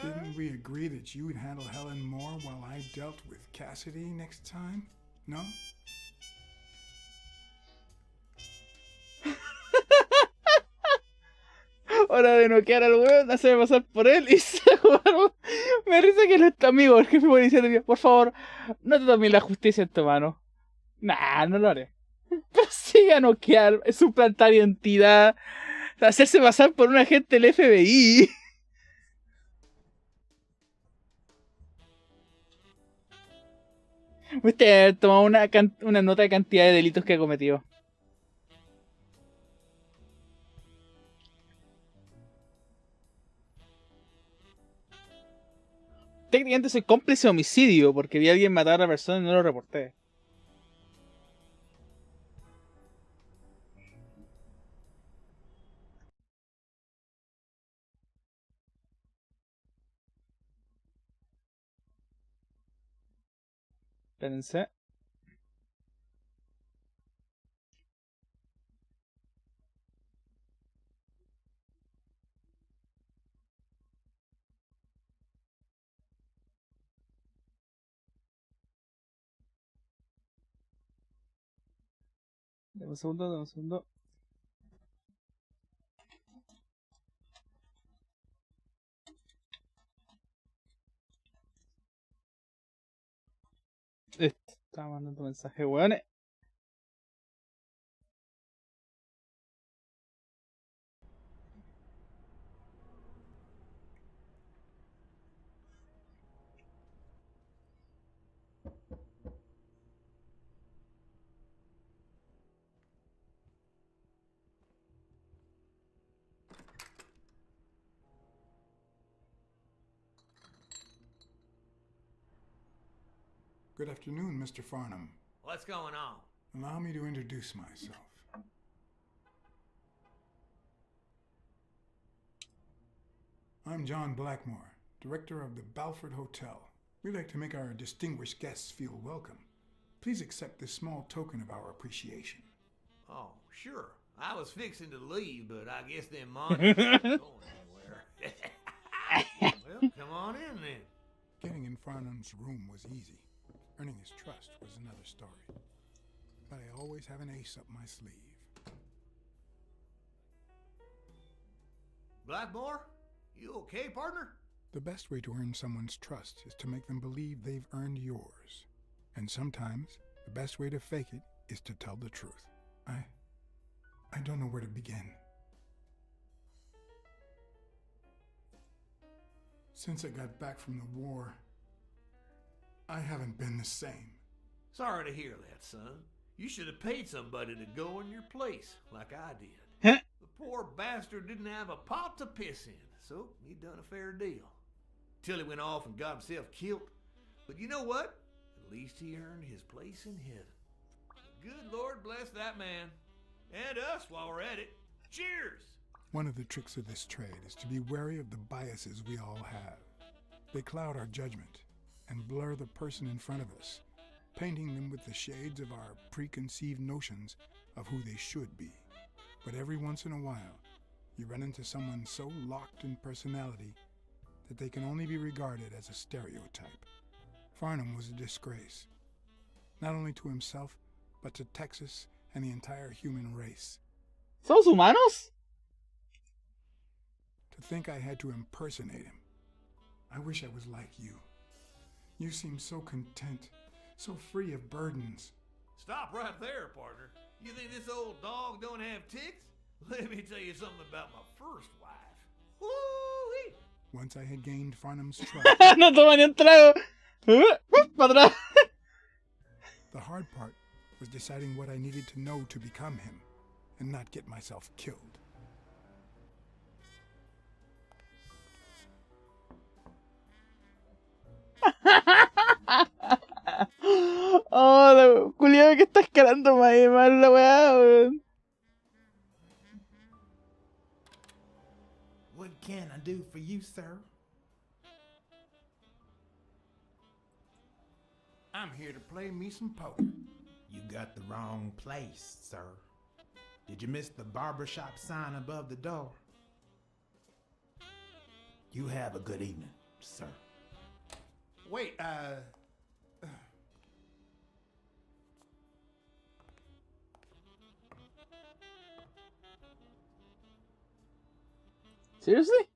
Didn't we agree that you would handle Helen more while I dealt with Cassidy next time? No? Hora de noquear al weón, hacerme pasar por él y se jugaron. Me risa que nuestro amigo, el jefe de policía, te dijo, por favor, no te tomes la justicia en tu mano. Nah, no lo haré. Pero sigue a noquear, suplantar identidad, hacerse pasar por un agente del FBI. Usted tomó una nota de cantidad de delitos que ha cometido. Técnicamente soy cómplice de homicidio porque vi a alguien matar a otra persona y no lo reporté. Espérense. Dame un segundo, dame un segundo. Estaba mandando mensaje, weones. Good afternoon, Mr. Farnham. What's going on? Allow me to introduce myself. I'm John Blackmore, director of the Balford Hotel. We'd like to make our distinguished guests feel welcome. Please accept this small token of our appreciation. Oh, sure. I was fixing to leave, but I guess them monsters aren't going anywhere. Well, come on in then. Getting in Farnham's room was easy. Earning his trust was another story. But I always have an ace up my sleeve. Blackmore? You okay, partner? The best way to earn someone's trust is to make them believe they've earned yours. And sometimes, the best way to fake it is to tell the truth. I don't know where to begin. Since I got back from the war, I haven't been the same. Sorry to hear that, son. You should have paid somebody to go in your place, like I did. The poor bastard didn't have a pot to piss in, so he done a fair deal. Till he went off and got himself killed. But you know what? At least he earned his place in heaven. Good Lord bless that man. And us while we're at it. Cheers! One of the tricks of this trade is to be wary of the biases we all have. They cloud our judgment and blur the person in front of us, painting them with the shades of our preconceived notions of who they should be. But every once in a while, you run into someone so locked in personality that they can only be regarded as a stereotype. Farnham was a disgrace, not only to himself, but to Texas and the entire human race. ¿Somos humanos? To think I had to impersonate him. I wish I was like you. You seem so content, so free of burdens. Stop right there, partner. You think this old dog don't have ticks? Let me tell you something about my first wife. Woo-wee! Once I had gained Farnham's trust. No toma ni un trago. Para atrás. The hard part was deciding what I needed to know to become him and not get myself killed. Oh, la culiado que está escalando más y más la weá, weón. What can I do for you, sir? I'm here to play me some poker. You got the wrong place, sir. Did you miss the barbershop sign above the door? You have a good evening, sir. Wait, Seriously?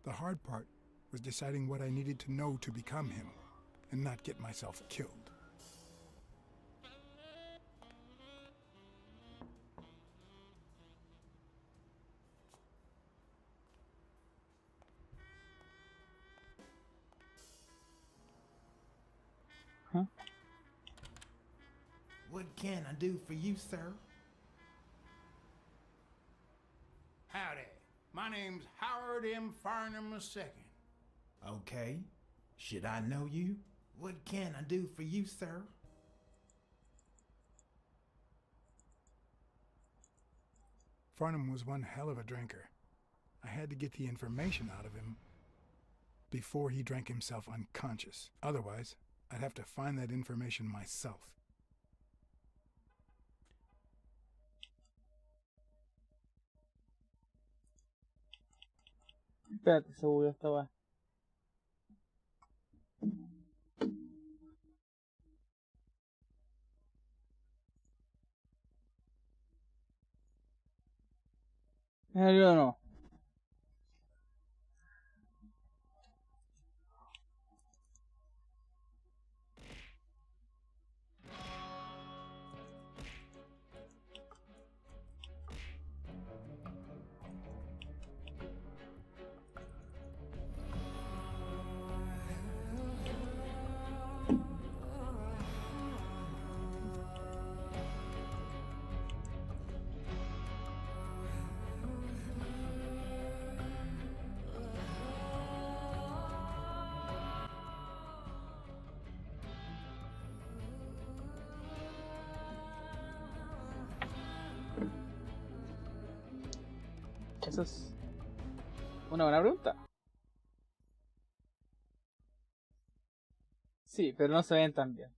The hard part was deciding what I needed to know to become him and not get myself killed. Huh? What can I do for you, sir? Howdy. My name's Howard M. Farnham II. Okay. Should I know you? What can I do for you, sir? Farnham was one hell of a drinker. I had to get the information out of him before he drank himself unconscious. Otherwise, I'd have to find that information myself. Espérate, se bugueó esta weá. ¿Me salió o no? Esa es una buena pregunta. Sí, pero no se ven tan bien.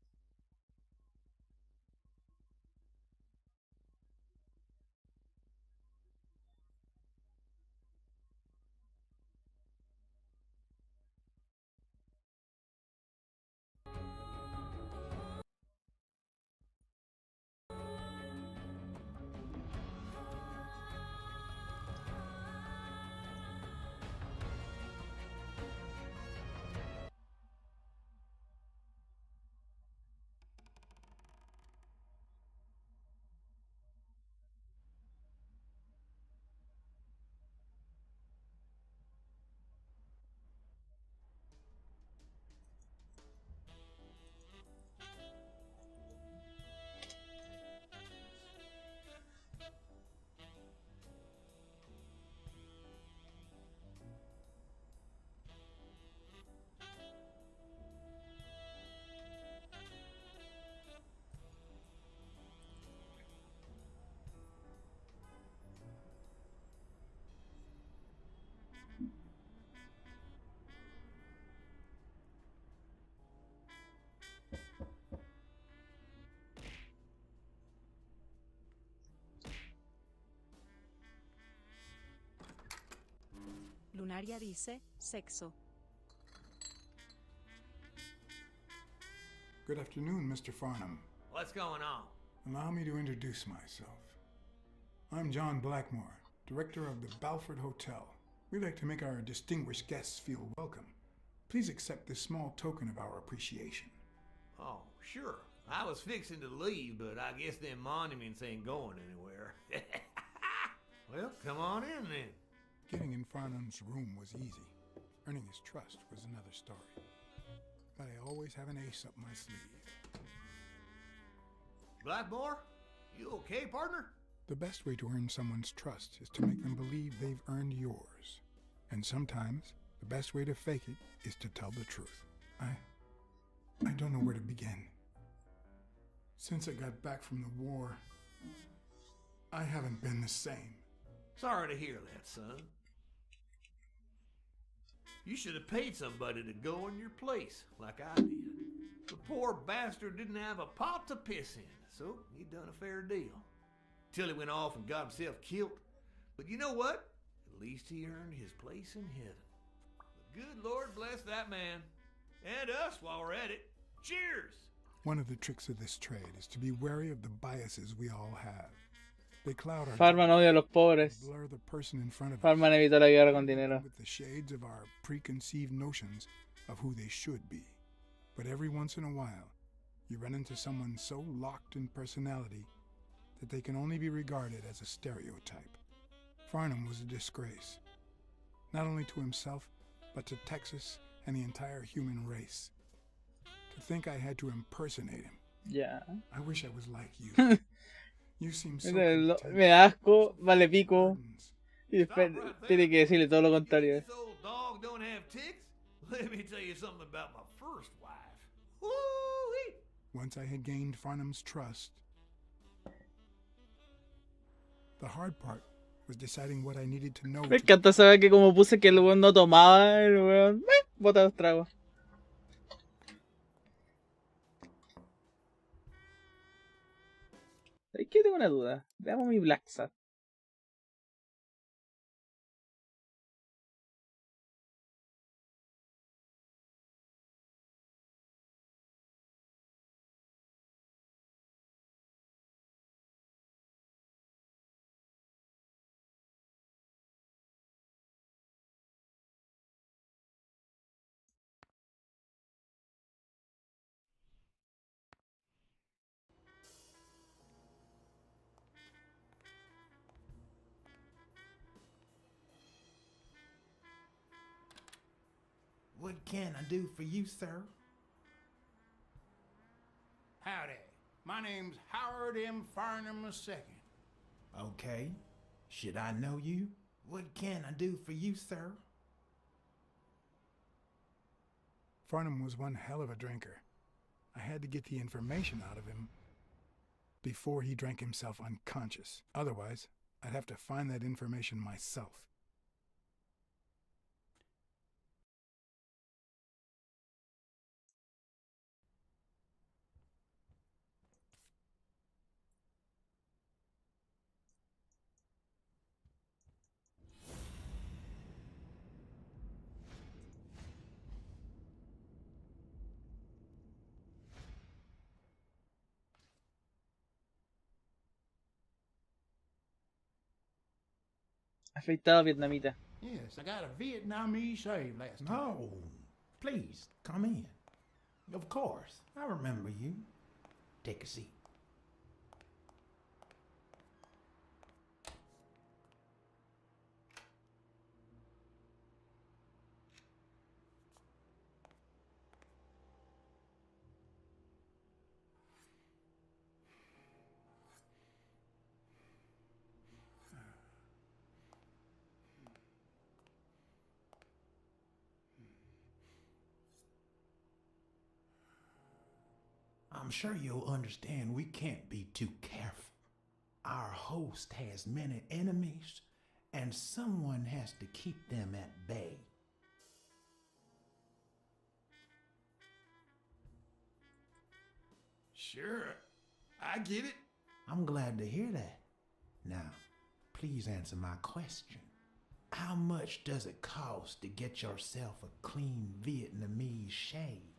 Lunaria dice, sexo. Good afternoon, Mr. Farnham. What's going on? Allow me to introduce myself. I'm John Blackmore, director of the Balford Hotel. We'd like to make our distinguished guests feel welcome. Please accept this small token of our appreciation. Oh, sure. I was fixing to leave, but I guess them monuments ain't going anywhere. Well, come on in then. Getting in Farnham's room was easy. Earning his trust was another story. But I always have an ace up my sleeve. Blackmore? You okay, partner? The best way to earn someone's trust is to make them believe they've earned yours. And sometimes, the best way to fake it is to tell the truth. I don't know where to begin. Since I got back from the war, I haven't been the same. Sorry to hear that, son. You should have paid somebody to go in your place, like I did. The poor bastard didn't have a pot to piss in, so he done a fair deal. Till he went off and got himself killed. But you know what? At least he earned his place in heaven. The good Lord bless that man. And us while we're at it. Cheers! One of the tricks of this trade is to be wary of the biases we all have. They cloud our Farman odia a los pobres. blur the person in front of us Farman evitó la guerra con dinero. with the shades of our preconceived notions of who they should be. But every once in a while, you run into someone so locked in personality that they can only be regarded as a stereotype. Farnham was a disgrace, not only to himself, but to Texas and the entire human race. To think I had to impersonate him. Ya. I wish I was like you. You seem so content. Me da asco, vale pico. Y después tiene que decirle todo lo contrario. This old dog don't have ticks? Let me tell you something about my first wife. Woo-wee! Once I had gained Farnham's trust, the hard part was deciding what I needed to know. Me encanta saber que como puse que el weón no tomaba, el weón bota los tragos. ¿Sabes qué? Tengo una duda. Veamos mi BLACKSAD. What can I do for you, sir? Howdy. My name's Howard M. Farnham II. Okay. Should I know you? What can I do for you, sir? Farnham was one hell of a drinker. I had to get the information out of him before he drank himself unconscious. Otherwise, I'd have to find that information myself. Afeitado vietnamita. Yes, I got a Vietnamese shave last time. No. Please, come in. Of course. I remember you. Take a seat. I'm sure you'll understand we can't be too careful. Our host has many enemies, and someone has to keep them at bay. Sure, I get it. I'm glad to hear that. Now, please answer my question. How much does it cost to get yourself a clean Vietnamese shave?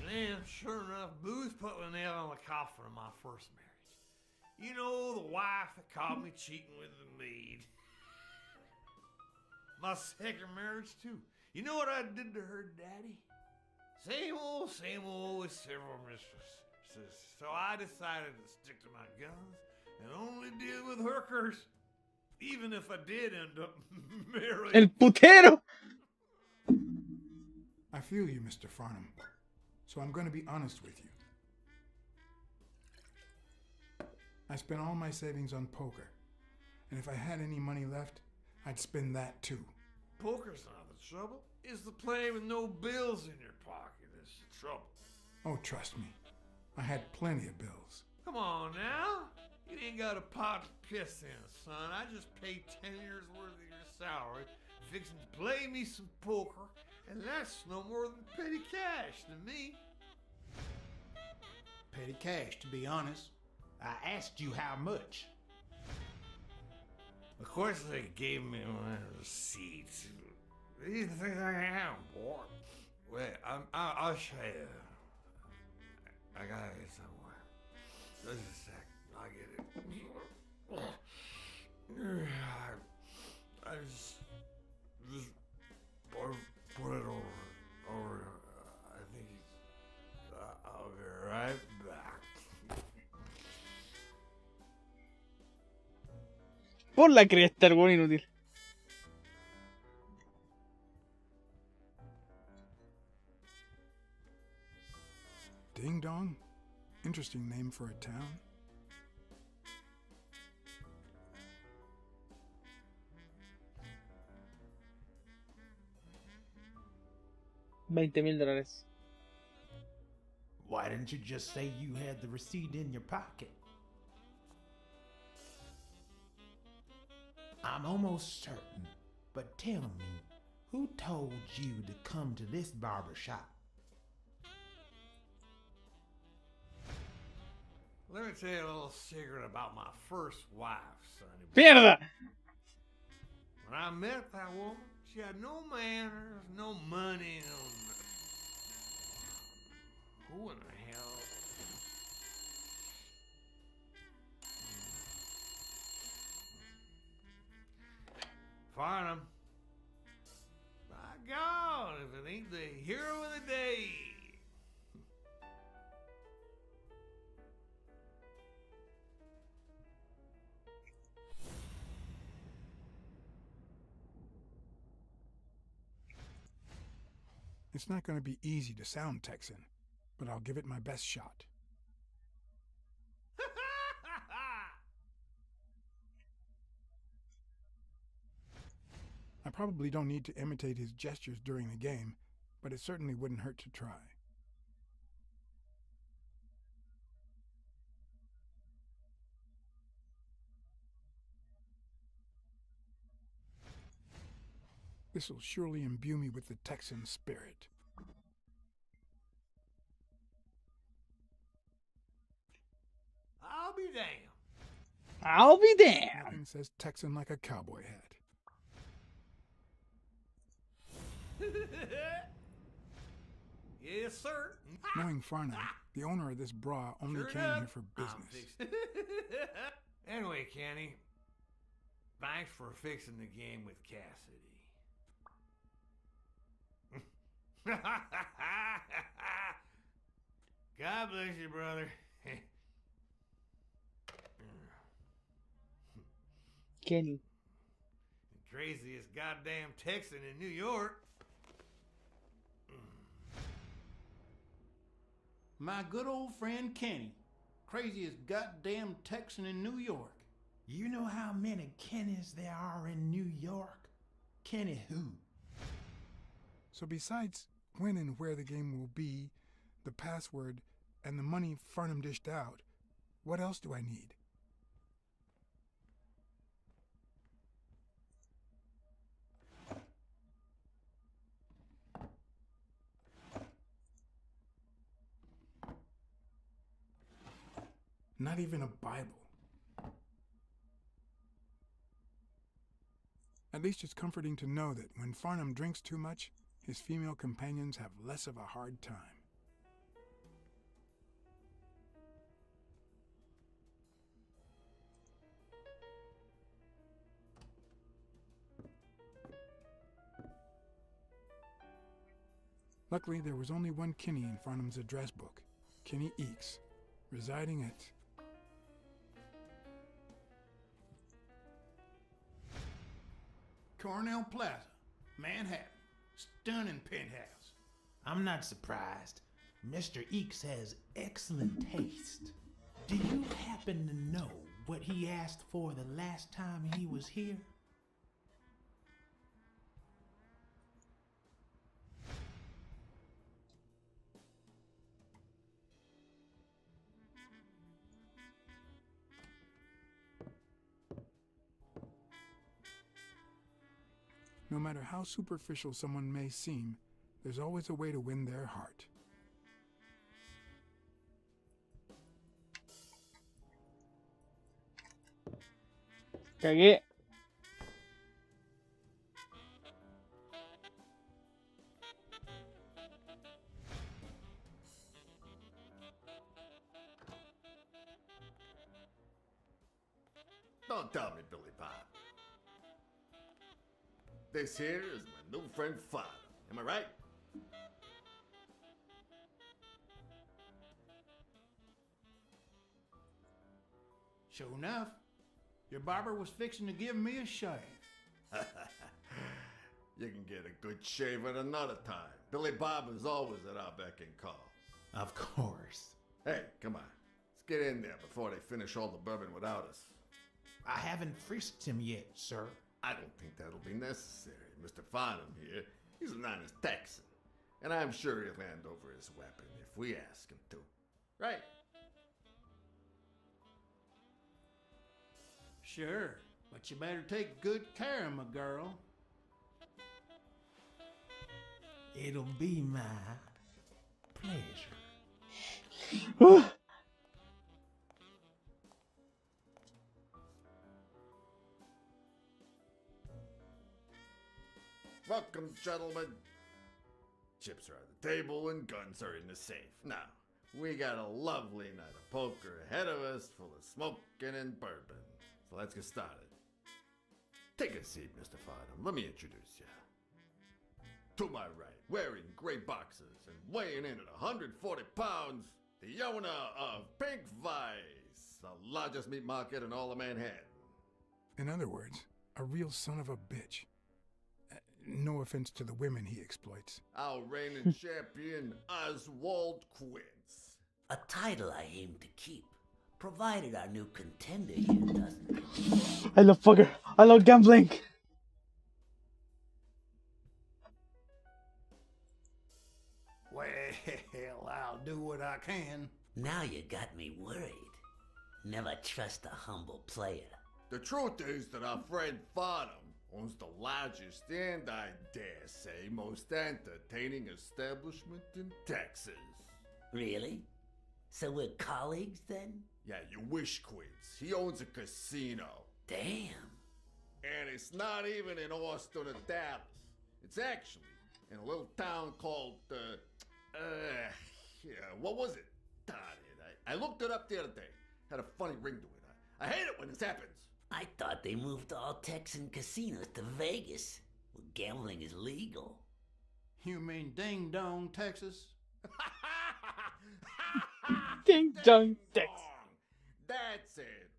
Man, sure enough, booze put the nail on the coffin of my first marriage. You know, the wife that caught me cheating with the maid. My second marriage, too. You know what I did to her daddy? Same old with several mistresses. So I decided to stick to my guns and only deal with hookers. Even if I did end up marrying... El putero! I feel you, Mr. Farnham. So I'm going to be honest with you. I spent all my savings on poker. And if I had any money left, I'd spend that too. Poker's not the trouble. It's the playing with no bills in your pocket that's the trouble. Oh, trust me. I had plenty of bills. Come on now. You ain't got a pot to piss in, son. I just paid 10 years worth of your salary, fixing to play me some poker, and that's no more than petty cash to me. Petty cash, to be honest. I asked you how much. Of course they gave me my receipts. What do you think I am, boy? Wait, I'll show you. I gotta get somewhere. Just a sec. I'll get it. I just put it over. I think I'll be right back. Por la cresta, el buen inútil. Ding Dong? Interesting name for a town. $20,000. Why didn't you just say you had the receipt in your pocket? I'm almost certain, but tell me, who told you to come to this barber shop? Let me tell you a little secret about my first wife, Sonny. Mierda! When I met that woman, she had no manners, no money, no nothing. Who in the hell? Farnham. My God, if it ain't the hero of the day. It's not going to be easy to sound Texan, but I'll give it my best shot. I probably don't need to imitate his gestures during the game, but it certainly wouldn't hurt to try. This will surely imbue me with the Texan spirit. I'll be damned. I'll be damned. Nothing says Texan like a cowboy hat. Yes, sir. Knowing Farnham, the owner of this bra only Sure came enough. here for business. Anyway, Kenny, thanks for fixing the game with Cassidy. God bless you, brother. Kenny. The craziest goddamn Texan in New York. My good old friend Kenny, craziest goddamn Texan in New York. You know how many Kennys there are in New York? Kenny who? So besides when and where the game will be, the password, and the money Farnham dished out, what else do I need? Not even a Bible. At least it's comforting to know that when Farnham drinks too much, his female companions have less of a hard time. Luckily, there was only one Kinney in Farnham's address book, Kinney Eakes, residing at... Cornell Plaza, Manhattan. Stunning penthouse. I'm not surprised. Mr. Eakes has excellent taste. Do you happen to know what he asked for the last time he was here? No matter how superficial someone may seem, there's always a way to win their heart. Cagué. Don't tell me, Billy Bob. This here is my new friend Father. Am I right? Sure enough, your barber was fixing to give me a shave. You can get a good shave at another time. Billy Bob is always at our beck and call. Of course. Hey, come on. Let's get in there before they finish all the bourbon without us. I haven't frisked him yet, sir. I don't think that'll be necessary. Mr. Farnham here, he's an honest Texan. And I'm sure he'll hand over his weapon if we ask him to. Right? Sure, but you better take good care of my girl. It'll be my pleasure. Welcome, gentlemen. Chips are on the table and guns are in the safe. Now, we got a lovely night of poker ahead of us full of smoking and bourbon. So let's get started. Take a seat, Mr. Farnham. Let me introduce you. To my right, wearing gray boxers and weighing in at 140 pounds, the owner of Pink Vice, the largest meat market in all of Manhattan. In other words, a real son of a bitch. No offense to the women he exploits. Our reigning champion, Oswald Quince. A title I aim to keep, provided our new contender here doesn't. I love poker. I love gambling. Well, I'll do what I can. Now you got me worried. Never trust a humble player. The truth is that our friend Farnham owns the largest and, I dare say, most entertaining establishment in Texas. Really? So we're colleagues then? Yeah, you wish, Quince. He owns a casino. Damn. And it's not even in Austin or Dallas. It's actually in a little town called, what was it? Darn it. I looked it up the other day. Had a funny ring to it. I hate it when this happens. I thought they moved all Texan casinos to Vegas, where gambling is legal. You mean Ding Dong, Texas? Ding Dong, Texas. That's it.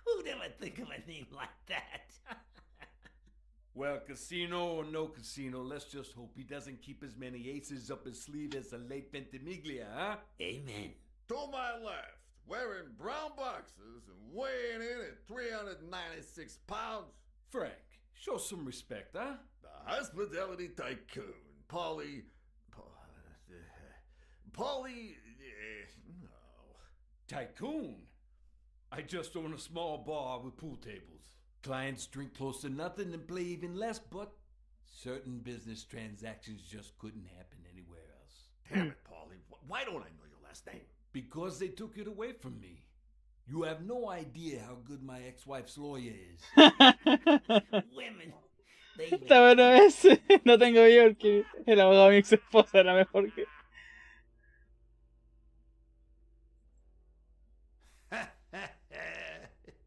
Who'd ever think of a name like that? Well, casino or no casino, let's just hope he doesn't keep as many aces up his sleeve as the late Ventimiglia, huh? Amen. To my left, wearing brown boxers and weighing in at 396 pounds. Frank, show some respect, huh? The hospitality tycoon, Paulie... no. Tycoon? I just own a small bar with pool tables. Clients drink close to nothing and play even less, but certain business transactions just couldn't happen anywhere else. Damn it, Paulie. Why don't I know your last name? Because they took it away from me. You have no idea how good my ex-wife's lawyer is. Women. They Está bueno ese. No tengo yo porque el abogado de mi ex esposa era mejor que.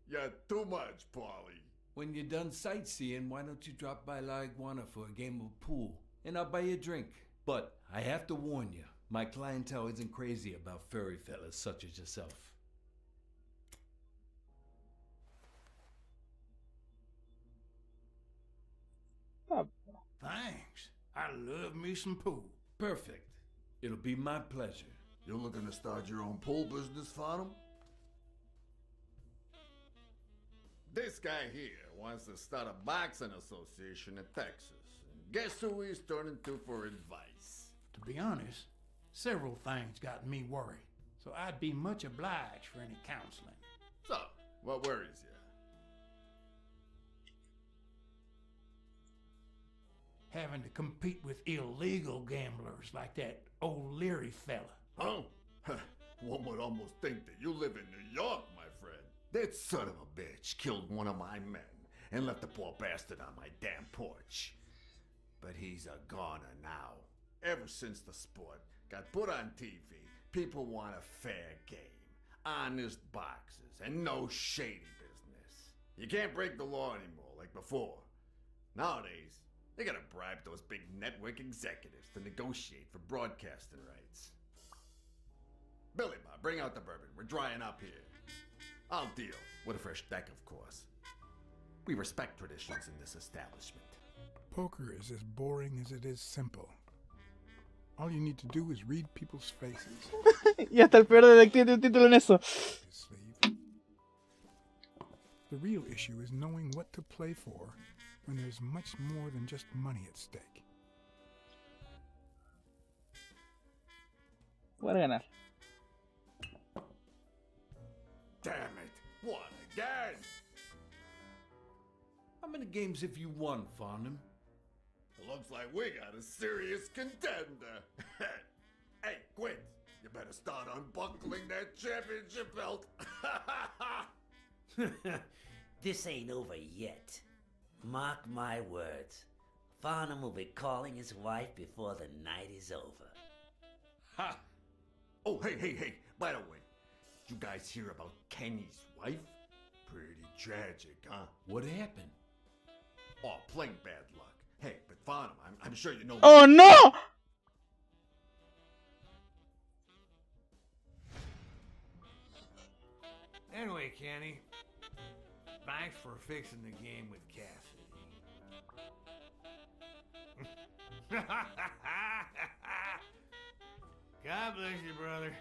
You're too much, Paulie. When you're done sightseeing, why don't you drop by La Iguana for a game of pool? And I'll buy you a drink. But I have to warn you, my clientele isn't crazy about furry fellas such as yourself. Thanks. I love me some pool. Perfect. It'll be my pleasure. You're looking to start your own pool business, Farnham? This guy here wants to start a boxing association in Texas. And guess who he's turning to for advice? To be honest, several things got me worried, so I'd be much obliged for any counseling. So, what worries you? Having to compete with illegal gamblers like that old Leary fella. Oh, one would almost think that you live in New York, my friend. That son of a bitch killed one of my men and left the poor bastard on my damn porch. But he's a goner now. Ever since the sport got put on TV, people want a fair game, honest boxes, and no shady business. You can't break the law anymore like before. Nowadays, they gotta bribe those big network executives to negotiate for broadcasting rights. Billy Bob, bring out the bourbon. We're drying up here. I'll deal with a fresh deck, of course. We respect traditions in this establishment. Poker is as boring as it is simple. All you need to do is read people's faces. Y hasta el peor detective tiene un título en eso. The real issue is knowing what to play for when there's much more than just money at stake. Voy a ganar. Damn it! What again? How many games have you won, Farnham? It looks like we got a serious contender. Hey, Quint, you better start unbuckling that championship belt. This ain't over yet. Mark my words. Farnham will be calling his wife before the night is over. Ha! Oh, hey, by the way, you guys hear about Kenny's wife? Pretty tragic, huh? What happened? Oh, plain bad luck. Hey, but Farnham, I'm sure you know... Oh, no! Anyway, Kenny, thanks for fixing the game with Cassidy. God bless you, brother.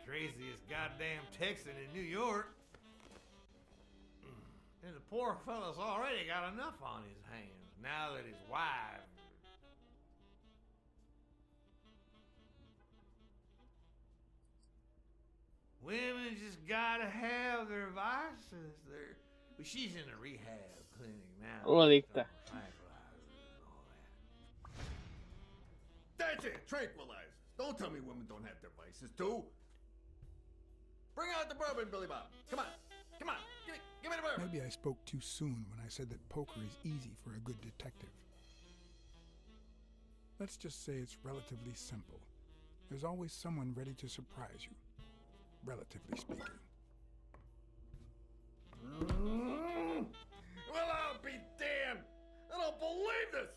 Craziest goddamn Texan in New York. And the poor fella's already got enough on his hands now that his wife... Women just gotta have their vices. Well, she's in a rehab clinic now. Oh, adicta. That's it, tranquilizers. Don't tell me women don't have their vices, too. Bring out the bourbon, Billy Bob. Come on, give me the bourbon. Maybe I spoke too soon when I said that poker is easy for a good detective. Let's just say it's relatively simple. There's always someone ready to surprise you, relatively speaking. Well, I'll be damned. I don't believe this.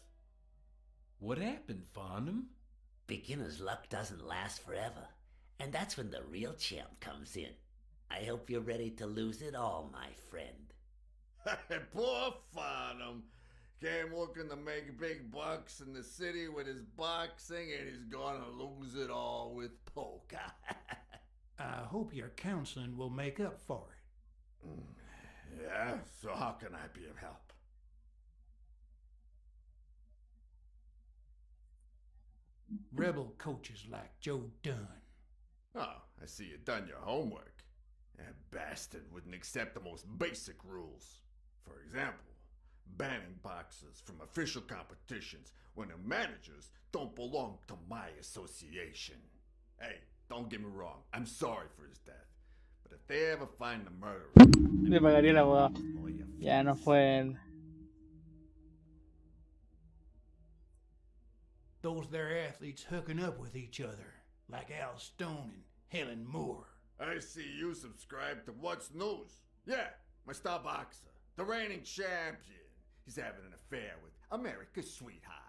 What happened, Farnham? Beginner's luck doesn't last forever, and that's when the real champ comes in. I hope you're ready to lose it all, my friend. Poor Farnham. Came looking to make big bucks in the city with his boxing, and he's gonna lose it all with poker. I hope your counseling will make up for it. Yeah, so how can I be of help? Rebel coaches like Joe Dunn. Oh, I see you done your homework. That bastard wouldn't accept the most basic rules. For example, banning boxers from official competitions when the managers don't belong to my association. Hey, don't get me wrong, I'm sorry for his death. But if they ever find the murderer... Le pagaría el abogado. Ya no fue él. Those there athletes hooking up with each other, like Al Stone and Helen Moore. I see you subscribe to What's News. Yeah, my star boxer, the reigning champion. He's having an affair with America's sweetheart.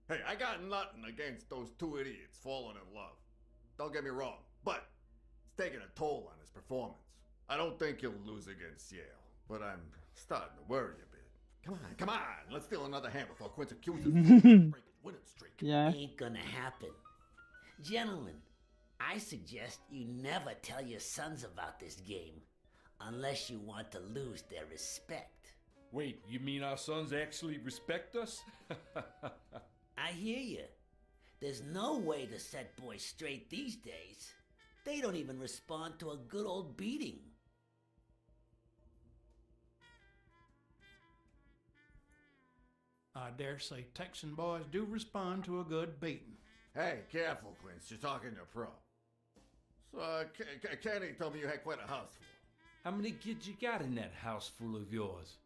Hey, I got nothing against those two idiots falling in love. Don't get me wrong, but it's taking a toll on his performance. I don't think he'll lose against Yale, but I'm starting to worry a bit. Come on, let's steal another hand before Quince accuses me of breaking winning streak. Yeah. Ain't gonna happen. Gentlemen, I suggest you never tell your sons about this game, unless you want to lose their respect. Wait, you mean our sons actually respect us? I hear you. There's no way to set boys straight these days. They don't even respond to a good old beating. I dare say Texan boys do respond to a good beating. Hey, careful, Quince. You're talking to a pro. So, Kenny told me you had quite a house full. How many kids you got in that house full of yours?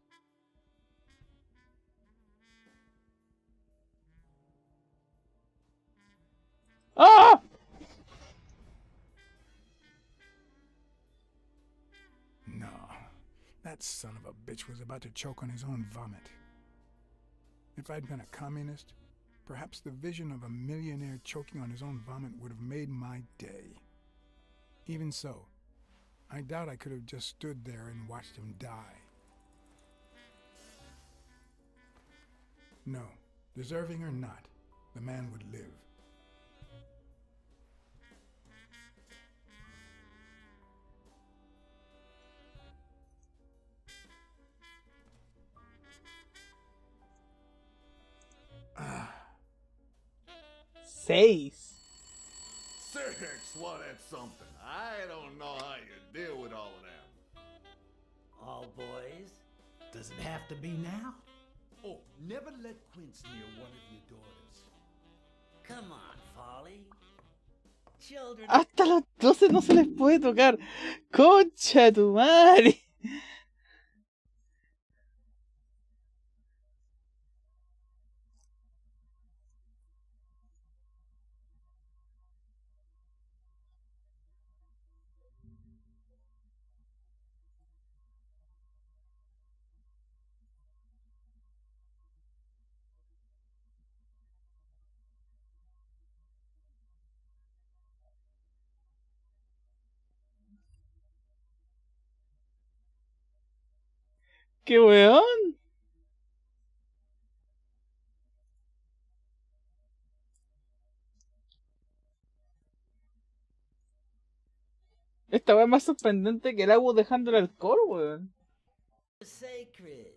Ah! No, that son of a bitch was about to choke on his own vomit. If I'd been a communist, perhaps the vision of a millionaire choking on his own vomit would have made my day. Even so, I doubt I could have just stood there and watched him die. No, deserving or not, the man would live. Seis. Six, well, that's something. I don't know how you deal with all of them. All boys? Does it have to be now? Oh, never let Quince near one of your daughters. Come on, Folly. Children... Hasta los 12 no se les puede tocar. Concha tu madre. ¡Qué weón! Esta weá es más sorprendente que el agua dejando el alcohol, weón. Sacred.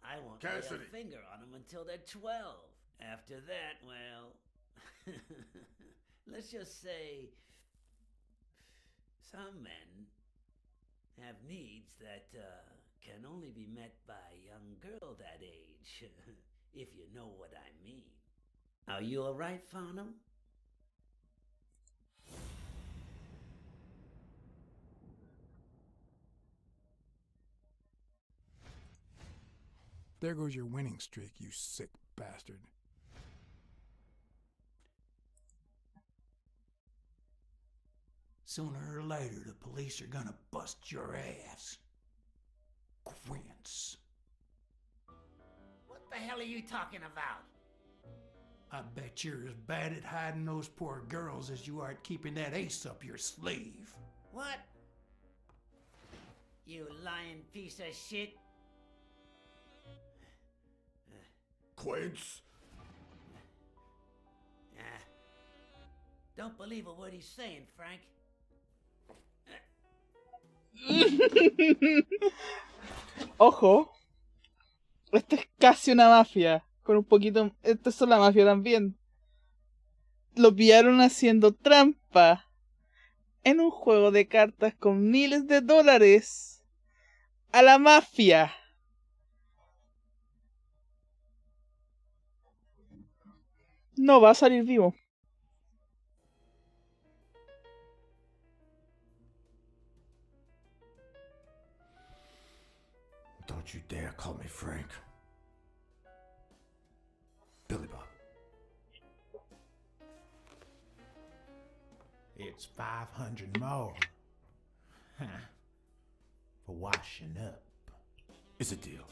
I won't lay a finger on them until they're 12. After that, well... let's just say... some men have needs that can only be met by a young girl that age, if you know what I mean. Are you alright, Farnham? There goes your winning streak, you sick bastard. Sooner or later, the police are gonna bust your ass. Quince. What the hell are you talking about? I bet you're as bad at hiding those poor girls as you are at keeping that ace up your sleeve. What? You lying piece of shit. Quince? Don't believe a word he's saying, Frank. Ojo. Esta es casi una mafia. Con un poquito... Esto es la mafia también. Lo pillaron haciendo trampa. En un juego de cartas con miles de dólares. A la mafia. no va a salir vivo. Don't you dare call me Frank. Billy Bob. It's 500 more. Huh. For washing up. It's a deal.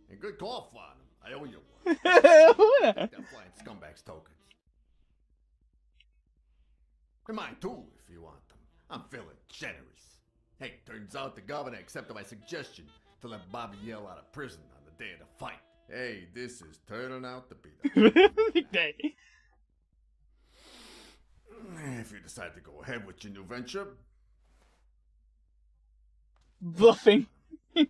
A good call, Farnham. I owe you one. Take that flying scumbag's tokens. And mine too, if you want them. I'm feeling generous. Hey, turns out the governor accepted my suggestion to let Bobby yell out of prison on the day of the fight. Hey, this is turning out to be the day. If you decide to go ahead with your new venture. Bluffing. Your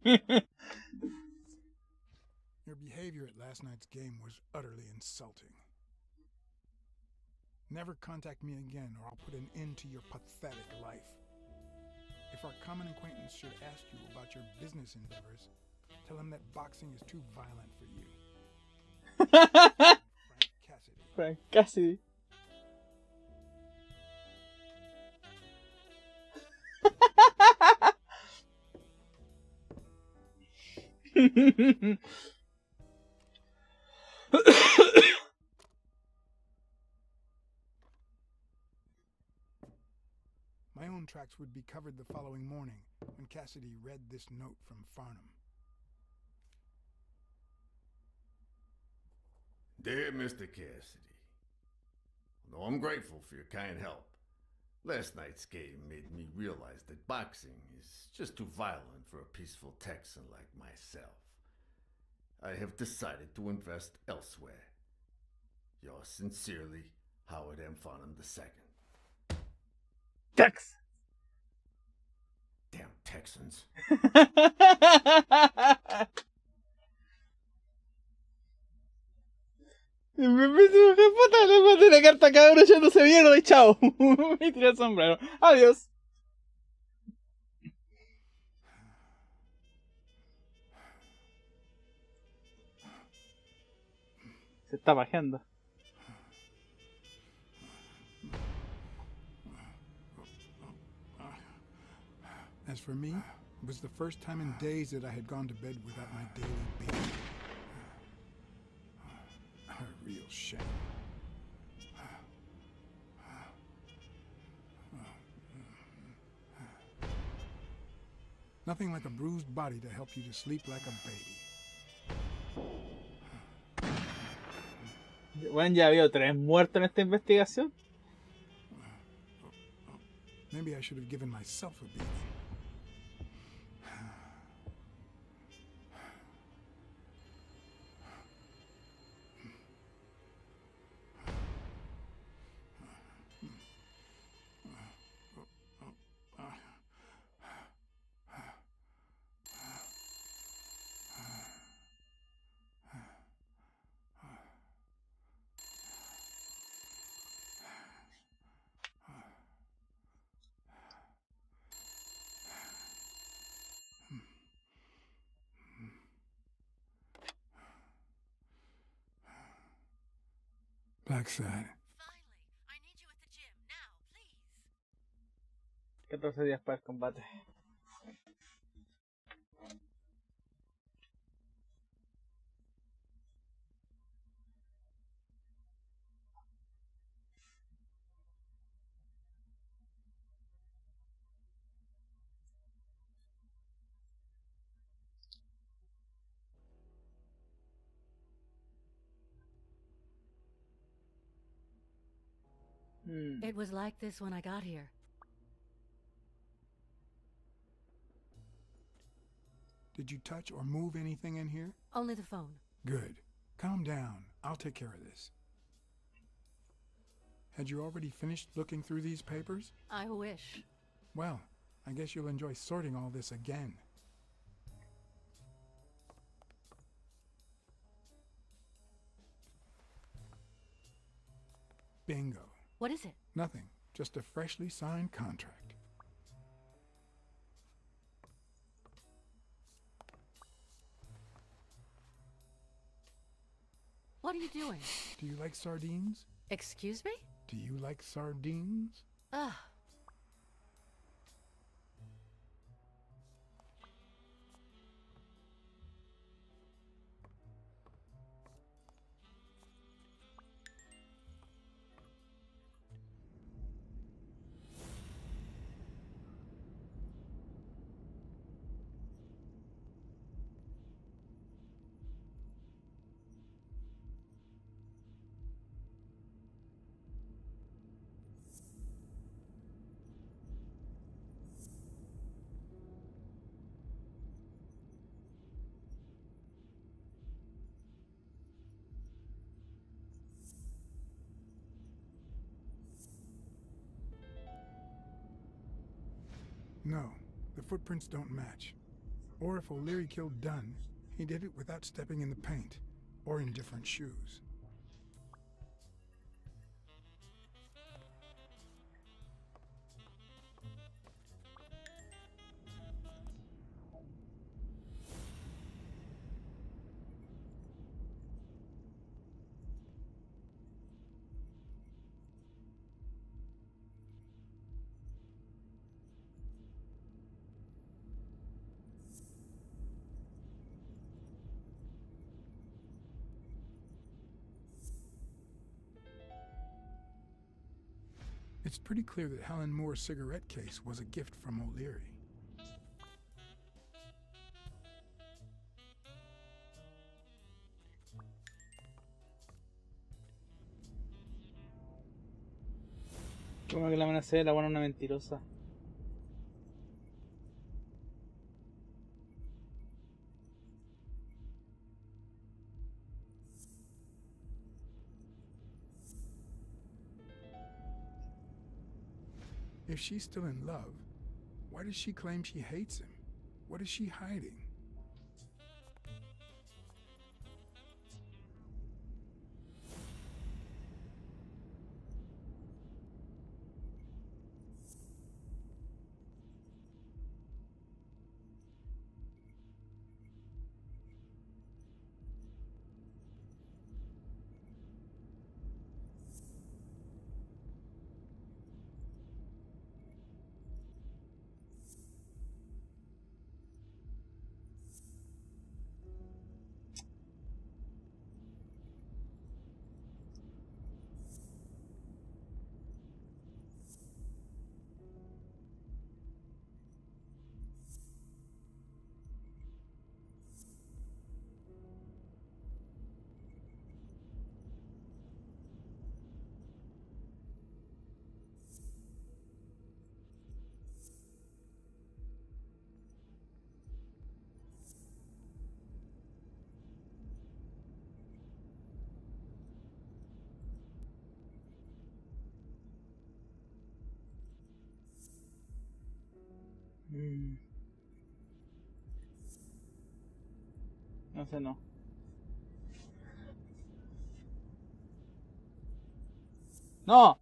behavior at last night's game was utterly insulting. Never contact me again or I'll put an end to your pathetic life. If our common acquaintance should ask you about your business endeavors, tell him that boxing is too violent for you. Frank Cassidy. Frank Cassidy. My own tracks would be covered the following morning when Cassidy read this note from Farnham. Dear Mr. Cassidy, although I'm grateful for your kind help, last night's game made me realize that boxing is just too violent for a peaceful Texan like myself. I have decided to invest elsewhere. Yours sincerely, Howard M. Farnham II. Tex. Damn Texans. Me puta, le mandé una carta a cabrón echándose mierda y chao. Me tiré el sombrero. Adiós. Se está pajeando. As for me, it was the first time in days that I had gone to bed without my daily beat. A real shame. Nothing like a bruised body to help you to sleep like a baby. Bueno, ya había 3 muertos en esta investigación. Maybe I should have given myself a beating. BLACKSAD. Finally, I need you at the gym now, please. 14 días para el combate. It was like this when I got here. Did you touch or move anything in here? Only the phone. Good. Calm down. I'll take care of this. Had you already finished looking through these papers? I wish. Well, I guess you'll enjoy sorting all this again. Bingo. What is it? Nothing. Just a freshly signed contract. What are you doing? Do you like sardines? Excuse me? Do you like sardines? Ugh. No, the footprints don't match. Or if O'Leary killed Dunn, he did it without stepping in the paint, or in different shoes. It's pretty clear that Helen Moore's cigarette case was a gift from O'Leary. Como que la amenacé, la buena una mentirosa. If she's still in love, why does she claim she hates him? What is she hiding? No sé, no. ¡No!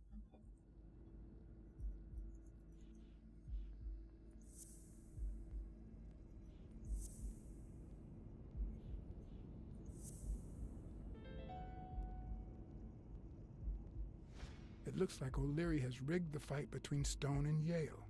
It looks like O'Leary has rigged the fight between Stone and Yale.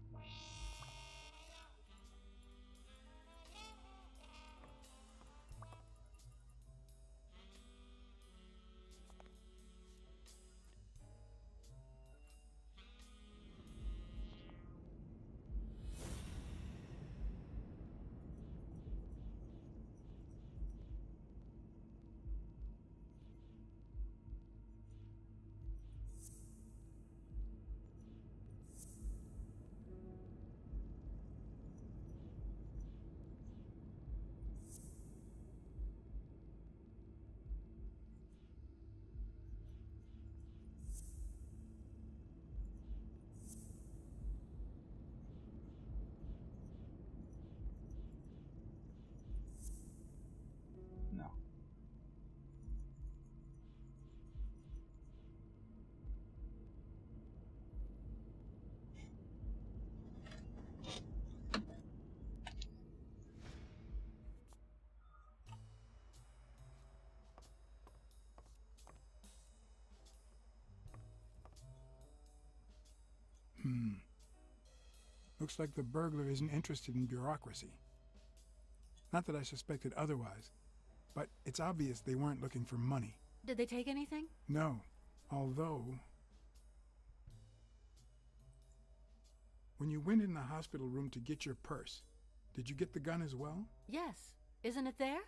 Looks like the burglar isn't interested in bureaucracy. Not that I suspected otherwise, but it's obvious they weren't looking for money. Did they take anything? No, although... When you went in the hospital room to get your purse, did you get the gun as well? Yes. Isn't it there?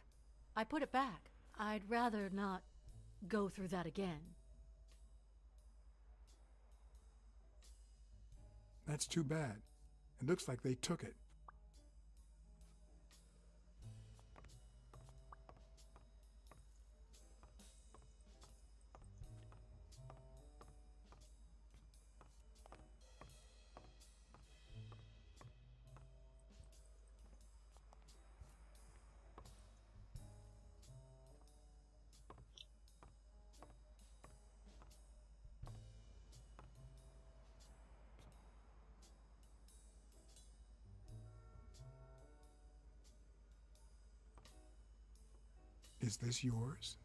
I put it back. I'd rather not go through that again. That's too bad. It looks like they took it. Is this yours?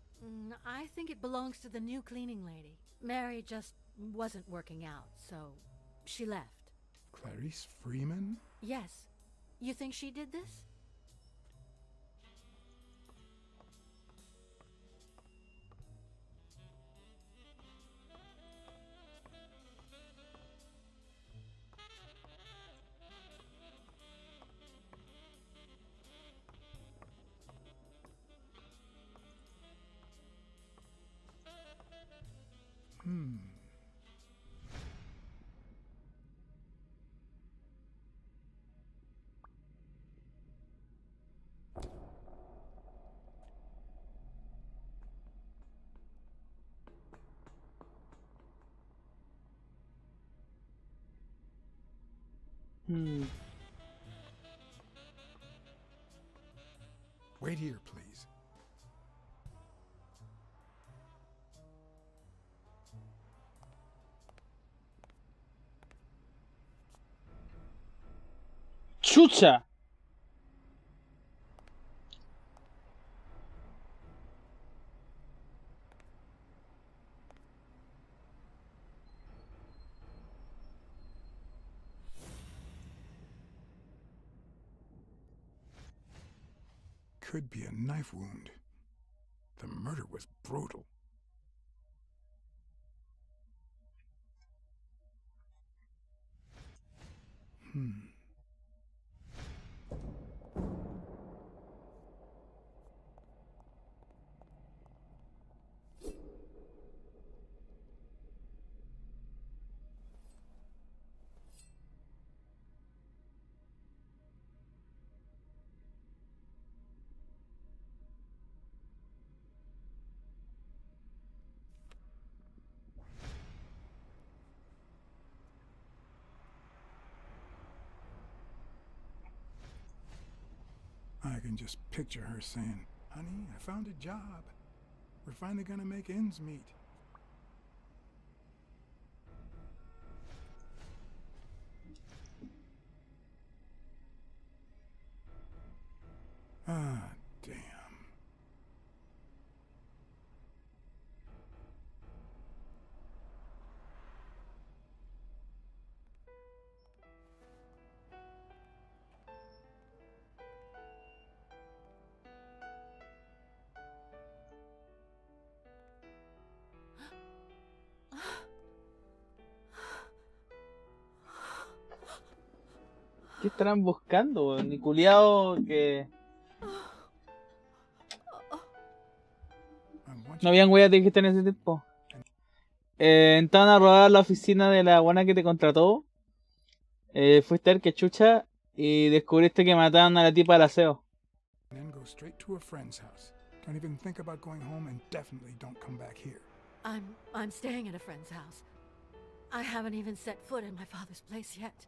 I think it belongs to the new cleaning lady. Mary just wasn't working out, so she left. Clarice Freeman? Yes. You think she did this? Wait here, please. ¡Chucha! Could be a knife wound. The murder was brutal. I can just picture her saying, "Honey, I found a job. We're finally gonna make ends meet." Ah, damn. ¿Qué estarán buscando, weón? Ni culiao que... No habían weas, dijiste en ese tiempo. Entraron a robar la oficina de la buena que te contrató. Fuiste a ver que chucha y descubriste que mataron a la tipa del aseo. Then go straight to a friend's house. Don't even think about going home, and definitely don't come back here. I'm staying at a friend's house. I haven't even set foot in my father's place yet.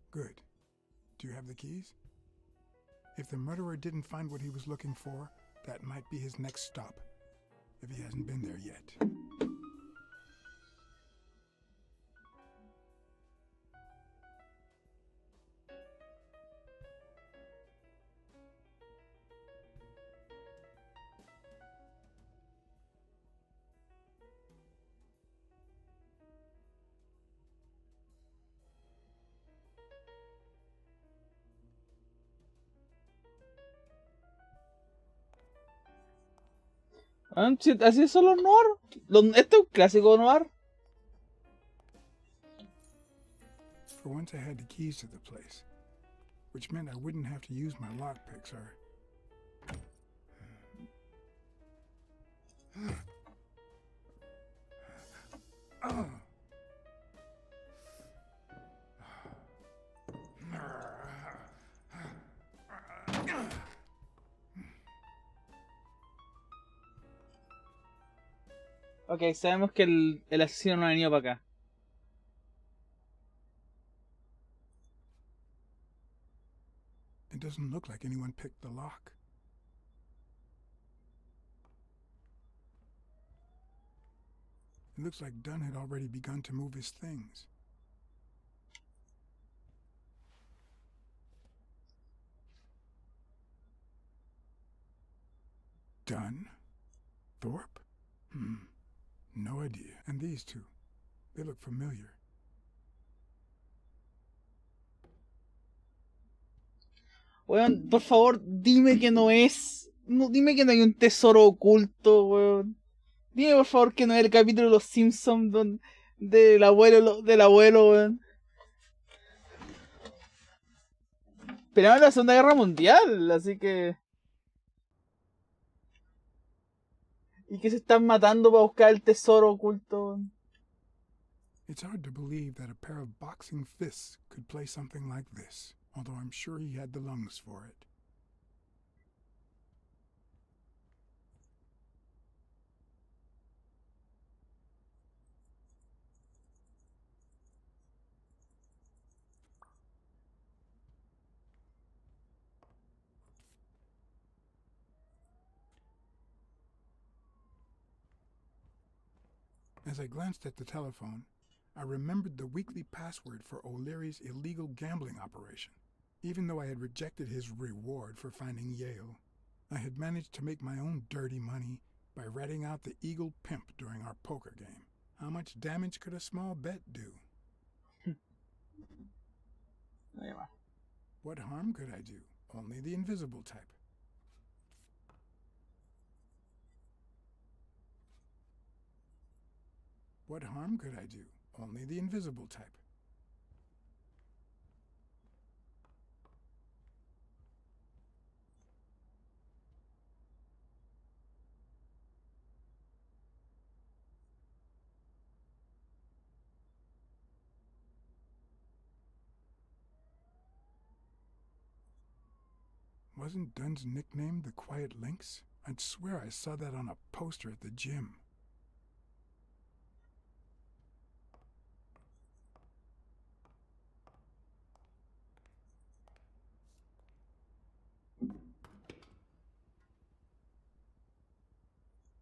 Good. Do you have the keys? If the murderer didn't find what he was looking for, that might be his next stop. If he hasn't been there yet. Así son los noir. Esto es un clásico noir. For once I had the keys to the place, which meant I wouldn't have to use my lockpicks or... Ok, sabemos que el asesino no ha venido para acá. It doesn't look like anyone picked the lock. It looks like Dunn had already begun to move his things. Dunn? Thorpe? No idea. And these two, they look familiar. Weón, por favor, dime que no es... No, dime que no hay un tesoro oculto, weón. Dime por favor que no es el capítulo de los Simpsons del abuelo, weón. Pero en la Segunda Guerra Mundial, así que... Y que se están matando para buscar el tesoro oculto, weón. It's hard to believe that a pair of boxing fists could play something like this, although I'm sure he had the lungs for it. As I glanced at the telephone, I remembered the weekly password for O'Leary's illegal gambling operation. Even though I had rejected his reward for finding Yale, I had managed to make my own dirty money by ratting out the Eagle Pimp during our poker game. How much damage could a small bet do? What harm could I do? Only the invisible type. What harm could I do? Only the invisible type. Wasn't Dunn's nickname the Quiet Lynx? I'd swear I saw that on a poster at the gym.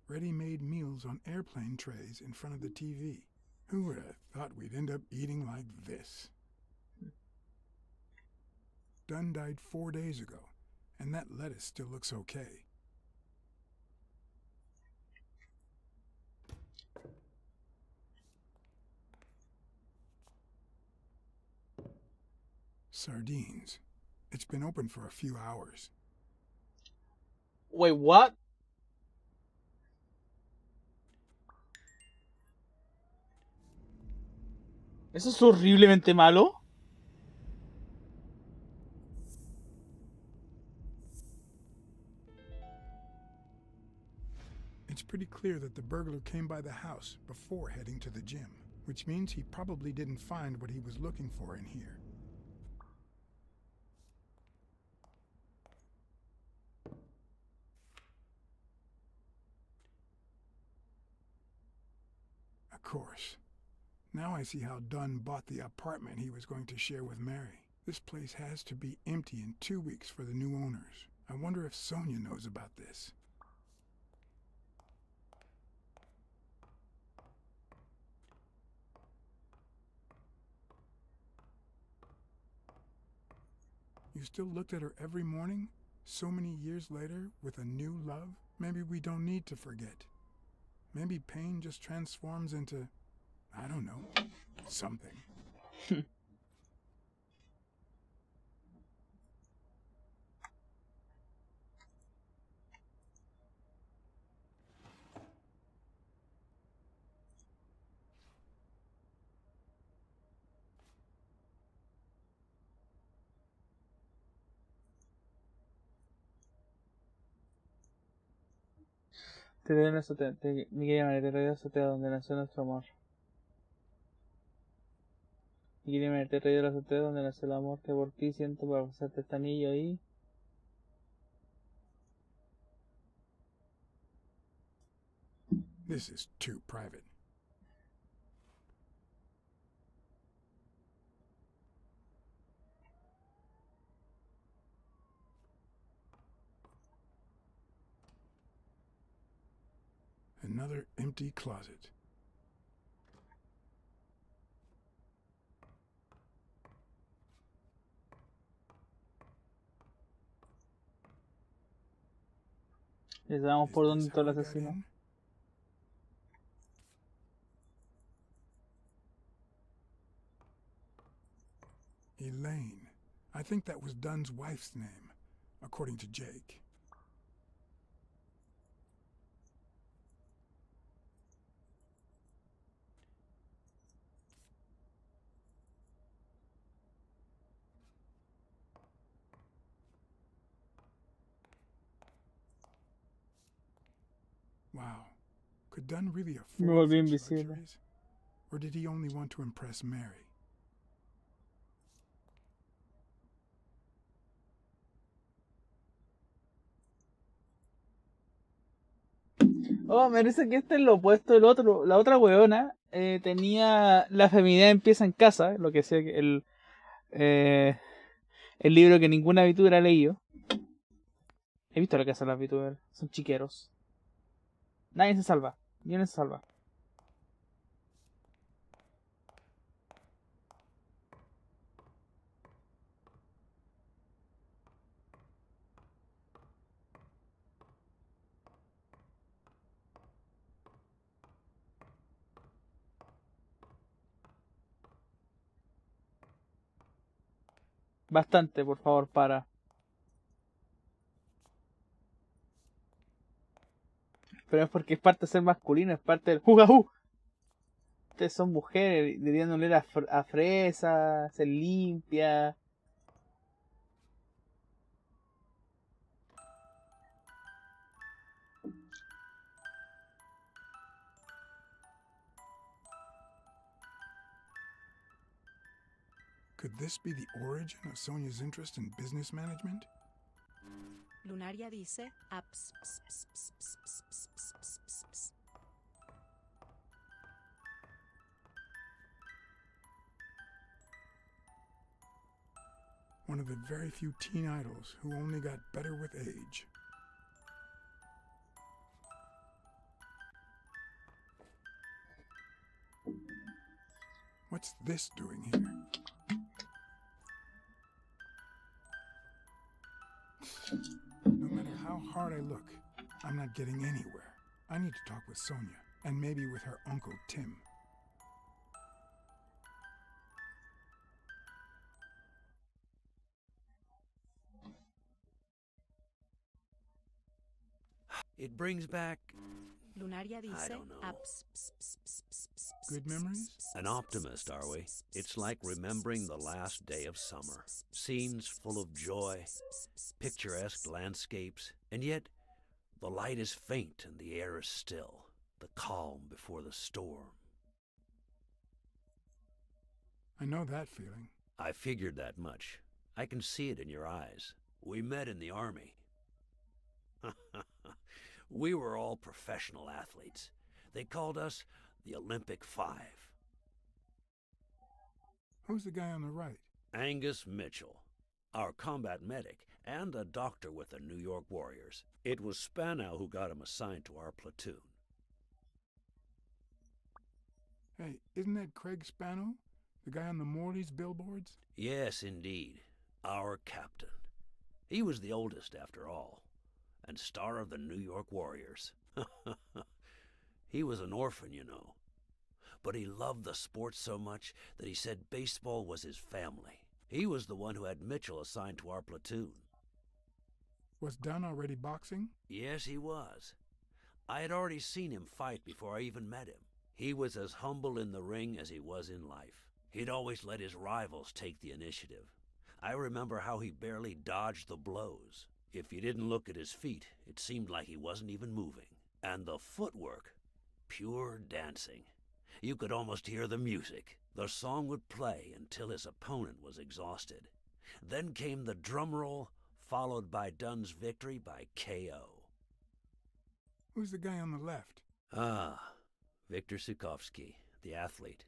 Ready-made meals on airplane trays in front of the TV. Who would have thought we'd end up eating like this? Dunn died 4 days ago, and that lettuce still looks okay. Sardines. It's been open for a few hours. Wait, what? ¿Eso es horriblemente malo? It's pretty clear that the burglar came by the house before heading to the gym, which means he probably didn't find what he was looking for in here. Of course. Now I see how Dunn bought the apartment he was going to share with Mary. This place has to be empty in 2 weeks for the new owners. I wonder if Sonia knows about this. You still looked at her every morning, so many years later, with a new love? Maybe we don't need to forget. Maybe pain just transforms into, I don't know, something. Te doy una azotea, mi querida María, te doy una azotea donde nació nuestro amor. Mi querida María, te doy la azotea donde nació el amor que por ti siento para pasarte este anillo y... This is too private. Another empty closet. Ya sabemos por dónde entró el asesino. Elaine. I think that was Dunn's wife's name, according to Jake. Wow. Could Dunn really Me afford volví such invisible. luxuries? Or did he only want to impress Mary? Oh, me parece que este es lo opuesto del otro. La otra weona tenía la feminidad empieza en casa, lo que decía que el libro que ninguna VTuber ha leído. He visto lo que hacen las VTuber, son chiqueros. Nadie se salva, ni uno se salva. Bastante, por favor, para. Pero es porque es parte de ser masculino, es parte del ¡jugajú! Ustedes son mujeres, deberían oler a fresa, ser limpia. Could this be the origin of Sonia's interest in business management? Lunaria dice, "Aps, ps, ps, ps, ps, ps, ps, ps, ps, ps". One of the very few teen idols who only got better with age. What's this doing here? No matter how hard I look, I'm not getting anywhere. I need to talk with Sonia, and maybe with her Uncle Tim. It brings back... Lunaria dice, I don't know. "Aps, ps, ps, ps, ps, ps, Good ps, memories? ps, An ps, optimist, are we? It's like remembering the last day of summer. Scenes full of joy, picturesque landscapes, and yet the light is faint and the air is still, the calm before the storm. I know that feeling. I figured that much. I can see it in your eyes. We met in the army. We were all professional athletes. They called us the Olympic Five. Who's the guy on the right? Angus Mitchell, our combat medic, and a doctor with the New York Warriors. It was Spanow who got him assigned to our platoon. Hey, isn't that Craig Spano? The guy on the Morley's billboards? Yes, indeed. Our captain. He was the oldest, after all, and star of the New York Warriors. He was an orphan, you know. But he loved the sport so much that he said baseball was his family. He was the one who had Mitchell assigned to our platoon. Was Dunn already boxing? Yes, he was. I had already seen him fight before I even met him. He was as humble in the ring as he was in life. He'd always let his rivals take the initiative. I remember how he barely dodged the blows. If you didn't look at his feet, it seemed like he wasn't even moving. And the footwork, pure dancing. You could almost hear the music. The song would play until his opponent was exhausted. Then came the drum roll, followed by Dunn's victory by KO. Who's the guy on the left? Ah, Viktor Sukovsky, the athlete.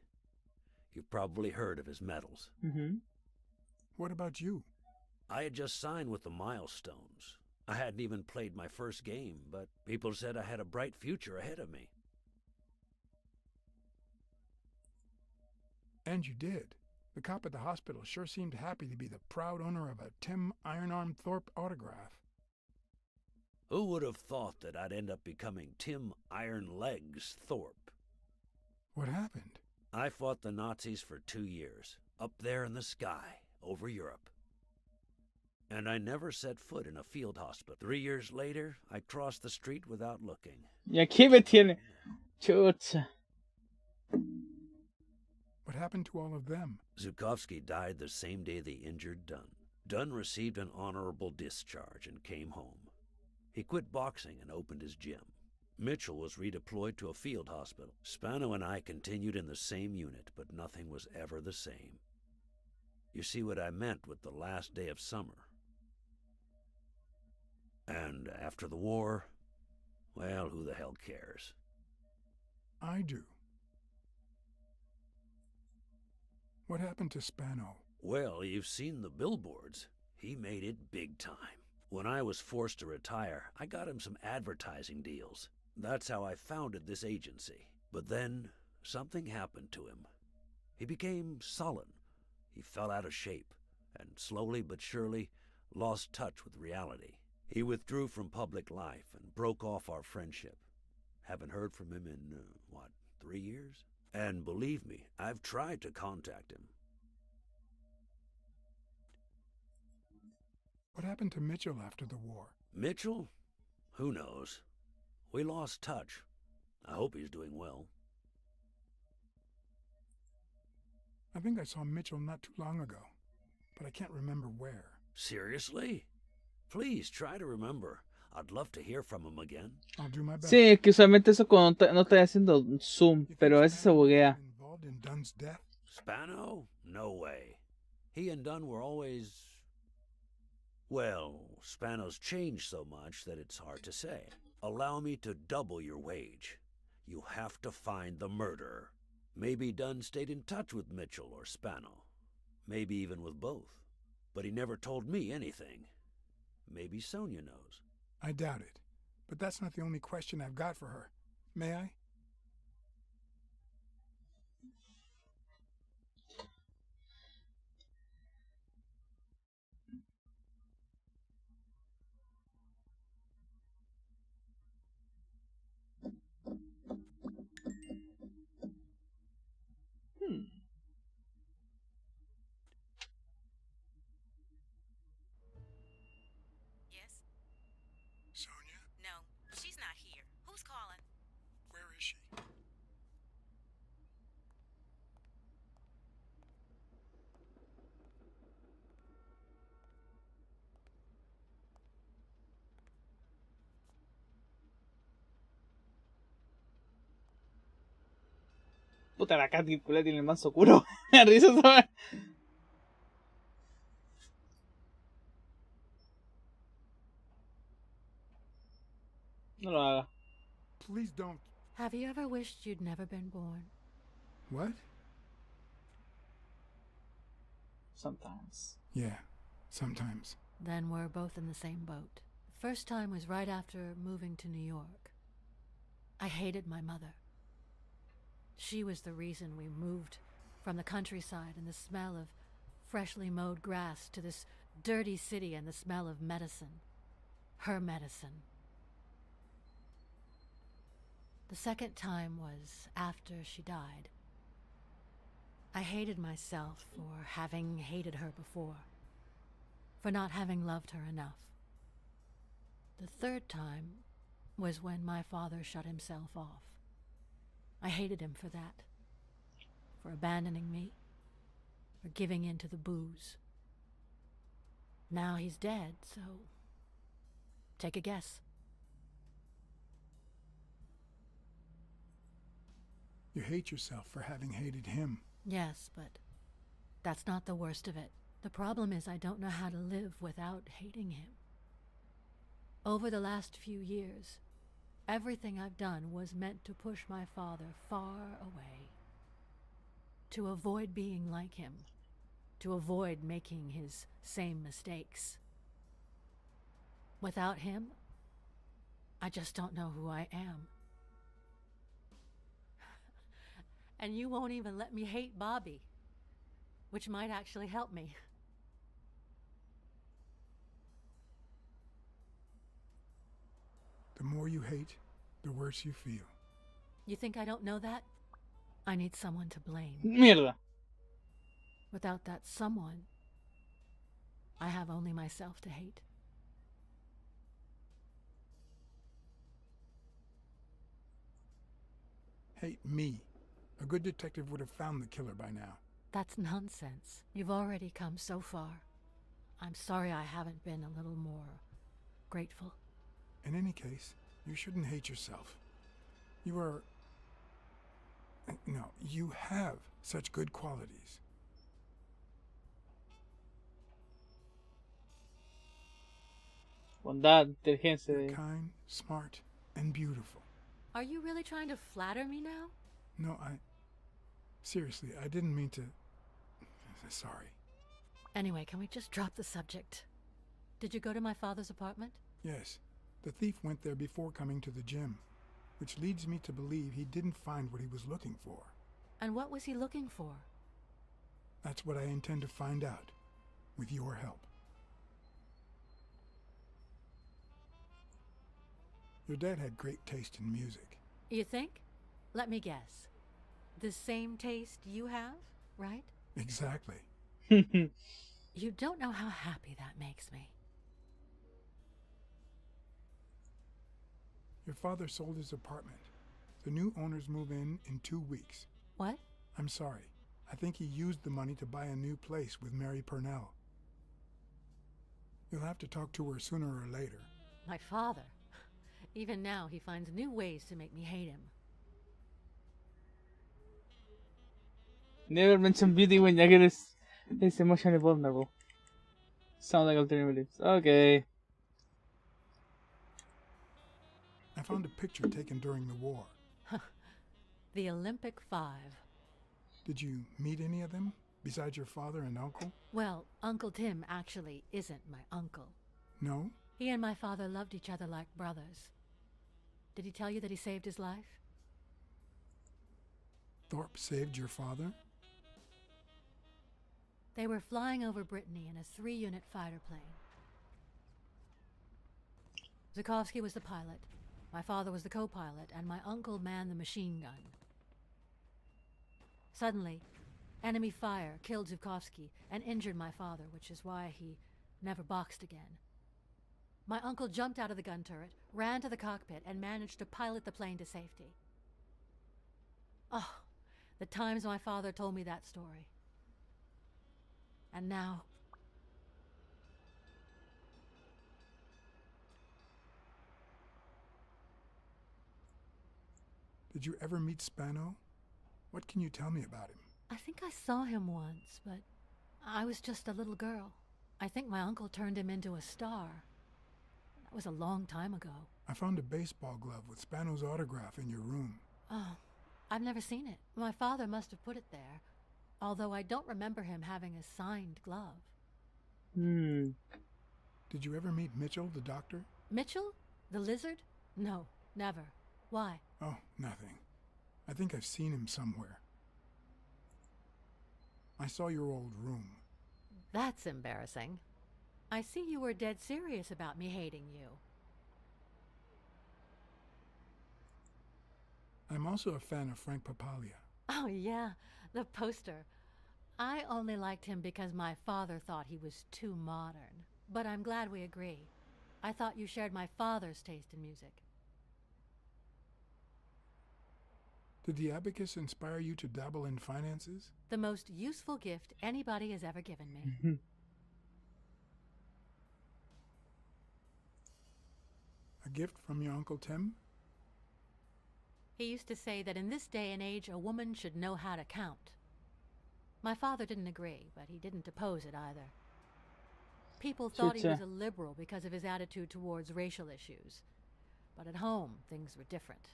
You've probably heard of his medals. What about you? I had just signed with the Milestones. I hadn't even played my first game, but people said I had a bright future ahead of me. And you did. The cop at the hospital sure seemed happy to be the proud owner of a Tim Ironarm Thorpe autograph. Who would have thought that I'd end up becoming Tim Iron Legs Thorpe? What happened? I fought the Nazis for 2 years, up there in the sky, over Europe. And I never set foot in a field hospital. 3 years later, I crossed the street without looking. Y aquí me tiene. Chucha. What happened to all of them? Zukovsky died the same day they injured Dunn. Dunn received an honorable discharge and came home. He quit boxing and opened his gym. Mitchell was redeployed to a field hospital. Spano and I continued in the same unit, but nothing was ever the same. You see what I meant with the last day of summer. And after the war, well, who the hell cares? I do. What happened to Spano? Well, you've seen the billboards. He made it big time. When I was forced to retire, I got him some advertising deals. That's how I founded this agency. But then, something happened to him. He became sullen. He fell out of shape, and slowly but surely lost touch with reality. He withdrew from public life and broke off our friendship. Haven't heard from him in, 3 years? And believe me, I've tried to contact him. What happened to Mitchell after the war? Mitchell? Who knows? We lost touch. I hope he's doing well. I think I saw Mitchell not too long ago, but I can't remember where. Seriously? Please try to remember. I'd love to hear from him again. I'll do my best. Sí, es que usualmente eso cuando no estoy haciendo zoom, pero a veces se buguea. Involved in Dunn's death? Spano? No way. He and Dunn were always... Well, Spano's changed so much that it's hard to say. Allow me to double your wage. You have to find the murderer. Maybe Dunn stayed in touch with Mitchell or Spano. Maybe even with both. But he never told me anything. Maybe Sonia knows. I doubt it. But that's not the only question I've got for her. May I? Yes? Sonia? No, she's not here. Who's calling? Where is she? Puta, la Katy culé tiene el manso culo. Me da risa esa. No lo haga. Please don't. Have you ever wished you'd never been born? What? Sometimes. Yeah, sometimes. Then we're both in the same boat. First time was right after moving to New York. I hated my mother. She was the reason we moved from the countryside and the smell of freshly mowed grass to this dirty city and the smell of medicine. Her medicine. The second time was after she died. I hated myself for having hated her before, for not having loved her enough. The third time was when my father shut himself off. I hated him for that, for abandoning me, for giving in to the booze. Now he's dead, so take a guess. You hate yourself for having hated him. Yes, but that's not the worst of it. The problem is I don't know how to live without hating him. Over the last few years, everything I've done was meant to push my father far away. To avoid being like him. To avoid making his same mistakes. Without him, I just don't know who I am. And you won't even let me hate Bobby, which might actually help me. The more you hate, the worse you feel. You think I don't know that? I need someone to blame. Mierda. Without that someone, I have only myself to hate. Hate me. A good detective would have found the killer by now. That's nonsense. You've already come so far. I'm sorry I haven't been a little more grateful. In any case, you shouldn't hate yourself. You are... No, you have such good qualities. Bondad, inteligencia. You're kind, smart, and beautiful. Are you really trying to flatter me now? No, seriously, I didn't mean to... Sorry. Anyway, can we just drop the subject? Did you go to my father's apartment? Yes. The thief went there before coming to the gym, which leads me to believe he didn't find what he was looking for. And what was he looking for? That's what I intend to find out, with your help. Your dad had great taste in music. You think? Let me guess. The same taste you have, right? Exactly. You don't know how happy that makes me. Your father sold his apartment. The new owners move in 2 weeks. What? I'm sorry. I think he used the money to buy a new place with Mary Purnell. You'll have to talk to her sooner or later. My father. Even now, he finds new ways to make me hate him. Never mention beauty when Jagger is emotionally vulnerable. Sounds like alternatives. Okay. I found a picture taken during the war. The Olympic 5. Did you meet any of them, besides your father and uncle? Well, Uncle Tim actually isn't my uncle. No? He and my father loved each other like brothers. Did he tell you that he saved his life? Thorpe saved your father? They were flying over Brittany in a 3-unit fighter plane. Zukovsky was the pilot, my father was the co-pilot, and my uncle manned the machine gun. Suddenly, enemy fire killed Zukovsky and injured my father, which is why he never boxed again. My uncle jumped out of the gun turret, ran to the cockpit, and managed to pilot the plane to safety. Oh, the times my father told me that story. And now... Did you ever meet Spano? What can you tell me about him? I think I saw him once, but I was just a little girl. I think my uncle turned him into a star. That was a long time ago. I found a baseball glove with Spano's autograph in your room. Oh, I've never seen it. My father must have put it there, although I don't remember him having a signed glove. Did you ever meet Mitchell, the doctor? Mitchell? The lizard? No, never. Why? Oh, nothing. I think I've seen him somewhere. I saw your old room. That's embarrassing. I see you were dead serious about me hating you. I'm also a fan of Frank Papalia. Oh yeah, the poster. I only liked him because my father thought he was too modern. But I'm glad we agree. I thought you shared my father's taste in music. Did the abacus inspire you to dabble in finances? The most useful gift anybody has ever given me. A gift from your Uncle Tim? He used to say that in this day and age, a woman should know how to count. My father didn't agree, but he didn't oppose it either. People thought he was a liberal because of his attitude towards racial issues. But at home, things were different.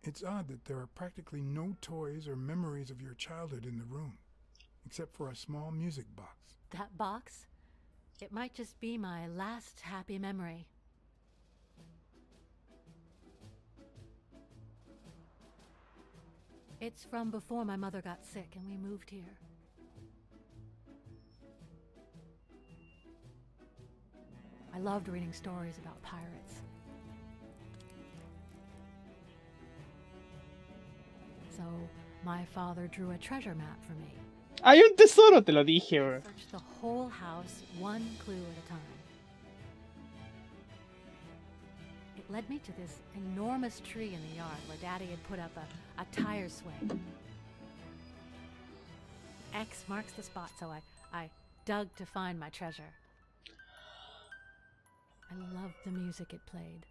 It's odd that there are practically no toys or memories of your childhood in the room, except for a small music box. That box? It might just be my last happy memory. It's from before my mother got sick and we moved here. I loved reading stories about pirates. So, my father drew a treasure map for me. Hay un tesoro, te lo dije, bro. Searched the whole house, one clue at a time. It led me to this enormous tree in the yard where Daddy had put up a tire swing. X marks the spot, so I dug to find my treasure. I loved the music it played.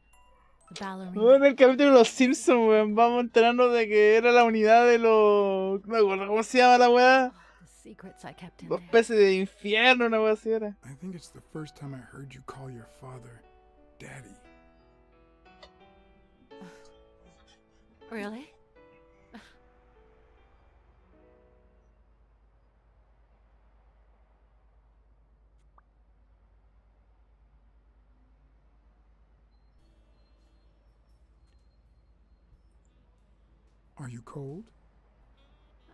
The ballerina. En el capítulo de los Simpsons, weón, vamos enterando de que era la unidad de los... No me acuerdo cómo se llama la weá. The secrets I kept in Los there. peces de infierno, una weá así era. I think it's the first time I heard you call your father Daddy. Really? Are you cold?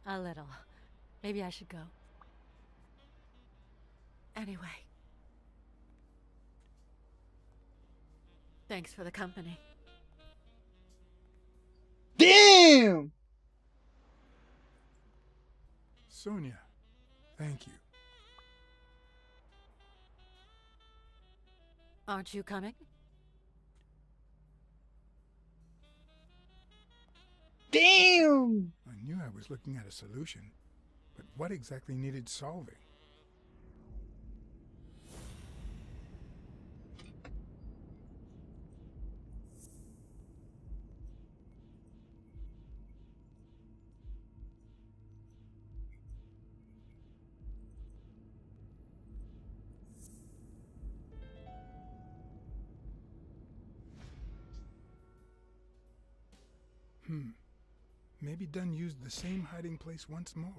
A little. Maybe I should go. Anyway. Thanks for the company. Damn! Sonia, thank you. Aren't you coming? Damn! I knew I was looking at a solution, but what exactly needed solving? Maybe Dunn used the same hiding place once more.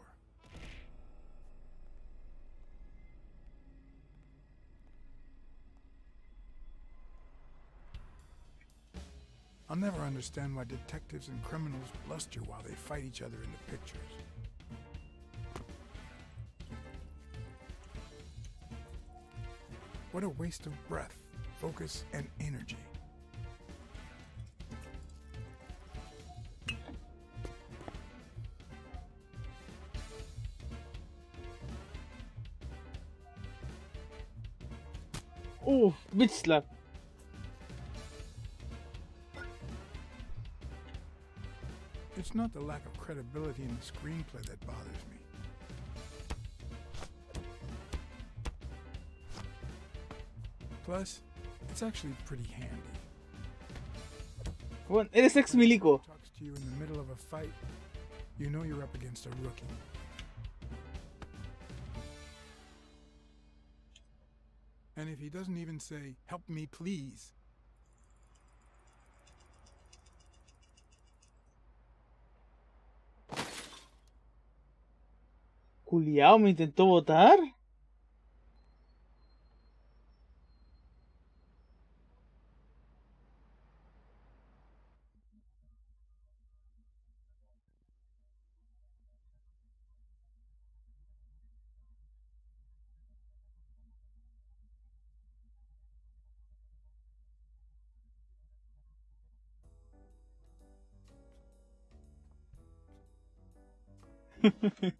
I'll never understand why detectives and criminals bluster while they fight each other in the pictures. What a waste of breath, focus, and energy. Ooh, bitch slap. It's not the lack of credibility in the screenplay that bothers me. Plus, it's actually pretty handy. Bueno, eres ex milico. Talks to you in the middle of a fight, you know you're up against a rookie. And if he doesn't even say, "Help me, please," Culiao, me intentó botar.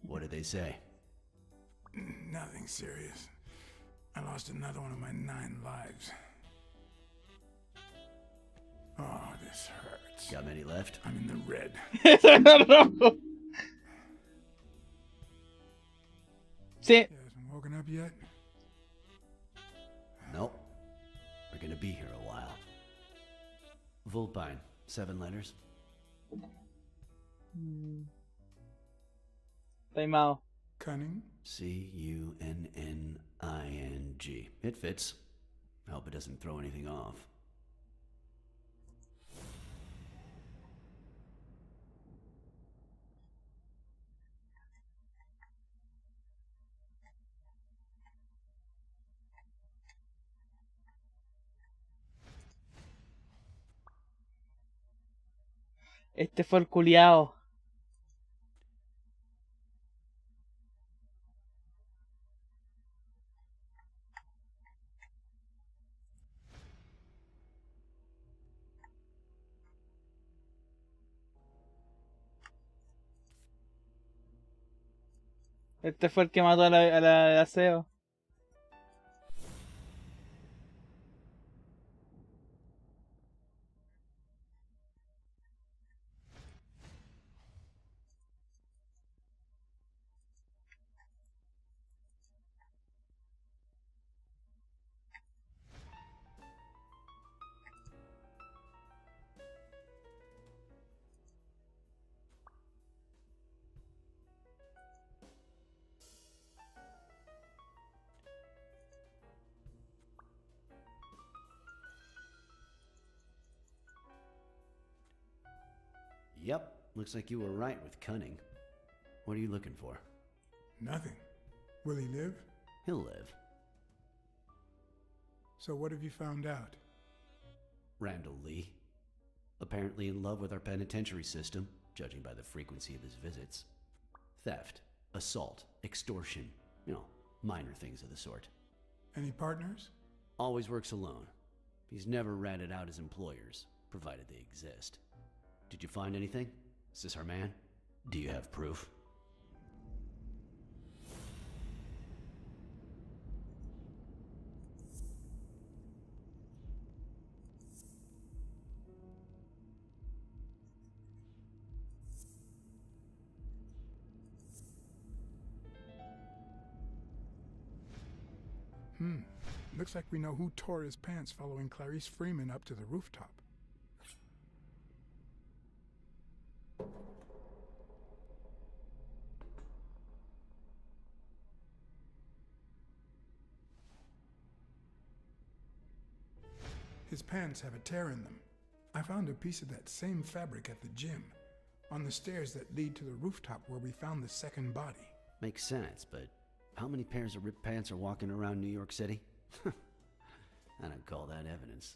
What did they say? nothing serious. I lost another one of my 9 lives. Oh, this hurts. Got many left? I'm in the red. Sí. You hasn't woken up yet? Nope. We're gonna be here a while. Vulpine, 7 letters. Taimado. Cunning? C-U-N-N-I-N-G. It fits. I hope it doesn't throw anything off. Este fue el culiao. Este fue el que mató a la de aseo. Yep, looks like you were right with cunning. What are you looking for? Nothing. Will he live? He'll live. So what have you found out? Randall Lee. Apparently in love with our penitentiary system, judging by the frequency of his visits. Theft, assault, extortion, minor things of the sort. Any partners? Always works alone. He's never ratted out his employers, provided they exist. Did you find anything? Is this our man? Do you have proof? Looks like we know who tore his pants following Clarice Freeman up to the rooftop. His pants have a tear in them. I found a piece of that same fabric at the gym, on the stairs that lead to the rooftop where we found the second body. Makes sense, but how many pairs of ripped pants are walking around New York City? I don't call that evidence.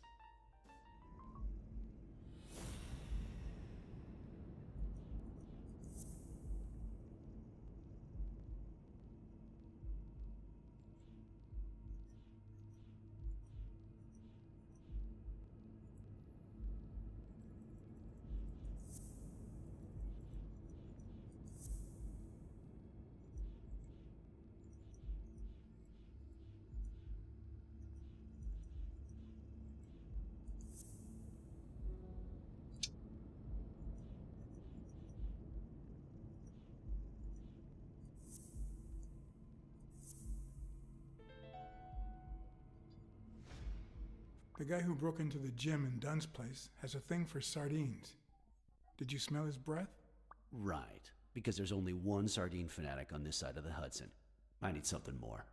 The guy who broke into the gym in Dunn's place has a thing for sardines. Did you smell his breath? Right, because there's only one sardine fanatic on this side of the Hudson. I need something more.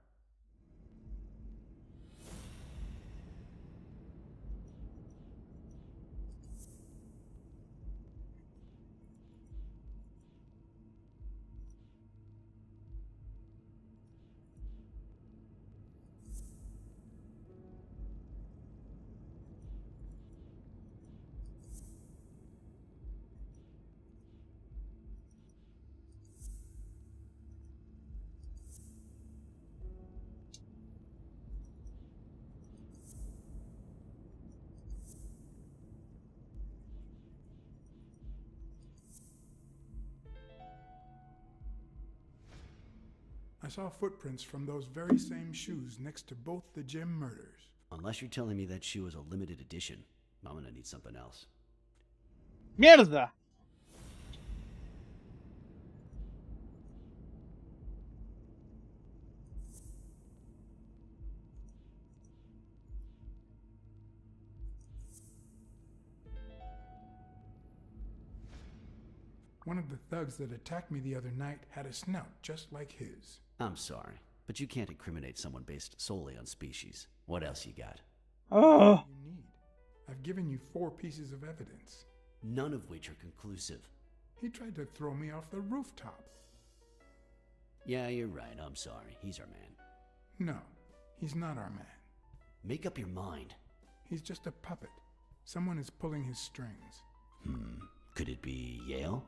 I saw footprints from those very same shoes next to both the gym murders. Unless you're telling me that shoe is a limited edition, I'm gonna need something else. ¡Mierda! One of the thugs that attacked me the other night had a snout just like his. I'm sorry, but you can't incriminate someone based solely on species. What else you got? Oh. You need. I've given you 4 pieces of evidence. None of which are conclusive. He tried to throw me off the rooftop. Yeah, you're right. I'm sorry. He's our man. No, he's not our man. Make up your mind. He's just a puppet. Someone is pulling his strings. Could it be Yale?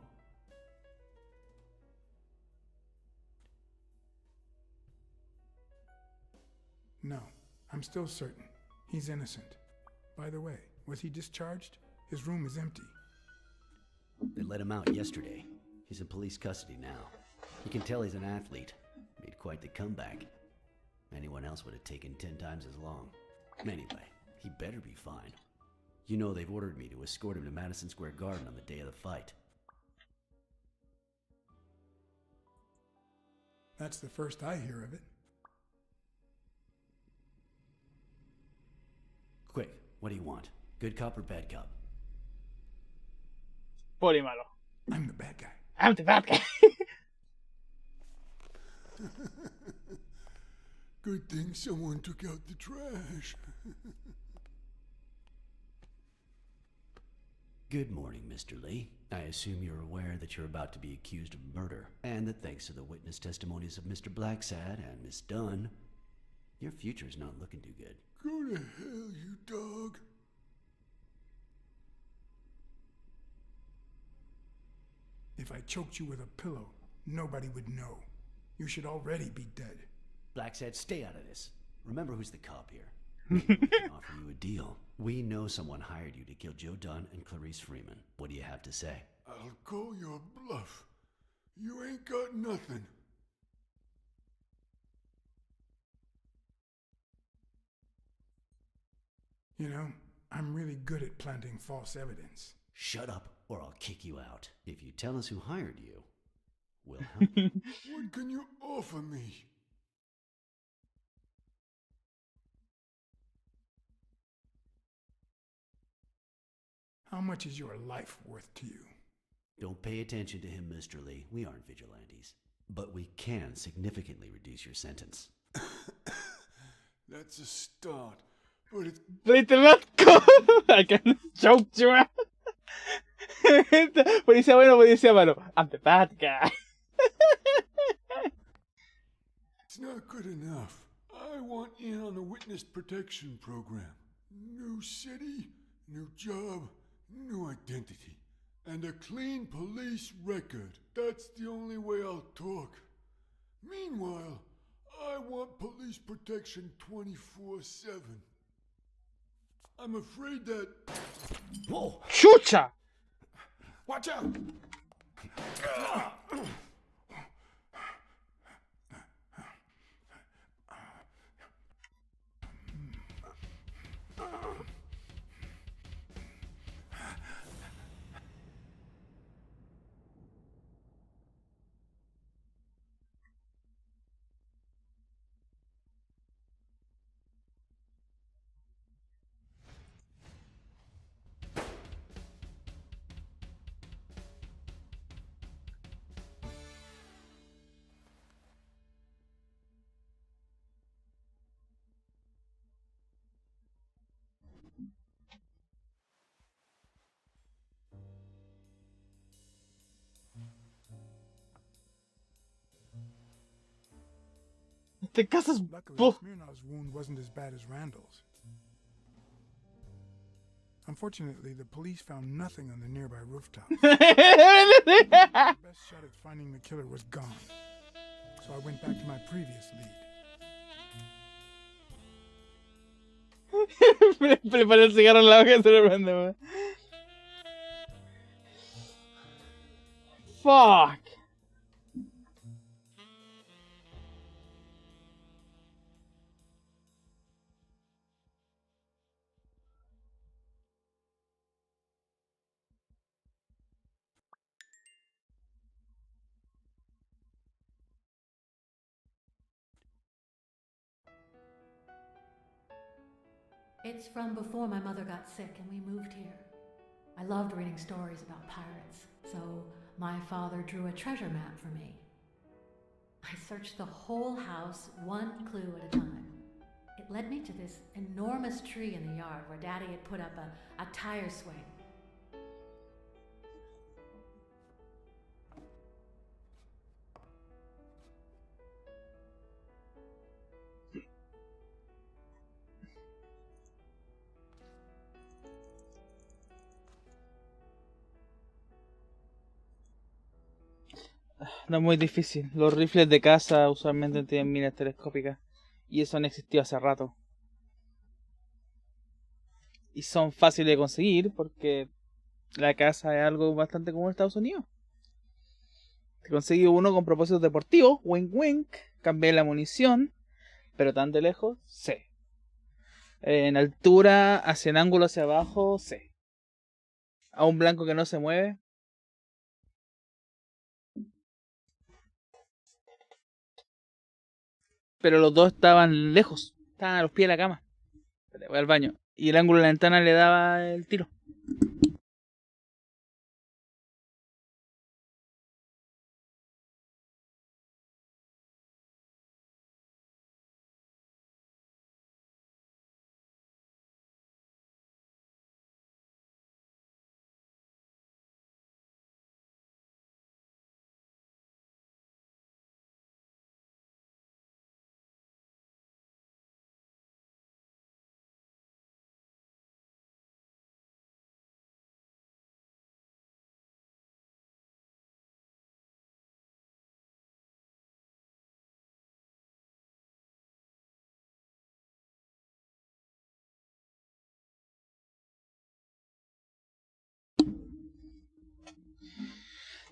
No, I'm still certain. He's innocent. By the way, was he discharged? His room is empty. They let him out yesterday. He's in police custody now. You can tell he's an athlete. Made quite the comeback. Anyone else would have taken 10 times as long. Anyway, he better be fine. You know they've ordered me to escort him to Madison Square Garden on the day of the fight. That's the first I hear of it. Quick, what do you want? Good cop or bad cop? Poli malo. I'm the bad guy. I'm the bad guy. Good thing someone took out the trash. Good morning, Mr. Lee. I assume you're aware that you're about to be accused of murder, and that thanks to the witness testimonies of Mr. BLACKSAD and Miss Dunn, your future's not looking too good. Go to hell, you dog. If I choked you with a pillow, nobody would know. You should already be dead. BLACKSAD, stay out of this. Remember who's the cop here. Maybe we can offer you a deal. We know someone hired you to kill Joe Dunn and Clarice Freeman. What do you have to say? I'll call your bluff. You ain't got nothing. You know, I'm really good at planting false evidence. Shut up, or I'll kick you out. If you tell us who hired you, we'll help you. What can you offer me? How much is your life worth to you? Don't pay attention to him, Mr. Lee. We aren't vigilantes. But we can significantly reduce your sentence. That's a start, but it's... I can choke you out. Policía bueno, policía malo. I'm the bad guy. It's not good enough. I want in on the witness protection program. New city, new job, new identity, and a clean police record. That's the only way I'll talk. Meanwhile, I want police protection 24/7. I'm afraid that... Whoa! Chucha! Watch out! Este caso es... Luckily, Smirnov's wound wasn't as bad as Randall's. Unfortunately, the police found nothing on the nearby rooftop. The best shot at finding the killer was gone, so I went back to my previous lead. Le pone el cigarro en la boca y se lo prende, man. Fuck. It's from before my mother got sick and we moved here. I loved reading stories about pirates, so my father drew a treasure map for me. I searched the whole house, one clue at a time. It led me to this enormous tree in the yard where Daddy had put up a tire swing. No es muy difícil. Los rifles de caza usualmente tienen miras telescópicas. Y eso no existió hace rato. Y son fáciles de conseguir porque la caza es algo bastante común en Estados Unidos. Te conseguí uno con propósitos deportivos, wink wink, cambié la munición, pero tan de lejos, sí. En altura, hacia el ángulo hacia abajo, sí. A un blanco que no se mueve. Pero los dos estaban lejos, estaban a los pies de la cama. Voy al baño. Y el ángulo de la ventana le daba el tiro.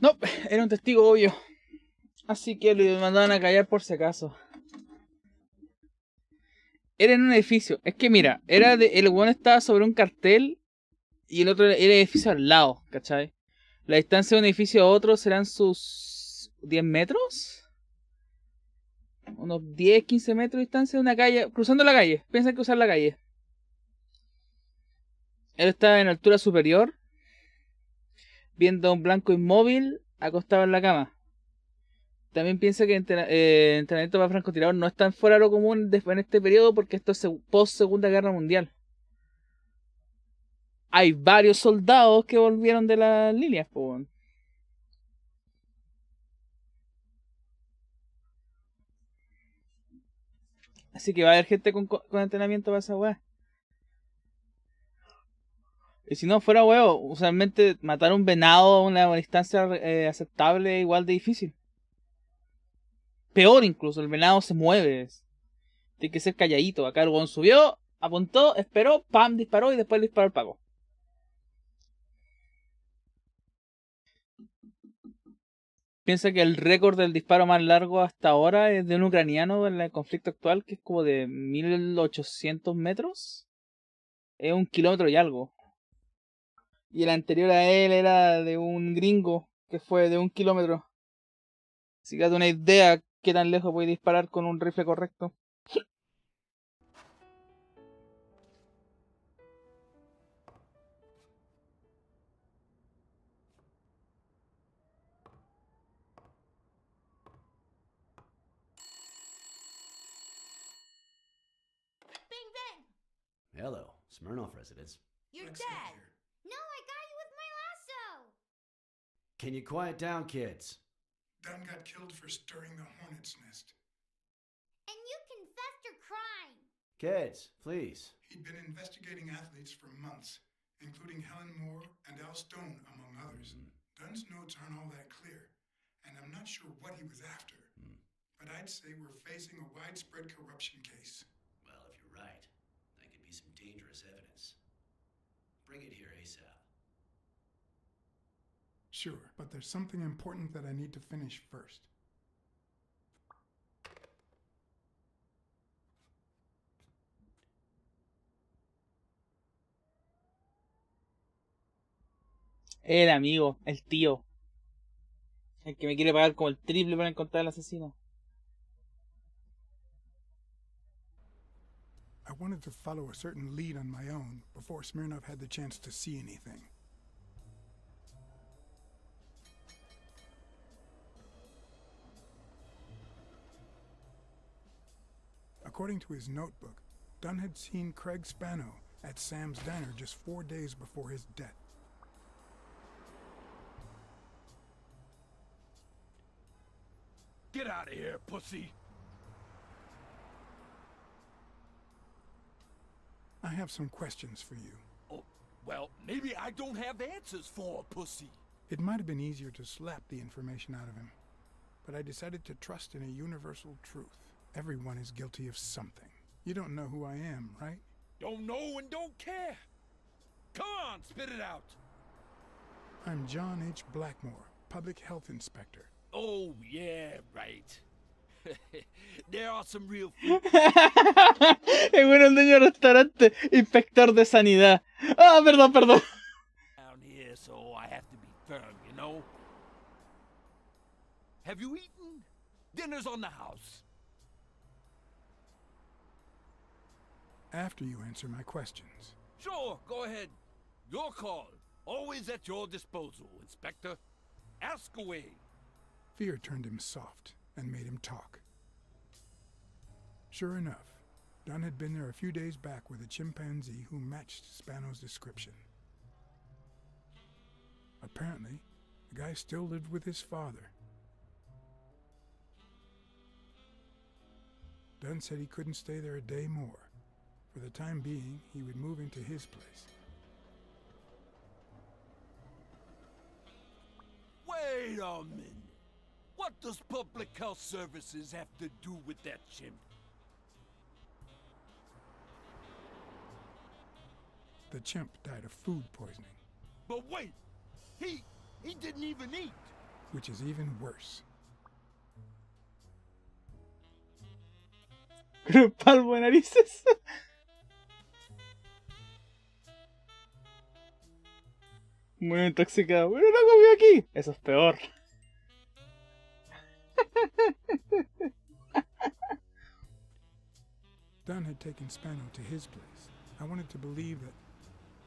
No, era un testigo obvio. Así que lo mandaban a callar por si acaso. Era en un edificio. Es que mira, el weón estaba sobre un cartel y el otro era el edificio al lado, ¿cachai? La distancia de un edificio a otro serán sus 10 metros. Unos 10, 15 metros de distancia de una calle, cruzando la calle. Piensa en cruzar la calle. Él estaba en altura superior, viendo a un blanco inmóvil acostado en la cama. También piensa que entrenamiento para francotirador no es tan fuera de lo común en este periodo porque esto es post Segunda Guerra Mundial. Hay varios soldados que volvieron de las líneas, po. Así que va a haber gente con entrenamiento para esa weá. Y si no fuera huevo, usualmente matar un venado a una distancia aceptable es igual de difícil. Peor incluso, el venado se mueve. Tiene que ser calladito. Acá el weón subió, apuntó, esperó, pam, disparó y después le disparó al pago. Piensa que el récord del disparo más largo hasta ahora es de un ucraniano en el conflicto actual, que es como de 1800 metros. Es 1 kilómetro y algo. Y el anterior a él era de un gringo, que fue de 1 kilómetro. Así que date una idea qué tan lejos puede disparar con un rifle correcto. Bing bang! Hello, Smirnoff residence. You're dead! No, I got you with my lasso! Can you quiet down, kids? Dunn got killed for stirring the hornet's nest. And you confessed your crime! Kids, please. He'd been investigating athletes for months, including Helen Moore and Al Stone, among others. Dunn's notes aren't all that clear, and I'm not sure what he was after. But I'd say we're facing a widespread corruption case. Well, if you're right, that could be some dangerous evidence. Bring it here ASAP. Sure, but there's something important that I need to finish first. El amigo, el tío. El que me quiere pagar como el triple para encontrar al asesino. I wanted to follow a certain lead on my own before Smirnov had the chance to see anything. According to his notebook, Dunn had seen Craig Spano at Sam's Diner just 4 days before his death. Get out of here, pussy! I have some questions for you. Oh, well, maybe I don't have answers for a pussy. It might have been easier to slap the information out of him, but I decided to trust in a universal truth. Everyone is guilty of something. You don't know who I am, right? Don't know and don't care. Come on, spit it out. I'm John H. Blackmore, Public Health Inspector. Oh, yeah, right. There are some real... Es bueno el dueño del restaurante, inspector de sanidad. Ah, perdón. Down here, so I have to be firm, you know? Have you eaten? Dinner's on the house. After you answer my questions. Sure, go ahead. Your call. Always at your disposal, Inspector. Ask away. Fear turned him soft and made him talk. Sure enough, Dunn had been there a few days back with a chimpanzee who matched Spano's description. Apparently, the guy still lived with his father. Dunn said he couldn't stay there a day more. For the time being, he would move into his place. Wait a minute. What does Public Health Services have to do with that chimp? The chimp died of food poisoning. But wait! He didn't even eat! Which is even worse. Palmo de narices. Muy intoxicado. Pero no comió aquí. Eso es peor. Dunn had taken Spano to his place. I wanted to believe that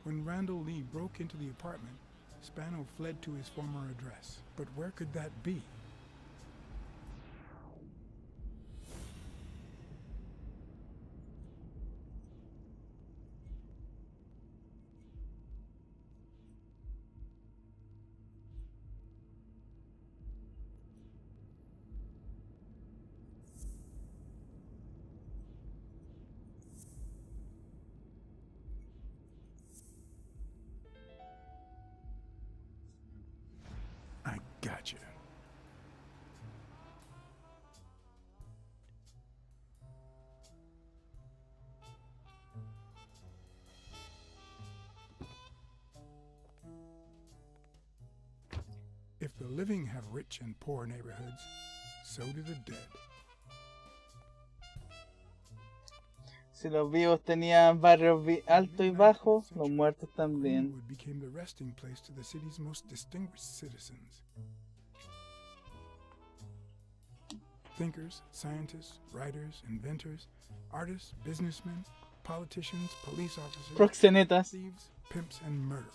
when Randall Lee broke into the apartment, Spano fled to his former address. But where could that be? I gotcha. If the living have rich and poor neighborhoods, so do the dead. Si los vivos tenían barrios altos y bajos, los muertos también. Greenwood became the resting place to the city's most distinguished citizens. Thinkers, scientists, writers, inventors, artists, businessmen, politicians, police officers, Proxenetas. thieves, pimps, and murderers.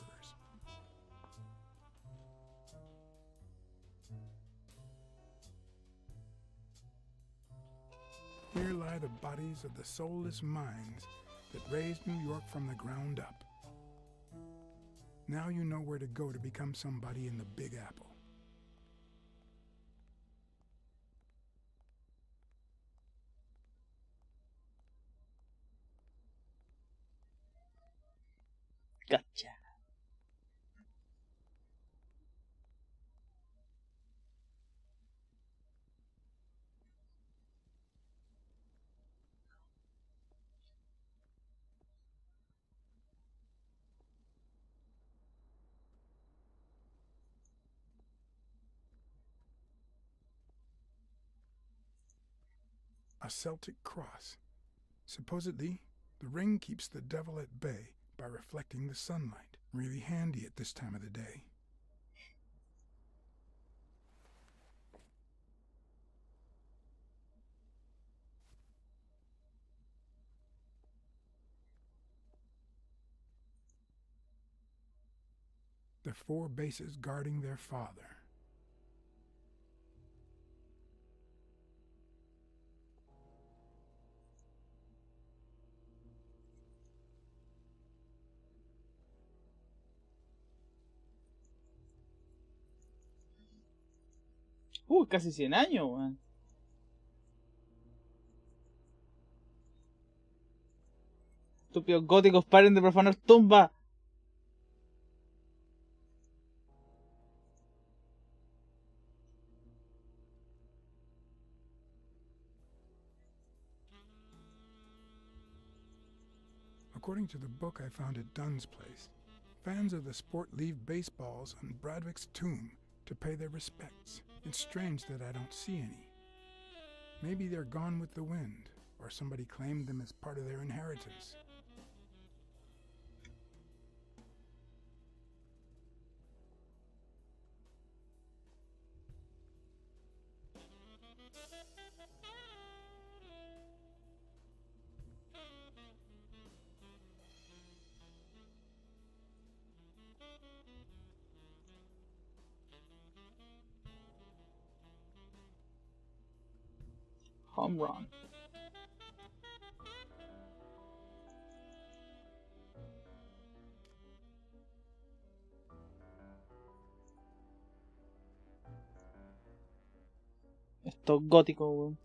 Here lie the bodies of the soulless minds that raised New York from the ground up. Now you know where to go to become somebody in the Big Apple. Gotcha. A Celtic cross. Supposedly, the ring keeps the devil at bay by reflecting the sunlight. Really handy at this time of the day. The 4 bases guarding their father. Casi 100 años, weón. Estúpidos góticos, paren de profanar tumba. According to the book I found at Dunn's place, fans of the sport leave baseballs on Bradwick's tomb to pay their respects. It's strange that I don't see any. Maybe they're gone with the wind, or somebody claimed them as part of their inheritance. Home run. Esto es gótico, weón.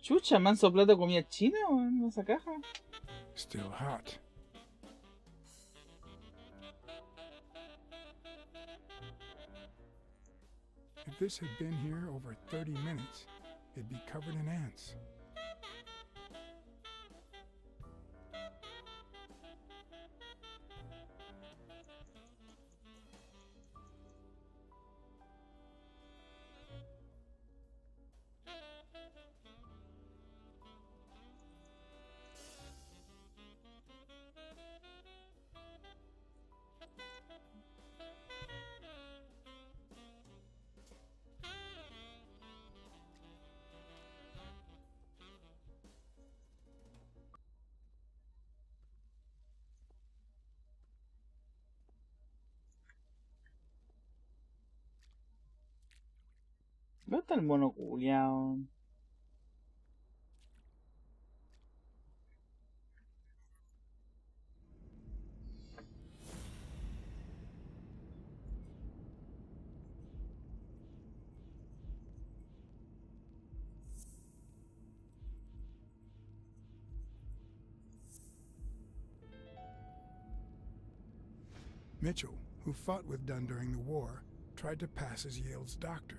Chucha, manso plato de comida china, weón, esa caja. Still hot. If this had been here over 30 minutes, it'd be covered in ants. ¿Dónde está el mono culiao? Mitchell, who fought with Dunn during the war, tried to pass as Yale's doctor.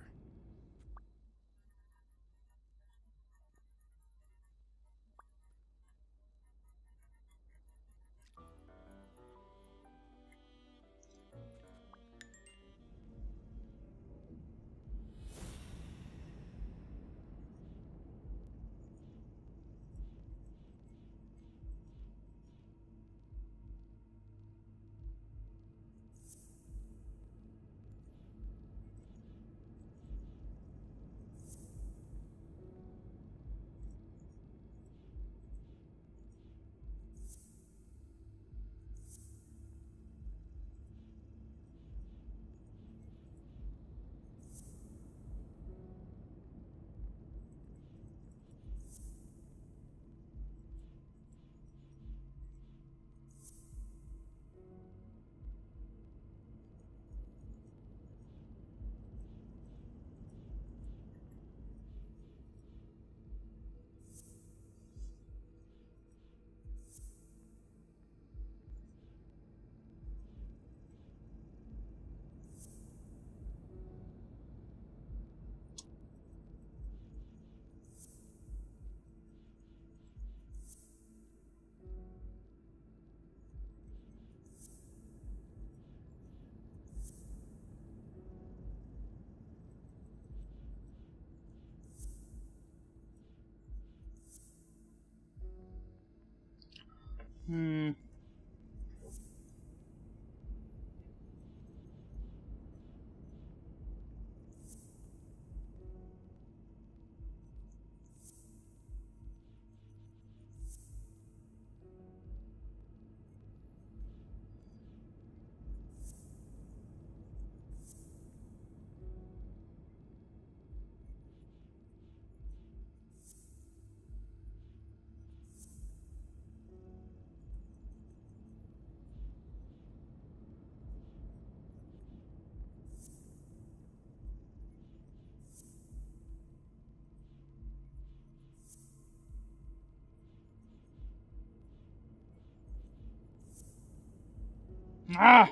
¡Ah!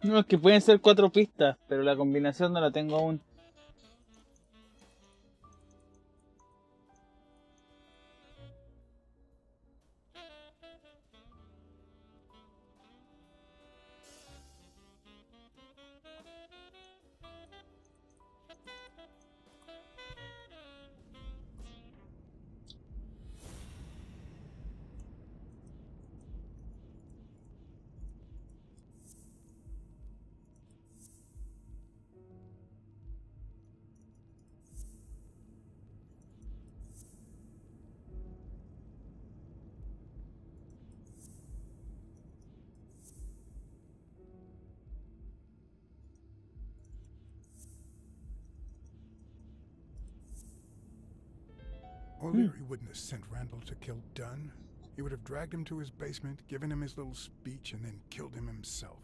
No, es que pueden ser 4 pistas, pero la combinación no la tengo aún. O'Leary wouldn't have sent Randall to kill Dunn. He would have dragged him to his basement, given him his little speech, and then killed him himself.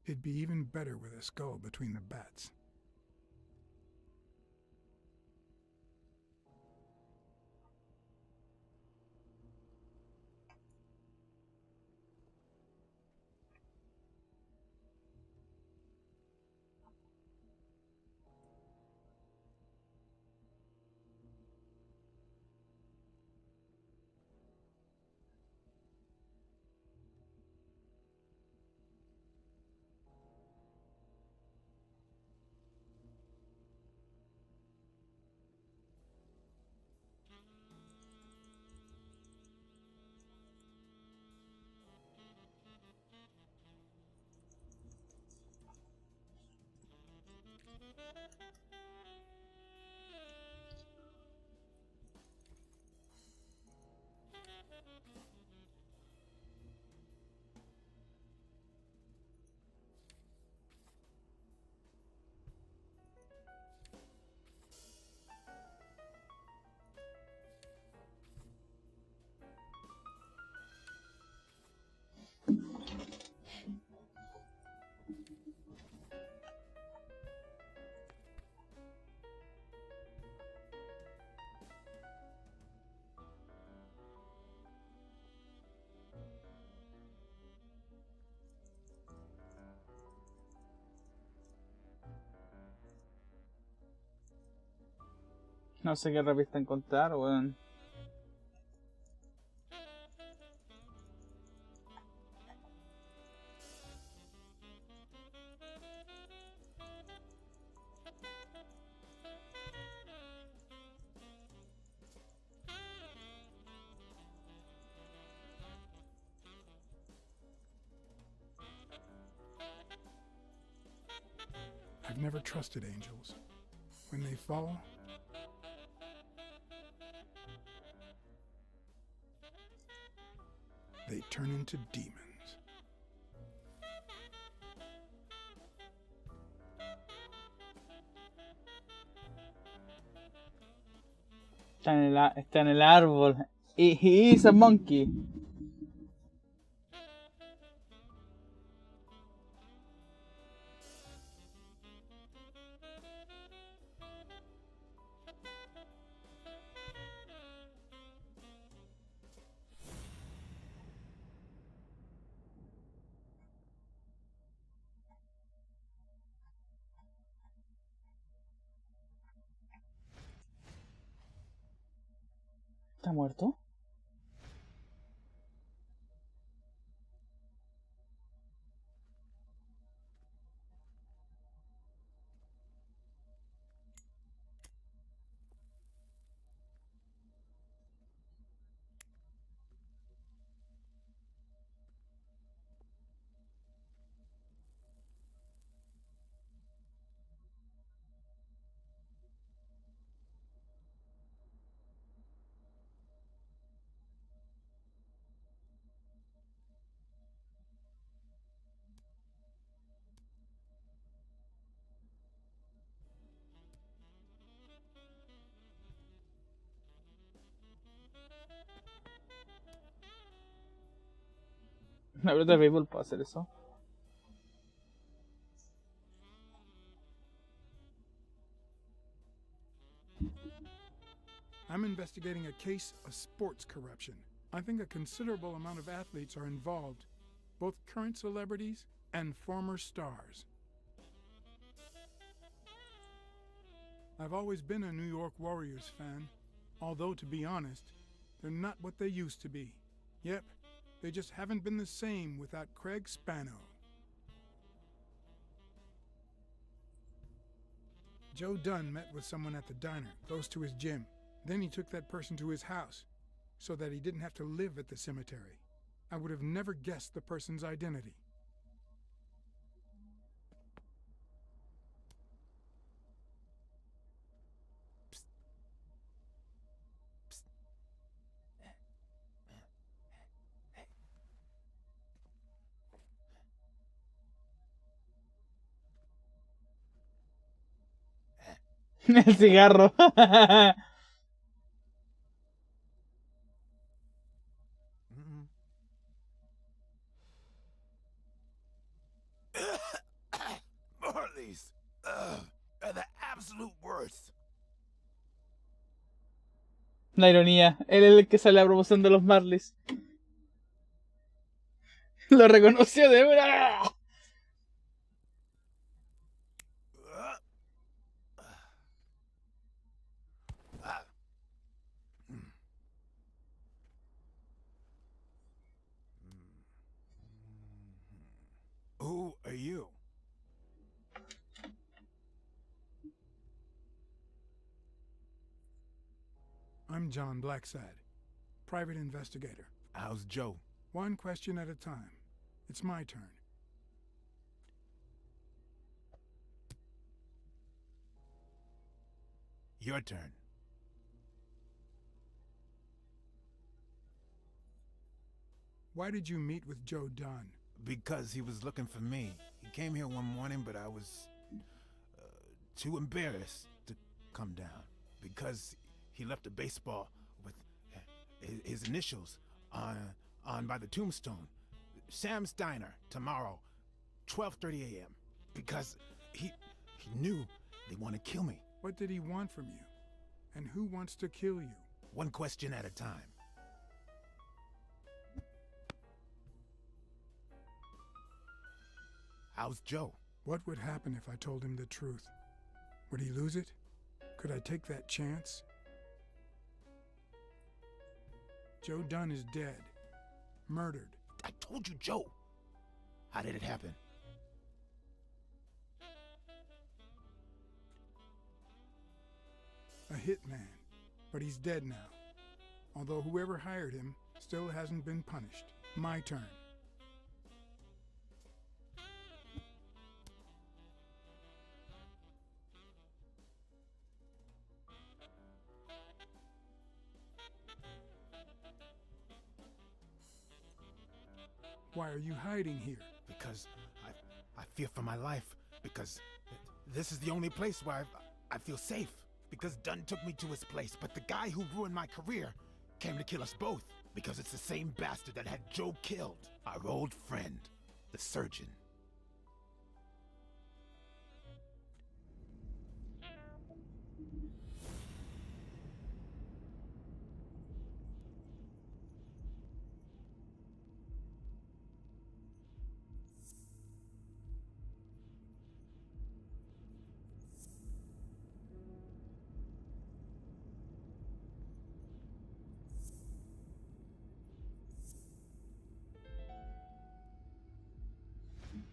It'd be even better with a skull between the bats. No sé qué revista encontrar, weón. I've never trusted angels. When they fall, they turn into demons. Está en el árbol. He is a monkey. ¿Está muerto? La pelota de béisbol puede hacer eso. I'm investigating a case of sports corruption. I think a considerable amount of athletes are involved, both current celebrities and former stars. I've always been a New York Warriors fan, although to be honest, they're not what they used to be. Yep, they just haven't been the same without Craig Spano. Joe Dunn met with someone at the diner, close to his gym. Then he took that person to his house, so that he didn't have to live at the cemetery. I would have never guessed the person's identity. El cigarro. Marleys are the absolute worst. La ironía. Él es el que sale a la promoción de los Marleys. Lo reconoció de verdad. Who are you? I'm John BLACKSAD, private investigator. How's Joe? One question at a time. It's my turn. Your turn. Why did you meet with Joe Dunn? Because he was looking for me. He came here one morning, but I was too embarrassed to come down. Because he left a baseball with his initials on by the tombstone. Sam's Diner, tomorrow, 12:30 a.m. Because he knew they want to kill me. What did he want from you? And who wants to kill you? One question at a time. How's Joe? What would happen if I told him the truth? Would he lose it? Could I take that chance? Joe Dunn is dead. Murdered. I told you, Joe. How did it happen? A hitman. But he's dead now. Although whoever hired him still hasn't been punished. My turn. Why are you hiding here? Because I fear for my life. Because this is the only place where I feel safe. Because Dunn took me to his place, but the guy who ruined my career came to kill us both. Because it's the same bastard that had Joe killed. Our old friend, the surgeon.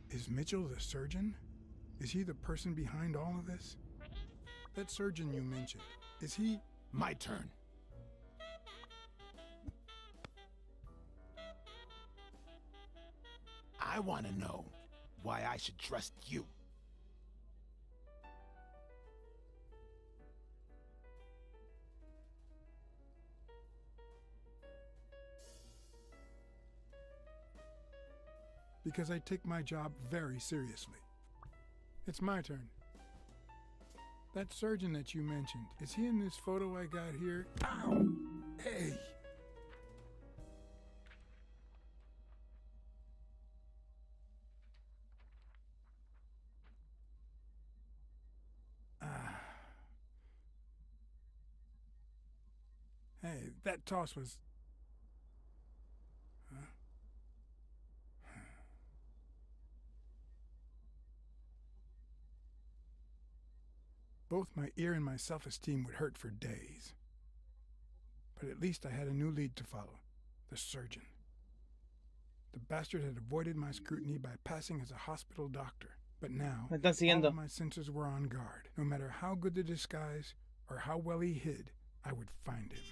Is Mitchell the surgeon? Is he the person behind all of this? That surgeon you mentioned, is he... My turn. I want to know why I should trust you. Because I take my job very seriously. It's my turn. That surgeon that you mentioned, is he in this photo I got here? Ow! Hey! Hey, that toss was... Huh? Both my ear and my self-esteem would hurt for days. But at least I had a new lead to follow. The surgeon. The bastard had avoided my scrutiny by passing as a hospital doctor. But now, Me están siguiendo. all of my senses were on guard. No matter how good the disguise or how well he hid, I would find him.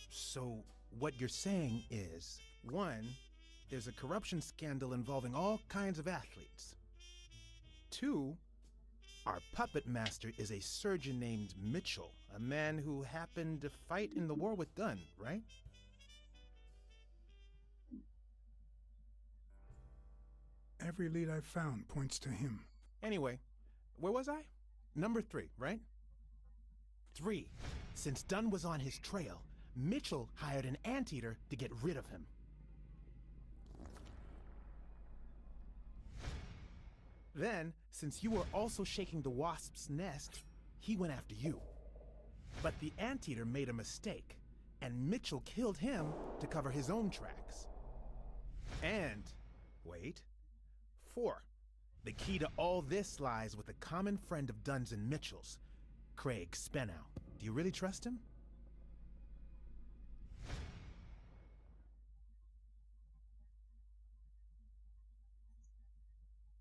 So, what you're saying is, 1, there's a corruption scandal involving all kinds of athletes. 2, our puppet master is a surgeon named Mitchell, a man who happened to fight in the war with Dunn, right? Every lead I've found points to him. Anyway, where was I? Number 3, right? 3. Since Dunn was on his trail, Mitchell hired an anteater to get rid of him. Then, since you were also shaking the wasp's nest, he went after you. But the anteater made a mistake, and Mitchell killed him to cover his own tracks. And, wait, 4. The key to all this lies with a common friend of Dunn's and Mitchell's, Craig Spenow. Do you really trust him?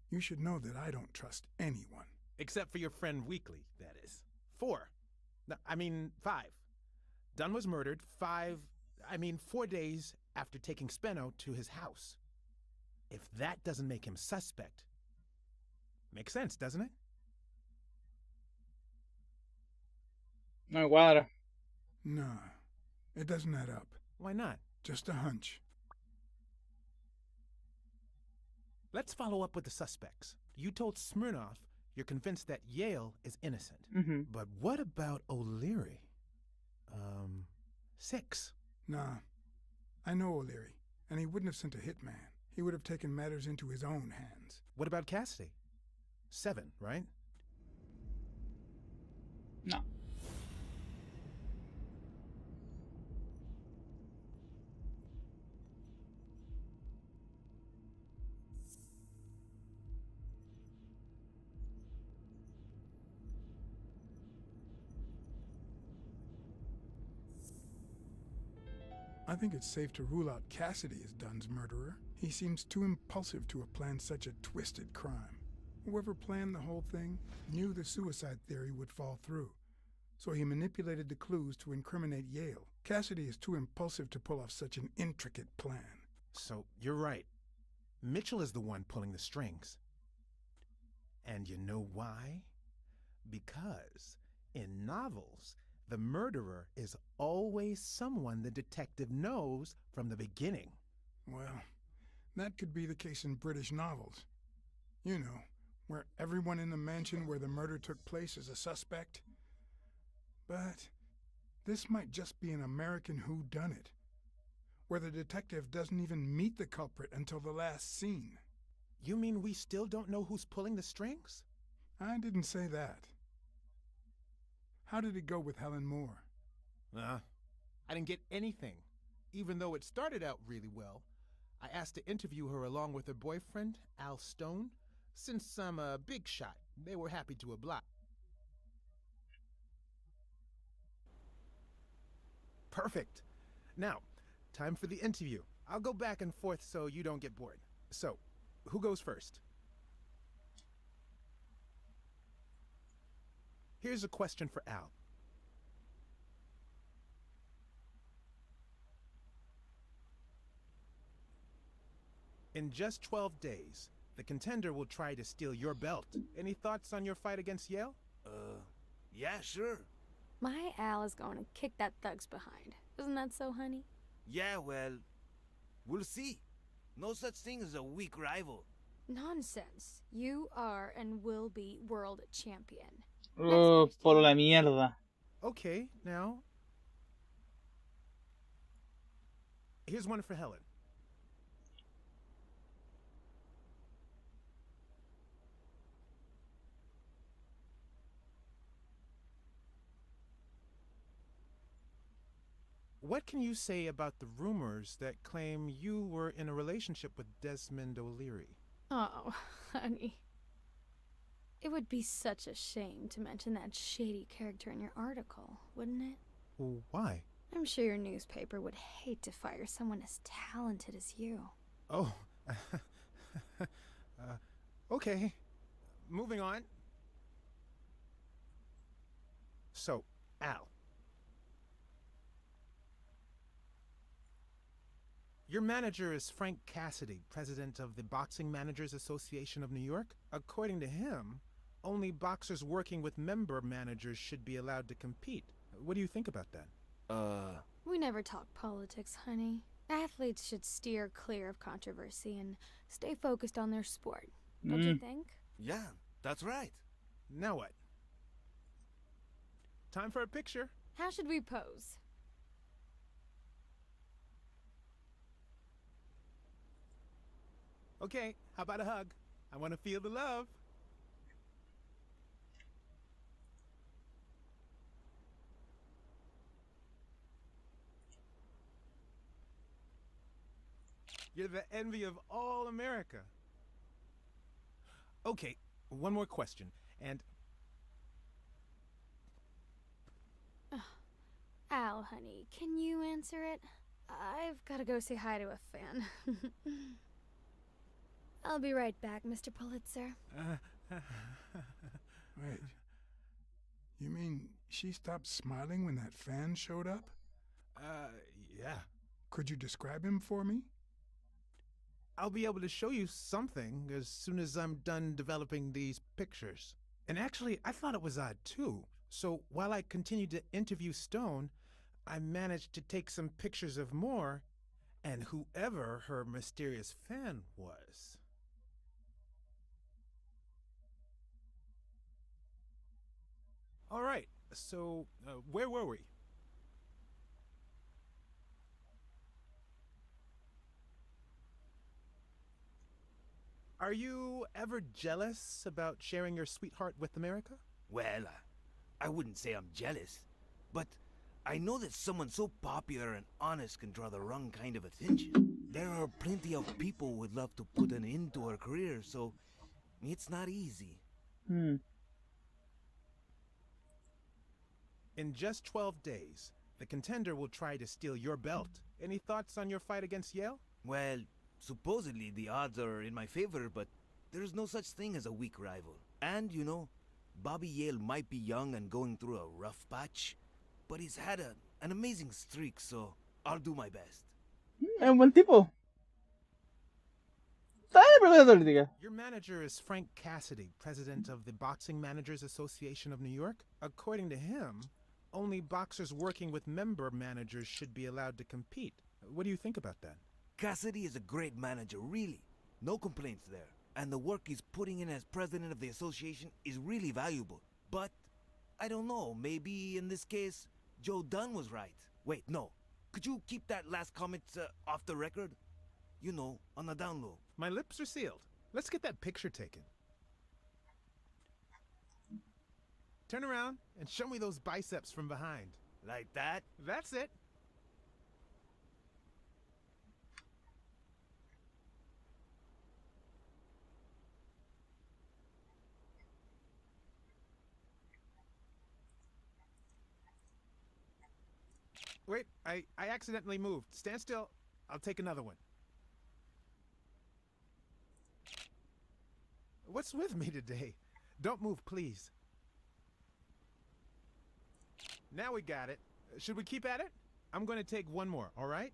You should know that I don't trust anyone. Except for your friend Weekly, that is. 4. No, I mean 5. Dunn was murdered 4 days after taking Speno to his house. If that doesn't make him suspect, makes sense, doesn't it? No cuadra. Nah, it doesn't add up. Why not? Just a hunch. Let's follow up with the suspects. You told Smirnoff you're convinced that Yale is innocent. Mm-hmm. But what about O'Leary? 6. Nah, I know O'Leary, and he wouldn't have sent a hitman. He would have taken matters into his own hands. What about Cassidy? 7, right? No. I think it's safe to rule out Cassidy as Dunn's murderer. He seems too impulsive to have planned such a twisted crime. Whoever planned the whole thing knew the suicide theory would fall through, so he manipulated the clues to incriminate Yale. Cassidy is too impulsive to pull off such an intricate plan. So, you're right. Mitchell is the one pulling the strings. And you know why? Because in novels, the murderer is always someone the detective knows from the beginning. Well, that could be the case in British novels. You know, where everyone in the mansion where the murder took place is a suspect. But this might just be an American whodunit, where the detective doesn't even meet the culprit until the last scene. You mean we still don't know who's pulling the strings? I didn't say that. How did it go with Helen Moore? I didn't get anything, even though it started out really well. I asked to interview her along with her boyfriend, Al Stone. Since I'm a big shot, they were happy to oblige. Perfect. Now, time for the interview. I'll go back and forth so you don't get bored. So, who goes first? Here's a question for Al. In just 12 days, the contender will try to steal your belt. Any thoughts on your fight against Yale? Yeah, sure. My Al is going to kick that thug's behind. Isn't that so, honey? Yeah, well, we'll see. No such thing as a weak rival. Nonsense. You are and will be world champion. Oh, por la mierda. Okay, now. Here's one for Helen. What can you say about the rumors that claim you were in a relationship with Desmond O'Leary? Oh, honey. It would be such a shame to mention that shady character in your article, wouldn't it? Well, why? I'm sure your newspaper would hate to fire someone as talented as you. Oh. Okay. Moving on. So, Al. Your manager is Frank Cassidy, president of the Boxing Managers Association of New York. According to him, only boxers working with member managers should be allowed to compete. What do you think about that? We never talk politics, honey. Athletes should steer clear of controversy and stay focused on their sport. Don't you think? Yeah, that's right. Now what? Time for a picture. How should we pose? Okay, how about a hug? I want to feel the love. You're the envy of all America. Okay, one more question, and... Al, honey, can you answer it? I've got to go say hi to a fan. I'll be right back, Mr. Pulitzer. Wait. You mean she stopped smiling when that fan showed up? Yeah. Could you describe him for me? I'll be able to show you something as soon as I'm done developing these pictures. And actually, I thought it was odd too. So while I continued to interview Stone, I managed to take some pictures of Moore and whoever her mysterious fan was. All right, so where were we? Are you ever jealous about sharing your sweetheart with America? Well, I wouldn't say I'm jealous, but I know that someone so popular and honest can draw the wrong kind of attention. There are plenty of people who would love to put an end to her career, so it's not easy. In just 12 days, The contender will try to steal your belt. Any thoughts on your fight against Yale? Well, supposedly the odds are in my favor, but there's no such thing as a weak rival. And, you know, Bobby Yale might be young and going through a rough patch, but he's had an amazing streak, so I'll do my best. Es un buen tipo. Está bien, pero es política. Your manager is Frank Cassidy, president of the Boxing Managers Association of New York. According to him, only boxers working with member managers should be allowed to compete. What do you think about that? Cassidy is a great manager, really. No complaints there. And the work he's putting in as president of the association is really valuable. But, I don't know, maybe in this case, Joe Dunn was right. Wait, no. Could you keep that last comment off the record? You know, on the down low. My lips are sealed. Let's get that picture taken. Turn around and show me those biceps from behind. Like that? That's it. Wait, I accidentally moved. Stand still. I'll take another one. What's with me today? Don't move, please. Now we got it. Should we keep at it? I'm going to take one more, all right?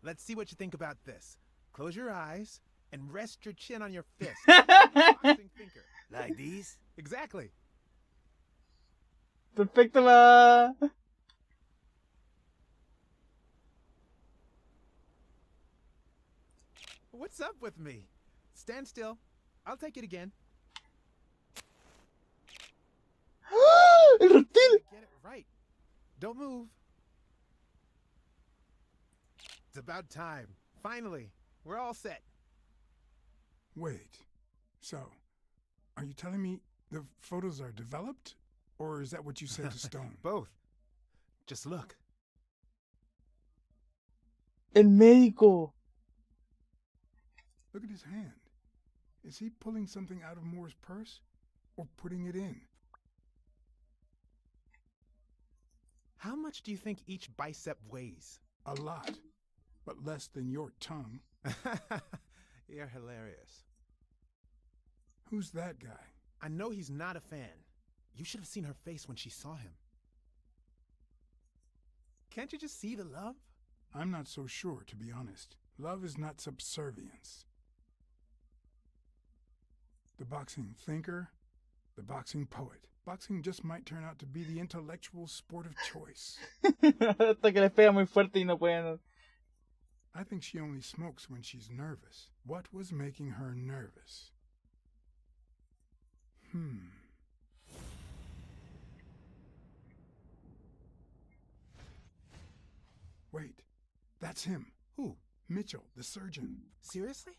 Let's see what you think about this. Close your eyes and rest your chin on your fist. Boxing thinker. Like these? Exactly. Perfecto la... What's up with me? Stand still. I'll take it again. ¡El reptil! Get it right. Don't move. It's about time. Finally, we're all set. Wait. So, are you telling me the photos are developed? Or is that what you said to Stone? Both. Just look. El médico. Look at his hand. Is he pulling something out of Moore's purse? Or putting it in? How much do you think each bicep weighs? A lot. But less than your tongue. You're hilarious. Who's that guy? I know he's not a fan. You should have seen her face when she saw him. Can't you just see the love? I'm not so sure, to be honest. Love is not subservience. The boxing thinker, the boxing poet. Boxing just might turn out to be the intellectual sport of choice. Hasta que les pega muy fuerte y no pueden... I think she only smokes when she's nervous. What was making her nervous? Wait, that's him. Who? Mitchell, the surgeon. Seriously?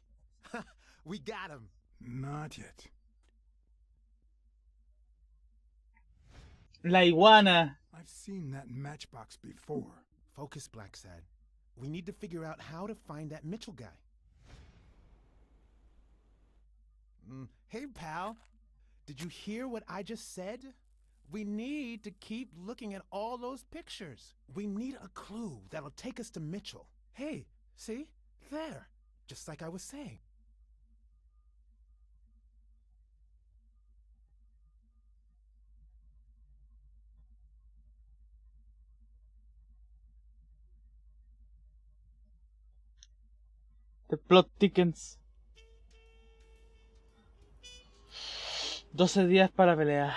We got him. Not yet. La iguana. I've seen that matchbox before. Focus, BLACKSAD. We need to figure out how to find that Mitchell guy. Hey, pal. Did you hear what I just said? We need to keep looking at all those pictures. We need a clue that'll take us to Mitchell. Hey, see? There. Just like I was saying. The plot thickens. 12 días para pelear.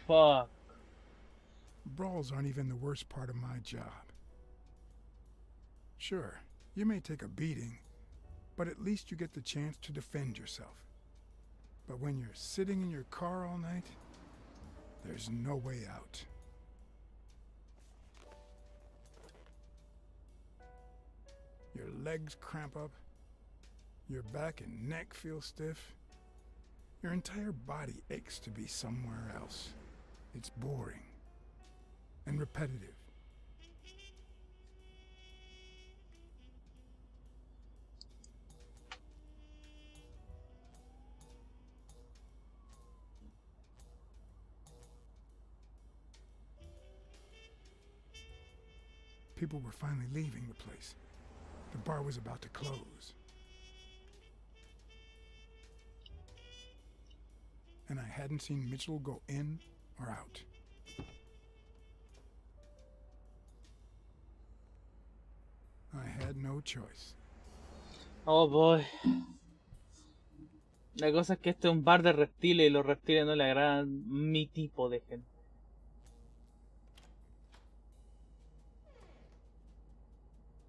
Fuck. Brawls aren't even the worst part of my job. Sure, you may take a beating, but at least you get the chance to defend yourself. But when you're sitting in your car all night, there's no way out. Your legs cramp up, your back and neck feel stiff. Your entire body aches to be somewhere else. It's boring and repetitive. people were finally leaving the place. The bar was about to close. And I hadn't seen Mitchell go in or out. I had no choice. Oh boy. La cosa es que este es un bar de reptiles y los reptiles no le agradan mi tipo de gente.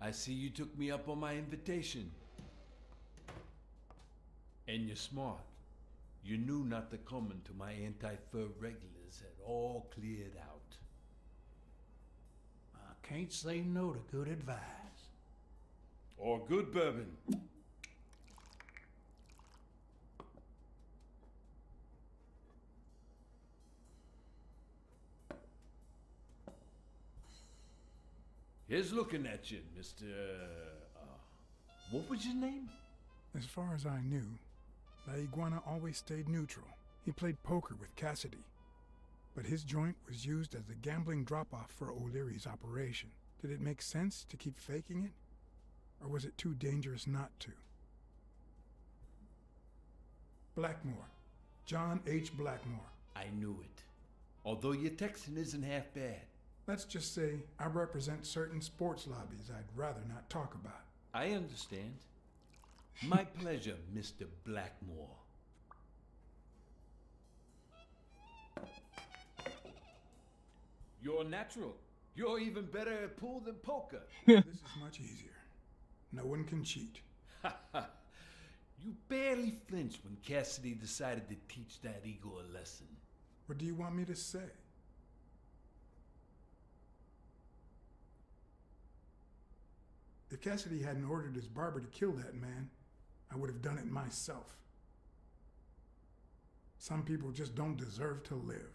I see you took me up on my invitation. And you're smart. You knew not to come until my anti-fur regulars had all cleared out. I can't say no to good advice. Or good bourbon. Here's looking at you, Mr. What was your name? As far as I knew, La Iguana always stayed neutral. He played poker with Cassidy. But his joint was used as a gambling drop-off for O'Leary's operation. Did it make sense to keep faking it? Or was it too dangerous not to? Blackmore. John H. Blackmore. I knew it. Although your Texan isn't half bad. Let's just say I represent certain sports lobbies I'd rather not talk about. I understand. My pleasure, Mr. Blackmore. You're natural. You're even better at pool than poker. This is much easier. No one can cheat. You barely flinched when Cassidy decided to teach that ego a lesson. What do you want me to say? If Cassidy hadn't ordered his barber to kill that man, I would have done it myself. Some people just don't deserve to live.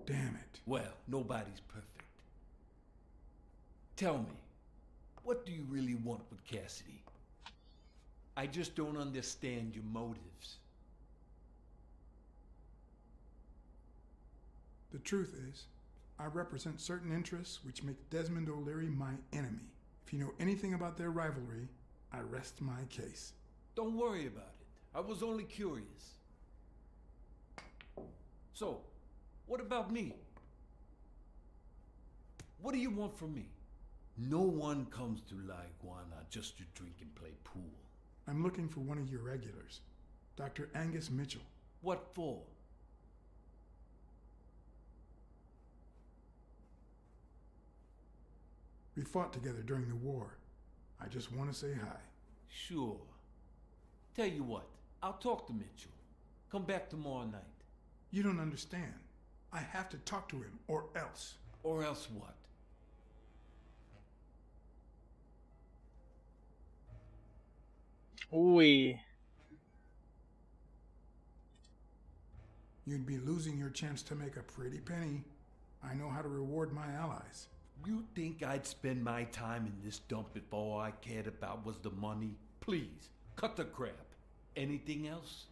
Damn it. Well, nobody's perfect. Tell me, what do you really want with Cassidy? I just don't understand your motives. The truth is, I represent certain interests which make Desmond O'Leary my enemy. If you know anything about their rivalry, I rest my case. Don't worry about it. I was only curious. So, what about me? What do you want from me? No one comes to La Iguana just to drink and play pool. I'm looking for one of your regulars, Dr. Angus Mitchell. What for? We fought together during the war. I just want to say hi. Sure. Tell you what, I'll talk to Mitchell. Come back tomorrow night. You don't understand. I have to talk to him, or else. Or else what? Uy. You'd be losing your chance to make a pretty penny. I know how to reward my allies. You think I'd spend my time in this dump if all I cared about was the money? Please, cut the crap. Anything else?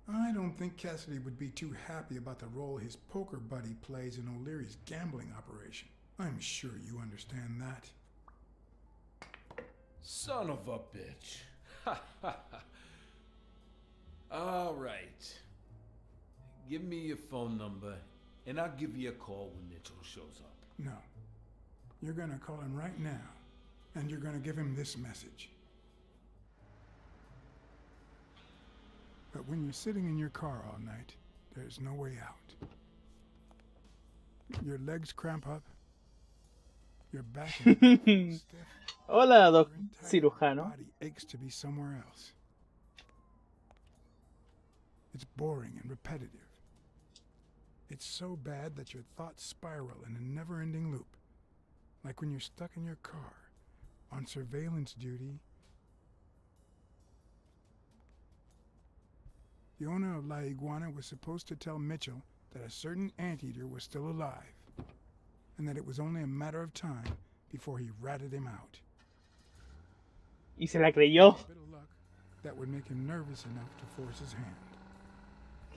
I don't think Cassidy would be too happy about the role his poker buddy plays in O'Leary's gambling operation. I'm sure you understand that. Son of a bitch. Ha ha ha. All right. Give me your phone number, and I'll give you a call when Mitchell shows up. No. You're gonna call him right now, and you're gonna give him this message. But when you're sitting in your car all night, there's no way out. Your legs cramp up. Your back is stiff. Hola, doc Your cirujano. body aches to be somewhere else. It's boring and repetitive. It's so bad that your thoughts spiral in a never-ending loop. Like when you're stuck in your car, on surveillance duty. The owner of La Iguana was supposed to tell Mitchell that a certain anteater was still alive, and that it was only a matter of time before he ratted him out. Y se la creyó. Bit of luck, that would make him nervous enough to force his hand.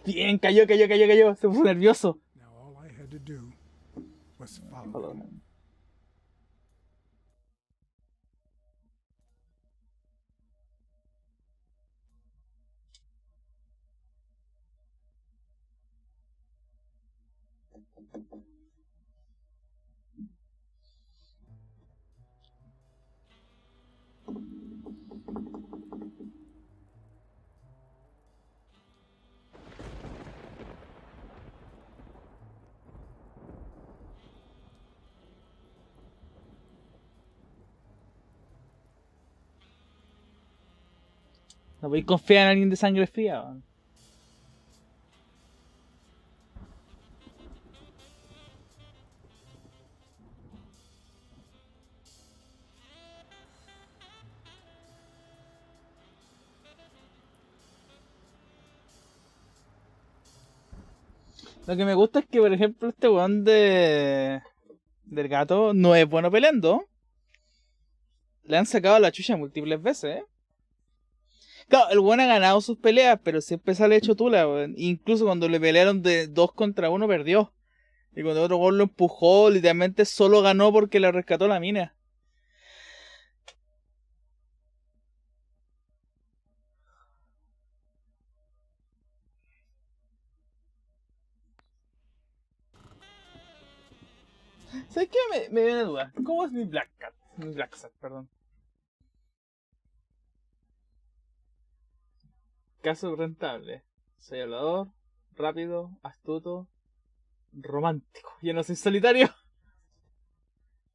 Bien, cayó. Se puso nervioso. Now all I had to do was follow him. No voy a confiar en alguien de sangre fría. Man. Lo que me gusta es que, por ejemplo, este weón del gato no es bueno peleando. Le han sacado la chucha múltiples veces, ¿eh? Claro, el weón ha ganado sus peleas, pero siempre sale hecho tula, weón. Incluso cuando le pelearon de 2 contra 1 perdió. Y cuando otro weón lo empujó, literalmente solo ganó porque le rescató la mina. ¿Sabes qué? Me viene duda. ¿Cómo es mi BlackSad? Mi BlackSad, perdón. Caso rentable. Soy hablador, rápido, astuto, romántico. Yo no soy solitario.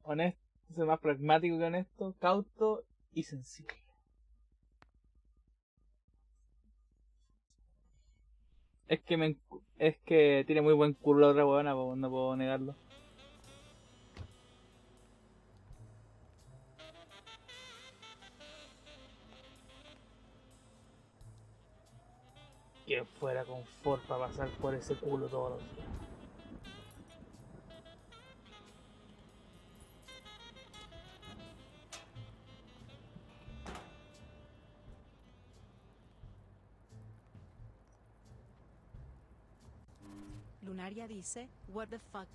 Honesto, soy más pragmático que honesto, cauto y sensible. Es que tiene muy buen culo la otra huevona, no puedo negarlo. Quien fuera confort para pasar por ese culo todos los días. Lunaria dice, what the fuck.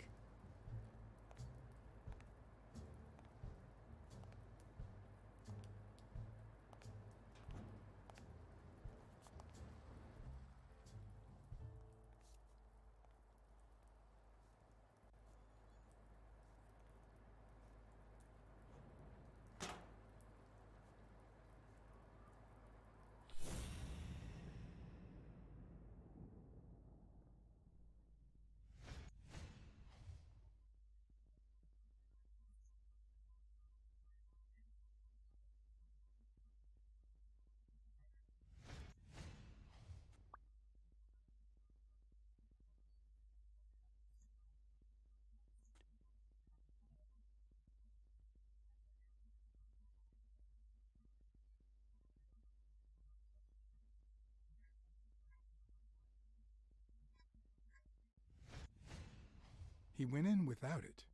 He went in without it.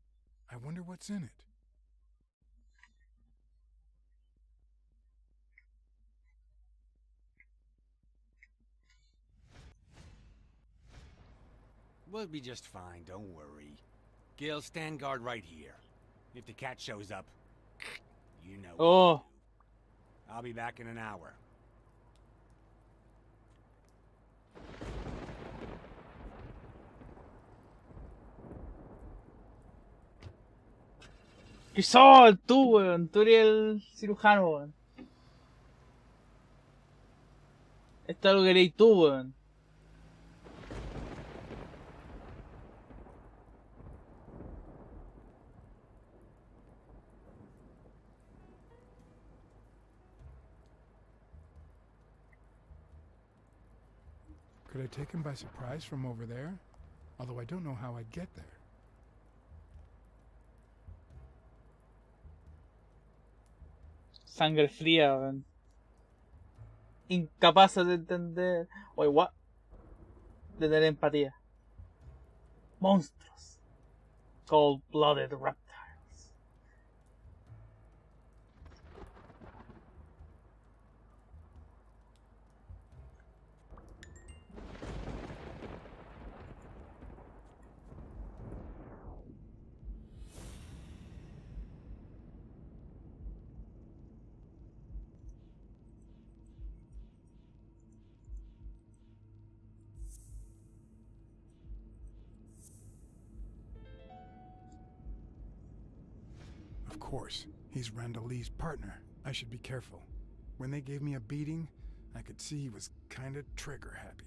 I wonder what's in it. We'll be just fine, don't worry. Gil, stand guard right here. If the cat shows up, you know. Oh. I'll be back in an hour. ¿Qué sos tú, weón? Tú eres el cirujano, weón. Esto es algo que eres tú, weón. Could I take him by surprise from over there? Although I don't know how I'd get there. Sangre fría, weón. Incapaces de entender. O igual. De tener empatía. Monstruos. Cold-blooded reptiles. course. He's Randall Lee's partner. I should be careful. When they gave me a beating, I could see he was kinda trigger happy.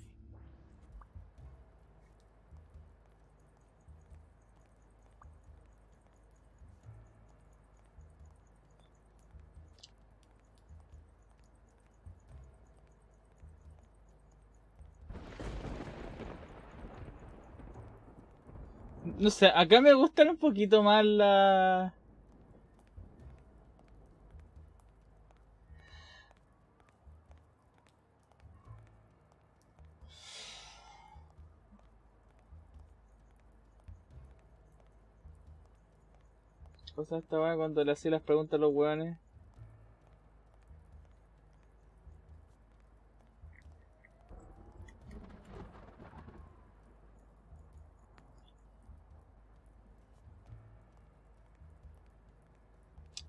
No sé, acá me gustan un poquito más la... O sea, esta weá cuando le hacía las preguntas a los weones.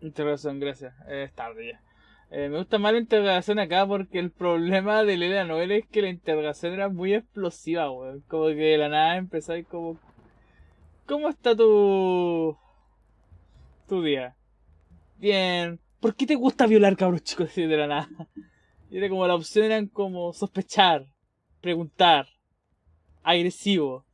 Interrogación, gracias. Es tarde ya. Me gusta más la interrogación acá porque el problema de leer la novela es que la interrogación era muy explosiva, weón. Como que de la nada empezáis como... ¿Cómo está tu día? Bien. ¿Por qué te gusta violar, cabros chicos? Así de la nada. Y era como la opción eran como sospechar, preguntar, agresivo.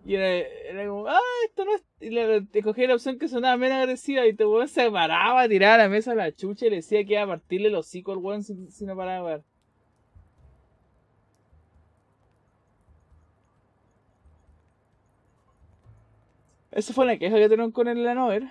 Y era como, esto no es... Y te cogía la opción que sonaba menos agresiva y te weón se paraba, tiraba a la mesa la chucha y le decía que iba a partirle el hocico al weón si no paraba, weón. Esa fue la queja que tuvieron con el Lanover.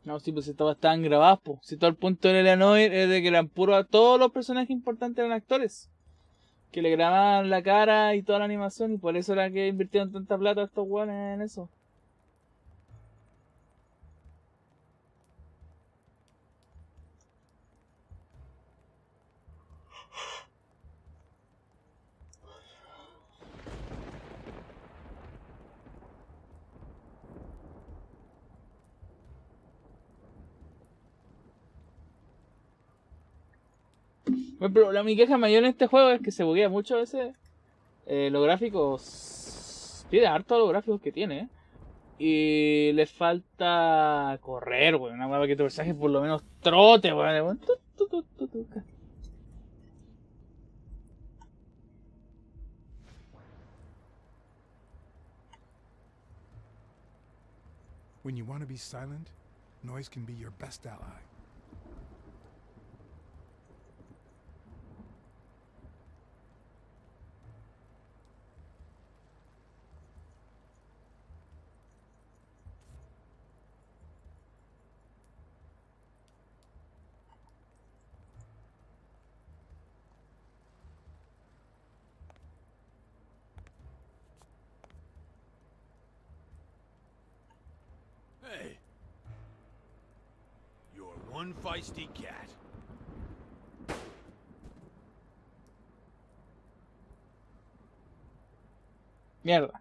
No, sí, pues estaban grabadas, pues. Si todo el punto de Lanover es de que eran puros, todos los personajes importantes eran actores. Que le grababan la cara y toda la animación y por eso era que invirtieron tanta plata estos weones en eso. Bueno, pero mi queja mayor en este juego es que se buguea mucho a veces. Los gráficos... Tiene harto los gráficos que tiene, ¿eh? Y le falta correr, weón. Una hueá que tu personaje por lo menos trote, weón. When you want to be silent, noise can be your best ally. Hey. You're one feisty cat. Mierda.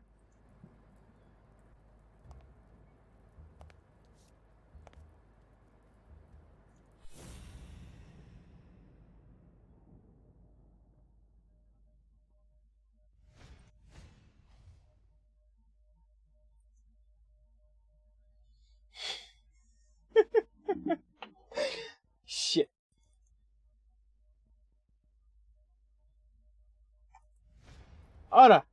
Shit. Ahora.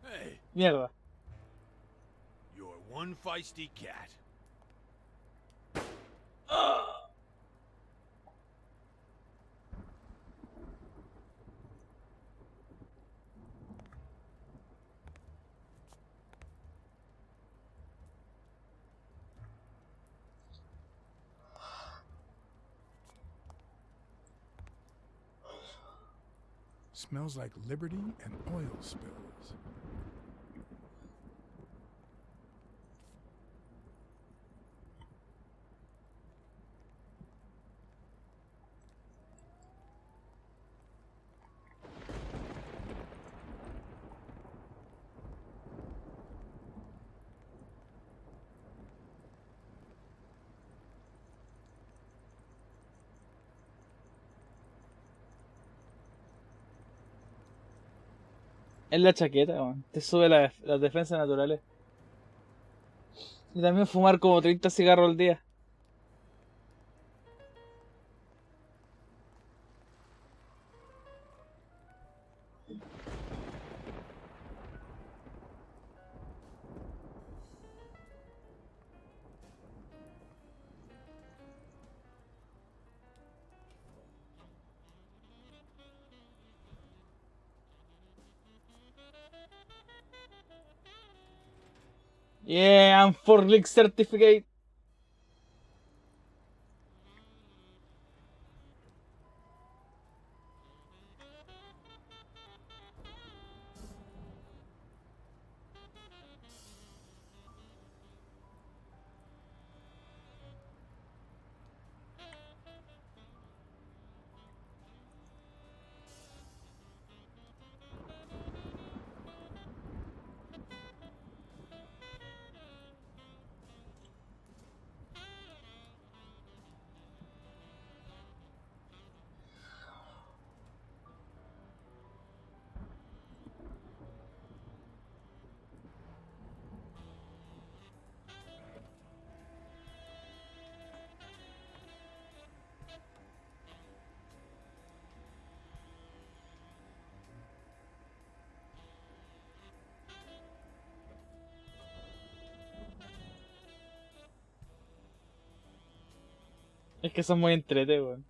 Hey. Mierda. You're one feisty cat. Smells like liberty and oil spills. Es la chaqueta, weón. Te sube las defensas naturales. Y también fumar como 30 cigarros al día. Yeah, I'm for league certificate. Es que son muy entrete, weón.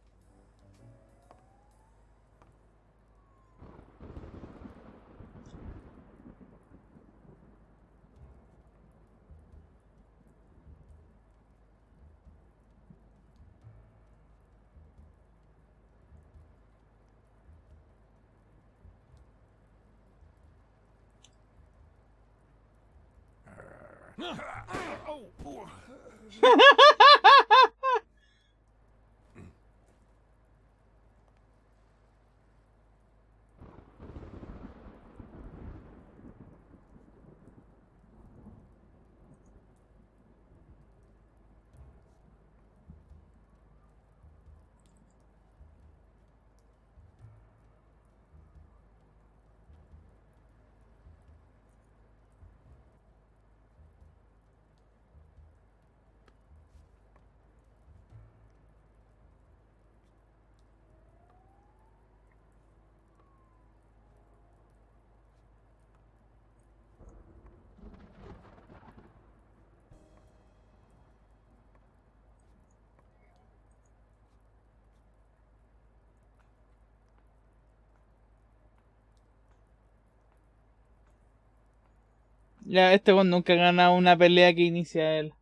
Ya, este weón nunca ha ganado una pelea que inicia él.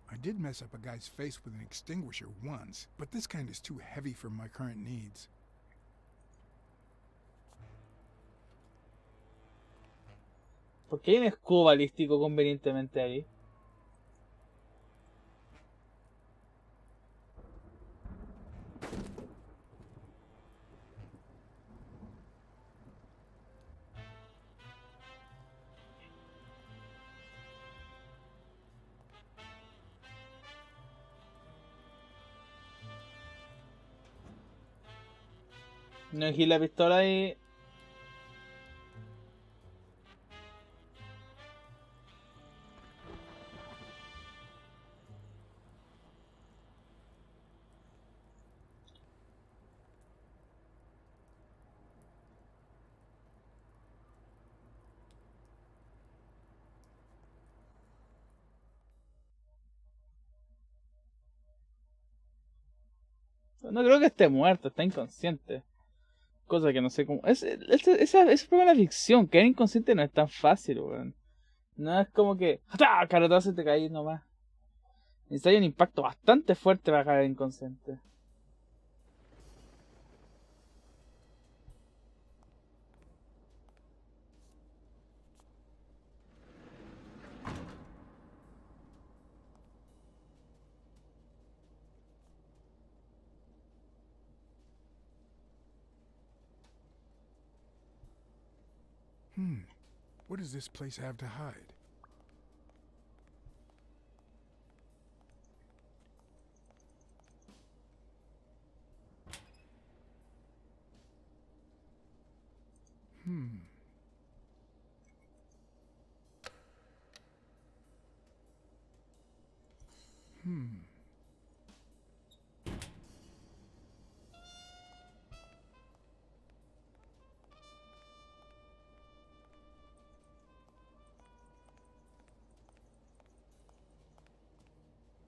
I did mess up a guy's face with an extinguisher once, but this kind is too heavy for my current needs. ¿Por qué hay un escudo balístico convenientemente ahí? No elegí la pistola y... No creo que esté muerto, está inconsciente. Cosa que no sé cómo... Esa prueba de la ficción, caer inconsciente no es tan fácil, weón. No es como que... ¡Jata! Carotazo y te caí nomás. Necesita un impacto bastante fuerte para caer inconsciente. What does this place have to hide?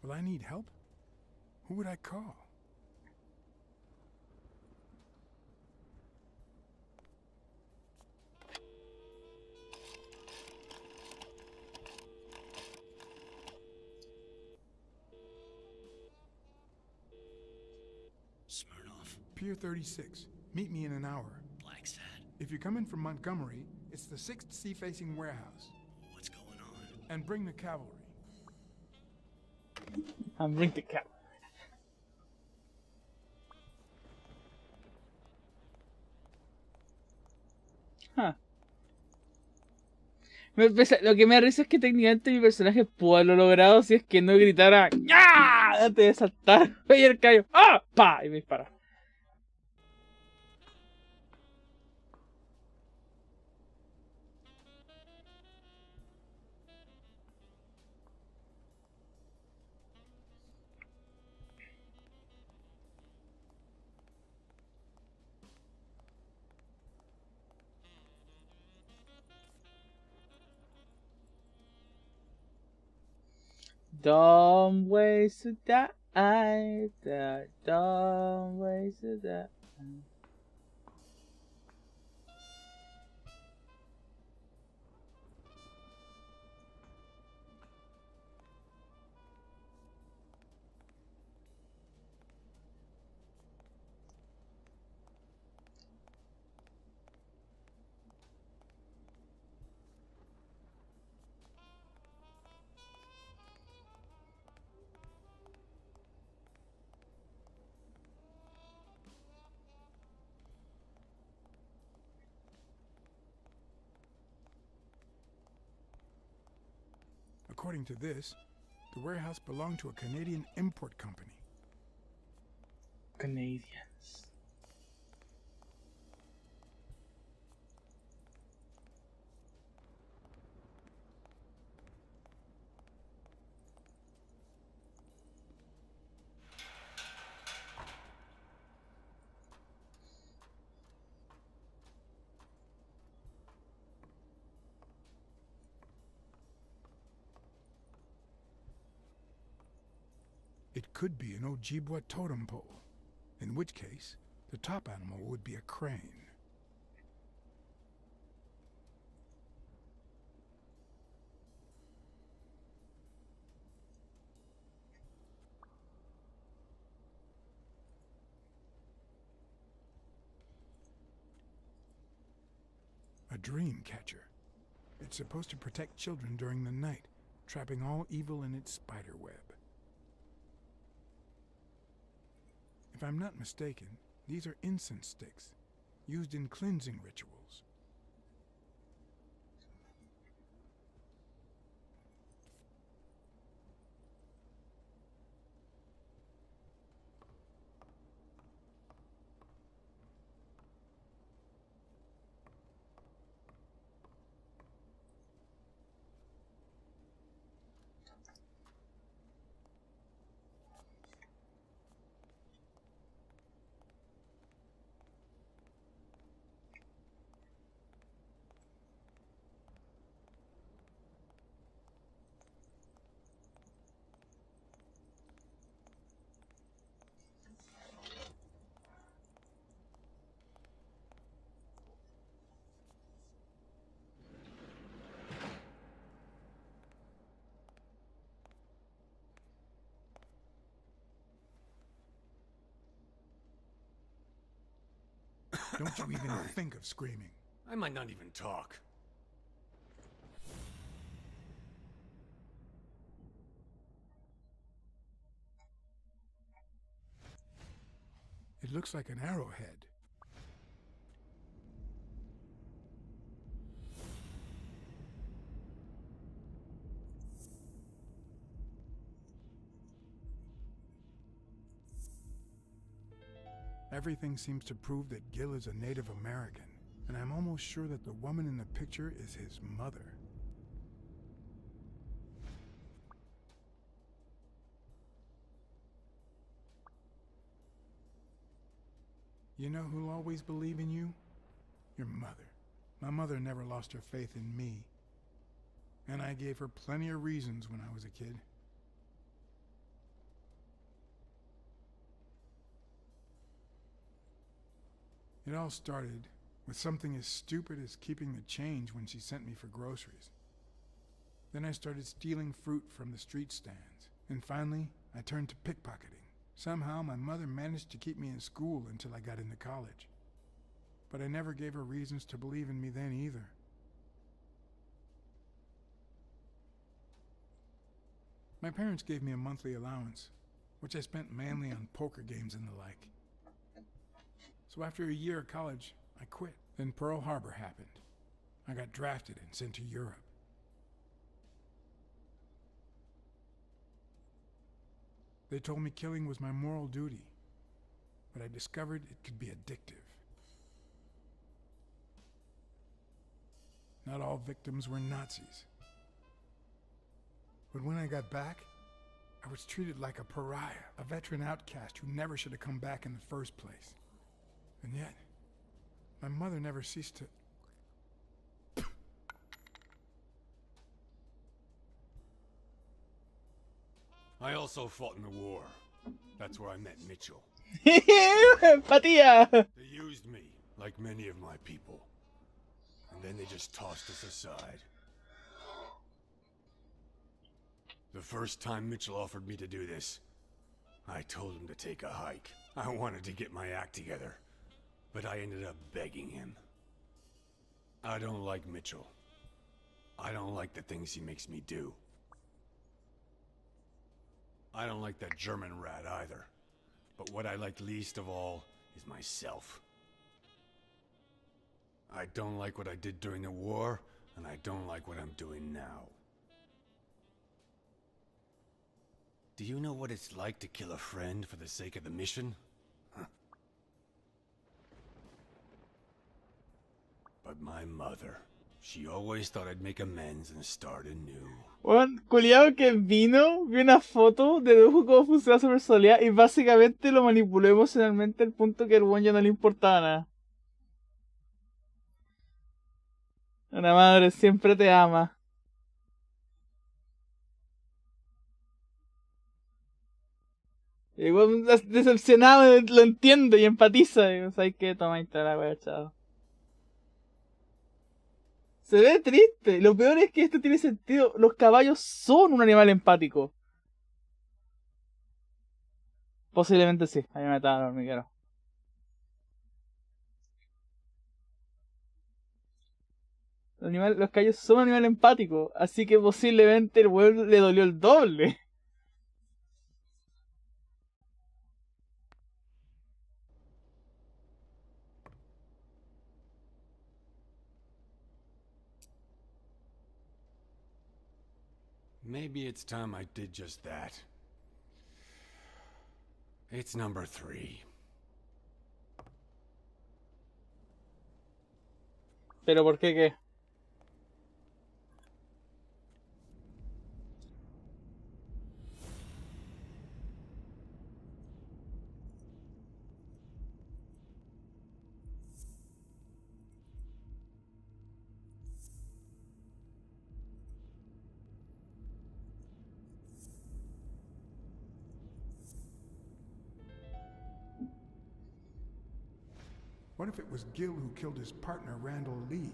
Will I need help? Who would I call? Smirnoff. Pier 36. Meet me in an hour. BLACKSAD. If you're coming from Montgomery, it's the 6th sea-facing warehouse. What's going on? And bring the cavalry. I'm bring the cavalry. Lo que me da risa es que técnicamente mi personaje pudo haberlo logrado si es que no gritara ¡ah! Antes de saltar. Y el callo ¡ah! ¡Pa! Y me dispara. Dumb ways to die, dumb ways to die. According to this, the warehouse belonged to a Canadian import company. Canadians. It could be an Ojibwa totem pole, in which case the top animal would be a crane. A dream catcher. It's supposed to protect children during the night, trapping all evil in its spider web. If I'm not mistaken, these are incense sticks, used in cleansing rituals. Don't you even think of screaming. I might not even talk. It looks like an arrowhead. Everything seems to prove that Gil is a Native American, and I'm almost sure that the woman in the picture is his mother. You know who'll always believe in you? Your mother. My mother never lost her faith in me. And I gave her plenty of reasons when I was a kid. It all started with something as stupid as keeping the change when she sent me for groceries. Then I started stealing fruit from the street stands. And finally, I turned to pickpocketing. Somehow, my mother managed to keep me in school until I got into college. But I never gave her reasons to believe in me then either. My parents gave me a monthly allowance, which I spent mainly on poker games and the like. So after a year of college, I quit. Then Pearl Harbor happened. I got drafted and sent to Europe. They told me killing was my moral duty, but I discovered it could be addictive. Not all victims were Nazis. But when I got back, I was treated like a pariah, a veteran outcast who never should have come back in the first place. And yet, my mother never ceased to... I also fought in the war. That's where I met Mitchell. Empatía. They used me, like many of my people. And then they just tossed us aside. The first time Mitchell offered me to do this, I told him to take a hike. I wanted to get my act together, but I ended up begging him. I don't like Mitchell. I don't like the things he makes me do. I don't like that German rat either. But what I like least of all is myself. I don't like what I did during the war, and I don't like what I'm doing now. Do you know what it's like to kill a friend for the sake of the mission? Huh. But my mother, she always thought I'd make amends and start anew. Un culiao que vino, vio una foto, dedujo cómo funciona su personalidad y básicamente lo manipuló emocionalmente al punto que el buen ya no le importaba nada. Una madre siempre te ama. Igual decepcionado, lo entiende y empatiza. Y sabes que toma y te la wea, chao. Se ve triste. Lo peor es que esto tiene sentido. Los caballos son un animal empático. Posiblemente sí. Ahí me estaba el hormiguero. Los caballos son un animal empático. Así que posiblemente el weón le dolió el doble. Maybe it's time I did just that. It's number 3. ¿Pero por qué qué? What if it was Gil who killed his partner, Randall Lee,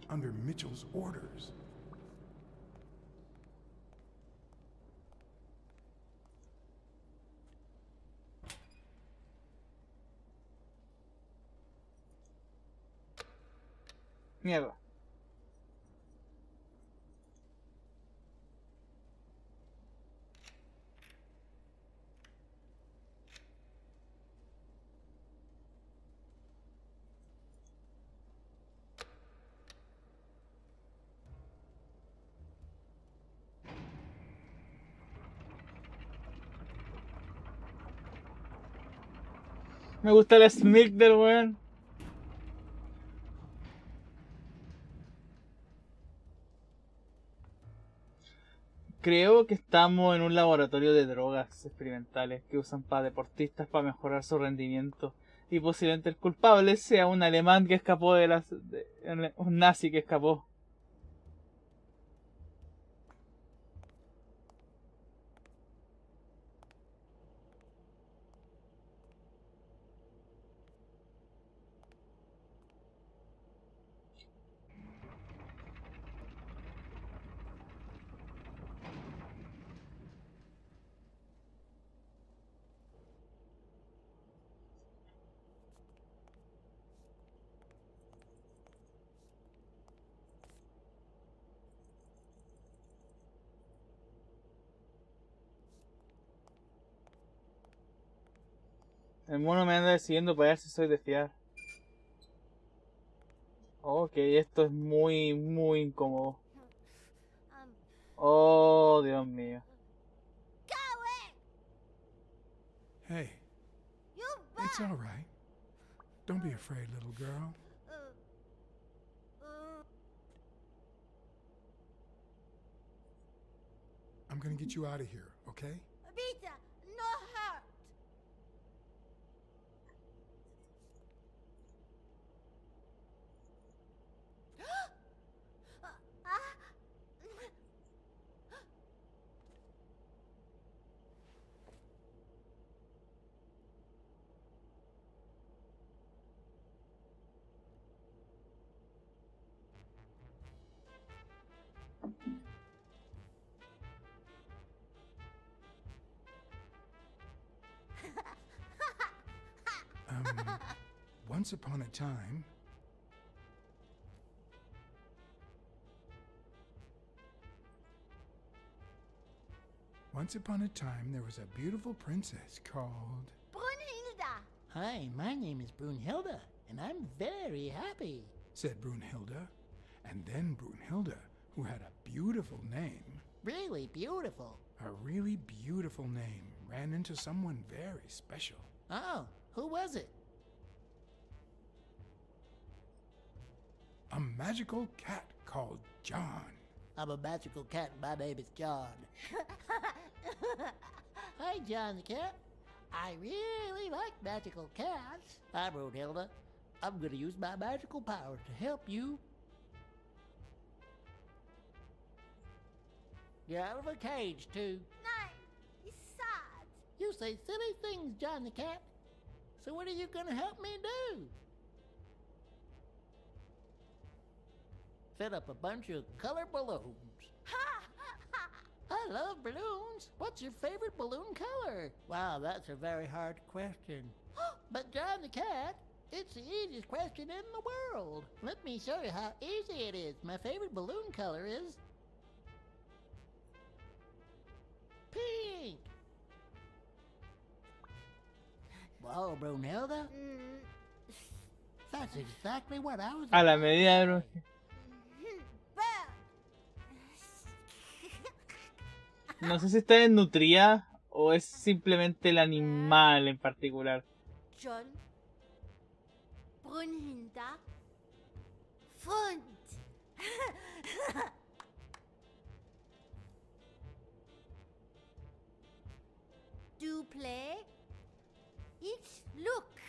under Mitchell's orders? Mierda. Me gusta el smirk del weón. Creo que estamos en un laboratorio de drogas experimentales que usan para deportistas para mejorar su rendimiento. Y posiblemente el culpable sea un alemán que escapó un nazi que escapó. El mono me anda siguiendo para ver si soy de fiar. Ok, esto es muy, muy incómodo. Oh, Dios mío. Hey, it's all right. Don't be afraid, little girl. I'm gonna get you out of here, okay? Vita, no hurt. Once upon a time... Once upon a time, there was a beautiful princess called... Brunhilda. Hi, my name is Brunhilda, and I'm very happy, said Brunhilda. And then Brunhilda, who had a beautiful name... Really beautiful. A really beautiful name, ran into someone very special. Oh, who was it? A magical cat called John. I'm a magical cat, my name is John. Hi, John the cat. I really like magical cats. Hi, Brunhilda. I'm gonna use my magical powers to help you get out of a cage, too. Nein, it's sad. You say silly things, John the cat. So what are you gonna help me do? Set up a bunch of color balloons. I love balloons. What's your favorite balloon color? Wow, that's a very hard question. But John the cat, it's the easiest question in the world. Let me show you how easy it is. My favorite balloon color is pink. Wow, Brunhilda. That's exactly what I was. A la medida de Brunhilda. No sé si está desnutrida o es simplemente el animal en particular. John. Brunhilda. Freund. Du play. Ich look.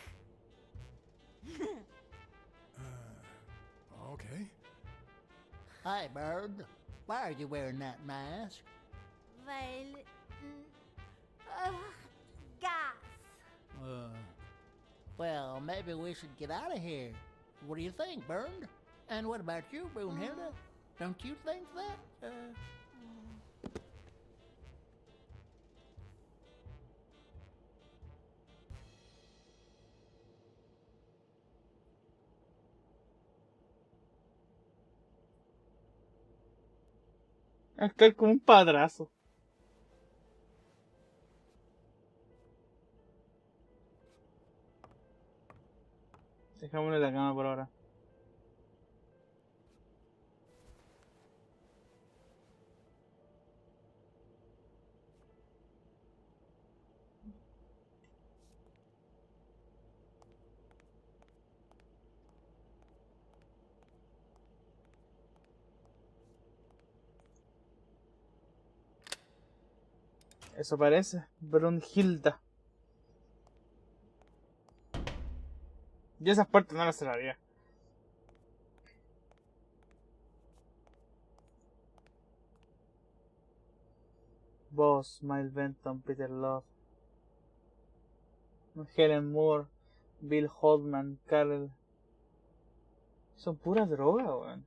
Okay. Hi, bird. Why are you wearing that mask? Weil. Gas. Well, maybe we should get out of here. What do you think, Bernd? And what about you, Brunhilda? Don't you think that? Actuar como un padrazo. Dejámoslo en la cama por ahora. Eso parece. Brunhilda. Y esas puertas no las cerraría. Boss, Miles Benton, Peter Love, Helen Moore, Bill Holdman, Carl. Son puras drogas, weón.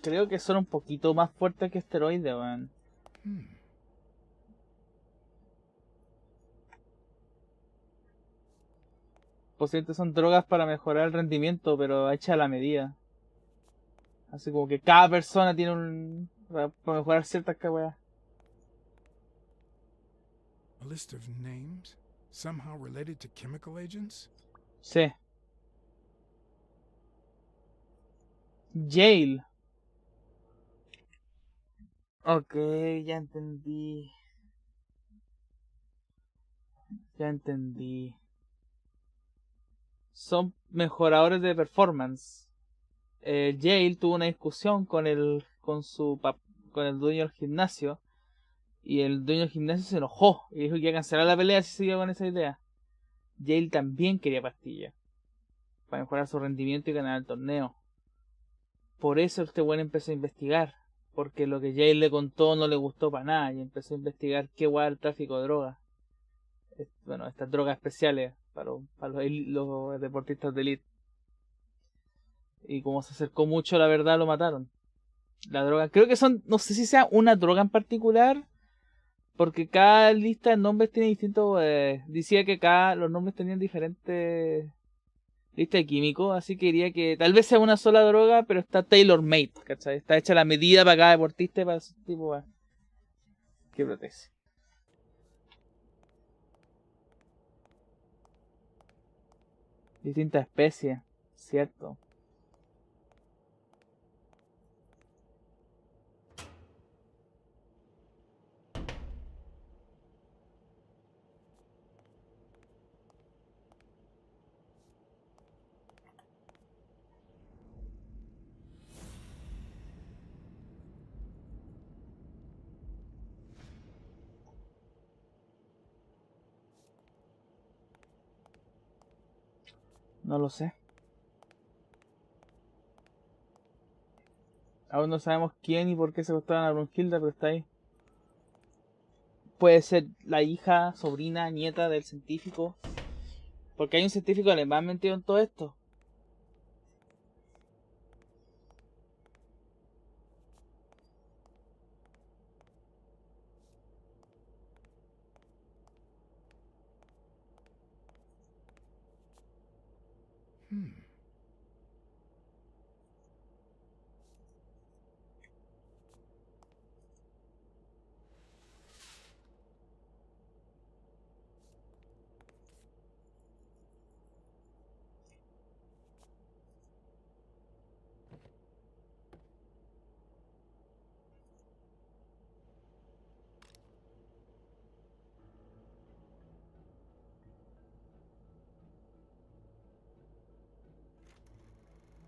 Creo que son un poquito más fuertes que esteroides, weón. Posiblemente son drogas para mejorar el rendimiento, pero hechas a la medida. Así como que cada persona tiene un... para mejorar ciertas weas. A list of names somehow related to chemical agents? Sí. Jail. Ok, ya entendí. Ya entendí. Son mejoradores de performance. Jail tuvo una discusión con el dueño del gimnasio. Y el dueño del gimnasio se enojó y dijo que iba a cancelar la pelea si seguía con esa idea. Jail también quería pastillas para mejorar su rendimiento y ganar el torneo. Por eso este buen empezó a investigar, porque lo que Jail le contó no le gustó para nada y empezó a investigar qué guay el tráfico de drogas. Bueno, estas drogas especiales para los deportistas de elite. Y como se acercó mucho a la verdad, lo mataron. La droga, creo que son, no sé si sea una droga en particular, porque cada lista de nombres tiene distintos. Decía que cada los nombres tenían diferentes listas de químicos, así que diría que tal vez sea una sola droga, pero está tailor-made, ¿cachai? Está hecha a la medida para cada deportista y para ese tipo que protege. Distintas especies, cierto. No lo sé. Aún no sabemos quién y por qué secuestraron a Brunhilda, pero está ahí. Puede ser la hija, sobrina, nieta del científico. Porque hay un científico alemán metido en todo esto.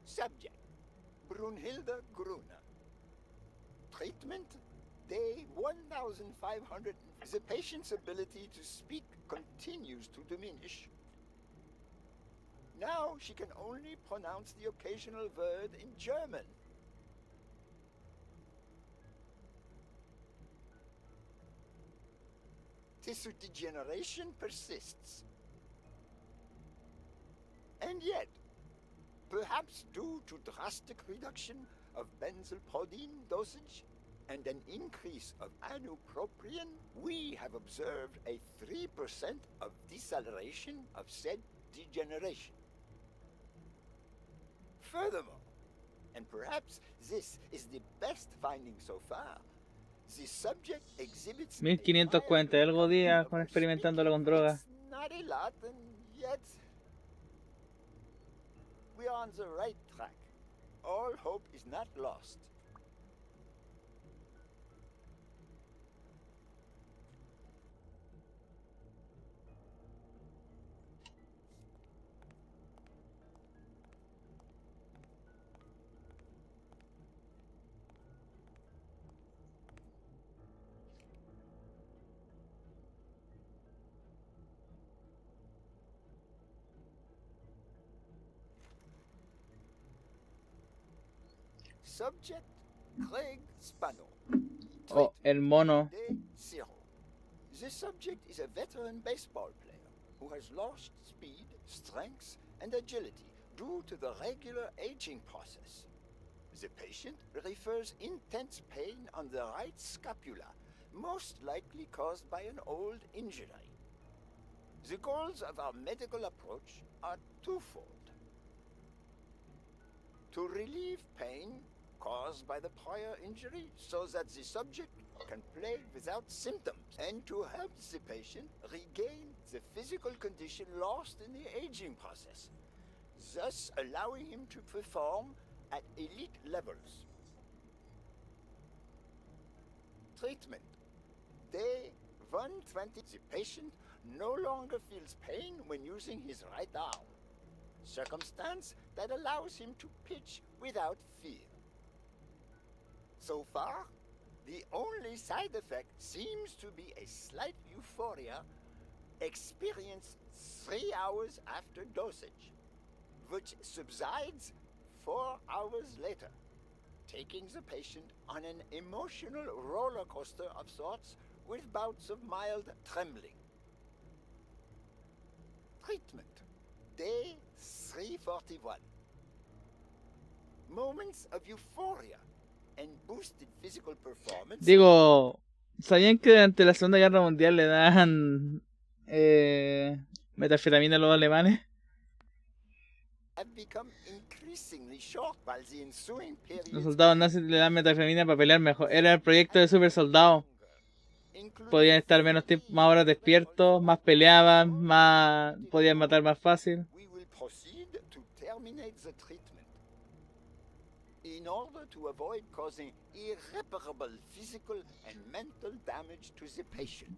Subject, Brunhilde Gruner. Treatment, day 1500. The patient's ability to speak continues to diminish. Now she can only pronounce the occasional word in German. Tissue degeneration persists. And yet, perhaps due to drastic reduction of benzylprodine dosage and an increase of anupropion, we have observed a 3% of deceleration of said degeneration. Furthermore, and perhaps this is the best finding so far, the subject exhibits 1540 algo días con experimentándolo con drogas. not a lot, and yet we are on the right track. All hope is not lost. Subject, Craig Spano. Oh, el mono. Day 0. The subject is a veteran baseball player who has lost speed, strength, and agility due to the regular aging process. The patient refers intense pain on the right scapula, most likely caused by an old injury. The goals of our medical approach are twofold. To relieve pain caused by the prior injury so that the subject can play without symptoms, and to help the patient regain the physical condition lost in the aging process, thus allowing him to perform at elite levels. Treatment. Day 120. The patient no longer feels pain when using his right arm, circumstance that allows him to pitch without fear. So far, the only side effect seems to be a slight euphoria experienced 3 hours after dosage, which subsides 4 hours later, taking the patient on an emotional roller coaster of sorts with bouts of mild trembling. Treatment. Day 341. Moments of euphoria and boosted physical performance. Digo, ¿sabían que durante la Segunda Guerra Mundial le dan metafetamina a los alemanes? Have become increasingly short while the ensuing Los periods soldados nazis le dan metafetamina para pelear mejor. Era el proyecto de super soldado. Podían estar menos tiempo, más horas despiertos, más peleaban, más podían matar más fácil. we will proceed to terminate the treatment in order to avoid causing irreparable physical and mental damage to the patient.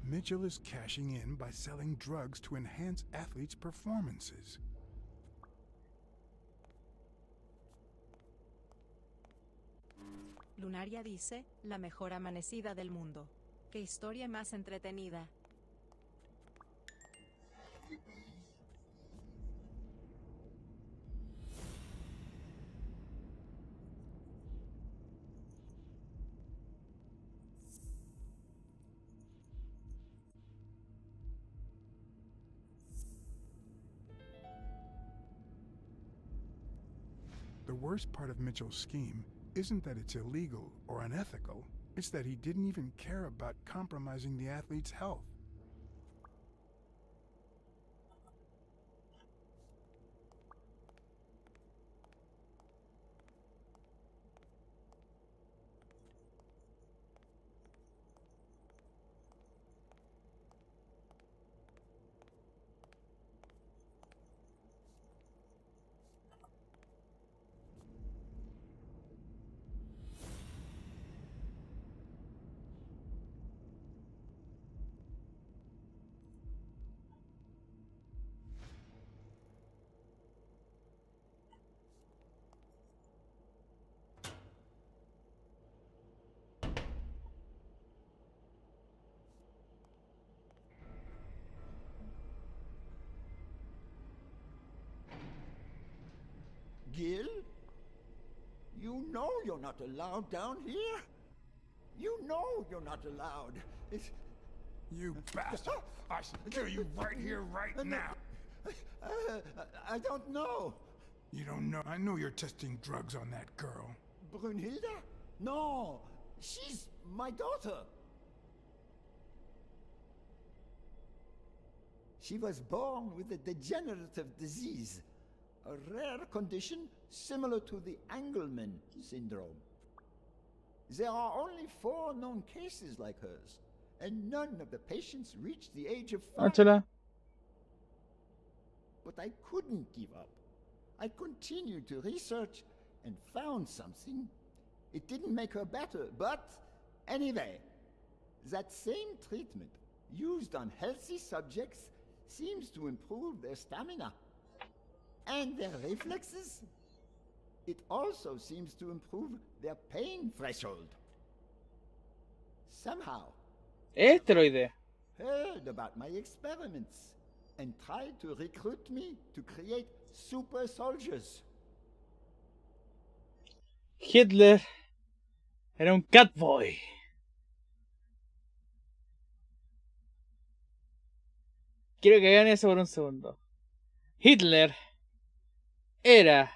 Mitchell is cashing in by selling drugs to enhance athletes' performances. Lunaria dice, la mejor amanecida del mundo. Qué historia más entretenida. The worst part of Mitchell's scheme isn't that it's illegal or unethical, it's that he didn't even care about compromising the athlete's health. Gil? You know you're not allowed down here. You know you're not allowed. It's... You bastard! I should kill you right here, right now! I don't know. You don't know? I know you're testing drugs on that girl. Brunhilde? No, she's my daughter. She was born with a degenerative disease, a rare condition similar to the Engelmann syndrome. There are only 4 known cases like hers, and none of the patients reached the age of 5. Échala. But I couldn't give up. I continued to research and found something. It didn't make her better, but anyway, that same treatment used on healthy subjects seems to improve their stamina and their reflexes. It also seems to improve their pain threshold. Somehow, Esteroide. heard about my experiments and tried to recruit me to create super soldiers. Hitler era un catboy. Quiero que hagan eso por un segundo. Hitler era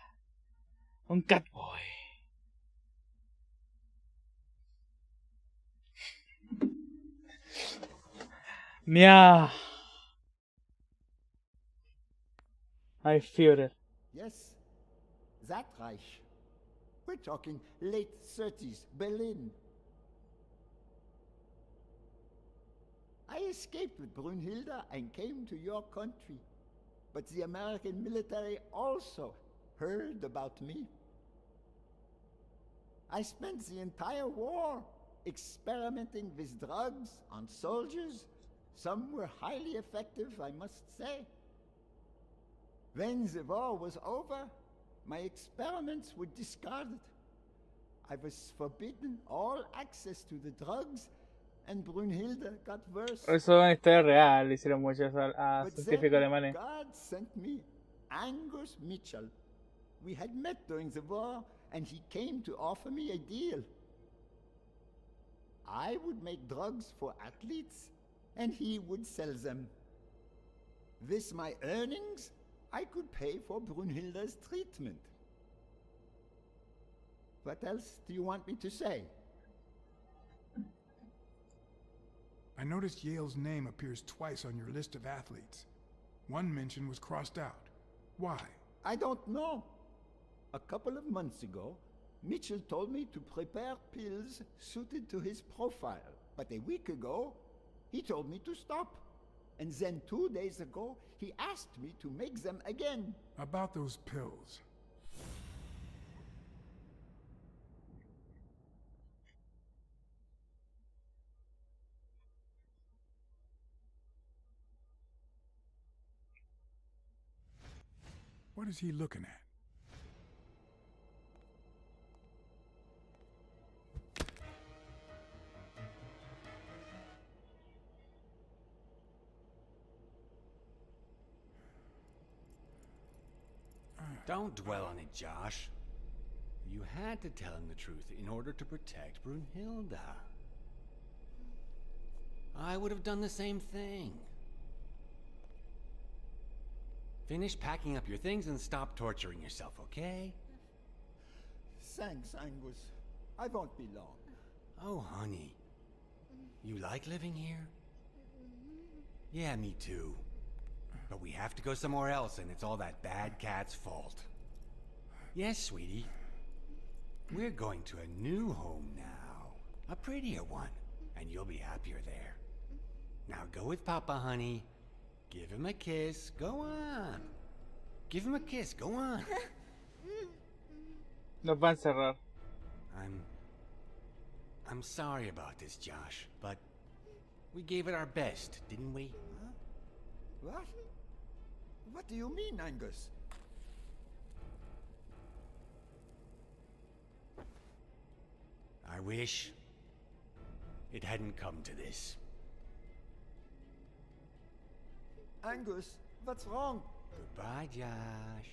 un catboy. Mia. I feel it. Yes, that Reich. We're talking late 30s, Berlin. I escaped with Brunhilde and came to your country. But the American military also heard about me. I spent the entire war experimenting with drugs on soldiers. Some were highly effective, I must say. When the war was over, my experiments were discarded. I was forbidden all access to the drugs, and Brunhilde got worse. Eso es una historia real, le hicieron muchos a But científicos then alemanes. God sent me Angus Mitchell. We had met during the war, and he came to offer me a deal. I would make drugs for athletes, and he would sell them. With my earnings, I could pay for Brunhilde's treatment. What else do you want me to say? I noticed Yale's name appears twice on your list of athletes. One mention was crossed out. Why? I don't know. A couple of months ago, Mitchell told me to prepare pills suited to his profile. But a week ago, he told me to stop. And then 2 days ago, he asked me to make them again. About those pills. What is he looking at? Don't dwell on it, Josh. You had to tell him the truth in order to protect Brunhilde. I would have done the same thing. Finish packing up your things and stop torturing yourself, okay? Thanks, Angus. I won't be long. Oh, honey. You like living here? Yeah, me too. But we have to go somewhere else, and it's all that bad cat's fault. Yes, sweetie. We're going to a new home now. A prettier one. And you'll be happier there. Now go with Papa, honey. Give him a kiss. Go on. Give him a kiss. Go on. Nos va a encerrar. I'm sorry about this, Josh, but we gave it our best, didn't we? Huh? What? What do you mean, Angus? I wish it hadn't come to this. Angus, what's wrong? Goodbye, Josh.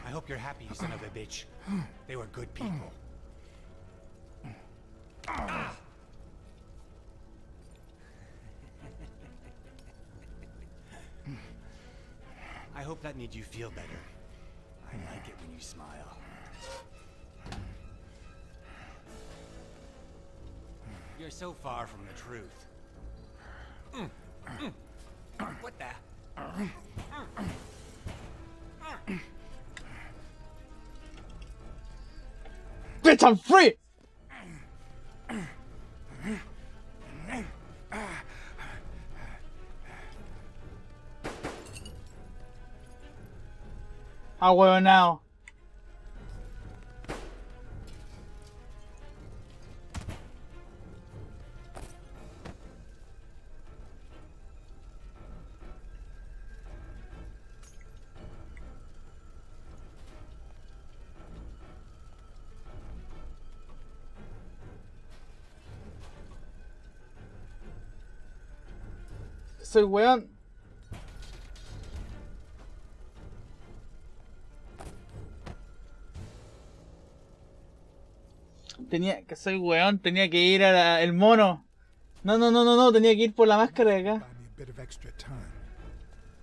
I hope you're happy, you son of a bitch. They were good people. I hope haircut made you feel better. I like it when you smile. You're so far from the truth. What the? Bitch, I'm free! Ah, huevo, now. Soy weón. Soy weón, tenía que ir a el mono. No, tenía que ir por la máscara de acá. A bit of extra time.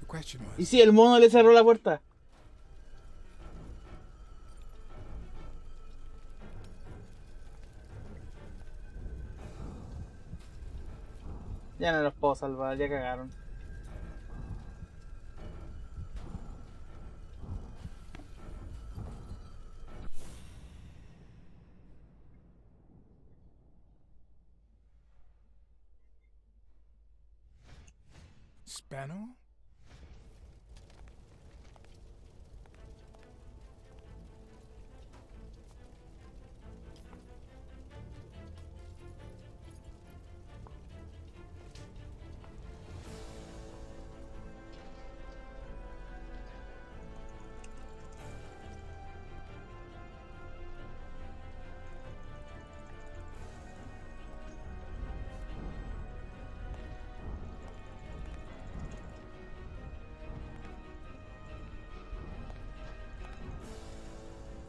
The question was, Y sí, el mono le cerró la puerta. Ya no los puedo salvar, ya cagaron. Spano?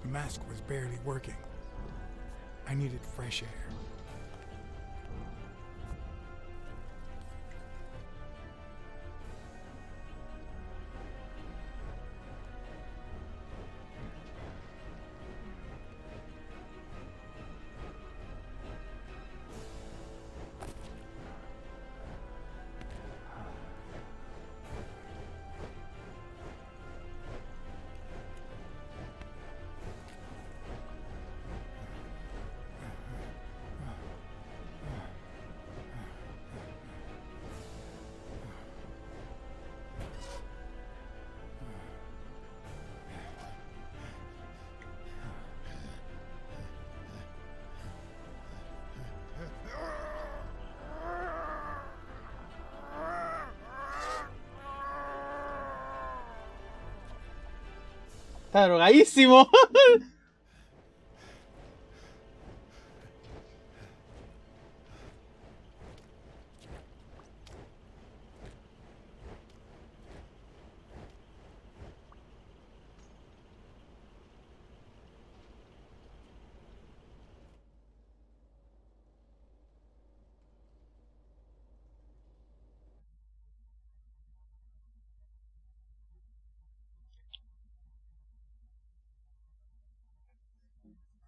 The mask was barely working. I needed fresh air. Está drogadísimo.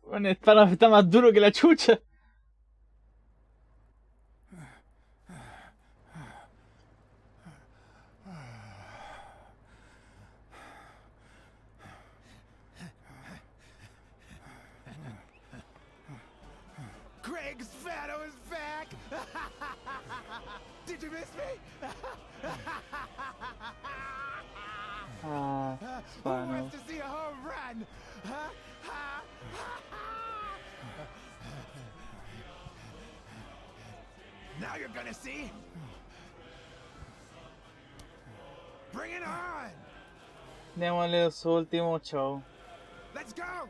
Bueno, está más duro que la chucha. Greg Spano is back! Did you miss me? Ah, Who Spano. wants to see a home run? Now you're gonna see. Bring it on! Démosle su último show. Let's go!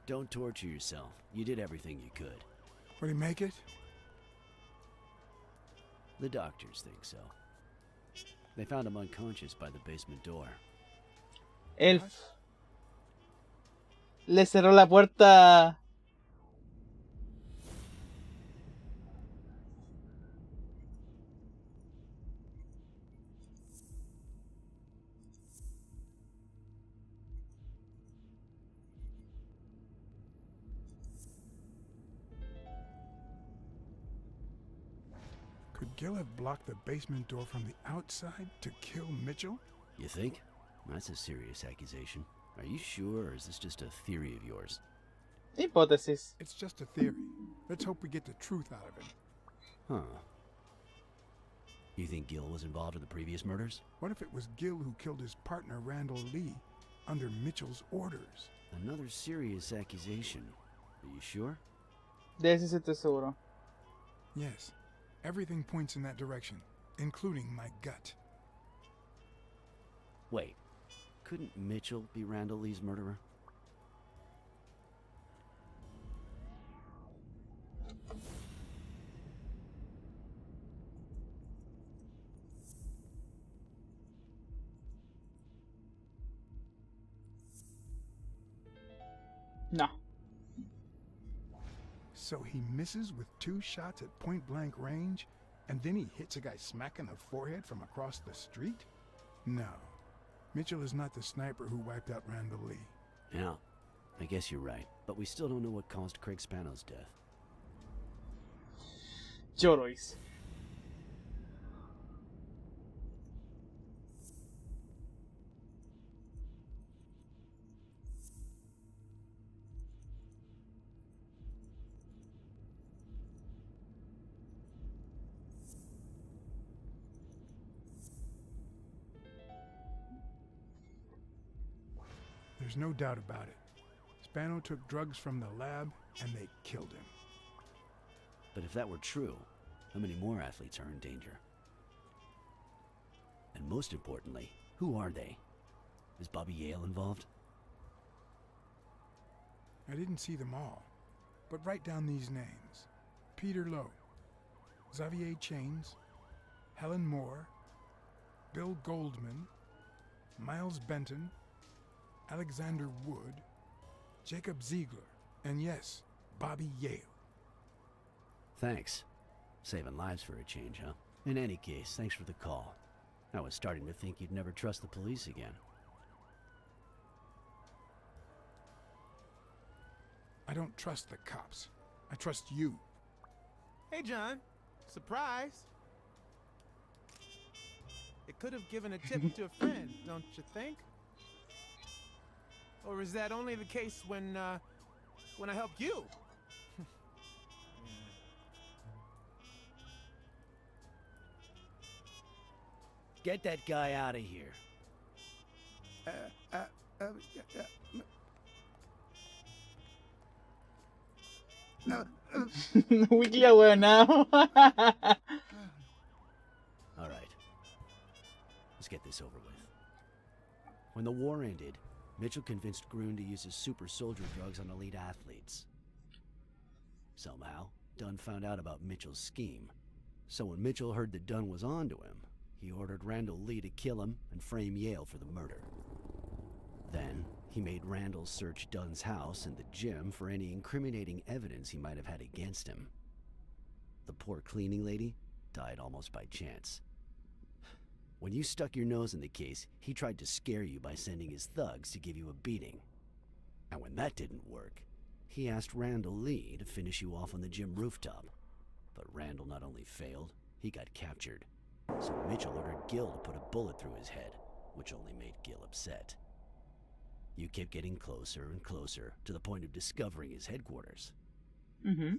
Don't torture yourself. You did everything you could. Would he make it? The doctors think so. They found him unconscious by the basement door. Él le cerró la puerta. Could Gil have blocked the basement door from the outside to kill Mitchell? You think? That's a serious accusation. Are you sure, or is this just a theory of yours? Hipótesis. It's just a theory. Let's hope we get the truth out of it. Huh. You think Gil was involved in the previous murders? What if it was Gil who killed his partner Randall Lee under Mitchell's orders? Another serious accusation. Are you sure? De eso sí estoy seguro. Yes. Everything points in that direction, including my gut. Wait. Couldn't Mitchell be Randall Lee's murderer? No. So he misses with 2 shots at point-blank range, and then he hits a guy smack in the forehead from across the street? No. Mitchell is not the sniper who wiped out Randall Lee. Yeah, I guess you're right. But we still don't know what caused Craig Spano's death. Yo lo hice. There's no doubt about it. Spano took drugs from the lab, and they killed him. But if that were true, how many more athletes are in danger? And most importantly, who are they? Is Bobby Yale involved? I didn't see them all, but write down these names. Peter Lowe, Xavier Chains, Helen Moore, Bill Goldman, Miles Benton, Alexander Wood, Jacob Ziegler, and yes, Bobby Yale. Thanks. Saving lives for a change, huh? In any case, thanks for the call. I was starting to think you'd never trust the police again. I don't trust the cops. I trust you. Hey, John. Surprise. It could have given a tip to a friend, don't you think? Or is that only the case when I helped you? Get that guy out of here. Weekly ahueonado. All right. Let's get this over with. When the war ended, Mitchell convinced Grun to use his super soldier drugs on elite athletes. Somehow, Dunn found out about Mitchell's scheme. So when Mitchell heard that Dunn was onto him, he ordered Randall Lee to kill him and frame Yale for the murder. Then, he made Randall search Dunn's house and the gym for any incriminating evidence he might have had against him. The poor cleaning lady died almost by chance. When you stuck your nose in the case, he tried to scare you by sending his thugs to give you a beating. And when that didn't work, he asked Randall Lee to finish you off on the gym rooftop. But Randall not only failed, he got captured. So Mitchell ordered Gil to put a bullet through his head, which only made Gil upset. You kept getting closer and closer to the point of discovering his headquarters. Mm-hmm.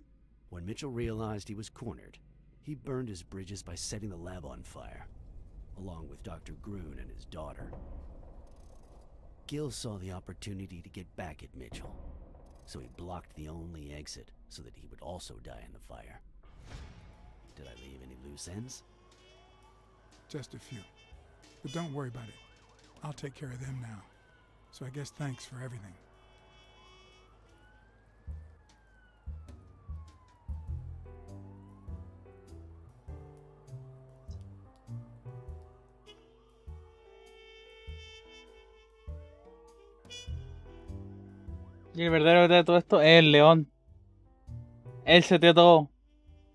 When Mitchell realized he was cornered, he burned his bridges by setting the lab on fire, along with Dr. Grun and his daughter. Gil saw the opportunity to get back at Mitchell, so he blocked the only exit so that he would also die in the fire. Did I leave any loose ends? Just a few. But don't worry about it. I'll take care of them now. So I guess thanks for everything. Y el verdadero de todo esto es el león. Él seteó todo.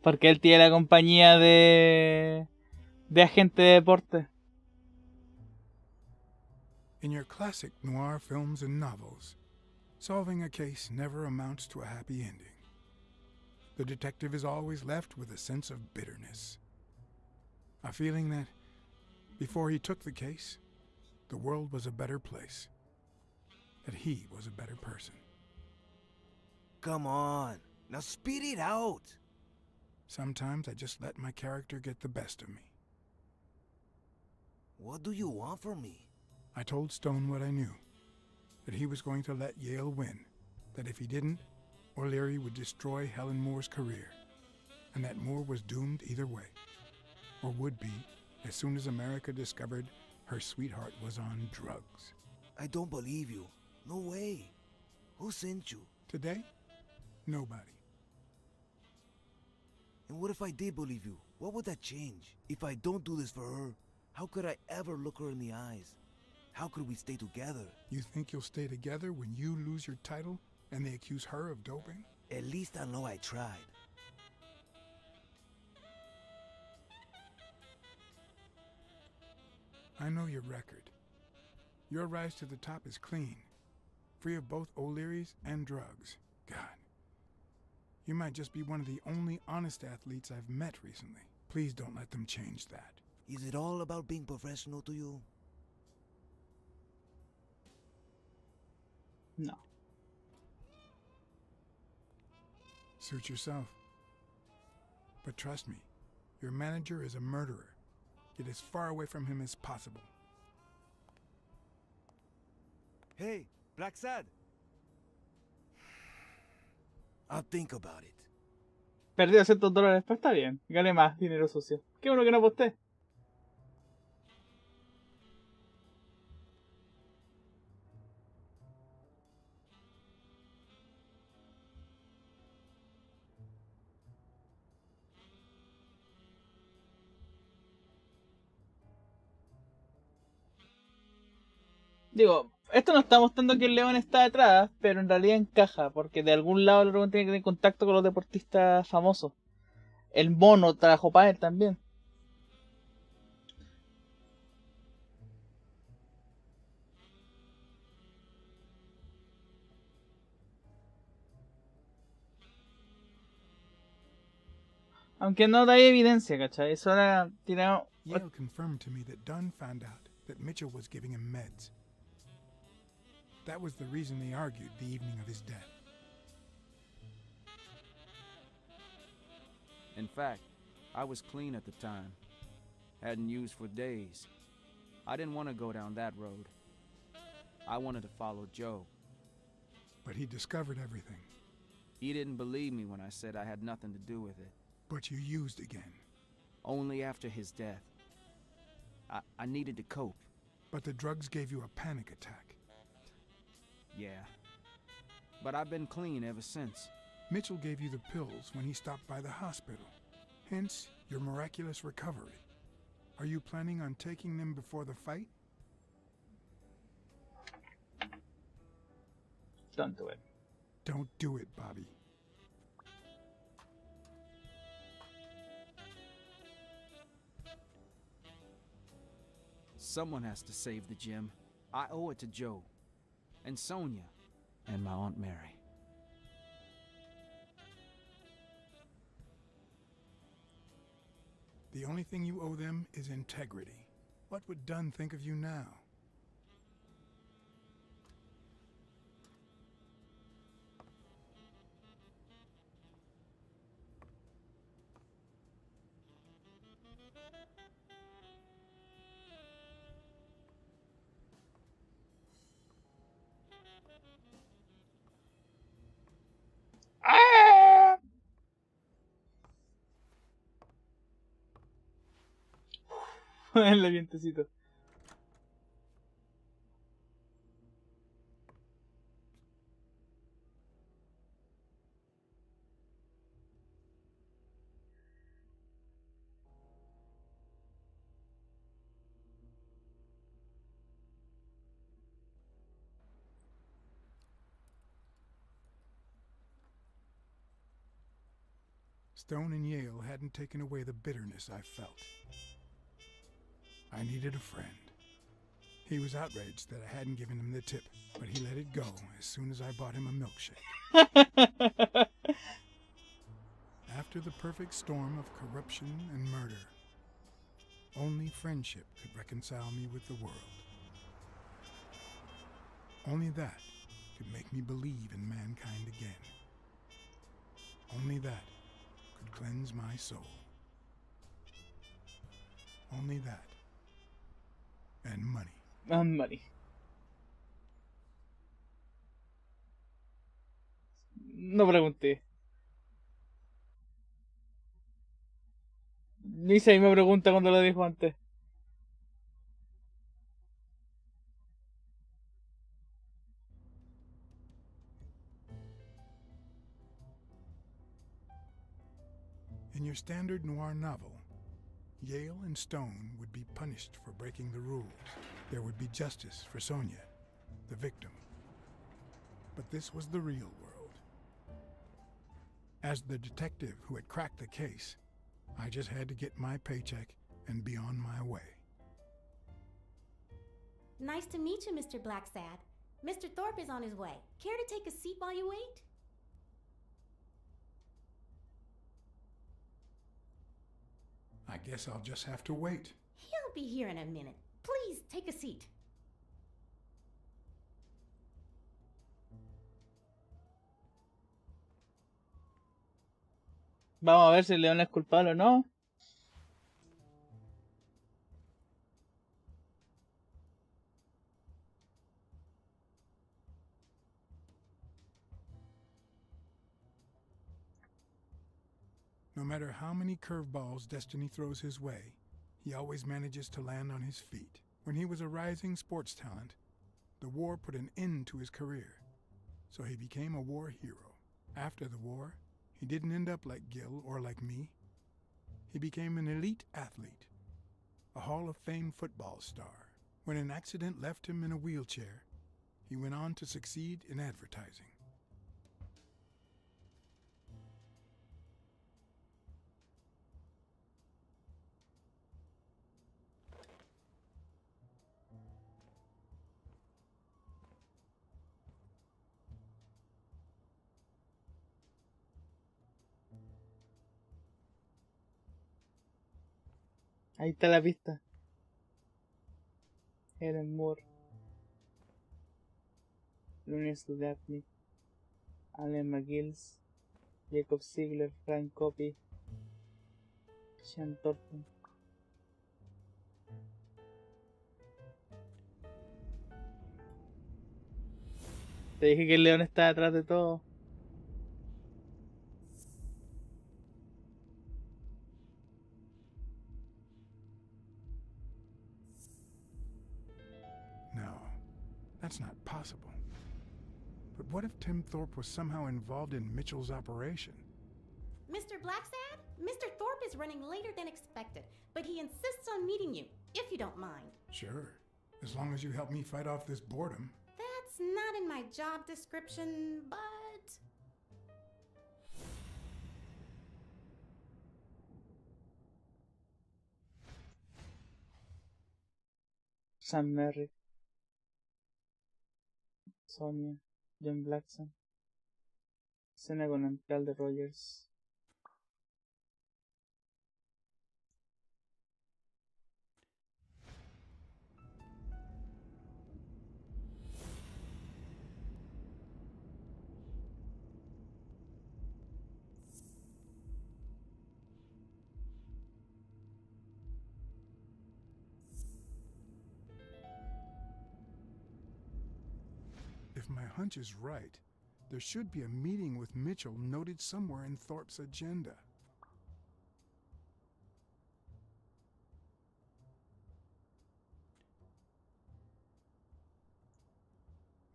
Porque él tiene la compañía de agente de deporte. In your classic noir films and novels, solving a case never amounts to a happy ending. The detective is always left with a sense of bitterness. A feeling that, before he took the case, the world was a better place. That he was a better person. Come on, now spit it out. Sometimes I just let my character get the best of me. What do you want from me? I told Stone what I knew. That he was going to let Yale win. That if he didn't, O'Leary would destroy Helen Moore's career. And that Moore was doomed either way. Or would be, as soon as America discovered her sweetheart was on drugs. I don't believe you. No way. Who sent you? Today? Nobody. And what if I did believe you? What would that change? If I don't do this for her, how could I ever look her in the eyes? How could we stay together? You think you'll stay together when you lose your title and they accuse her of doping? At least I know I tried. I know your record. Your rise to the top is clean. Free of both O'Leary's and drugs. God. You might just be one of the only honest athletes I've met recently. Please don't let them change that. Is it all about being professional to you? No. Suit yourself. But trust me, your manager is a murderer. Get as far away from him as possible. Hey, BLACKSAD. I'll think about it. Perdí $200, pero está bien. Gané más dinero sucio. Qué bueno que no aposté. Digo, esto nos está mostrando que el león está detrás, pero en realidad encaja, porque de algún lado el león tiene que tener contacto con los deportistas famosos. El mono trabajó para él también. Aunque no da evidencia, ¿cachai? Eso era tirado. Yale confirmed to me that Dunn found out that Mitchell was giving him meds. That was the reason they argued the evening of his death. In fact, I was clean at the time. Hadn't used for days. I didn't want to go down that road. I wanted to follow Joe. But he discovered everything. He didn't believe me when I said I had nothing to do with it. But you used again. Only after his death. I needed to cope. But the drugs gave you a panic attack. Yeah. But I've been clean ever since. Mitchell gave you the pills when he stopped by the hospital. Hence, your miraculous recovery. Are you planning on taking them before the fight? Don't do it. Don't do it, Bobby. Someone has to save the gym. I owe it to Joe. And Sonia. And my Aunt Mary. The only thing you owe them is integrity. What would Dunn think of you now? El vientecito. Stone and Yale hadn't taken away the bitterness I felt. I needed a friend. He was outraged that I hadn't given him the tip, but he let it go as soon as I bought him a milkshake. After the perfect storm of corruption and murder, only friendship could reconcile me with the world. Only that could make me believe in mankind again. Only that could cleanse my soul. Only that. And money. Money. No pregunté. Ni se me pregunta cuando lo dijo antes. In your standard noir novel, Yale and Stone would be punished for breaking the rules. There would be justice for Sonia, the victim. But this was the real world. As the detective who had cracked the case, I just had to get my paycheck and be on my way. Nice to meet you, Mr. BLACKSAD. Mr. Thorpe is on his way. Care to take a seat while you wait? I guess I'll just have to wait. He'll be here in a minute. Please, take a seat. Vamos a ver si León es culpable o no. No matter how many curveballs destiny throws his way, he always manages to land on his feet. When he was a rising sports talent, the war put an end to his career, so he became a war hero. After the war, he didn't end up like Gil or like me. He became an elite athlete, a Hall of Fame football star. When an accident left him in a wheelchair, he went on to succeed in advertising. Ahí está la pista. Helen Moore, Lunes Dudapnik, Allen McGills, Jacob Ziegler, Frank Copy, Sean Thornton. Te dije que el león está detrás de todo. No, that's not possible. But what if Tim Thorpe was somehow involved in Mitchell's operation? Mr. BLACKSAD, Mr. Thorpe is running later than expected, but he insists on meeting you, if you don't mind. Sure, as long as you help me fight off this boredom. That's not in my job description, but... Sam Merrick, Sonia, John Blackson, escena con el alcalde Rogers. If my hunch is right, there should be a meeting with Mitchell noted somewhere in Thorpe's agenda.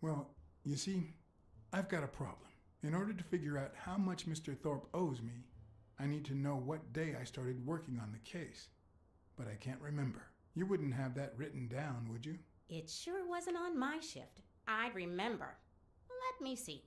Well, you see, I've got a problem. In order to figure out how much Mr. Thorpe owes me, I need to know what day I started working on the case. But I can't remember. You wouldn't have that written down, would you? It sure wasn't on my shift. I'd remember. Let me see.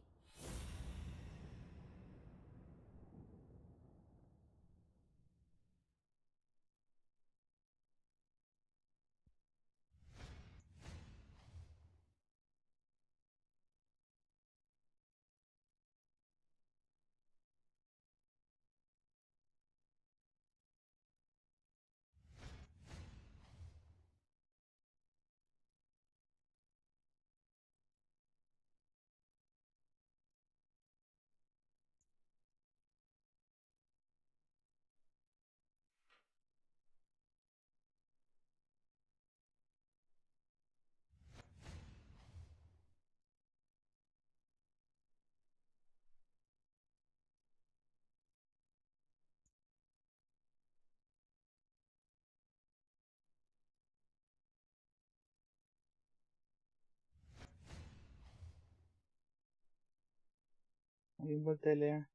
Ahí vuelta de leer.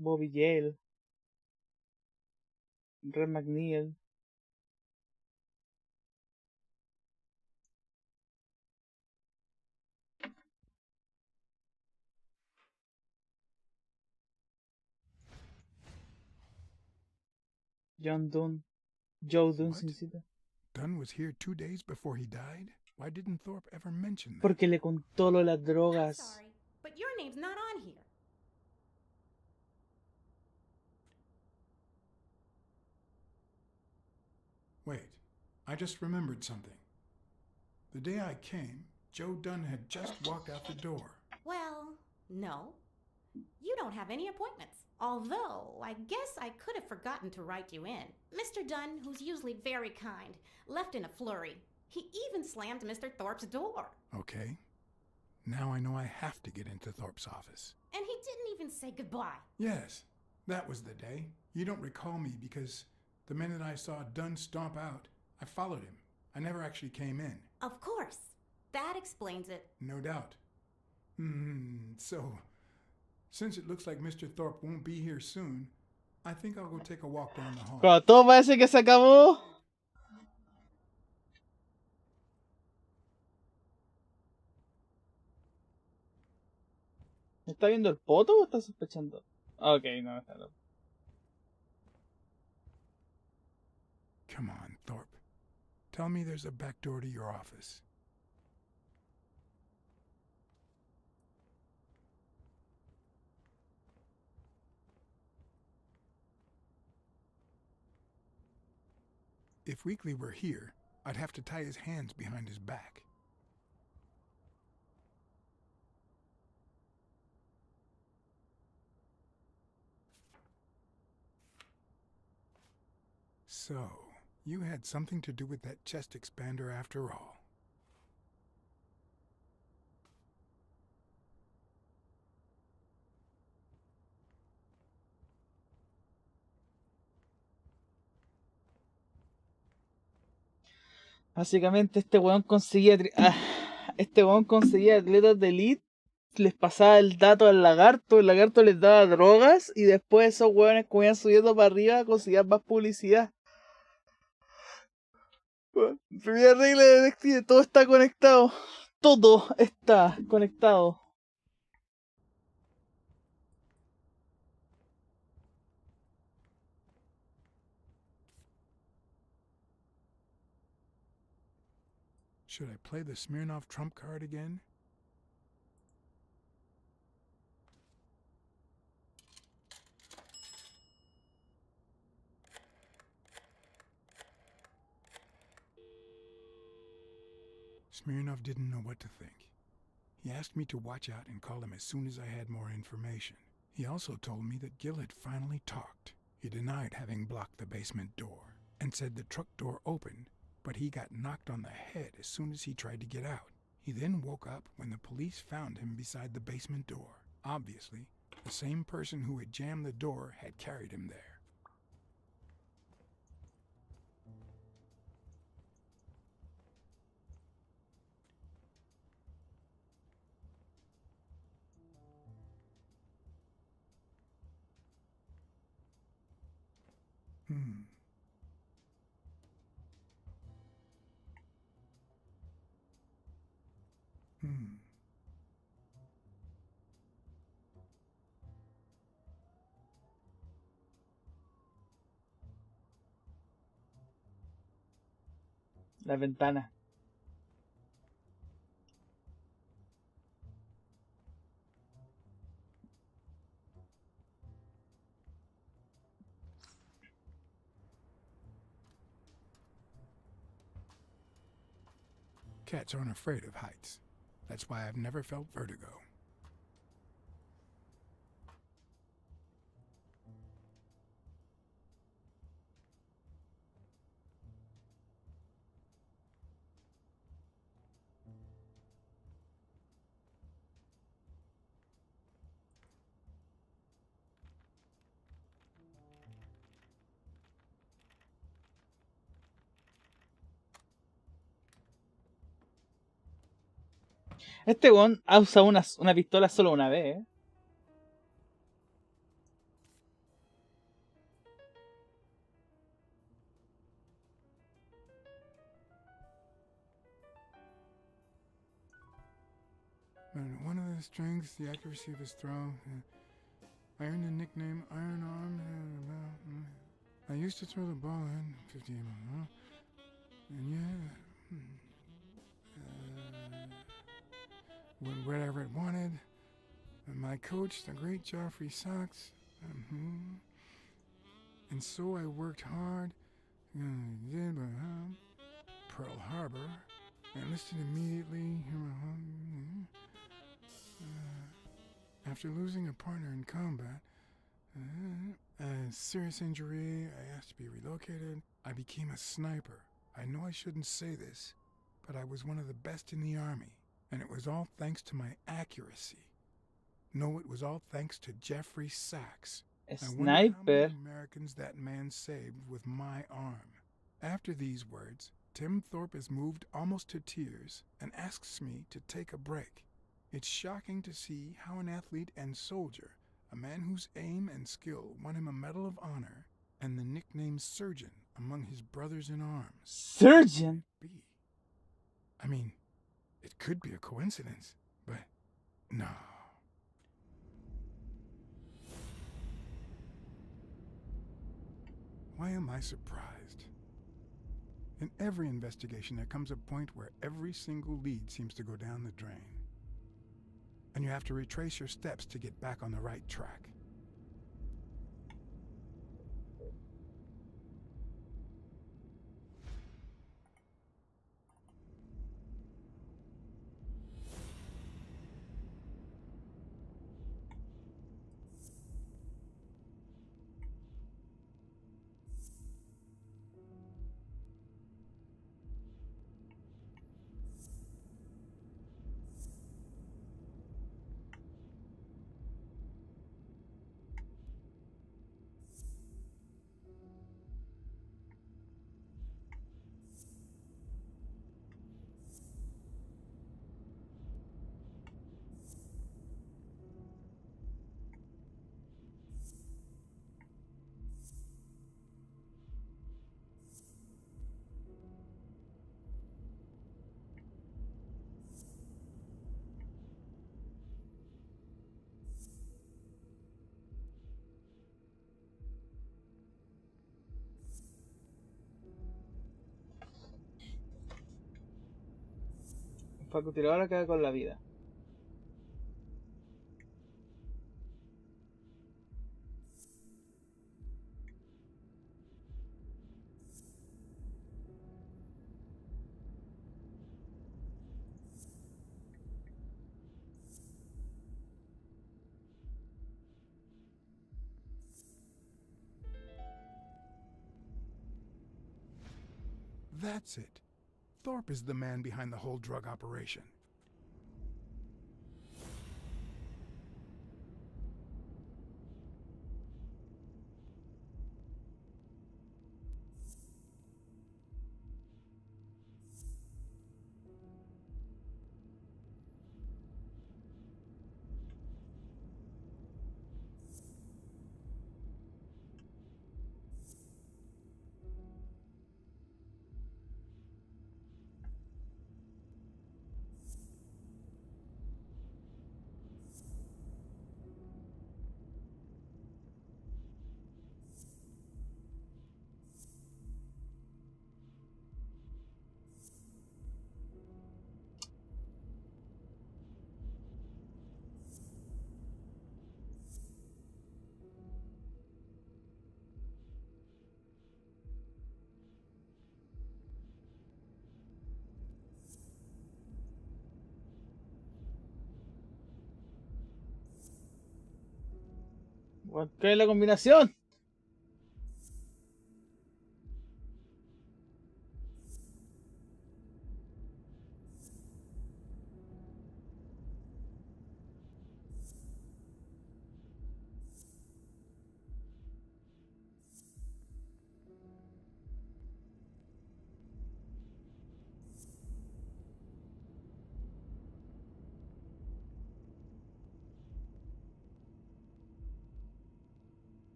Bobby Yale. Red McNeil. John Dunn. Joe Dunn sin cita. Dunn was here 2 days before he died? Why didn't Thorpe ever mention that? Porque le contó lo de las drogas. Sorry, but your name's not on here. Wait, I just remembered something. The day I came, Joe Dunn had just walked out the door. Well, no. You don't have any appointments. Although, I guess I could have forgotten to write you in. Mr. Dunn, who's usually very kind, left in a flurry. He even slammed Mr. Thorpe's door. Okay. Now I know I have to get into Thorpe's office. And he didn't even say goodbye. Yes, that was the day. You don't recall me because the minute I saw Dunn stomp out, I followed him. I never actually came in. Of course. That explains it. No doubt. So, since it looks like Mr. Thorpe won't be here soon, I think I'll go take a walk down the hall. Cuando todo parece que se acabó. ¿Está viendo el poto o está sospechando? Ok, no, está loco. Come on, Thorpe. Tell me there's a back door to your office. If Weekly were here, I'd have to tie his hands behind his back. So, you had something to do with that chest expander after all. Básicamente este weón conseguía atletas de elite, les pasaba el dato al lagarto, el lagarto les daba drogas y después esos weones como iban subiendo para arriba conseguían más publicidad. Primera regla de detective, todo está conectado. Todo está conectado. Should I play the Smirnoff trump card again? Smirnoff didn't know what to think. He asked me to watch out and call him as soon as I had more information. He also told me that Gil had finally talked. He denied having blocked the basement door and said the truck door opened, but he got knocked on the head as soon as he tried to get out. He then woke up when the police found him beside the basement door. Obviously, the same person who had jammed the door had carried him there. La ventana. Cats aren't afraid of heights. That's why I've never felt vertigo. Este weón ha usado una pistola solo una vez, ¿eh? One of the strengths, the accuracy of his throw. I earned the nickname Iron Arm. I used to throw the ball in 50 and yeah, went wherever it wanted. And my coach, the great Joffrey Sachs, and so I worked hard. Did Pearl Harbor. I enlisted immediately. After losing a partner in combat, a serious injury, I asked to be relocated. I became a sniper. I know I shouldn't say this, but I was one of the best in the army, and it was all thanks to my accuracy. No, it was all thanks to Jeffrey Sachs. I wonder how many Americans that man saved with my arm. After these words, Tim Thorpe is moved almost to tears and asks me to take a break. It's shocking to see how an athlete and soldier, a man whose aim and skill won him a Medal of Honor and the nickname Surgeon among his brothers in arms. Surgeon? I mean, it could be a coincidence, but no. Why am I surprised? In every investigation, there comes a point where every single lead seems to go down the drain. And you have to retrace your steps to get back on the right track. Francotirador acaba con la vida. That's it. Thorpe is the man behind the whole drug operation. ¿Qué es la combinación?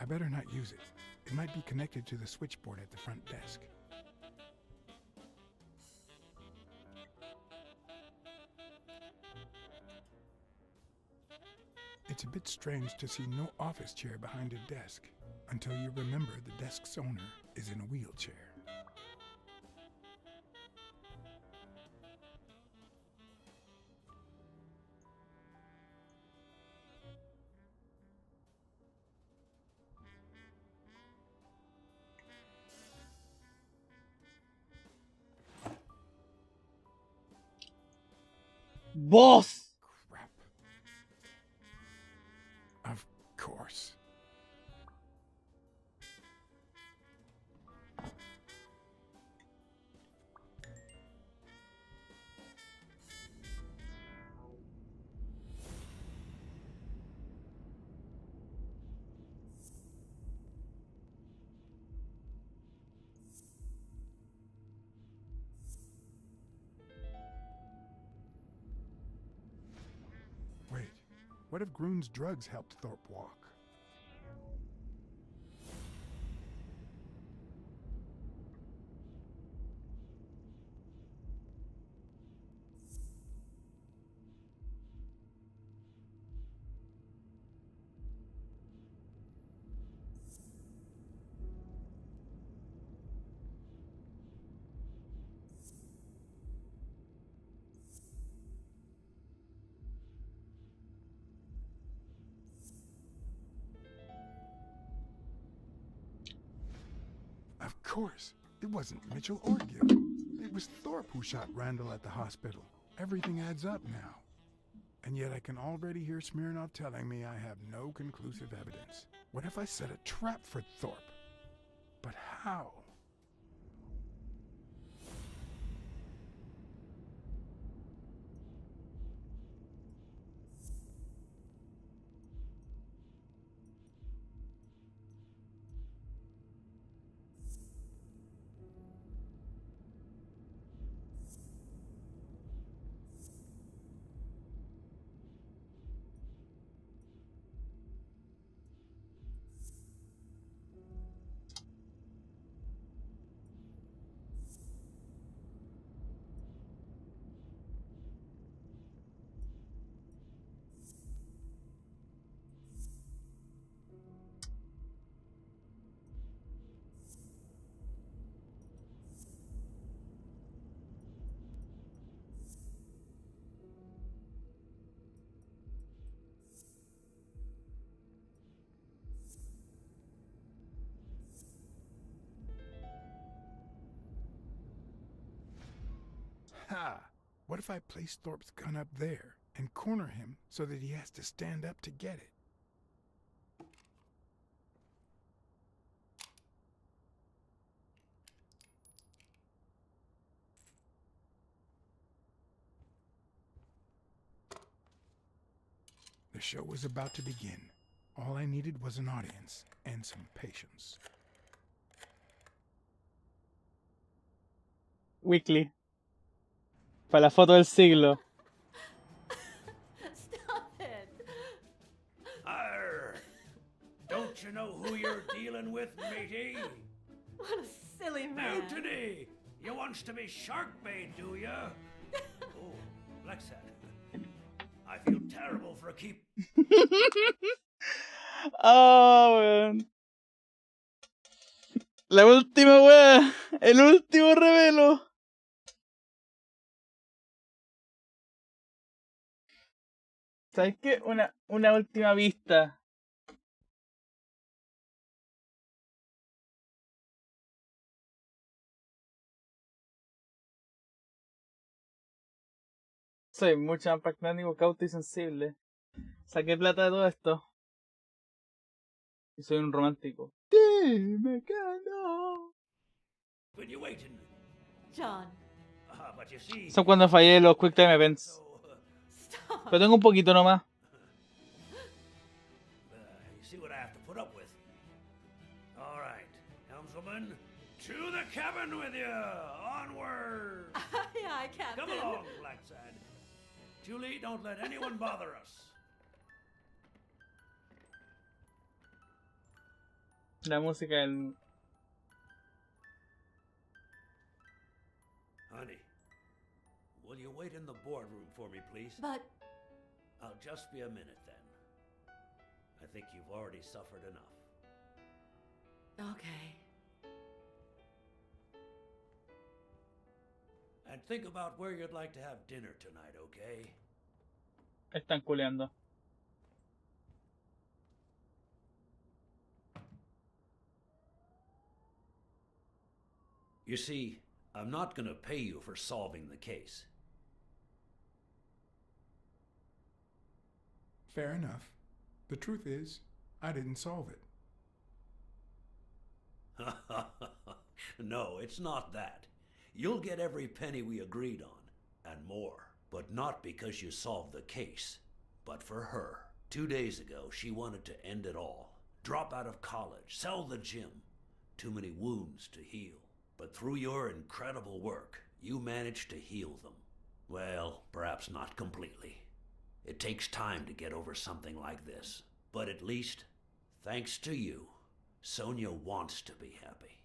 I better not use it. It might be connected to the switchboard at the front desk. It's a bit strange to see no office chair behind a desk, until you remember the desk's owner is in a wheelchair. ¡Vos! Crap. Of course. Wait, what if Groon's drugs helped Thorpe walk? Of course, it wasn't Mitchell or Gill. It was Thorpe who shot Randall at the hospital. Everything adds up now. And yet I can already hear Smirnov telling me I have no conclusive evidence. What if I set a trap for Thorpe? But how? Ha! What if I place Thorpe's gun up there and corner him so that he has to stand up to get it? The show was about to begin. All I needed was an audience and some patience. Weekly. Para la foto del siglo. Stop it! Arr! Don't you know who you're dealing with, matey? What a silly man. Mutiny! You wants to be shark bait, do ya? Oh, BLACKSAD. I feel terrible for a keep. Oh, weón. La última wea. El último revelo. ¿Sabes qué? Una última vista. Soy mucho más pragmático, cauto y sensible. Saqué plata de todo esto. Y soy un romántico. Dime que no. When you waiting? John. But you see, Son cuando fallé los Quick Time Events. Stop. Pero tengo un poquito nomás. you see what I have to put up with. All right, helmswoman, to the cabin with you. Onward. Aye, aye, Captain. Come along, BLACKSAD. Julie, don't let anyone bother us. La música del... Honey, will you wait in the boardroom for me, please? But... I'll just be a minute then. I think you've already suffered enough. Okay. And think about where you'd like to have dinner tonight, okay? Están culeando. You see, I'm not gonna pay you for solving the case. Fair enough. The truth is, I didn't solve it. No, it's not that. You'll get every penny we agreed on, and more. But not because you solved the case, but for her. 2 days ago, she wanted to end it all. Drop out of college, sell the gym. Too many wounds to heal. But through your incredible work, you managed to heal them. Well, perhaps not completely. It takes time to get over something like this. But at least, thanks to you, Sonia wants to be happy.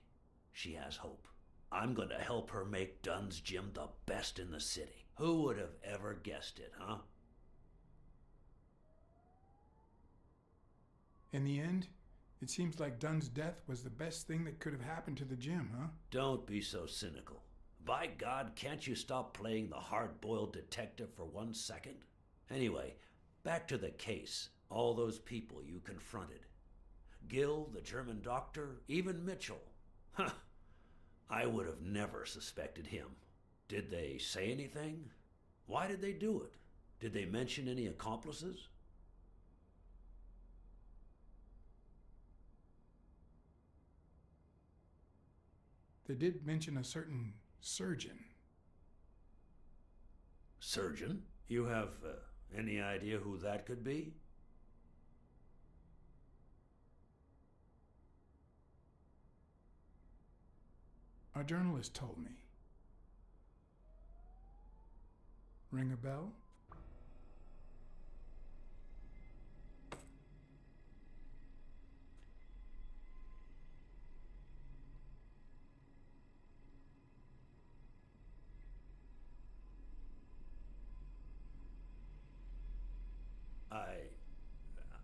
She has hope. I'm going to help her make Dunn's gym the best in the city. Who would have ever guessed it, huh? In the end, it seems like Dunn's death was the best thing that could have happened to the gym, huh? Don't be so cynical. By God, can't you stop playing the hard-boiled detective for 1 second? Anyway, back to the case. All those people you confronted. Gil, the German doctor, even Mitchell. Huh. I would have never suspected him. Did they say anything? Why did they do it? Did they mention any accomplices? They did mention a certain surgeon. Surgeon? You have any idea who that could be? A journalist told me. Ring a bell?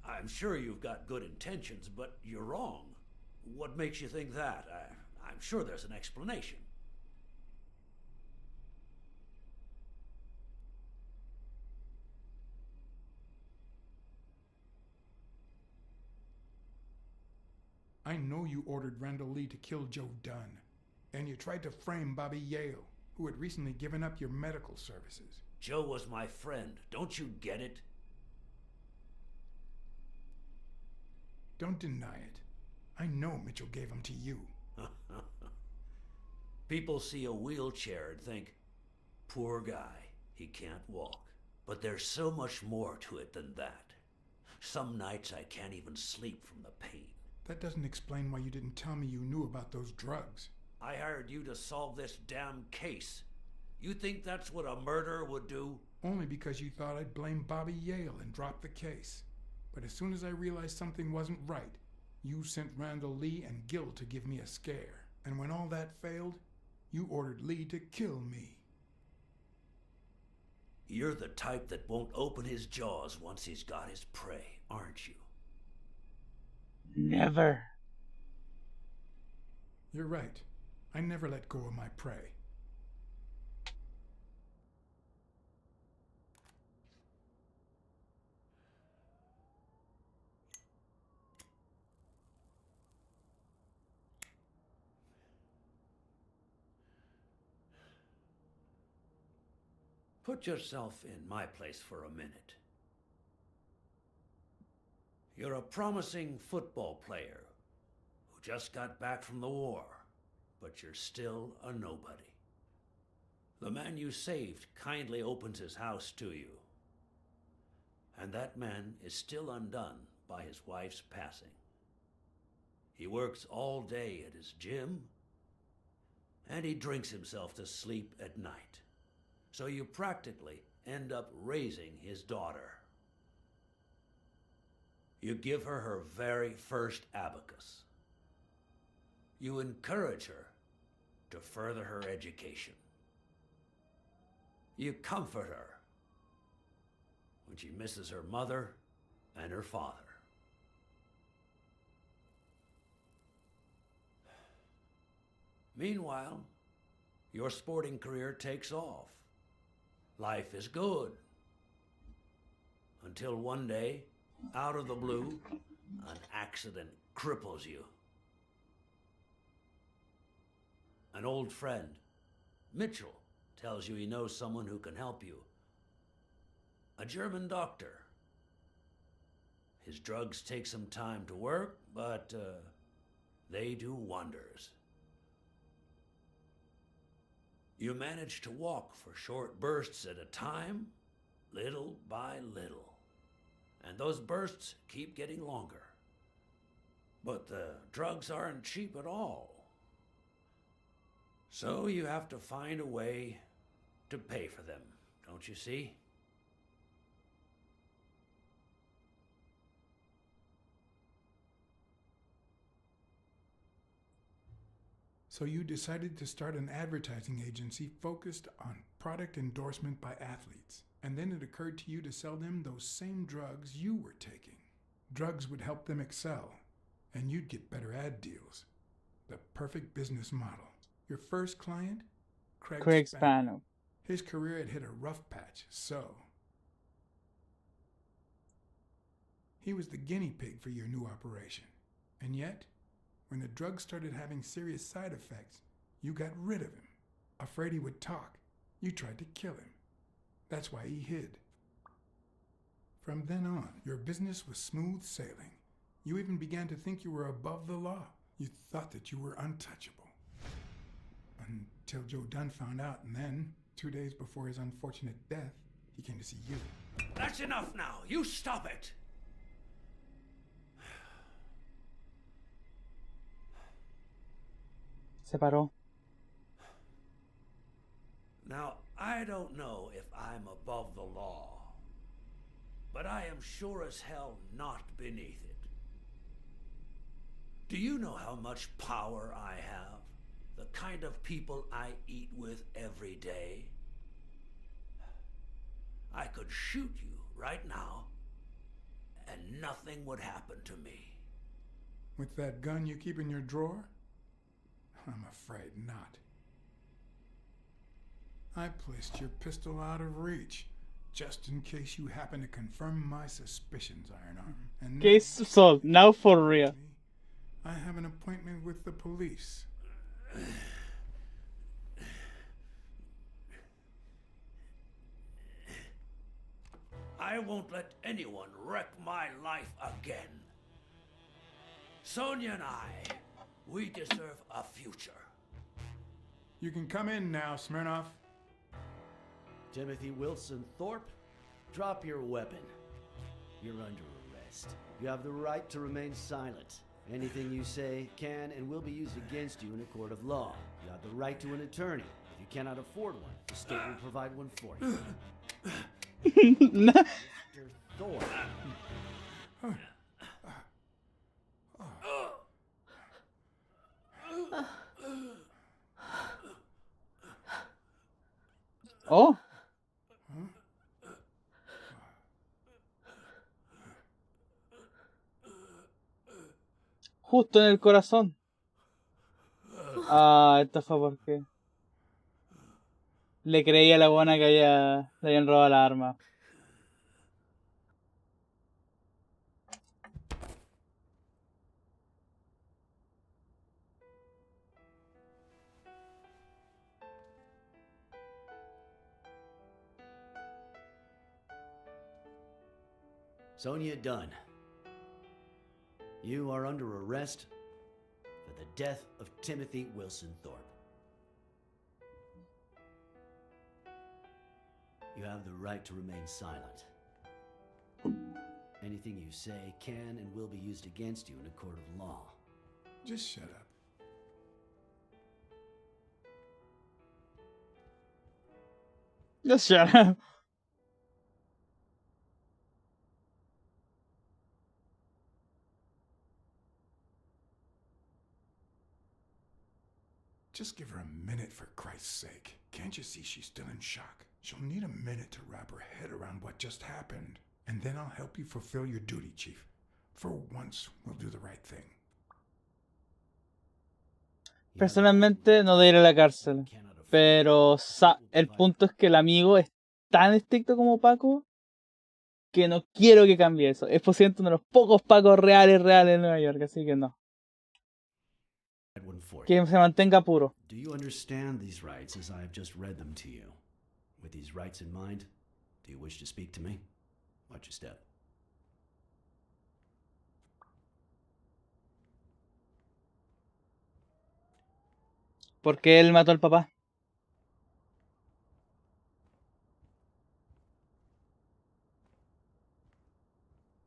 I'm sure you've got good intentions, but you're wrong. What makes you think that? I'm sure there's an explanation. I know you ordered Randall Lee to kill Joe Dunn, and you tried to frame Bobby Yale, who had recently given up your medical services. Joe was my friend. Don't you get it? Don't deny it. I know Mitchell gave them to you. People see a wheelchair and think, poor guy, he can't walk. But there's so much more to it than that. Some nights I can't even sleep from the pain. That doesn't explain why you didn't tell me you knew about those drugs. I hired you to solve this damn case. You think that's what a murderer would do? Only because you thought I'd blame Bobby Yale and drop the case. But as soon as I realized something wasn't right, you sent Randall Lee and Gil to give me a scare. And when all that failed, you ordered Lee to kill me. You're the type that won't open his jaws once he's got his prey, aren't you? Never. You're right. I never let go of my prey. Put yourself in my place for a minute. You're a promising football player who just got back from the war, but you're still a nobody. The man you saved kindly opens his house to you, and that man is still undone by his wife's passing. He works all day at his gym, and he drinks himself to sleep at night. So you practically end up raising his daughter. You give her her very first abacus. You encourage her to further her education. You comfort her when she misses her mother and her father. Meanwhile, your sporting career takes off. Life is good. Until one day, out of the blue, an accident cripples you. An old friend, Mitchell, tells you he knows someone who can help you. A German doctor. His drugs take some time to work, but they do wonders. You manage to walk for short bursts at a time, little by little. And those bursts keep getting longer. But the drugs aren't cheap at all. So you have to find a way to pay for them, don't you see? So you decided to start an advertising agency focused on product endorsement by athletes. And then it occurred to you to sell them those same drugs you were taking. Drugs would help them excel, and you'd get better ad deals. The perfect business model. Your first client? Craig Spano. His career had hit a rough patch, so he was the guinea pig for your new operation. And yet, when the drug started having serious side effects, you got rid of him. Afraid he would talk, you tried to kill him. That's why he hid. From then on, your business was smooth sailing. You even began to think you were above the law. You thought that you were untouchable. Until Joe Dunn found out, and then, 2 days before his unfortunate death, he came to see you. That's enough now. You stop it. Se paró. Now, I don't know if I'm above the law, but I am sure as hell not beneath it. Do you know how much power I have? The kind of people I eat with every day? I could shoot you right now, and nothing would happen to me. With that gun you keep in your drawer? I'm afraid not. I placed your pistol out of reach, just in case you happen to confirm my suspicions, Iron Arm. And Case solved. Now for real. I have an appointment with the police. I won't let anyone wreck my life again. Sonia and I, we deserve a future. You can come in now, Smirnoff. Timothy Wilson Thorpe, drop your weapon. You're under arrest. You have the right to remain silent. Anything you say can and will be used against you in a court of law. You have the right to an attorney. If you cannot afford one, the state will provide one for you. Mr. Thorpe. Oh. Justo en el corazón. Ah, esto fue porque le creía a la buena que le habían robado la arma. Sonia Dunn, you are under arrest for the death of Timothy Wilson Thorpe. You have the right to remain silent. Anything you say can and will be used against you in a court of law. Just shut up. Just shut up. Just give her a minute, for Christ's sake. Can't you see she's still in shock? She'll need a minute to wrap her head around what just happened. And then I'll help you fulfill your duty, Chief. For once, we'll do the right thing. Personalmente no de ir a la cárcel. Pero el punto es que el amigo es tan estricto como Paco que no quiero que cambie eso. Es posiblemente uno de los pocos Pacos reales en Nueva York, así que no. Que se mantenga puro. Do you understand these rights as I have just read them to you? With these rights in mind, do you wish to speak to me? Watch your step. Porque él mató al papá.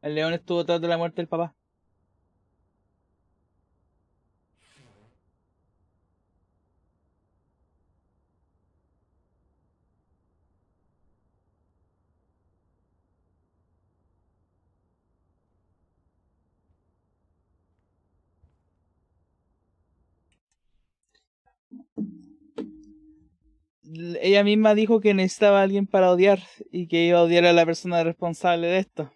El león estuvo detrás de la muerte del papá. Ella misma dijo que necesitaba a alguien para odiar y que iba a odiar a la persona responsable de esto.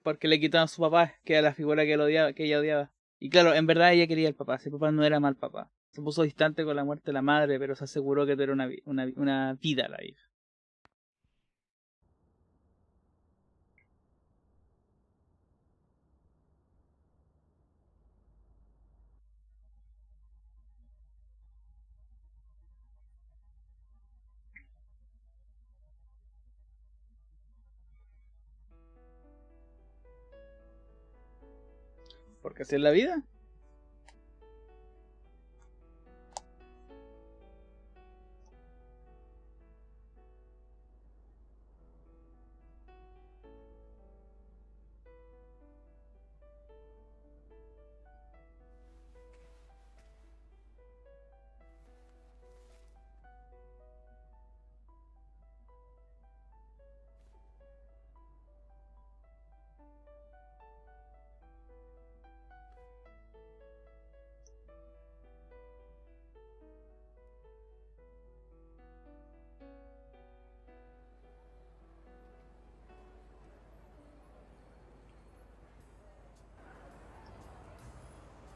Porque le quitaron a su papá, que era la figura que ella odiaba. Y claro, en verdad ella quería al papá. Ese papá no era mal papá. Se puso distante con la muerte de la madre, pero se aseguró que era una vida la hija. Porque así es la vida.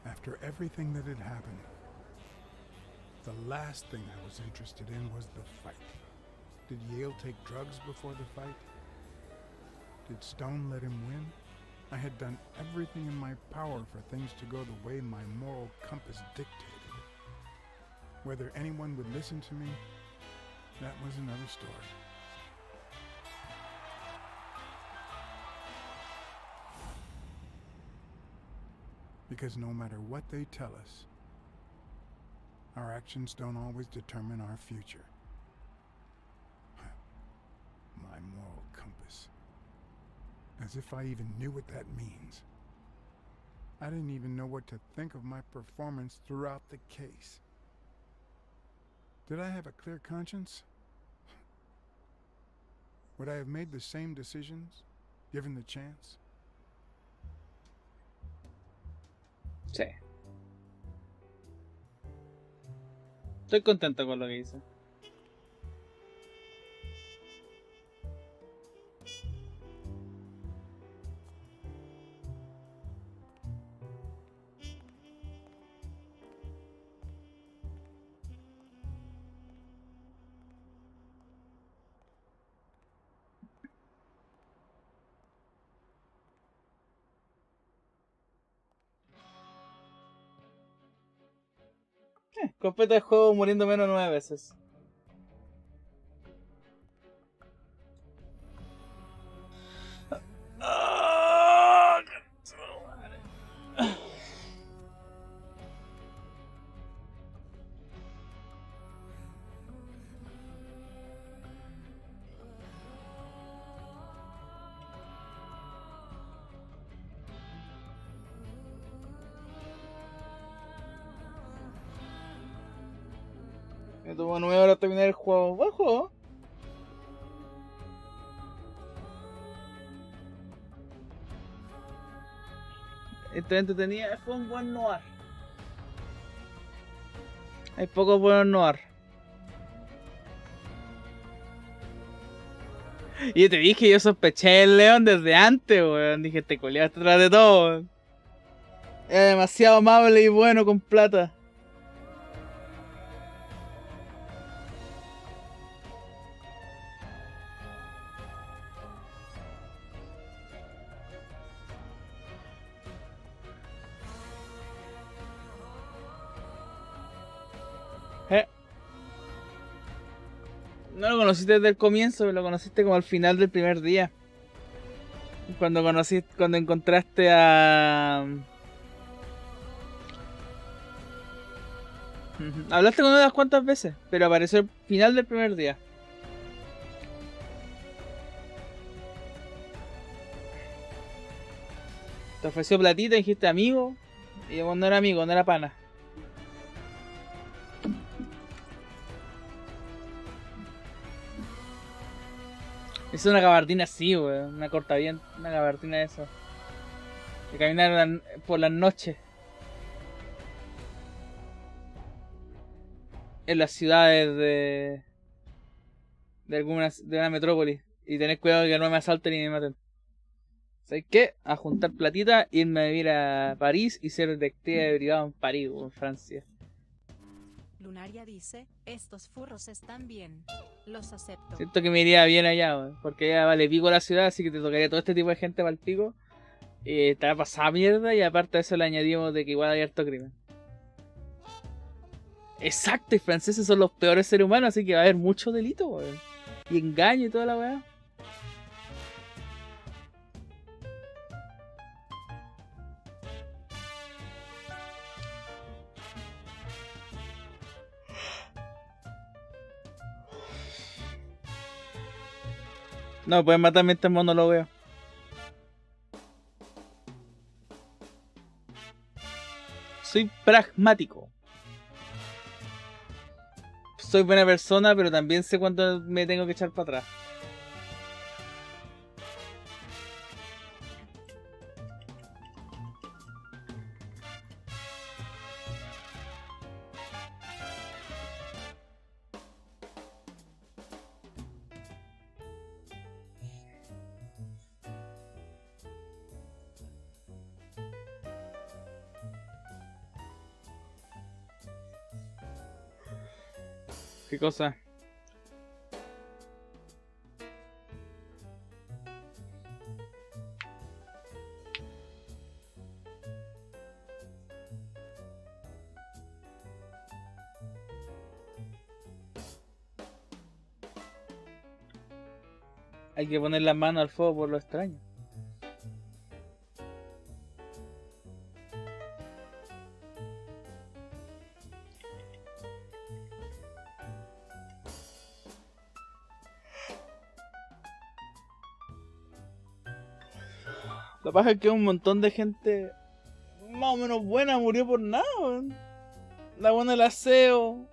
After everything that had happened, the last thing I was interested in was the fight. Did Yale take drugs before the fight? Did Stone let him win? I had done everything in my power for things to go the way my moral compass dictated. Whether anyone would listen to me, that was another story. Because no matter what they tell us, our actions don't always determine our future. My moral compass. As if I even knew what that means. I didn't even know what to think of my performance throughout the case. Did I have a clear conscience? Would I have made the same decisions, given the chance? Sí. Estoy contento con lo que hice. Completa el juego muriendo menos 9 veces. Me tomó 9 horas terminar el juego. Buen juego. Esta entretenida, fue un buen noir. Hay pocos buenos noir. Y yo te dije, yo sospeché el león desde antes, weón. Dije, este culiao está atrás de todo, weón. Era demasiado amable y bueno con plata. No lo conociste desde el comienzo, lo conociste como al final del primer día. Cuando encontraste a... Hablaste con él unas cuantas veces, pero apareció al final del primer día. Te ofreció platita, dijiste amigo, y vos no era amigo, no era pana. Es una gabardina así, weón, una cortaviento, una gabardina de eso. De caminar por las noches. En las ciudades de una metrópoli. Y tener cuidado de que no me asalten ni me maten. ¿Sabes qué? A juntar platita, irme a vivir a París y ser detective privado en París o en Francia. Lunaria dice, estos furros están bien. Los acepto. Siento que me iría bien allá, weón, porque ya vale pico la ciudad, así que te tocaría todo este tipo de gente para el pico. Te va a pasar mierda y aparte de eso le añadimos de que igual hay harto crimen. Exacto, y franceses son los peores seres humanos, así que va a haber mucho delito, weón. Y engaño y toda la weá. No, pueden matar mientras no lo veo. Soy pragmático. Soy buena persona, pero también sé cuándo me tengo que echar para atrás. ¿Qué cosa? Hay que poner la mano al fuego por lo extraño. La paja es que un montón de gente más o menos buena murió por nada, weón. La buena del aseo.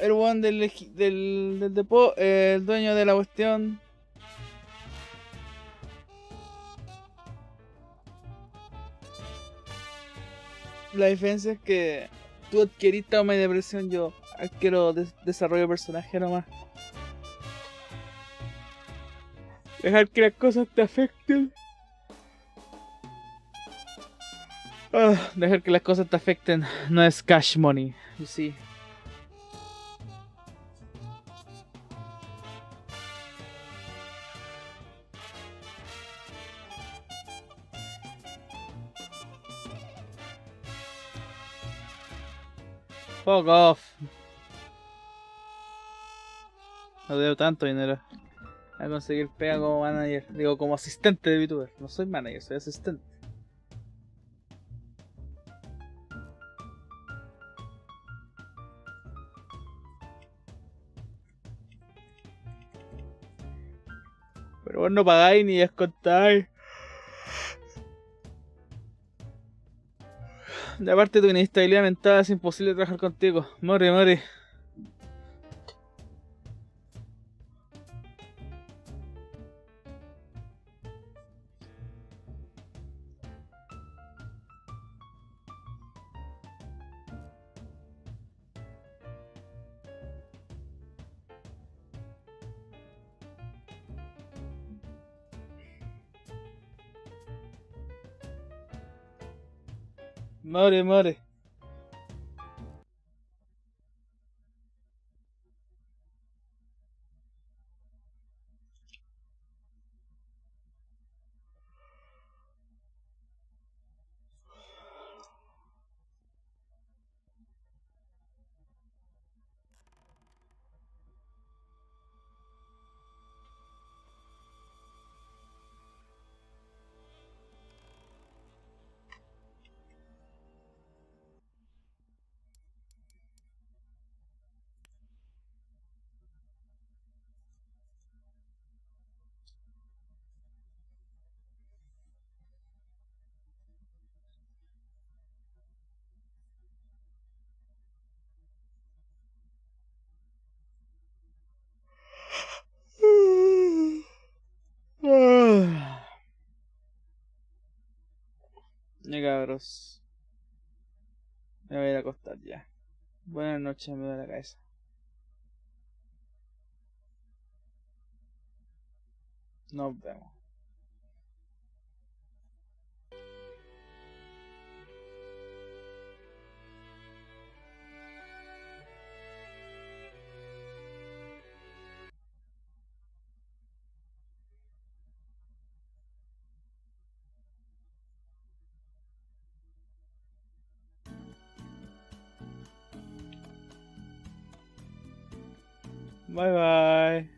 El weón del depo, el dueño de la cuestión. La diferencia es que tú adquirís trauma y depresión, yo adquiero desarrollo de personaje nomás. Dejar que las cosas te afecten. Dejar que las cosas te afecten no es cash money, sí. Fuck off. No debo tanto dinero a conseguir pega como manager. Digo, como asistente de VTuber. No soy manager, soy asistente. Pero vos no pagáis ni descontáis. De aparte de tu inestabilidad mental es imposible trabajar contigo. Mori. More, more. Ya cabros. Me voy a ir a acostar ya. Buenas noches, me duele la cabeza. Nos vemos. Bye bye.